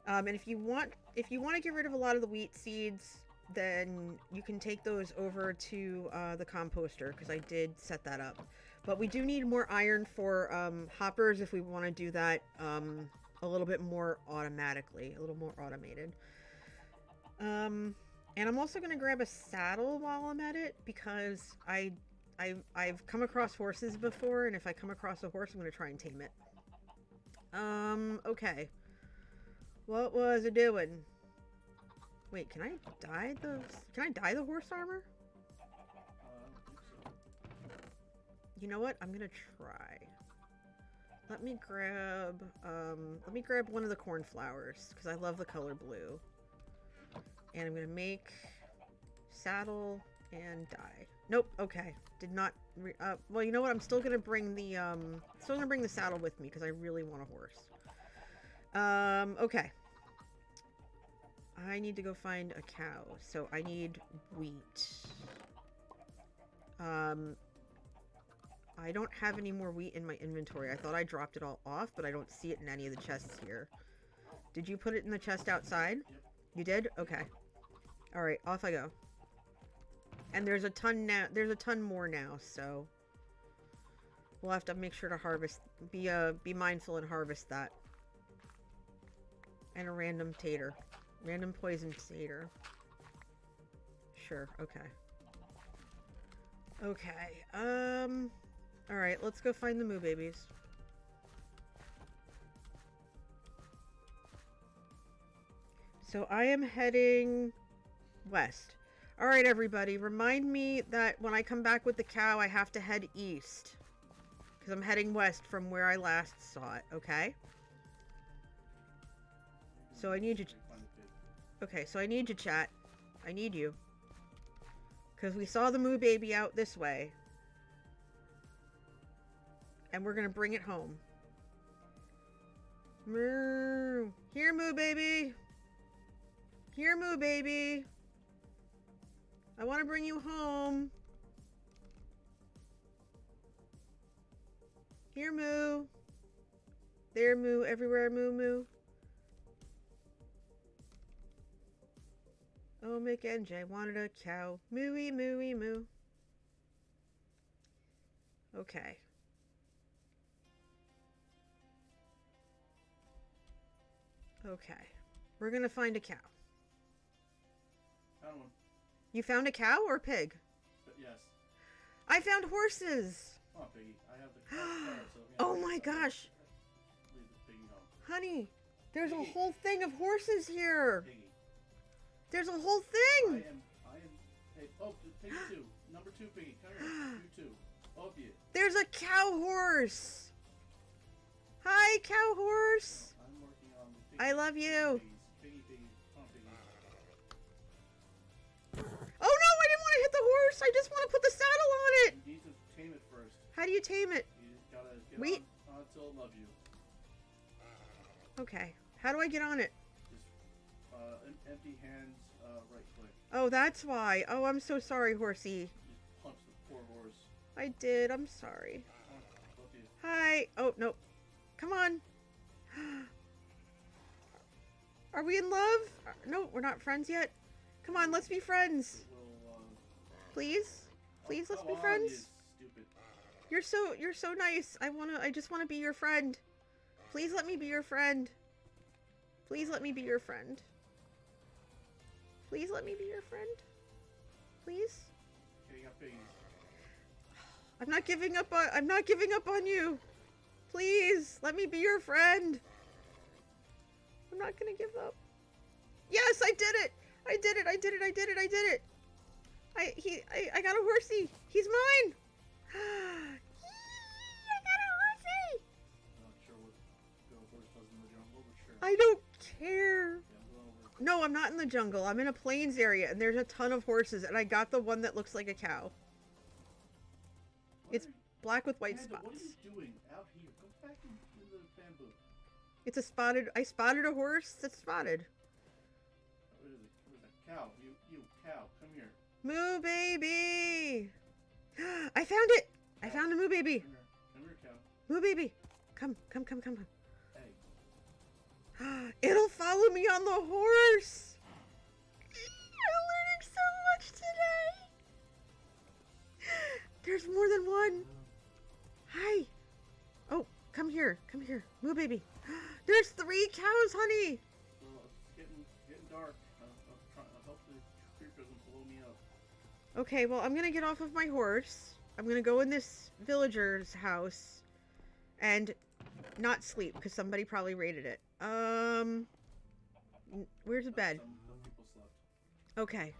And if you want to get rid of a lot of the wheat seeds, then you can take those over to the composter, because I did set that up. But we do need more iron for hoppers if we want to do that a little bit more automatically, a little more automated. And I'm also going to grab a saddle while I'm at it, because I've come across horses before, and if I come across a horse, I'm going to try and tame it. Okay. What was it doing? Wait, can I dye the horse armor? I don't think so. You know what? I'm gonna try. Let me grab one of the cornflowers, because I love the color blue. And I'm gonna make saddle and dye. Nope, okay. Did not well, you know what? I'm still gonna bring the saddle with me, because I really want a horse. Okay. I need to go find a cow, so I need wheat. I don't have any more wheat in my inventory. I thought I dropped it all off, but I don't see it in any of the chests here. Did you put it in the chest outside? Yep. You did? Okay. Alright, off I go. And there's a ton now. There's a ton more now, so we'll have to make sure to harvest. Be mindful and harvest that. And a random tater. Random poison tater. Sure, okay. Okay, alright, let's go find the Moo Babies. So I am heading west. Alright, everybody, remind me that when I come back with the cow, I have to head east. Because I'm heading west from where I last saw it, okay? So I need you... Okay, so I need you, chat. I need you. Because we saw the Moo Baby out this way. And we're going to bring it home. Moo! Here, Moo Baby! Here, Moo Baby! I want to bring you home. Here, Moo. There, moo. Everywhere, moo, moo. Oh, Mick and Jay wanted a cow. Mooey, mooey, moo. Okay. Okay. We're gonna find a cow. Found one. You found a cow or a pig? But yes. I found horses! Come on, Piggy. I have the car, so yeah, Oh my gosh! Leave the Piggy home. Honey, there's a Piggy. whole thing of horses here! Piggy. There's a whole I thing! am. Hey, oh, Piggy 2. Number 2, Piggy. Come here. You 2. Both of you. There's a cow horse! Hi, cow horse! I'm working on the Piggy. I love you. Piggy, Piggy. Come on, Piggy. Oh no, I didn't want to hit the horse! I just want to put the saddle on it! You need to tame it first. How do you tame it? You just gotta get Wait. on until it loves you. Okay. How do I get on it? Just empty hands, right click. Oh, that's why. Oh, I'm so sorry, horsey. Just punch the poor horse. I did. I'm sorry. Come on, both of you. Hi. Oh, no. Come on. Are we in love? No, we're not friends yet. Come on, let's be friends. We'll, Please? Please, let's come be on, friends. You stupid. You're so nice. I just want to be your friend. Please let me be your friend. Please let me be your friend. Please let me be your friend. Please? Getting up piggies. I'm not giving up on you. Please, let me be your friend. I'm not gonna give up. Yes, I did it. I did it. I did it. I did it. I did it. I got a horsey. He's mine. I got a horsey. I'm not sure what the horse does in the jungle, but sure. I don't care. Jungle over. No, I'm not in the jungle. I'm in a plains area, and there's a ton of horses, and I got the one that looks like a cow. What It's are you- black with white Panda, spots. What are you doing out here? Go back in the bamboo. It's a spotted. I spotted a horse that's spotted. What is it? What is that? Cow. You cow. Come here. Moo baby. I found it. I found a moo baby. Come here. Come here, cow. Moo baby. Come. Hey. It'll follow me on the horse. I'm learning so much today. There's more than one. Hi. Oh, come here. Moo baby. There's 3 cows, honey. Well, it's getting dark. I hope the creep doesn't blow me up. Okay, well, I'm gonna get off of my horse. I'm gonna go in this villager's house and not sleep because somebody probably raided it. Where's the bed? Some people slept. Okay.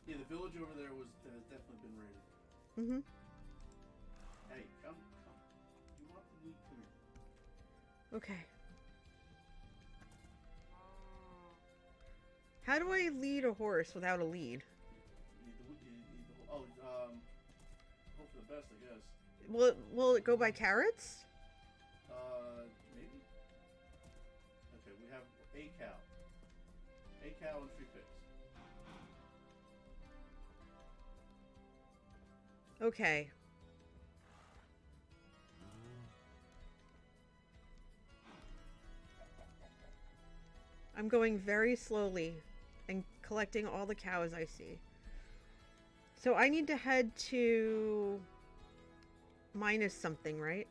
Yeah, the village over there has definitely been raided. Mm-hmm. Hey, come. You want the meat? Come here. Okay. How do I lead a horse without a lead? Hope for the best, I guess. Will it go by carrots? Maybe. Okay, we have a cow. A cow and 3 pigs. Okay. I'm going very slowly and collecting all the cows I see. So I need to head to minus something, right?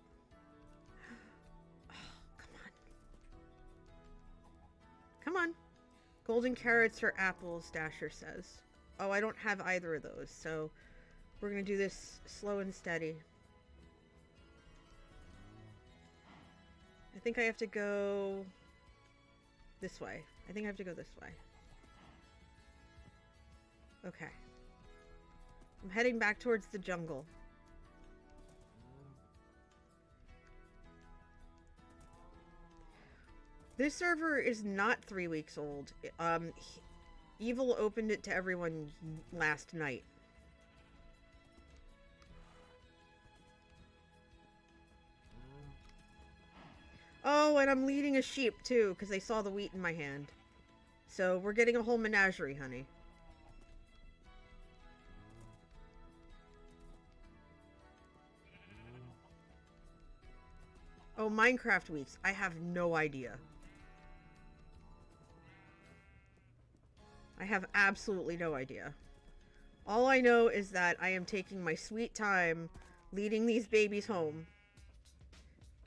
Oh, come on. Come on. Golden carrots or apples, Dasher says. Oh, I don't have either of those, so we're gonna do this slow and steady. I think I have to go this way. I think I have to go this way. Okay. I'm heading back towards the jungle. This server is not 3 weeks old. Evil opened it to everyone last night. Oh, and I'm leading a sheep too, because they saw the wheat in my hand. So we're getting a whole menagerie, honey. Oh, Minecraft weeks. I have no idea. I have absolutely no idea. All I know is that I am taking my sweet time leading these babies home.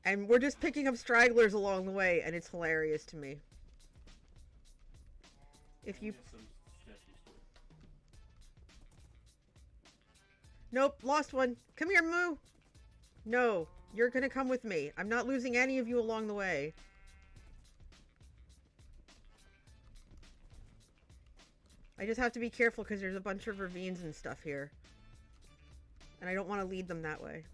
And we're just picking up stragglers along the way, and it's hilarious to me. If you... Get some steps used to it. Nope, lost one. Come here, Moo. No, you're gonna come with me. I'm not losing any of you along the way. I just have to be careful because there's a bunch of ravines and stuff here. And I don't want to lead them that way.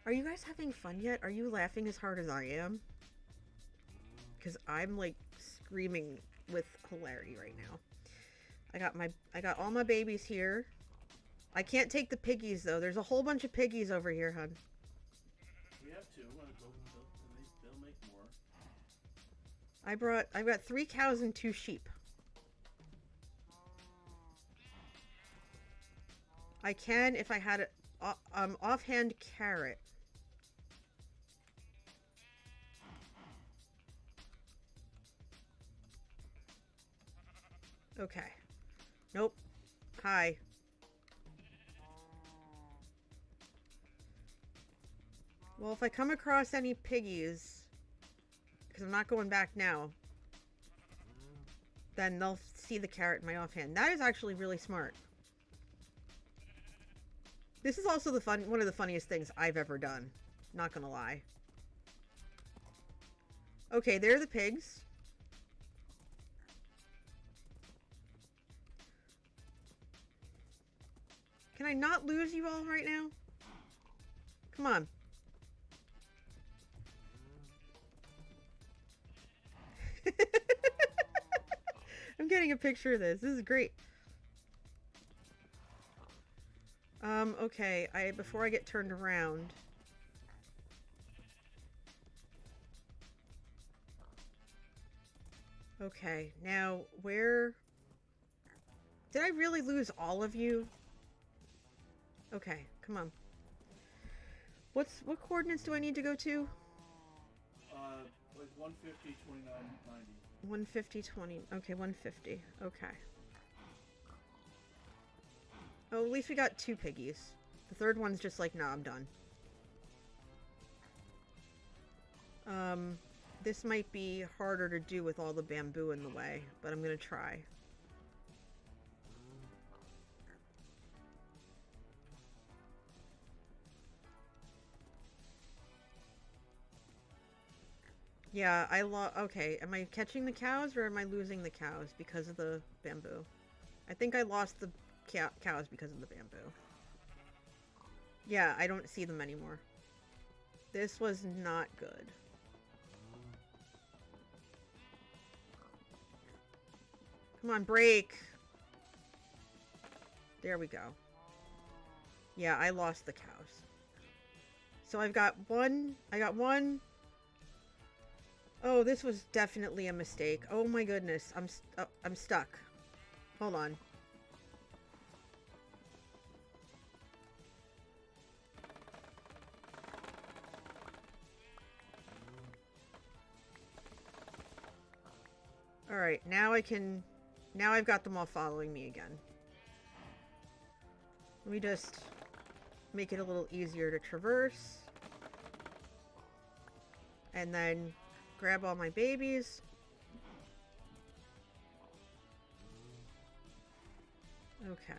Are you guys having fun yet? Are you laughing as hard as I am? Because I'm like screaming with hilarity right now. I got all my babies here. I can't take the piggies though. There's a whole bunch of piggies over here, hun. We have two. They'll make more. I've got 3 cows and 2 sheep. I can if I had a offhand carrot. Okay. Nope. Hi. Well, if I come across any piggies, because I'm not going back now, then they'll see the carrot in my offhand. That is actually really smart. This is also one of the funniest things I've ever done. Not gonna lie. Okay, there are the pigs. Can I not lose you all right now? Come on. I'm getting a picture of this. This is great. Okay, before I get turned around. Okay, now where... Did I really lose all of you? Okay, come on. What coordinates do I need to go to? Like 150, 29, 90. 150, 20. Okay, 150. Okay. Oh, at least we got 2 piggies. The third one's just like, nah, I'm done. This might be harder to do with all the bamboo in the way, but I'm gonna try. Yeah, okay, am I catching the cows or am I losing the cows because of the bamboo? I think I lost the cows because of the bamboo. Yeah, I don't see them anymore. This was not good. Come on, break! There we go. Yeah, I lost the cows. So I got one. Oh, this was definitely a mistake. Oh my goodness, I'm stuck. Hold on. Alright, now I've got them all following me again. Let me just make it a little easier to traverse. And then grab all my babies. Okay.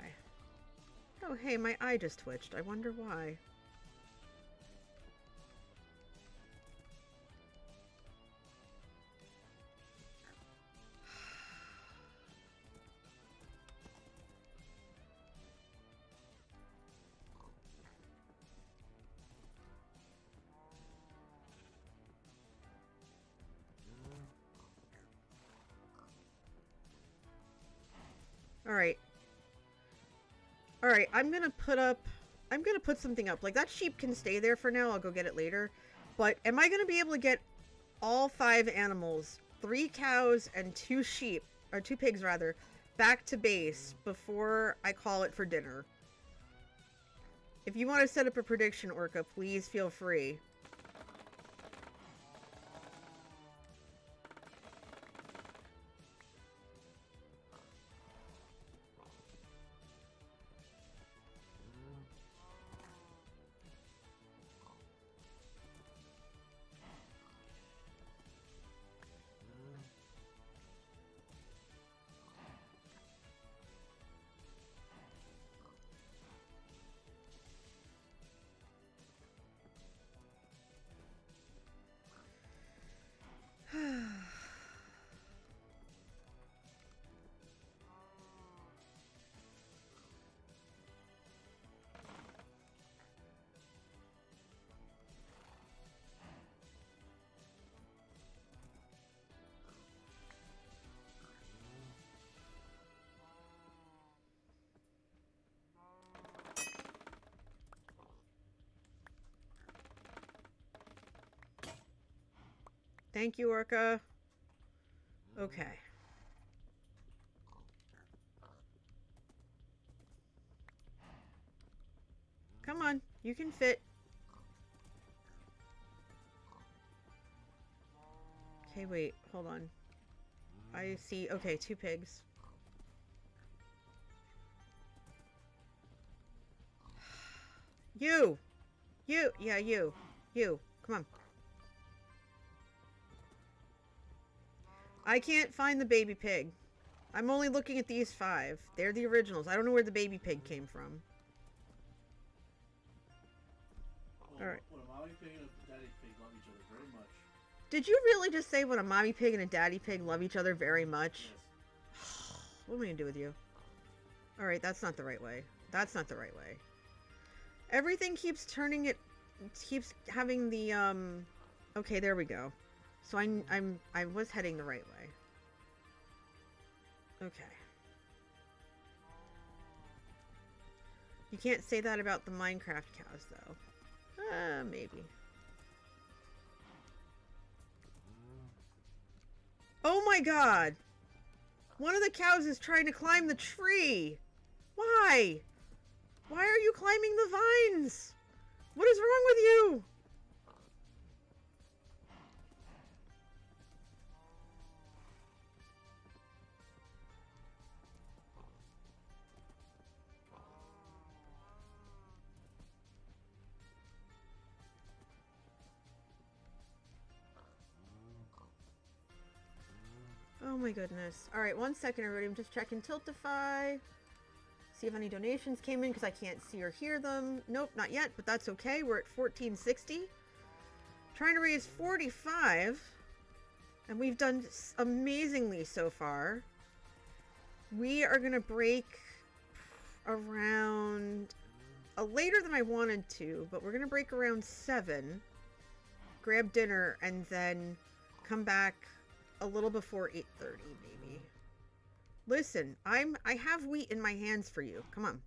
Oh, hey, my eye just twitched. I wonder why. Alright, I'm gonna put something up. Like, that sheep can stay there for now. I'll go get it later. But am I gonna be able to get all 5 animals, 3 cows and 2 sheep, or 2 pigs rather, back to base before I call it for dinner? If you want to set up a prediction, Orca, please feel free. Thank you, Orca. Okay. Come on, you can fit. Okay, wait, hold on. I see, okay, 2 pigs. You! Yeah, you. Come on. I can't find the baby pig. I'm only looking at these 5. They're the originals. I don't know where the baby pig came from. Well, Alright. when a mommy pig and a daddy pig love each other very much. Did you really just say when a mommy pig and a daddy pig love each other very much? Yes. What am I gonna do with you? Alright, that's not the right way. That's not the right way. Everything keeps turning it... keeps having the, Okay, there we go. So I was heading the right way. Okay. You can't say that about the Minecraft cows, though. Maybe. Oh my god! One of the cows is trying to climb the tree! Why? Why are you climbing the vines? What is wrong with you? Oh my goodness. Alright, 1 second everybody. I'm just checking Tiltify. See if any donations came in because I can't see or hear them. Nope, not yet, but that's okay. We're at 1460. Trying to raise 45. And we've done amazingly so far. We are going to break around later than I wanted to, but we're going to break around 7. Grab dinner and then come back a little before 8:30 maybe. Listen, I have wheat in my hands for you. Come on.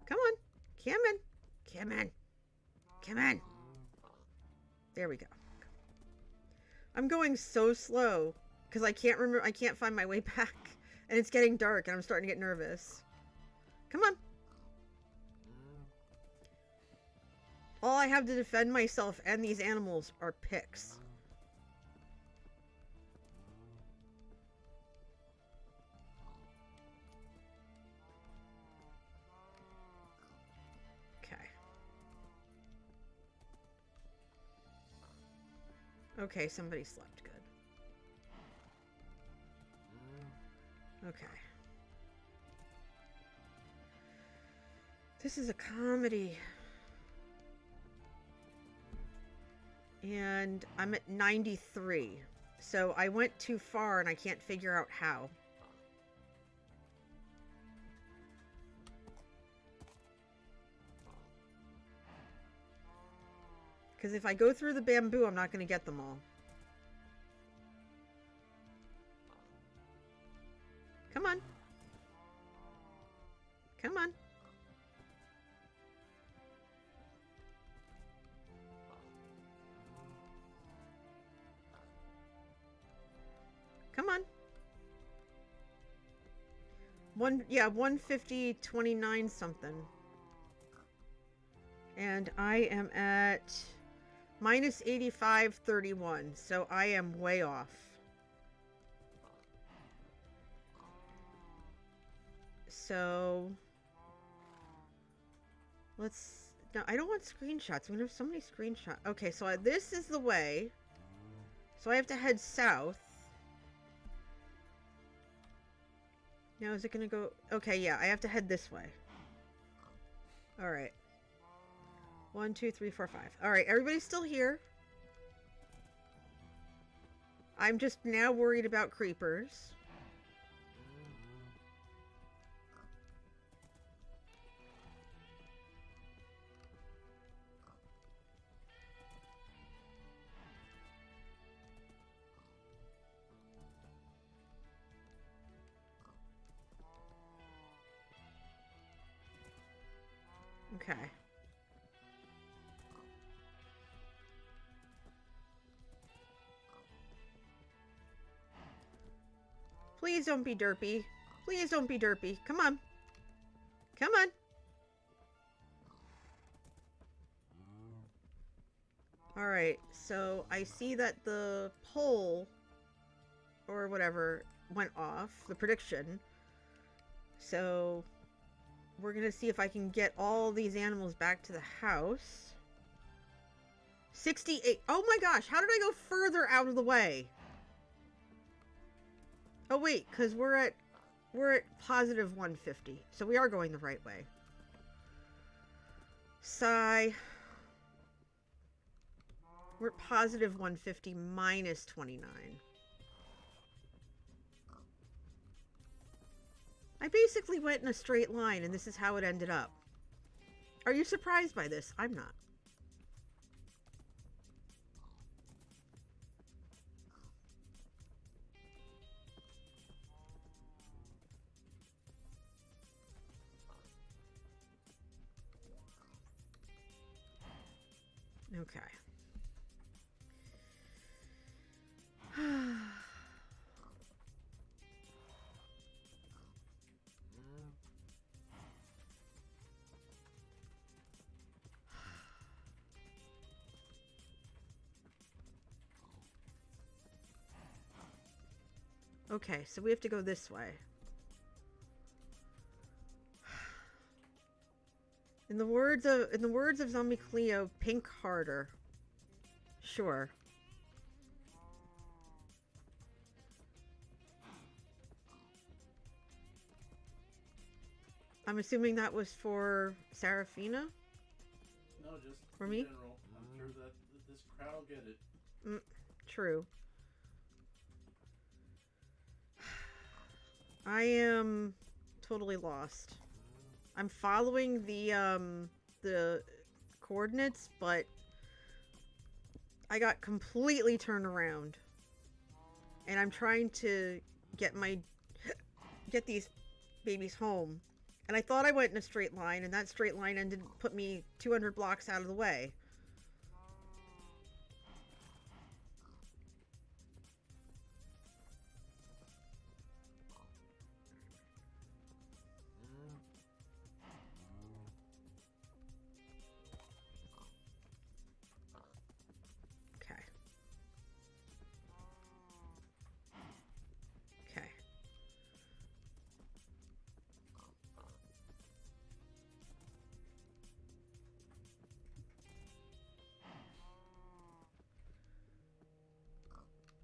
Come on. Come in. Come in. Come in. There we go. I'm going so slow because I can't find my way back and it's getting dark and I'm starting to get nervous. Come on. All I have to defend myself and these animals are picks. Okay. Okay, somebody slept good. Okay. This is a comedy. And I'm at 93. So I went too far and I can't figure out how. Because if I go through the bamboo, I'm not going to get them all. Come on. Come on. Come on. 150.29 something. And I am at minus 85.31, so I am way off. So let's, no, I don't want screenshots. I'm gonna have so many screenshots. Okay, so this is the way. So I have to head south. Now is it gonna go? Okay, yeah, I have to head this way. All right. 1, 2, 3, 4, 5. All right, everybody's still here. I'm just now worried about creepers. Okay. Please don't be derpy. Please don't be derpy. Come on. Come on. Alright, so I see that the poll, or whatever, went off, the prediction. So we're gonna see if I can get all these animals back to the house. 68. Oh my gosh, how did I go further out of the way? Oh wait, because we're at positive 150. So we are going the right way. Sigh. We're at positive 150 minus 29. I basically went in a straight line and this is how it ended up. Are you surprised by this? I'm not. Okay. Okay, so we have to go this way. In the words of Zombie Cleo, pink harder. Sure. I'm assuming that was for Serafina? No, just For in me? general. I'm sure that this crowd will get it. True. I am totally lost. I'm following the coordinates, but I got completely turned around. And I'm trying to get these babies home. And I thought I went in a straight line, and that straight line ended put me 200 blocks out of the way. Okay. Okay.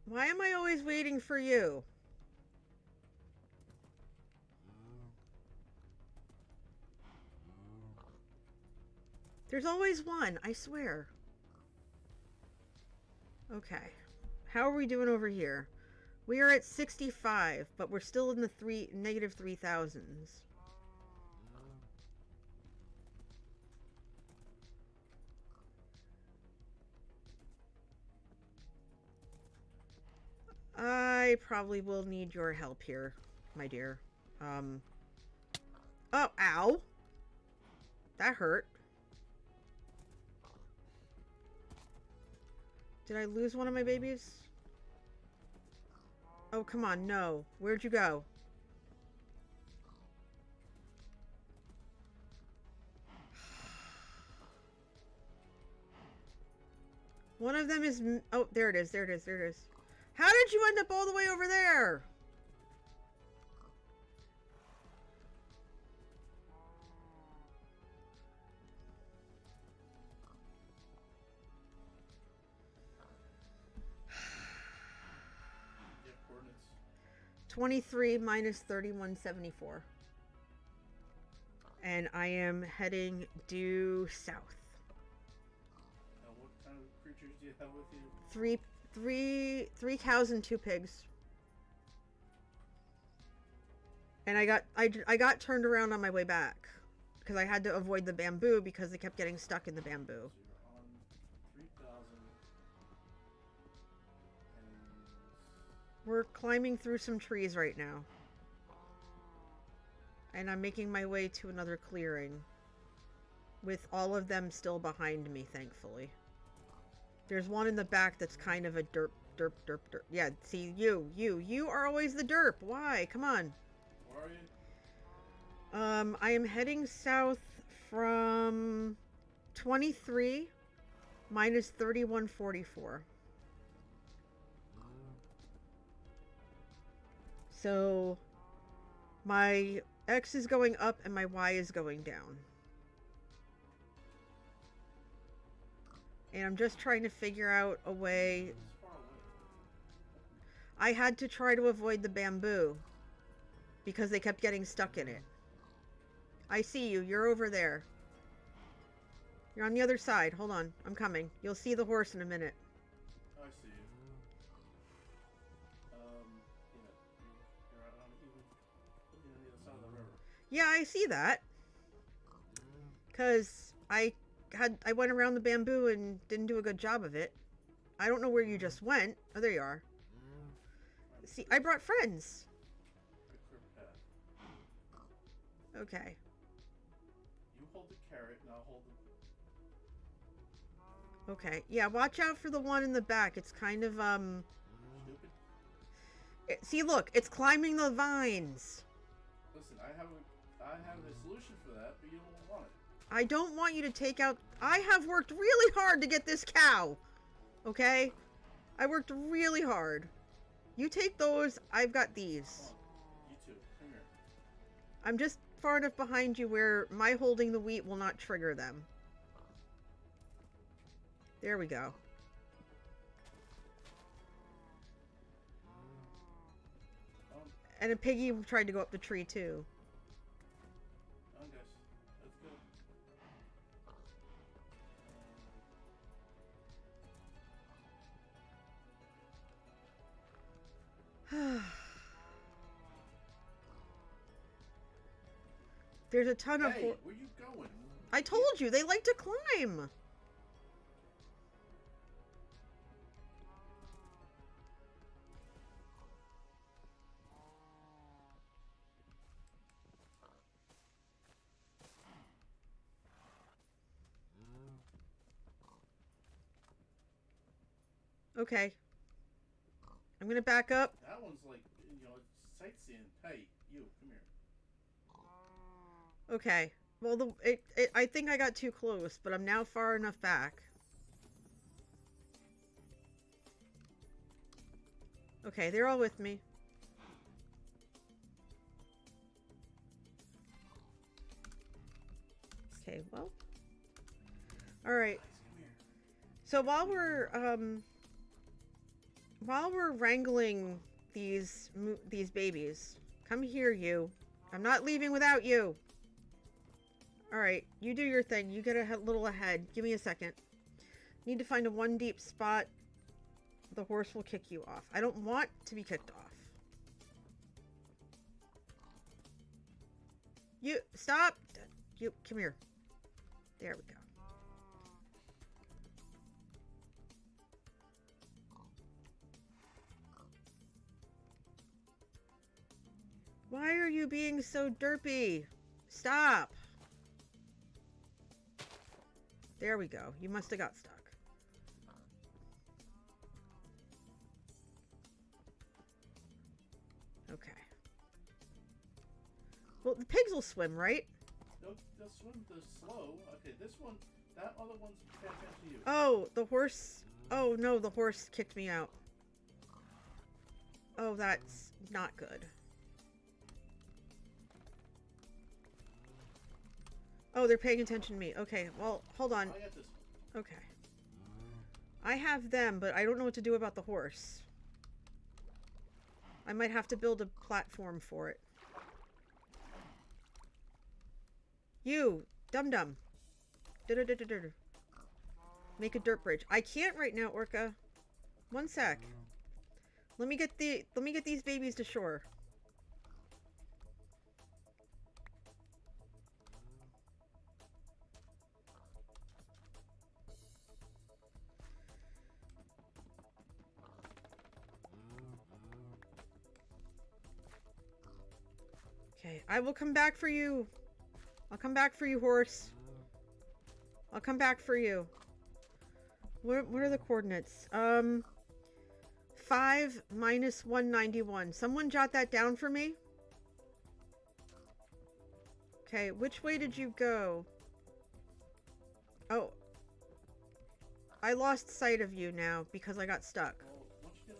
Why am I always waiting for you? There's always one, I swear. Okay. How are we doing over here? We are at 65, but we're still in the negative 3,000s. I probably will need your help here, my dear. Oh, ow! That hurt. Did I lose one of my babies? Oh, come on, no. Where'd you go? One of them is... Oh, there it is, there it is, there it is. How did you end up all the way over there? You have coordinates. 23 minus 3174. And I am heading due south. Now, what kind of creatures do you have with you? Three cows and 2 pigs. And I got turned around on my way back because I had to avoid the bamboo because they kept getting stuck in the bamboo. So you're on 3,000. And We're climbing through some trees right now. And I'm making my way to another clearing. With all of them still behind me, thankfully. There's one in the back that's kind of a derp. Yeah, see, you are always the derp. Why? Come on. where are you? I am heading south from 23 minus 3144. So my X is going up and my Y is going down. And I'm just trying to figure out a way. It's far away. I had to try to avoid the bamboo because they kept getting stuck in it. I see you. You're over there. You're on the other side. Hold on. I'm coming. You'll see the horse in a minute. I see you. Yeah, you're out on the other side of the river. Yeah, I see that. Because I went around the bamboo and didn't do a good job of it. I don't know where you just went. Oh, there you are. See, I brought friends. Clear path. Okay. You hold the carrot, and I'll hold the Okay. Yeah, watch out for the one in the back. It's kind of, stupid. see, look, it's climbing the vines. Listen, I have a solution for that, but you don't want it. I don't want you to take out... I have worked really hard to get this cow. Okay? I worked really hard. You take those, I've got these. You too. Come here. I'm just far enough behind you where my holding the wheat will not trigger them. There we go. And a piggy tried to go up the tree too. Come on, guys. Let's go. There's a ton of... Hey, where you going? I told you, they like to climb. Okay. I'm gonna back up. That one's like, sightseeing. Hey, you, come here. Okay. Well, I think I got too close, but I'm now far enough back. Okay, they're all with me. Okay, well. Alright. Guys, come here. So while we're wrangling these babies, come here, you. I'm not leaving without you. All right, you do your thing. You get a little ahead. Give me a second. Need to find a one deep spot. The horse will kick you off. I don't want to be kicked off. You stop. You come here. There we go. Why are you being so derpy? Stop. There we go. You must have got stuck. Okay. Well, the pigs will swim, right? They'll swim. They're slow. Okay, this one, that other one's paying attention to you. Oh, the horse. Oh no, the horse kicked me out. Oh, that's not good. Oh, they're paying attention to me. Okay, well, hold on. I got this one. Okay. I have them, but I don't know what to do about the horse. I might have to build a platform for it. You, dum-dum. Make a dirt bridge. I can't right now, Orca. One sec. Let me get these babies to shore. Okay, I will come back for you. I'll come back for you, horse. I'll come back for you. What are the coordinates? 5 minus 191. Someone jot that down for me. Okay, which way did you go? Oh. I lost sight of you now because I got stuck. Well, once you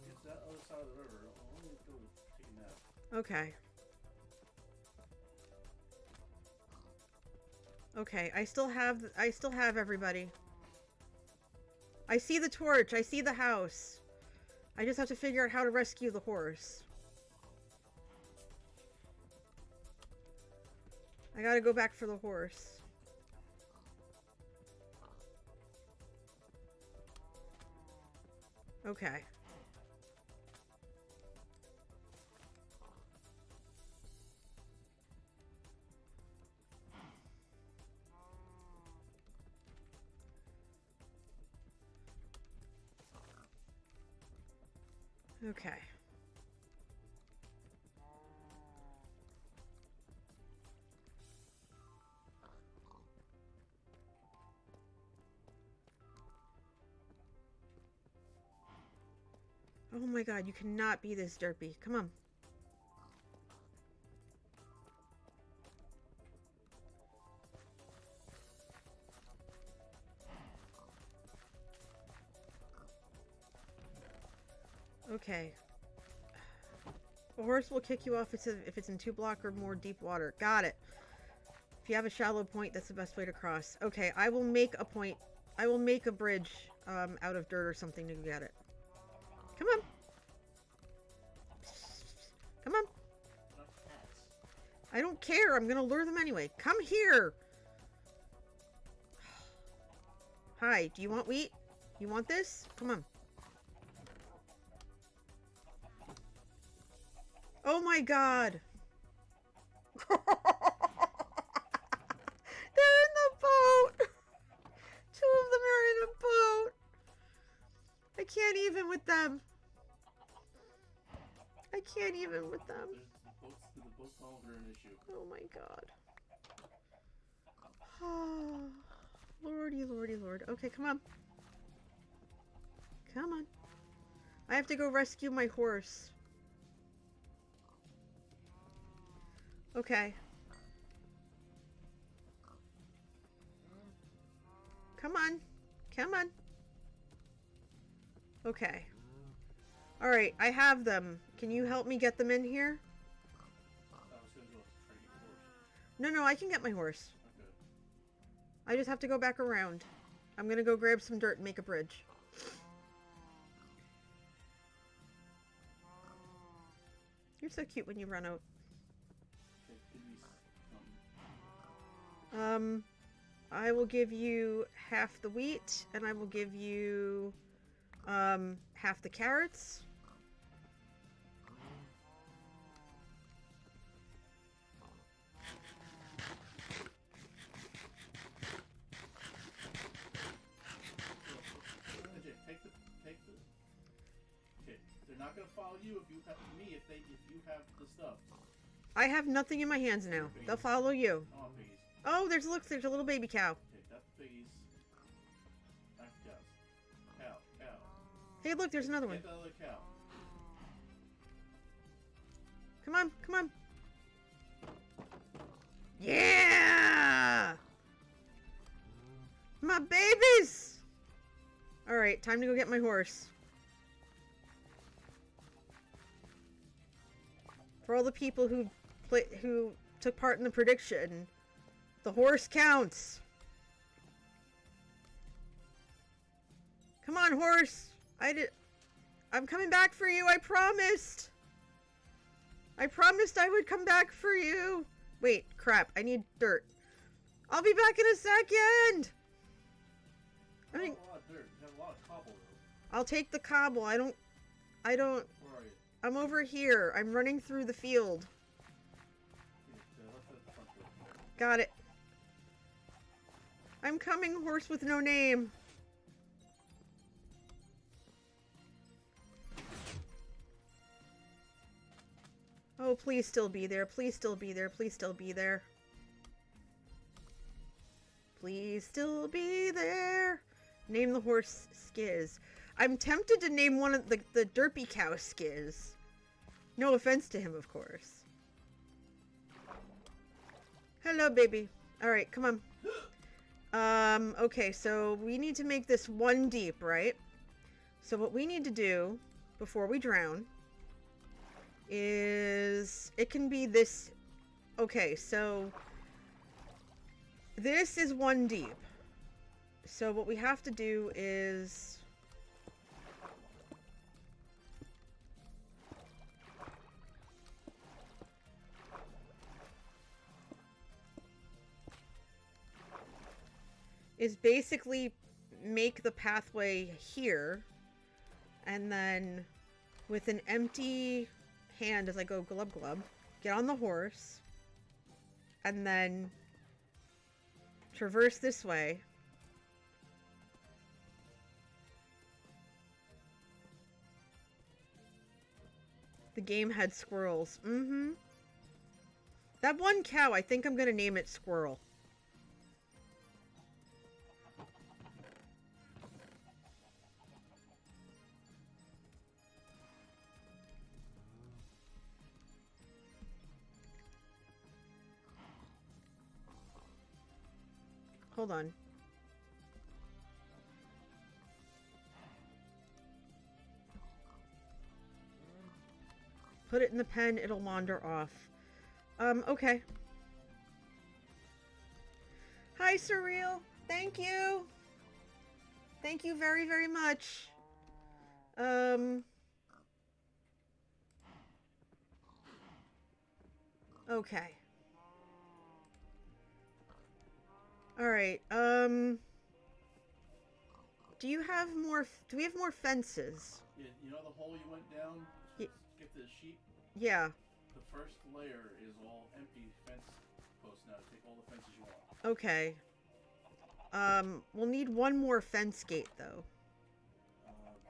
get to that other side of the river, I'll only go take a nap. Okay. Okay, I still have everybody. I see the torch. I see the house. I just have to figure out how to rescue the horse. I gotta go back for the horse. Okay. Okay. Oh my god, you cannot be this derpy. Come on. Okay. A horse will kick you off if it's in 2 block or more deep water. Got it. If you have a shallow point, that's the best way to cross. Okay, I will make a point. I will make a bridge out of dirt or something to get it. Come on. Come on. I don't care. I'm gonna lure them anyway. Come here. Hi, do you want wheat? You want this? Come on. Oh my god. They're in the boat. 2 of them are in a boat. I can't even with them. I can't even with them. The boat's no longer an issue. Oh my god. Oh, lordy, lordy, lord. Okay, come on. Come on. I have to go rescue my horse. Okay. Come on. Come on. Okay. Alright, I have them. Can you help me get them in here? I was gonna go try to get the horse. No, I can get my horse. Okay. I just have to go back around. I'm gonna go grab some dirt and make a bridge. You're so cute when you run out. Okay, give me some. I will give you half the wheat, and I will give you, half the carrots. Take the. Okay, they're not gonna follow you if you have if you have the stuff. I have nothing in my hands now. They'll follow you. I want piggies. Oh, there's a little baby cow. Okay, that's the piggies. Back to cows. Cow. Hey, look, there's another one. Get the other cow. on, come on. Yeah! My babies! Alright, time to go get my horse. For all the people who took part in the prediction, the horse counts. Come on, horse. I'm coming back for you. I promised. I promised I would come back for you. Wait, crap. I need dirt. I'll be back in a second. I mean, a lot of dirt. You have a lot of cobble though. I'll take the cobble. I don't. Where are you? I'm over here. I'm running through the field. Left at the front door. Got it. I'm coming, horse with no name. Oh, please still be there. Please still be there. Please still be there. Please still be there. Name the horse Skiz. I'm tempted to name one of the derpy cow Skiz. No offense to him, of course. Hello, baby. Alright, come on. Okay, so we need to make this one deep, right? So what we need to do before we drown is... It can be this... Okay, so... This is one deep. So what we have to do is... is basically make the pathway here, and then with an empty hand as I go glub glub, get on the horse, and then traverse this way. The game had squirrels. Mm-hmm. That one cow, I think I'm gonna name it Squirrel. Hold on. Put it in the pen, it'll wander off. Okay. Hi, Surreal. Thank you. Thank you very, very much. Okay. Alright, do you have more, do we have more fences? Yeah, you know the hole you went down to get the sheep? Yeah. The first layer is all empty fence posts now. Take all the fences you want. Okay. We'll need one more fence gate, though. There might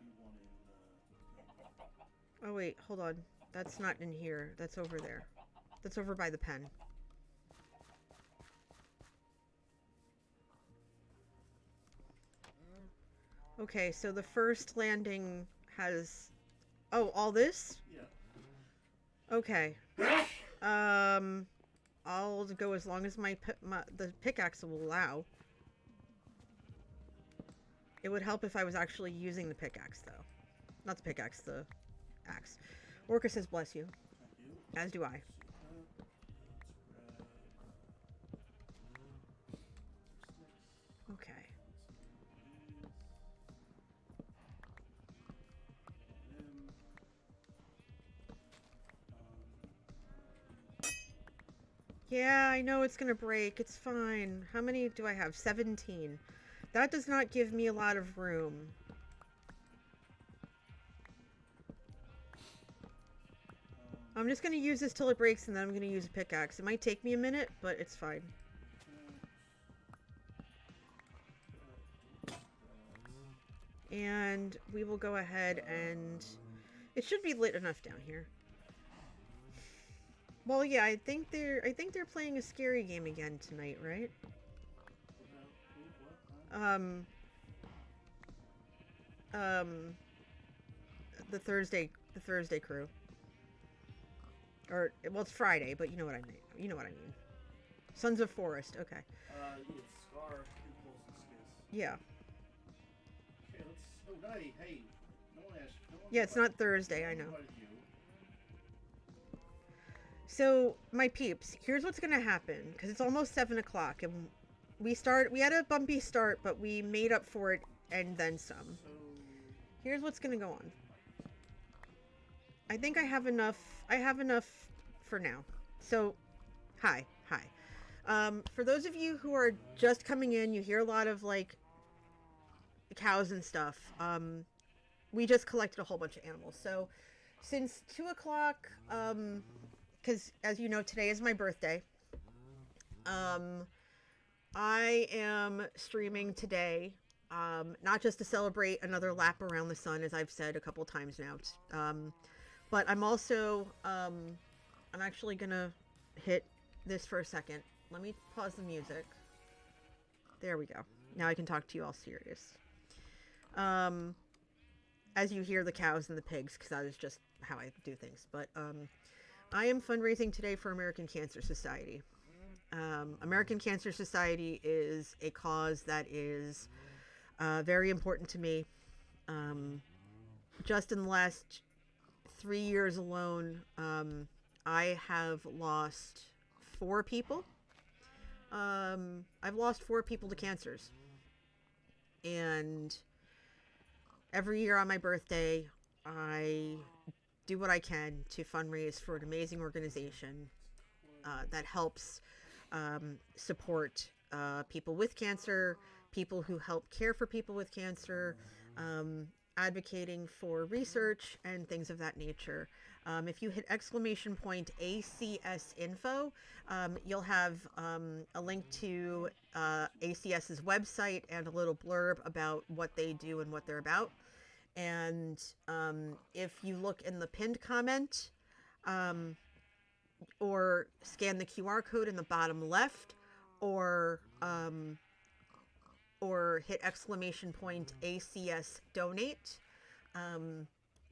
be one in Oh, wait, hold on. That's not in here. That's over there. That's over by the pen. Okay, so the first landing has... Oh, all this? Yeah. Okay. I'll go as long as the pickaxe will allow. It would help if I was actually using the pickaxe, though. Not the pickaxe, the axe. Orca says bless you. Thank you. As do I. Okay. Yeah, I know it's gonna break. It's fine. How many do I have? 17. That does not give me a lot of room. I'm just gonna use this till it breaks, and then I'm gonna use a pickaxe. It might take me a minute, but it's fine. And we will go ahead and... It should be lit enough down here. Well, yeah, I think they're playing a scary game again tonight, right? The Thursday crew. Or, well, it's Friday, but you know what I mean. You know what I mean. Sons of Forest, okay. It's Scar, Impulse, and Skiz. Yeah. Okay, let's. Oh, Nighty, hey. No one asked. No one Yeah, it's invited- not Thursday, no I one know. invited you. So, my peeps, here's what's gonna happen, because it's almost 7 o'clock, and we had a bumpy start, but we made up for it and then some. So, Here's what's gonna go on. I think I have enough for now. So, hi. For those of you who are just coming in, you hear a lot of, like, cows and stuff. We just collected a whole bunch of animals. So, since 2 o'clock, because as you know, today is my birthday. I am streaming today, not just to celebrate another lap around the sun, as I've said a couple times now, but I'm also, I'm actually gonna hit this for a second. Let me pause the music. There we go. Now I can talk to you all serious. As you hear the cows and the pigs, because that is just how I do things. But I am fundraising today for American Cancer Society. American Cancer Society is a cause that is very important to me. Just in the last 3 years alone, I have lost 4 people. I've lost 4 people to cancers. And every year on my birthday, I do what I can to fundraise for an amazing organization that helps support people with cancer, people who help care for people with cancer, advocating for research and things of that nature. If you hit !ACS info, you'll have a link to ACS's website and a little blurb about what they do and what they're about. And if you look in the pinned comment, or scan the QR code in the bottom left, or hit !ACS donate,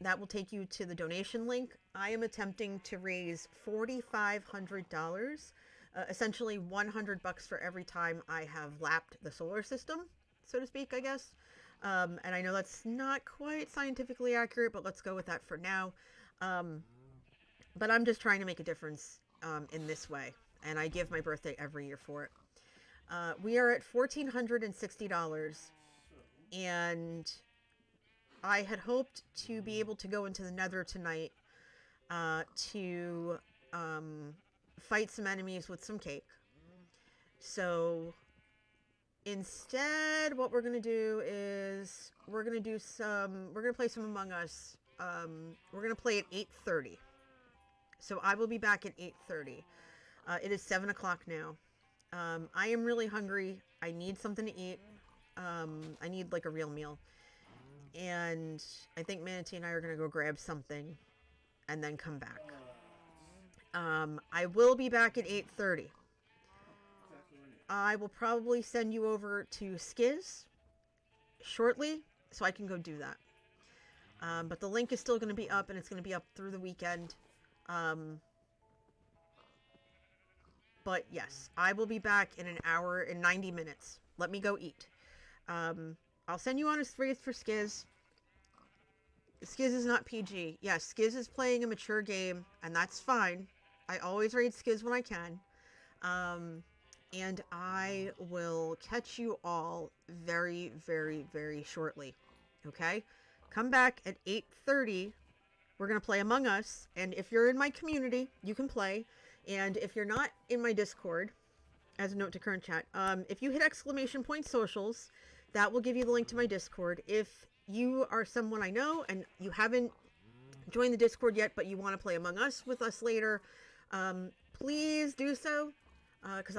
that will take you to the donation link. I am attempting to raise $4,500, essentially $100 for every time I have lapped the solar system, so to speak, I guess. And I know that's not quite scientifically accurate, but let's go with that for now. But I'm just trying to make a difference in this way, and I give my birthday every year for it. We are at $1,460, and I had hoped to be able to go into the Nether tonight to fight some enemies with some cake. So instead, what we're gonna do is we're gonna play some Among Us. We're gonna play at 8:30. So I will be back at 8:30. It is 7 o'clock now. I am really hungry. I need something to eat. I need like a real meal. And I think Manatee and I are going to go grab something and then come back. I will be back at 8:30. I will probably send you over to Skiz shortly so I can go do that. But the link is still going to be up, and it's going to be up through the weekend. But yes, I will be back in an hour and 90 minutes. Let me go eat. I'll send you on a raid for Skiz. Skiz is not PG. Yes, Skiz is playing a mature game, and that's fine. I always raid Skiz when I can. And I will catch you all very, very, very shortly. Okay? Come back at 8:30. We're going to play Among Us. And if you're in my community, you can play. And if you're not in my Discord, as a note to current chat, if you hit !socials, that will give you the link to my Discord. If you are someone I know and you haven't joined the Discord yet, but you want to play Among Us with us later, please do so, because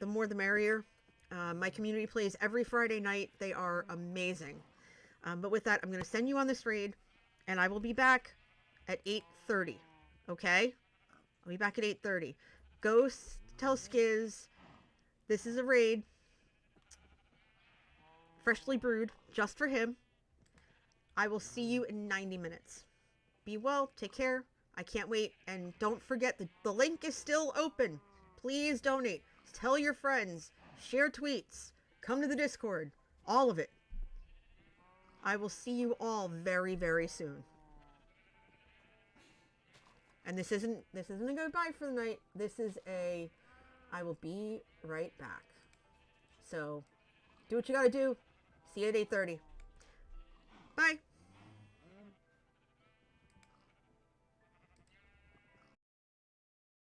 the more the merrier. My community plays every Friday night. They are amazing. But with that, I'm going to send you on this raid, and I will be back at 8:30. Okay? I'll be back at 8:30. Go tell Skiz this is a raid. Freshly brewed, just for him. I will see you in 90 minutes. Be well, take care, I can't wait. And don't forget, the link is still open. Please donate. Tell your friends. Share tweets. Come to the Discord. All of it. I will see you all very, very soon. And this isn't a goodbye for the night. This is a I will be right back. So do what you gotta do. See you at 8:30. Bye.